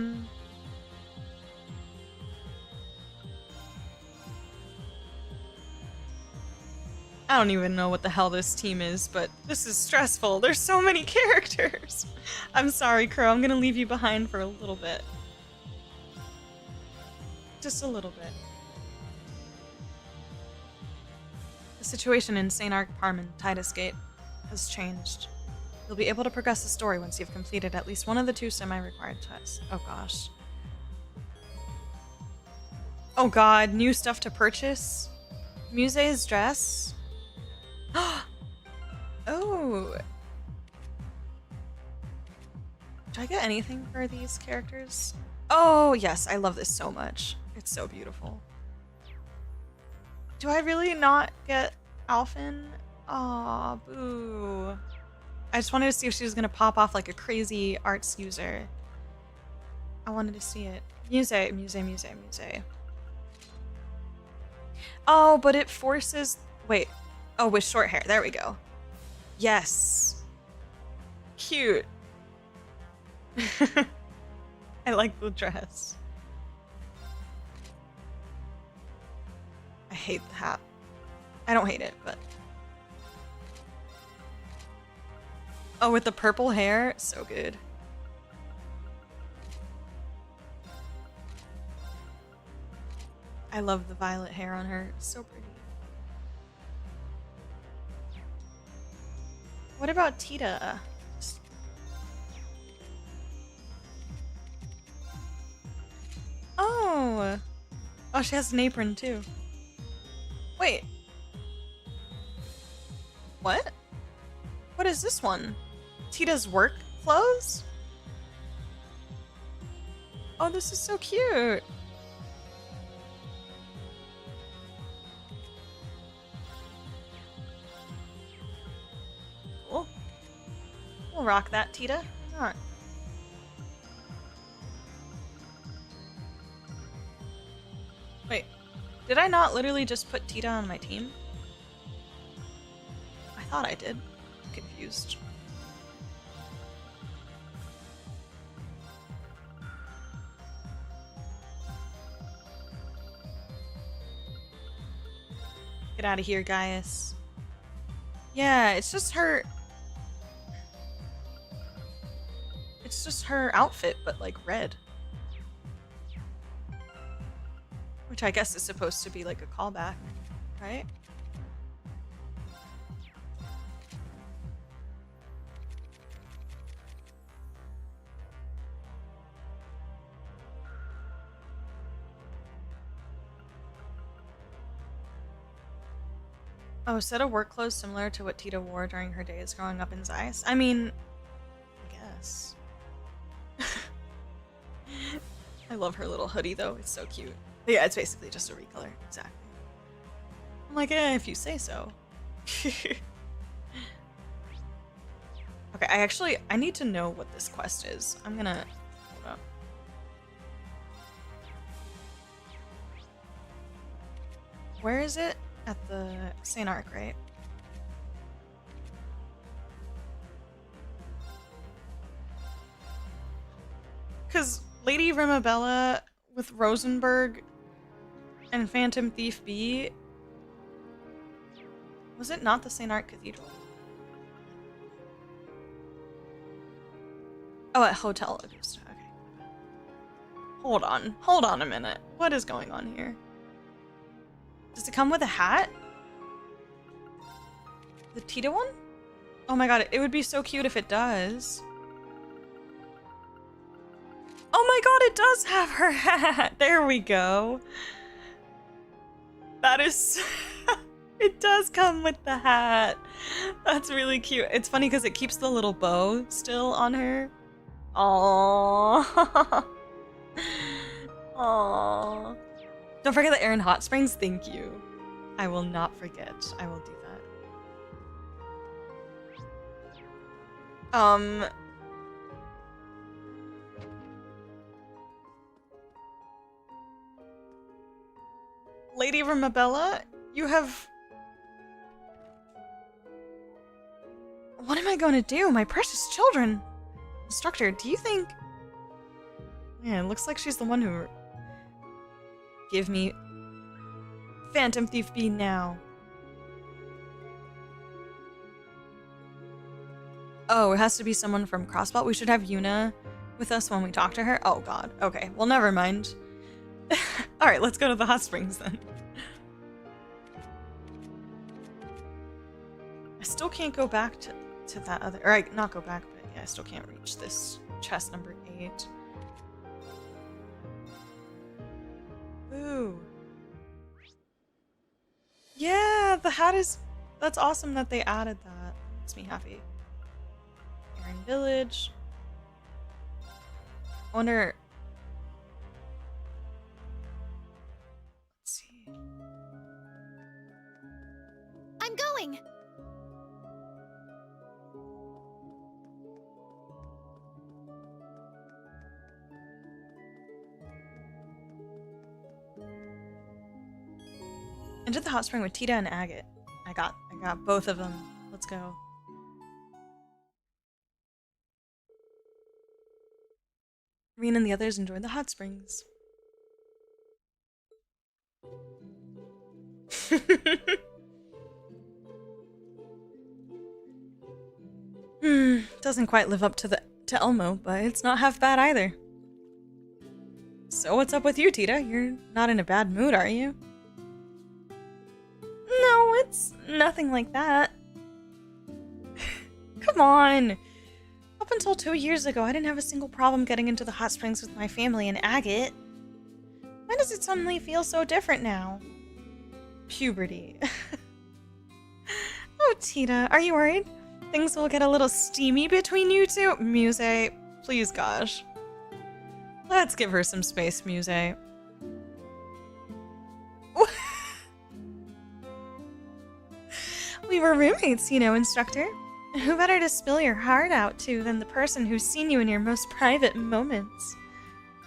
don't even know what the hell this team is, but this is stressful. There's so many characters. I'm sorry, Crow. I'm gonna leave you behind for a little bit. Just a little bit. The situation in Saint-Arkh, Parman, Titus Gate has changed. You'll be able to progress the story once you've completed at least one of the 2 semi-required tests. Oh gosh. Oh god, new stuff to purchase? Muse's dress? Oh. Do I get anything for these characters? Oh, yes, I love this so much. It's so beautiful. Do I really not get Alfin? Aw, boo. I just wanted to see if she was gonna pop off like a crazy arts user. I wanted to see it. Muse. Oh, but it forces... Wait. Oh, with short hair. There we go. Yes. Cute. I like the dress. I hate the hat. I don't hate it, but... Oh, with the purple hair? So good. I love the violet hair on her. It's so pretty. What about Tita? Oh! Oh, she has an apron too. Wait. What? What is this one? Tita's work clothes? Oh, this is so cute. Cool. We'll rock that, Tita. Why not? Wait, did I not literally just put Tita on my team? I thought I did. I'm confused. Get out of here, Gaius. Yeah, it's just her... It's just her outfit, but like red. Which I guess is supposed to be like a callback, right? Oh, set of work clothes similar to what Tita wore during her days growing up in Zeiss? I mean, I guess. I love her little hoodie though, it's so cute. But yeah, it's basically just a recolor, exactly. I'm like, if you say so. Okay, I need to know what this quest is. I'm gonna, hold up. Where is it? At the Saint-Arkh, right? Because Lady Rimabella with Rosenberg and Phantom Thief B, was it not the Saint-Arkh Cathedral? Oh, at Hotel Augusta, okay. Hold on a minute. What is going on here? Does it come with a hat? The Tita one? Oh my god, it would be so cute if it does. Oh my god, it does have her hat! There we go. That is... It does come with the hat. That's really cute. It's funny because it keeps the little bow still on her. Aww. Aww. Don't forget the Aaron Hot Springs. Thank you. I will not forget. I will do that. Lady Rimabella, you have... What am I going to do? My precious children! Instructor, do you think... Yeah, it looks like she's the one who... Give me... Phantom Thief B now. Oh, it has to be someone from Crossbelt. We should have Yuna with us when we talk to her. Oh god. Okay, well never mind. Alright, let's go to the hot springs then. I still can't go back to that other... Or, not go back, but yeah, I still can't reach this chest number 8. Ooh. Yeah, the hat is... That's awesome that they added that. Makes me happy. Aaron Village. I wonder... Let's see. I'm going! Into the hot spring with Tita and Agate. I got both of them. Let's go. Reen and the others enjoyed the hot springs. Doesn't quite live up to Elmo, but it's not half bad either. So what's up with you, Tita? You're not in a bad mood, are you? No, it's nothing like that. Come on. Up until 2 years ago, I didn't have a single problem getting into the hot springs with my family and Agate. Why does it suddenly feel so different now? Puberty. Oh, Tita, are you worried? Things will get a little steamy between you two? Muse, please gosh. Let's give her some space, Muse. We were roommates, you know, instructor. Who better to spill your heart out to than the person who's seen you in your most private moments?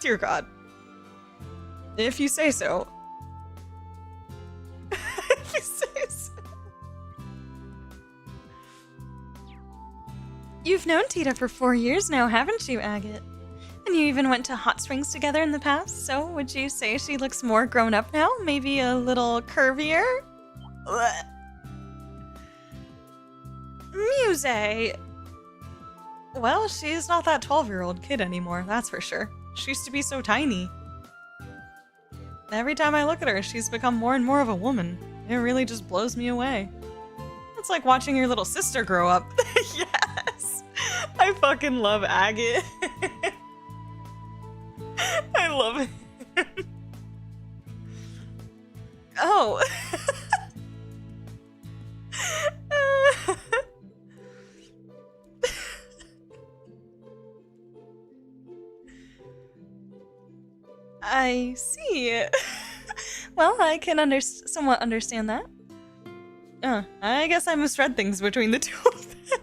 Dear God. If you say so. If you say so. You've known Tita for 4 years now, haven't you, Agate? And you even went to hot springs together in the past, so would you say she looks more grown up now? Maybe a little curvier? Blech. Muse! Well, she's not that 12-year-old kid anymore, that's for sure. She used to be so tiny. Every time I look at her, she's become more and more of a woman. It really just blows me away. It's like watching your little sister grow up. Yes! I fucking love Agate. I love him. Oh. I see. Well, I can somewhat understand that. I guess I misread things between the two of them.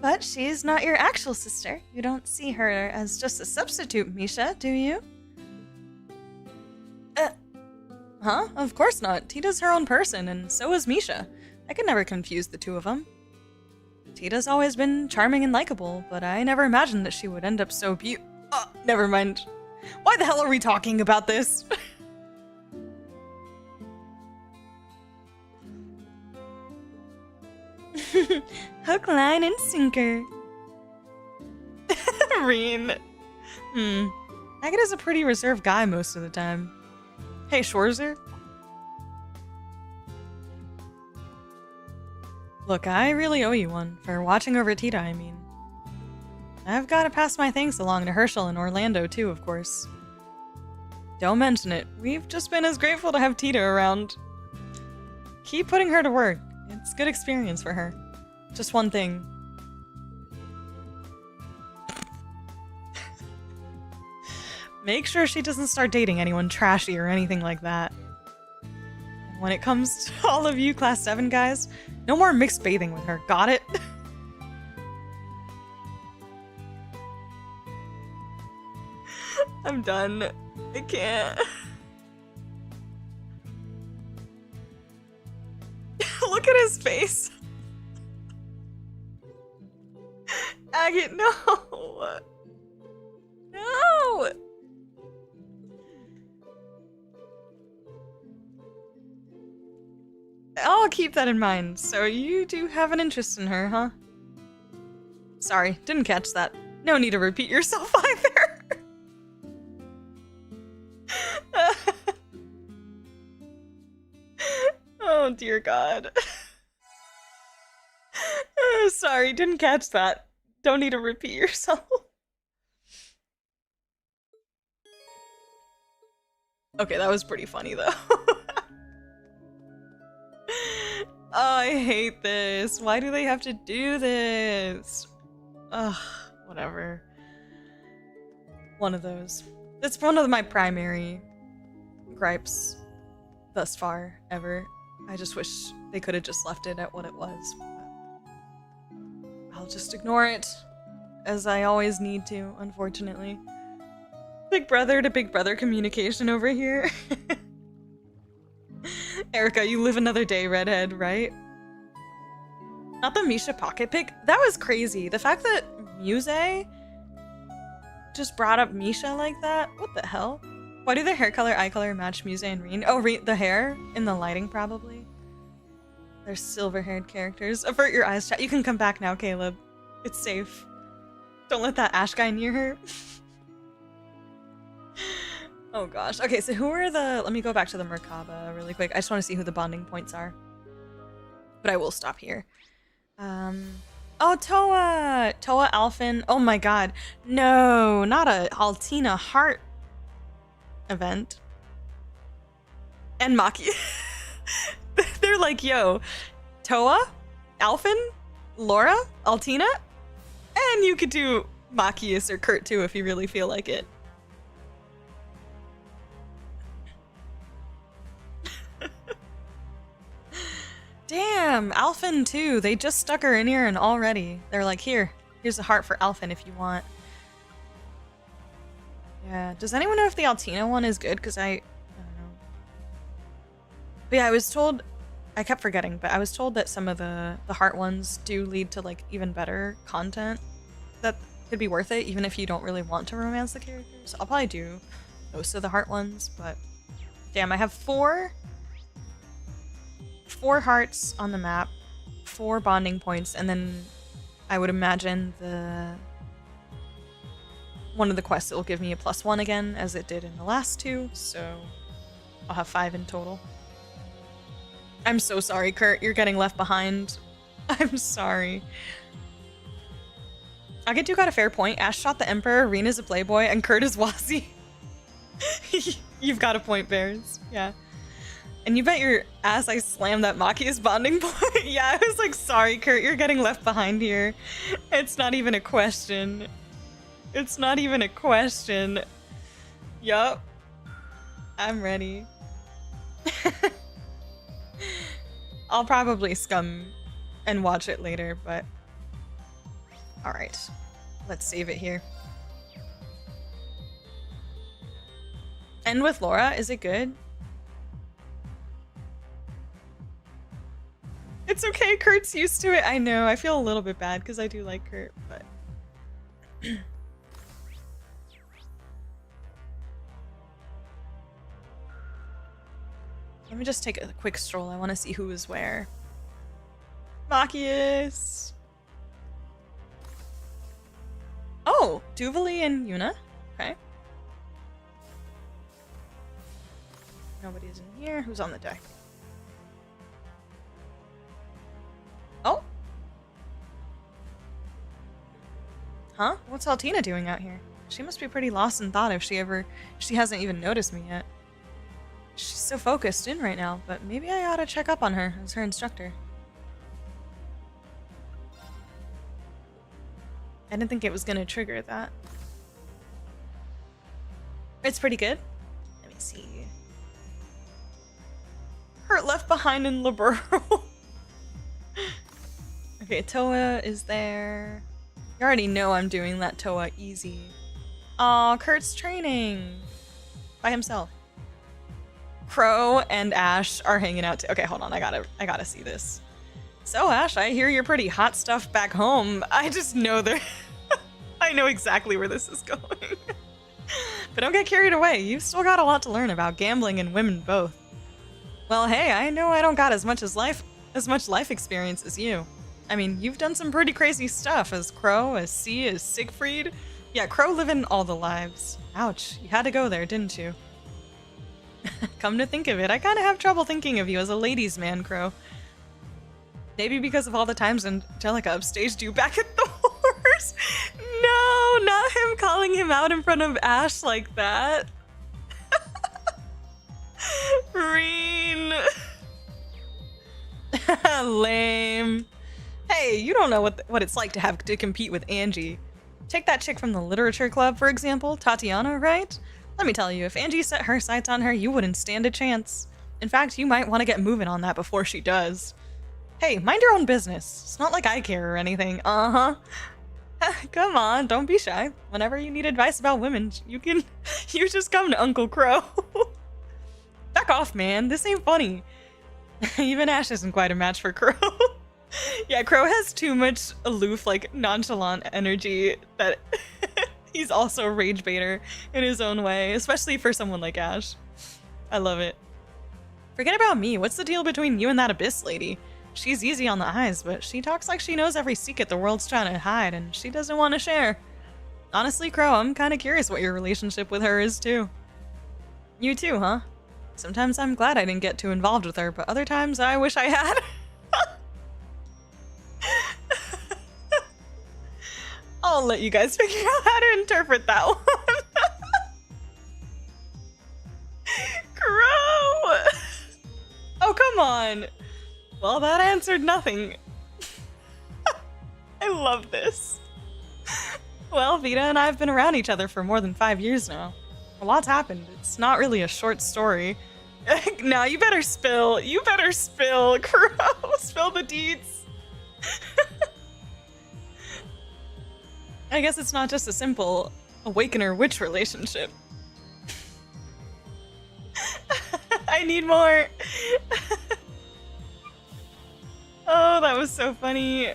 But she's not your actual sister. You don't see her as just a substitute, Misha, do you? Huh? Of course not. Tita's her own person, and so is Misha. I could never confuse the two of them. Tita's always been charming and likable, but I never imagined that she would end up so never mind. Why the hell are we talking about this? Hook, line, and sinker. Reen. Agate a pretty reserved guy most of the time. Hey, Schwarzer. Look, I really owe you one, for watching over Tita, I mean. I've gotta pass my thanks along to Herschel and Orlando, too, of course. Don't mention it. We've just been as grateful to have Tita around. Keep putting her to work. It's good experience for her. Just one thing. Make sure she doesn't start dating anyone trashy or anything like that. When it comes to all of you Class 7 guys, no more mixed bathing with her. Got it? I'm done. I can't. Look at his face. Agate, no. No. I'll keep that in mind. So you do have an interest in her, huh? Sorry, didn't catch that. No need to repeat yourself either. Oh dear God. Sorry, didn't catch that. Don't need to repeat yourself. Okay, that was pretty funny though. Oh, I hate this. Why do they have to do this? Ugh, whatever. One of those. It's one of my primary gripes thus far, ever. I just wish they could have just left it at what it was. I'll just ignore it, as I always need to, unfortunately. Big brother to big brother communication over here. Erica, you live another day, redhead, right? Not the Misha pocket pick? That was crazy. The fact that Muse just brought up Misha like that? What the hell? Why do their hair color, eye color match Muse and Reen? Oh, the hair? In the lighting, probably. They're silver-haired characters. Avert your eyes, chat. You can come back now, Caleb. It's safe. Don't let that Ash guy near her. Oh gosh. Okay, so who are the... Let me go back to the Merkaba really quick. I just want to see who the bonding points are. But I will stop here. Oh, Toa! Toa Alfin. Oh my god. No, not a Altina Heart event. And Maki. They're like, yo, Toa, Alfin, Laura, Altina, and you could do Machias or Kurt too if you really feel like it. Damn, Alfin too. They just stuck her in here and already. They're like, here's a heart for Alfin if you want. Yeah, does anyone know if the Altina one is good? Because I don't know. But yeah, I was told, I kept forgetting, but I was told that some of the heart ones do lead to like even better content that could be worth it, even if you don't really want to romance the characters. I'll probably do most of the heart ones, but damn, I have four hearts on the map, 4 bonding points, and then I would imagine one of the quests will give me a +1 again, as it did in the last 2, so I'll have 5 in total. I'm so sorry, Kurt, you're getting left behind. I'm sorry. Agate got a fair point. Ash shot the Emperor, Rena's a playboy, and Kurt is Wazzy. You've got a point, Bears. Yeah. And you bet your ass I slammed that Machias bonding point. Yeah, I was like, sorry, Kurt, you're getting left behind here. It's not even a question. It's not even a question. Yup. I'm ready. I'll probably scum and watch it later, but... Alright. Let's save it here. End with Laura, is it good? It's okay, Kurt's used to it. I know, I feel a little bit bad because I do like Kurt, but... Let me just take a quick stroll. I want to see who is where. Machius! Oh, Duvali and Yuna. Okay. Nobody's in here. Who's on the deck? Oh. Huh? What's Altina doing out here? She must be pretty lost in thought if she hasn't even noticed me yet. She's so focused in right now, but maybe I ought to check up on her as her instructor. I didn't think it was gonna trigger that. It's pretty good. Let me see. Hurt left behind in Libero. Okay, Toa is there. You already know I'm doing that Toa easy. Aw, Kurt's training by himself. Crow and Ash are hanging out too. Okay, hold on. I gotta see this. So Ash, I hear you're pretty hot stuff back home. I just know I know exactly where this is going. But don't get carried away. You've still got a lot to learn about gambling and women both. Well, hey, I know I don't got as much life experience as you. I mean, you've done some pretty crazy stuff as Crow, as C, as Siegfried. Yeah, Crow living all the lives. Ouch, you had to go there, didn't you? Come to think of it, I kind of have trouble thinking of you as a ladies' man, Crow. Maybe because of all the times Angelica upstaged you back at the horse. No, not him calling him out in front of Ash like that. Reen. Lame. Hey, you don't know what it's like to have to compete with Angie. Take that chick from the literature club, for example, Tatiana, right? Let me tell you, if Angie set her sights on her, you wouldn't stand a chance. In fact, you might want to get moving on that before she does. Hey, mind your own business. It's not like I care or anything. Uh-huh. Come on, don't be shy. Whenever you need advice about women, you just come to Uncle Crow. Back off, man. This ain't funny. Even Ash isn't quite a match for Crow. Yeah, Crow has too much aloof, like, nonchalant energy that he's also a rage baiter in his own way, especially for someone like Ash. I love it. Forget about me. What's the deal between you and that Abyss lady? She's easy on the eyes, but she talks like she knows every secret the world's trying to hide, and she doesn't want to share. Honestly, Crow, I'm kind of curious what your relationship with her is, too. You too, huh? Sometimes I'm glad I didn't get too involved with her, but other times I wish I had. I'll let you guys figure out how to interpret that one. Crow! Oh, come on. Well, that answered nothing. I love this. Well, Vita and I have been around each other for more than 5 years now. A lot's happened. It's not really a short story. Now, you better spill. You better spill, Crow. Spill the deeds. I guess it's not just a simple awakener-witch relationship. I need more. Oh, that was so funny.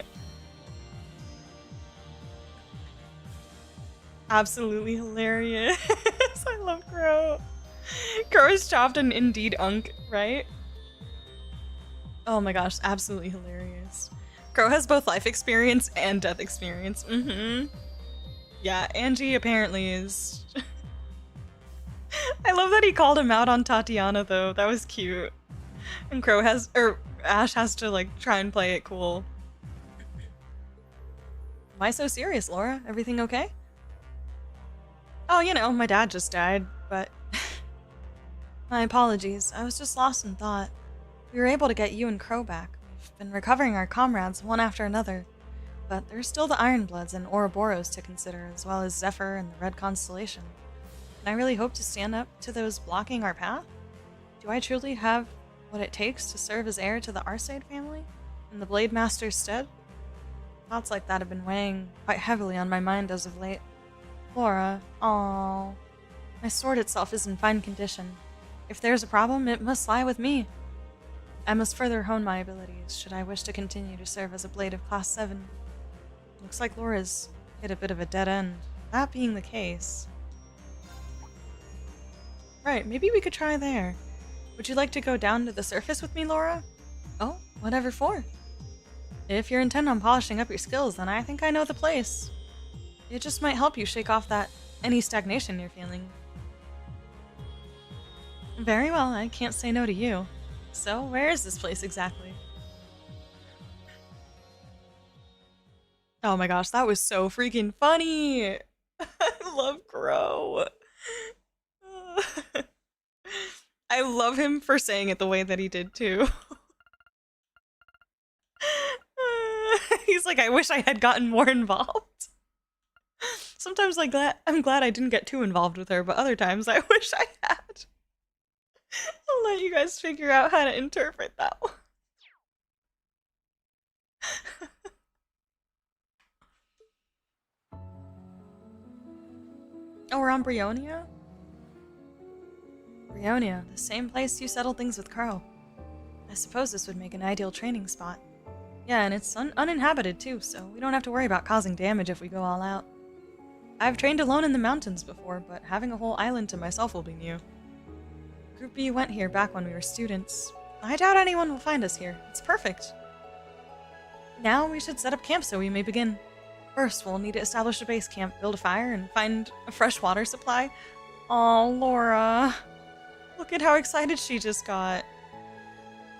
Absolutely hilarious. I love Crow. Crow is chopped and indeed unk, right? Oh my gosh, absolutely hilarious. Crow has both life experience and death experience. Mm-hmm. Yeah, Angie apparently is... I love that he called him out on Tatiana, though. That was cute. And Ash has to, like, try and play it cool. Why so serious, Laura? Everything okay? Oh, you know, my dad just died, but... My apologies. I was just lost in thought. We were able to get you and Crow back. We've been recovering our comrades one after another. But there's still the Ironbloods and Ouroboros to consider, as well as Zephyr and the Red Constellation. And I really hope to stand up to those blocking our path? Do I truly have what it takes to serve as heir to the Arseid family? In the Blade Master's stead? Thoughts like that have been weighing quite heavily on my mind as of late. Laura, aww. My sword itself is in fine condition. If there's a problem, it must lie with me. I must further hone my abilities should I wish to continue to serve as a blade of Class 7. Looks like Laura's hit a bit of a dead end. That being the case... Right, maybe we could try there. Would you like to go down to the surface with me, Laura? Oh, whatever for. If you're intent on polishing up your skills, then I think I know the place. It just might help you shake off any stagnation you're feeling. Very well, I can't say no to you. So, where is this place exactly? Oh my gosh, that was so freaking funny! I love Crow. I love him for saying it the way that he did too. He's like, I wish I had gotten more involved. Sometimes I'm glad I didn't get too involved with her, but other times I wish I had. I'll let you guys figure out how to interpret that one. Oh, we're on Erebonia? Erebonia, the same place you settled things with Crow. I suppose this would make an ideal training spot. Yeah, and it's uninhabited too, so we don't have to worry about causing damage if we go all out. I've trained alone in the mountains before, but having a whole island to myself will be new. Group B went here back when we were students. I doubt anyone will find us here. It's perfect. Now we should set up camp so we may begin. First, we'll need to establish a base camp, build a fire, and find a fresh water supply. Aw, Laura. Look at how excited she just got.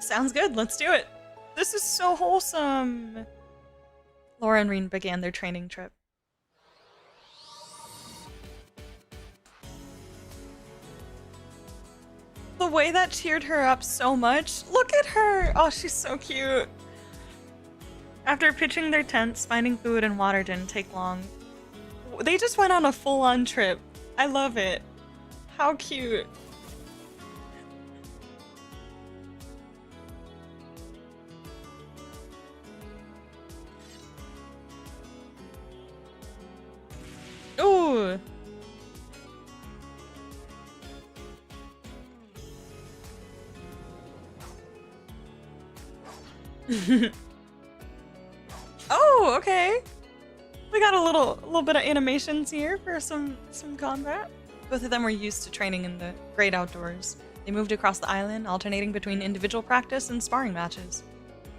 Sounds good, let's do it. This is so wholesome. Laura and Reen began their training trip. The way that cheered her up so much. Look at her. Oh, she's so cute. After pitching their tents, finding food and water didn't take long. They just went on a full-on trip. I love it. How cute. Ooh. Oh, okay. We got a little bit of animations here for some combat. Both of them were used to training in the great outdoors. They moved across the island, alternating between individual practice and sparring matches.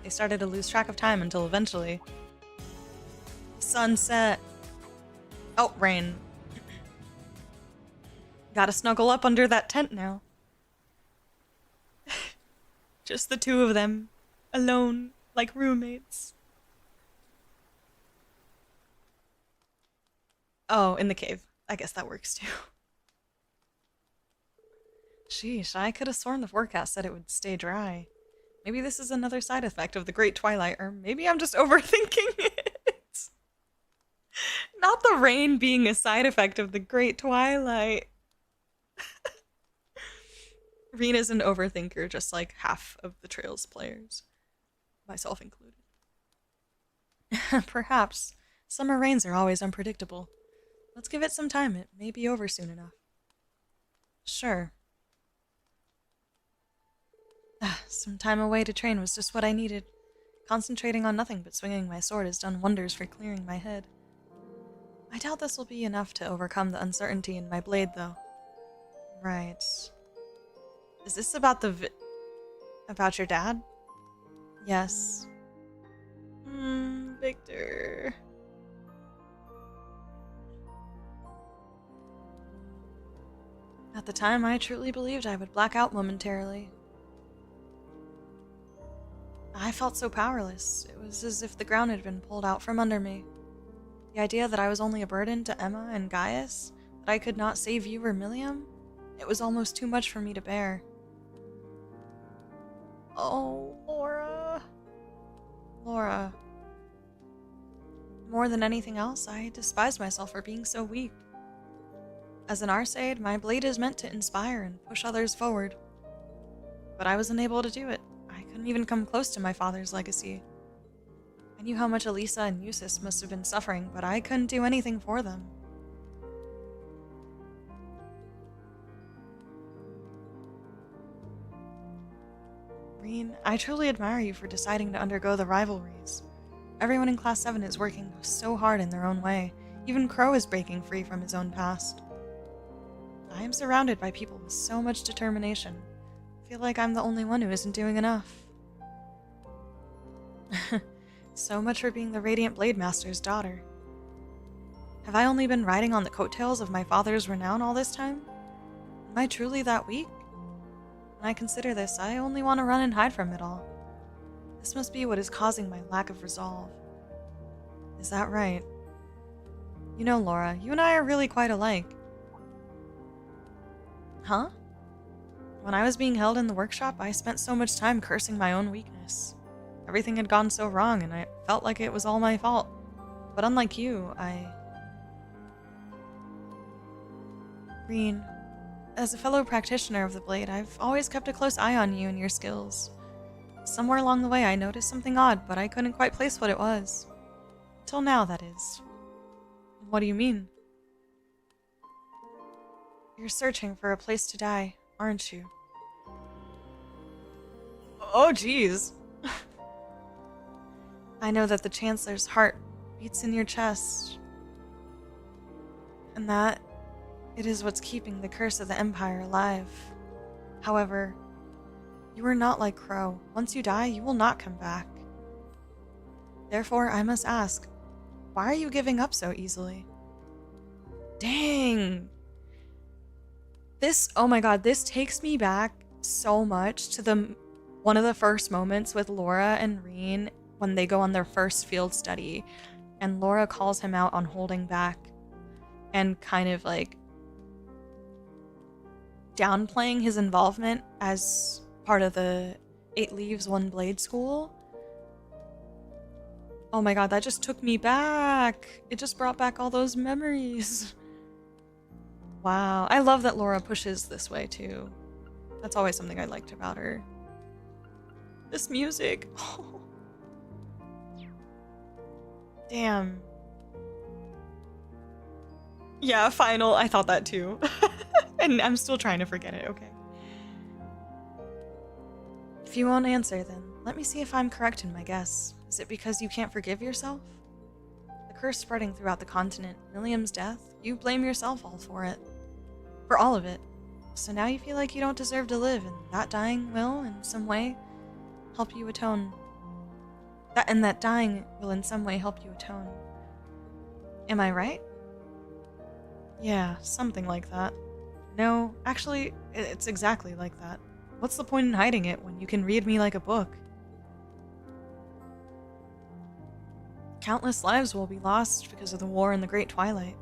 They started to lose track of time until eventually... Sunset. Oh, rain. Gotta snuggle up under that tent now. Just the two of them. Alone, like roommates. Oh, in the cave. I guess that works too. Sheesh, I could have sworn the forecast said it would stay dry. Maybe this is another side effect of the Great Twilight, or maybe I'm just overthinking it. Not the rain being a side effect of the Great Twilight. Rena's an overthinker, just like half of the Trails players. Myself included. Perhaps. Summer rains are always unpredictable. Let's give it some time. It may be over soon enough. Sure. Some time away to train was just what I needed. Concentrating on nothing but swinging my sword has done wonders for clearing my head. I doubt this will be enough to overcome the uncertainty in my blade, though. Right. Is this about about your dad? Yes. Victor. At the time, I truly believed I would black out momentarily. I felt so powerless. It was as if the ground had been pulled out from under me. The idea that I was only a burden to Emma and Gaius, that I could not save you or Milliam, it was almost too much for me to bear. Oh, Laura. Laura. More than anything else, I despised myself for being so weak. As an Arseid, my blade is meant to inspire and push others forward. But I was unable to do it. I couldn't even come close to my father's legacy. I knew how much Elisa and Eustace must have been suffering, but I couldn't do anything for them. Reen, I truly admire you for deciding to undergo the rivalries. Everyone in Class 7 is working so hard in their own way. Even Crow is breaking free from his own past. I am surrounded by people with so much determination. I feel like I'm the only one who isn't doing enough. So much for being the Radiant Blade Master's daughter. Have I only been riding on the coattails of my father's renown all this time? Am I truly that weak? When I consider this, I only want to run and hide from it all. This must be what is causing my lack of resolve. Is that right? You know, Laura, you and I are really quite alike. Huh? When I was being held in the workshop, I spent so much time cursing my own weakness. Everything had gone so wrong, and I felt like it was all my fault. But unlike you, Reen, as a fellow practitioner of the blade, I've always kept a close eye on you and your skills. Somewhere along the way I noticed something odd, but I couldn't quite place what it was. Till now, that is. What do you mean? You're searching for a place to die, aren't you? Oh, jeez. I know that the Chancellor's heart beats in your chest, and that it is what's keeping the curse of the Empire alive. However, you are not like Crow. Once you die, you will not come back. Therefore, I must ask, why are you giving up so easily? Dang! Oh my god, this takes me back so much to one of the first moments with Laura and Reen when they go on their first field study, and Laura calls him out on holding back and kind of like downplaying his involvement as part of the 8 Leaves, 1 Blade school. Oh my god, that just took me back. It just brought back all those memories. Wow, I love that Laura pushes this way too. That's always something I liked about her. This music. Oh. Damn. Yeah, final. I thought that too. And I'm still trying to forget it, okay. If you won't answer, then let me see if I'm correct in my guess. Is it because you can't forgive yourself? The curse spreading throughout the continent, Milliam's death, you blame yourself all for it. For all of it. So now you feel like you don't deserve to live, and that dying will, in some way, help you atone. That dying will in some way help you atone. Am I right? Yeah, something like that. No, actually, it's exactly like that. What's the point in hiding it when you can read me like a book? Countless lives will be lost because of the war in the Great Twilight.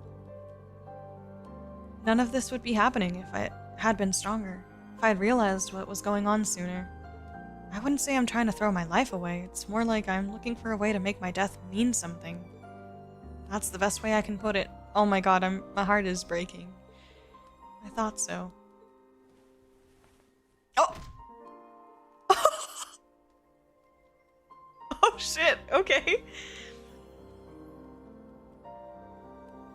None of this would be happening if I had been stronger, if I had realized what was going on sooner. I wouldn't say I'm trying to throw my life away, it's more like I'm looking for a way to make my death mean something. That's the best way I can put it. Oh my god, my heart is breaking. I thought so. Oh! Oh shit, okay.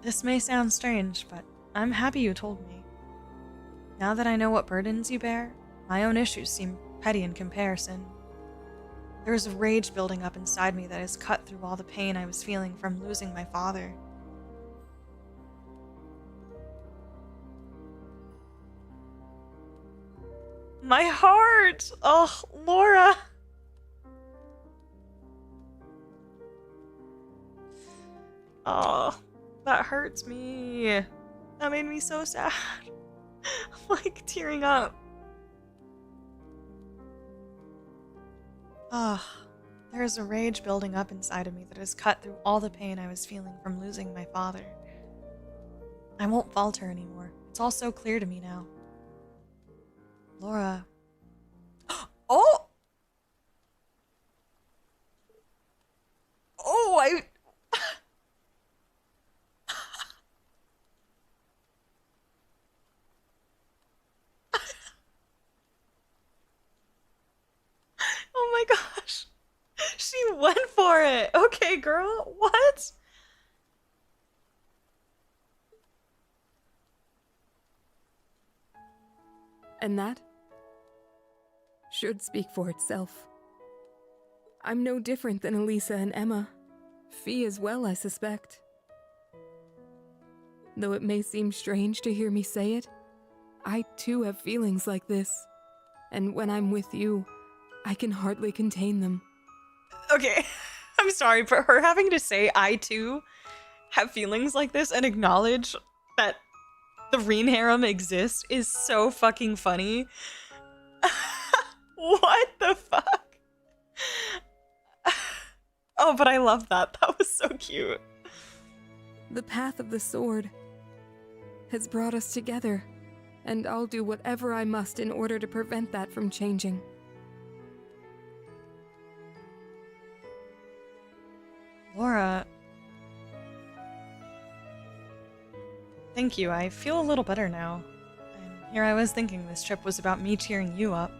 This may sound strange, but I'm happy you told me. Now that I know what burdens you bear, my own issues seem petty in comparison. There is rage building up inside me that has cut through all the pain I was feeling from losing my father. My heart! Oh, Laura! Oh, that hurts me. That made me so sad. I'm like tearing up. There is a rage building up inside of me that has cut through all the pain I was feeling from losing my father. I won't falter anymore. It's all so clear to me now. Laura. Oh! Oh, oh my gosh. She went for it. Okay, girl. What? And that? should speak for itself. I'm no different than Elisa and Emma. Fee as well, I suspect. Though it may seem strange to hear me say it, I too have feelings like this. And when I'm with you, I can hardly contain them. Okay, I'm sorry, but her having to say I too have feelings like this and acknowledge that the Reen harem exists is so fucking funny. What the fuck? Oh, but I love that. That was so cute. The path of the sword has brought us together, and I'll do whatever I must in order to prevent that from changing. Laura, thank you. I feel a little better now. And here I was thinking this trip was about me cheering you up.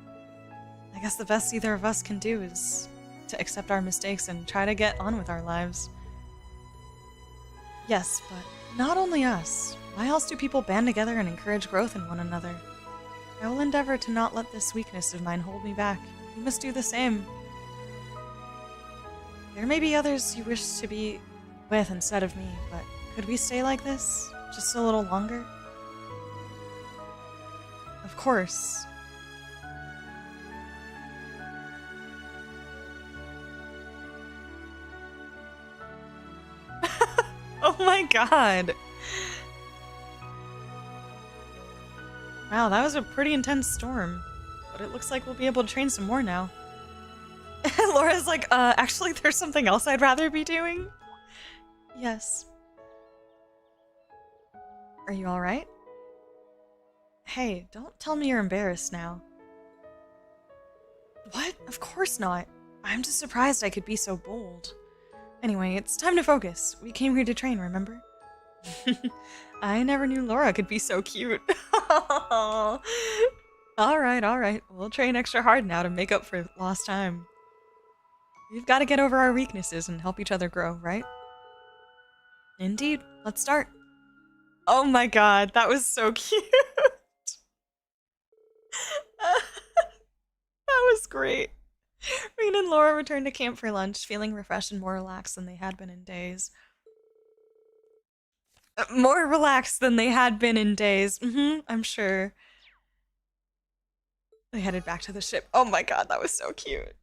I guess the best either of us can do is to accept our mistakes and try to get on with our lives. Yes, but not only us. Why else do people band together and encourage growth in one another? I will endeavor to not let this weakness of mine hold me back. You must do the same. There may be others you wish to be with instead of me, but could we stay like this? Just a little longer? Of course. Oh my god. Wow, that was a pretty intense storm. But it looks like we'll be able to train some more now. Laura's like, actually there's something else I'd rather be doing. Yes. Are you alright? Hey, don't tell me you're embarrassed now. What? Of course not. I'm just surprised I could be so bold. Anyway, it's time to focus. We came here to train, remember? I never knew Laura could be so cute. Alright. We'll train extra hard now to make up for lost time. We've got to get over our weaknesses and help each other grow, right? Indeed. Let's start. Oh my god, that was so cute. That was great. Reen and Laura returned to camp for lunch, feeling refreshed and more relaxed than they had been in days. More relaxed than they had been in days. I'm sure. They headed back to the ship. Oh my god, that was so cute.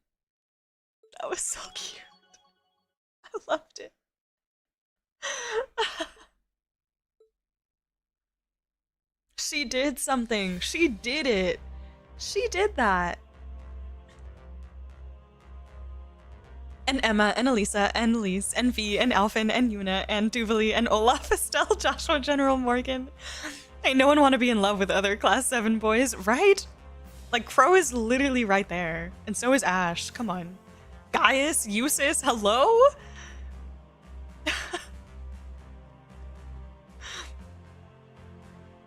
That was so cute. I loved it. She did something. She did it. She did that. And Emma, and Elisa, and Lise, and Fee, and Alfin, and Yuna, and Duvali, and Olaf, Estelle, Joshua, General Morgan. Ain't no one want to be in love with other Class 7 boys, right? Like, Crow is literally right there. And so is Ash. Come on. Gaius, Eustace, hello?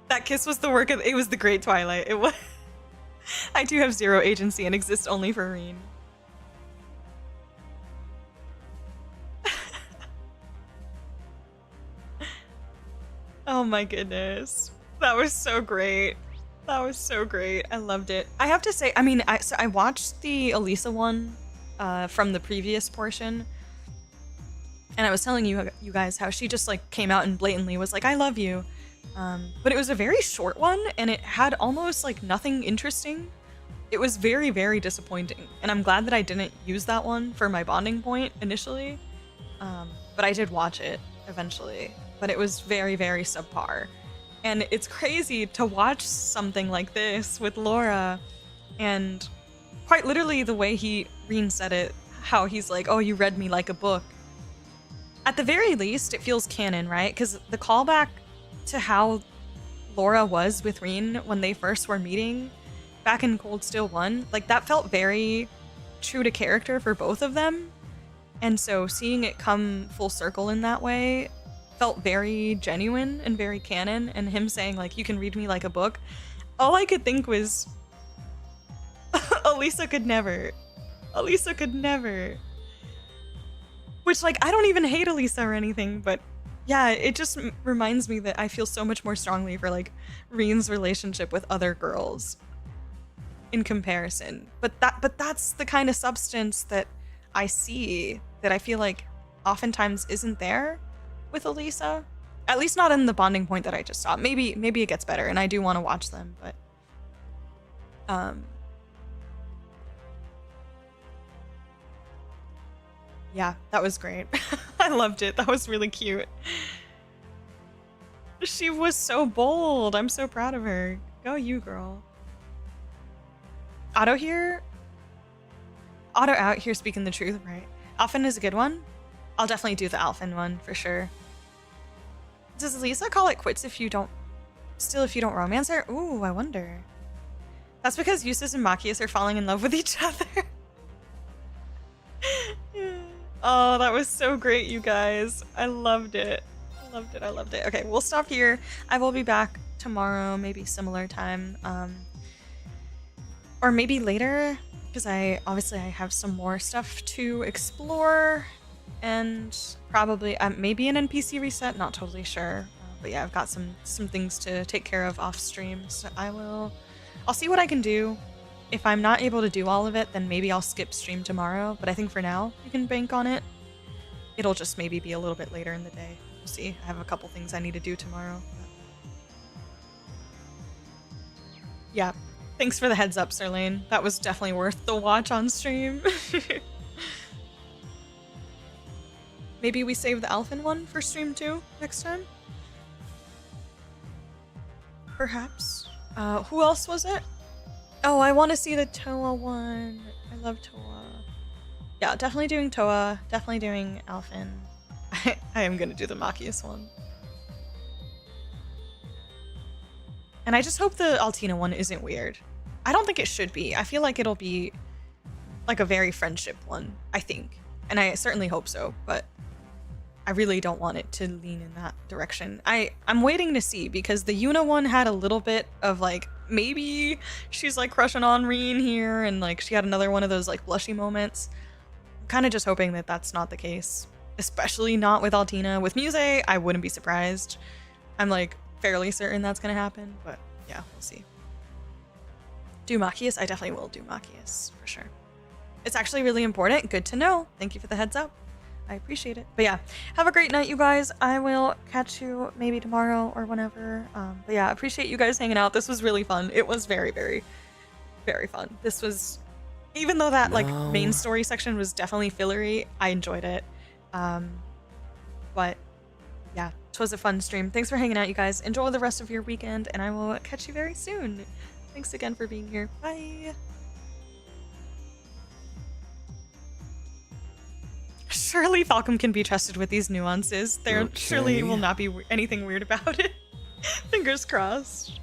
That kiss was the work of— it was the Great Twilight. It was— I do have zero agency and exist only for Reen. Oh my goodness. That was so great. That was so great. I loved it. I have to say, I mean, I watched the Elisa one from the previous portion. And I was telling you guys how she just like came out and blatantly was like, I love you. But it was a very short one and it had almost like nothing interesting. It was very, very disappointing. And I'm glad that I didn't use that one for my bonding point initially. But I did watch it eventually. But it was very, very subpar. And it's crazy to watch something like this with Laura and quite literally the way Reen said it, how he's like, oh, you read me like a book. At the very least, it feels canon, right? Because the callback to how Laura was with Reen when they first were meeting back in Cold Steel 1, like that felt very true to character for both of them. And so seeing it come full circle in that way felt very genuine and very canon, and him saying like, you can read me like a book, all I could think was Elisa could never. Elisa could never. Which, like, I don't even hate Elisa or anything, but yeah, it just reminds me that I feel so much more strongly for like Reen's relationship with other girls. in comparison. But that's the kind of substance that I see that I feel like oftentimes isn't there with Elisa. At least not in the bonding point that I just saw. Maybe it gets better, and I do want to watch them, but yeah, that was great. I loved it. That was really cute. She was so bold. I'm so proud of her. Go you, girl. Otto out here speaking the truth, right? Alfin is a good one. I'll definitely do the Alfin one for sure. Does Lisa call it quits if you don't romance her? Ooh, I wonder. That's because Eustace and Machias are falling in love with each other. Oh, that was so great, you guys. I loved it. I loved it. Okay, we'll stop here. I will be back tomorrow, maybe similar time. Or maybe later, because I have some more stuff to explore. And probably maybe an NPC reset, not totally sure. But yeah, I've got some things to take care of off stream. So I'll see what I can do. If I'm not able to do all of it, then maybe I'll skip stream tomorrow. But I think for now, you can bank on it. It'll just maybe be a little bit later in the day. We'll see. I have a couple things I need to do tomorrow. Yeah. Thanks for the heads up, Sirlane. That was definitely worth the watch on stream. Maybe we save the Alfin one for stream 2 next time? Perhaps. Who else was it? Oh, I want to see the Toa one. I love Toa. Yeah, definitely doing Toa. Definitely doing Alfin. I am going to do the Machias one. And I just hope the Altina one isn't weird. I don't think it should be. I feel like it'll be like a very friendship one, I think. And I certainly hope so, but I really don't want it to lean in that direction. I'm waiting to see, because the Yuna one had a little bit of like, maybe she's like crushing on Reen here, and like she had another one of those like blushy moments. I'm kind of just hoping that that's not the case, especially not with Altina. With Muse, I wouldn't be surprised. I'm like fairly certain that's gonna happen, but yeah, we'll see. Do Machias? I definitely will do Machias for sure. It's actually really important. Good to know. Thank you for the heads up. I appreciate it. But yeah, have a great night, you guys. I will catch you maybe tomorrow or whenever. But yeah, appreciate you guys hanging out. This was really fun. It was very, very, very fun. This was, even though that like main story section was definitely fillery, I enjoyed it. But yeah, it was a fun stream. Thanks for hanging out, you guys. Enjoy the rest of your weekend, and I will catch you very soon. Thanks again for being here. Bye. Surely Falcom can be trusted with these nuances. There surely will not be anything weird about it. Fingers crossed.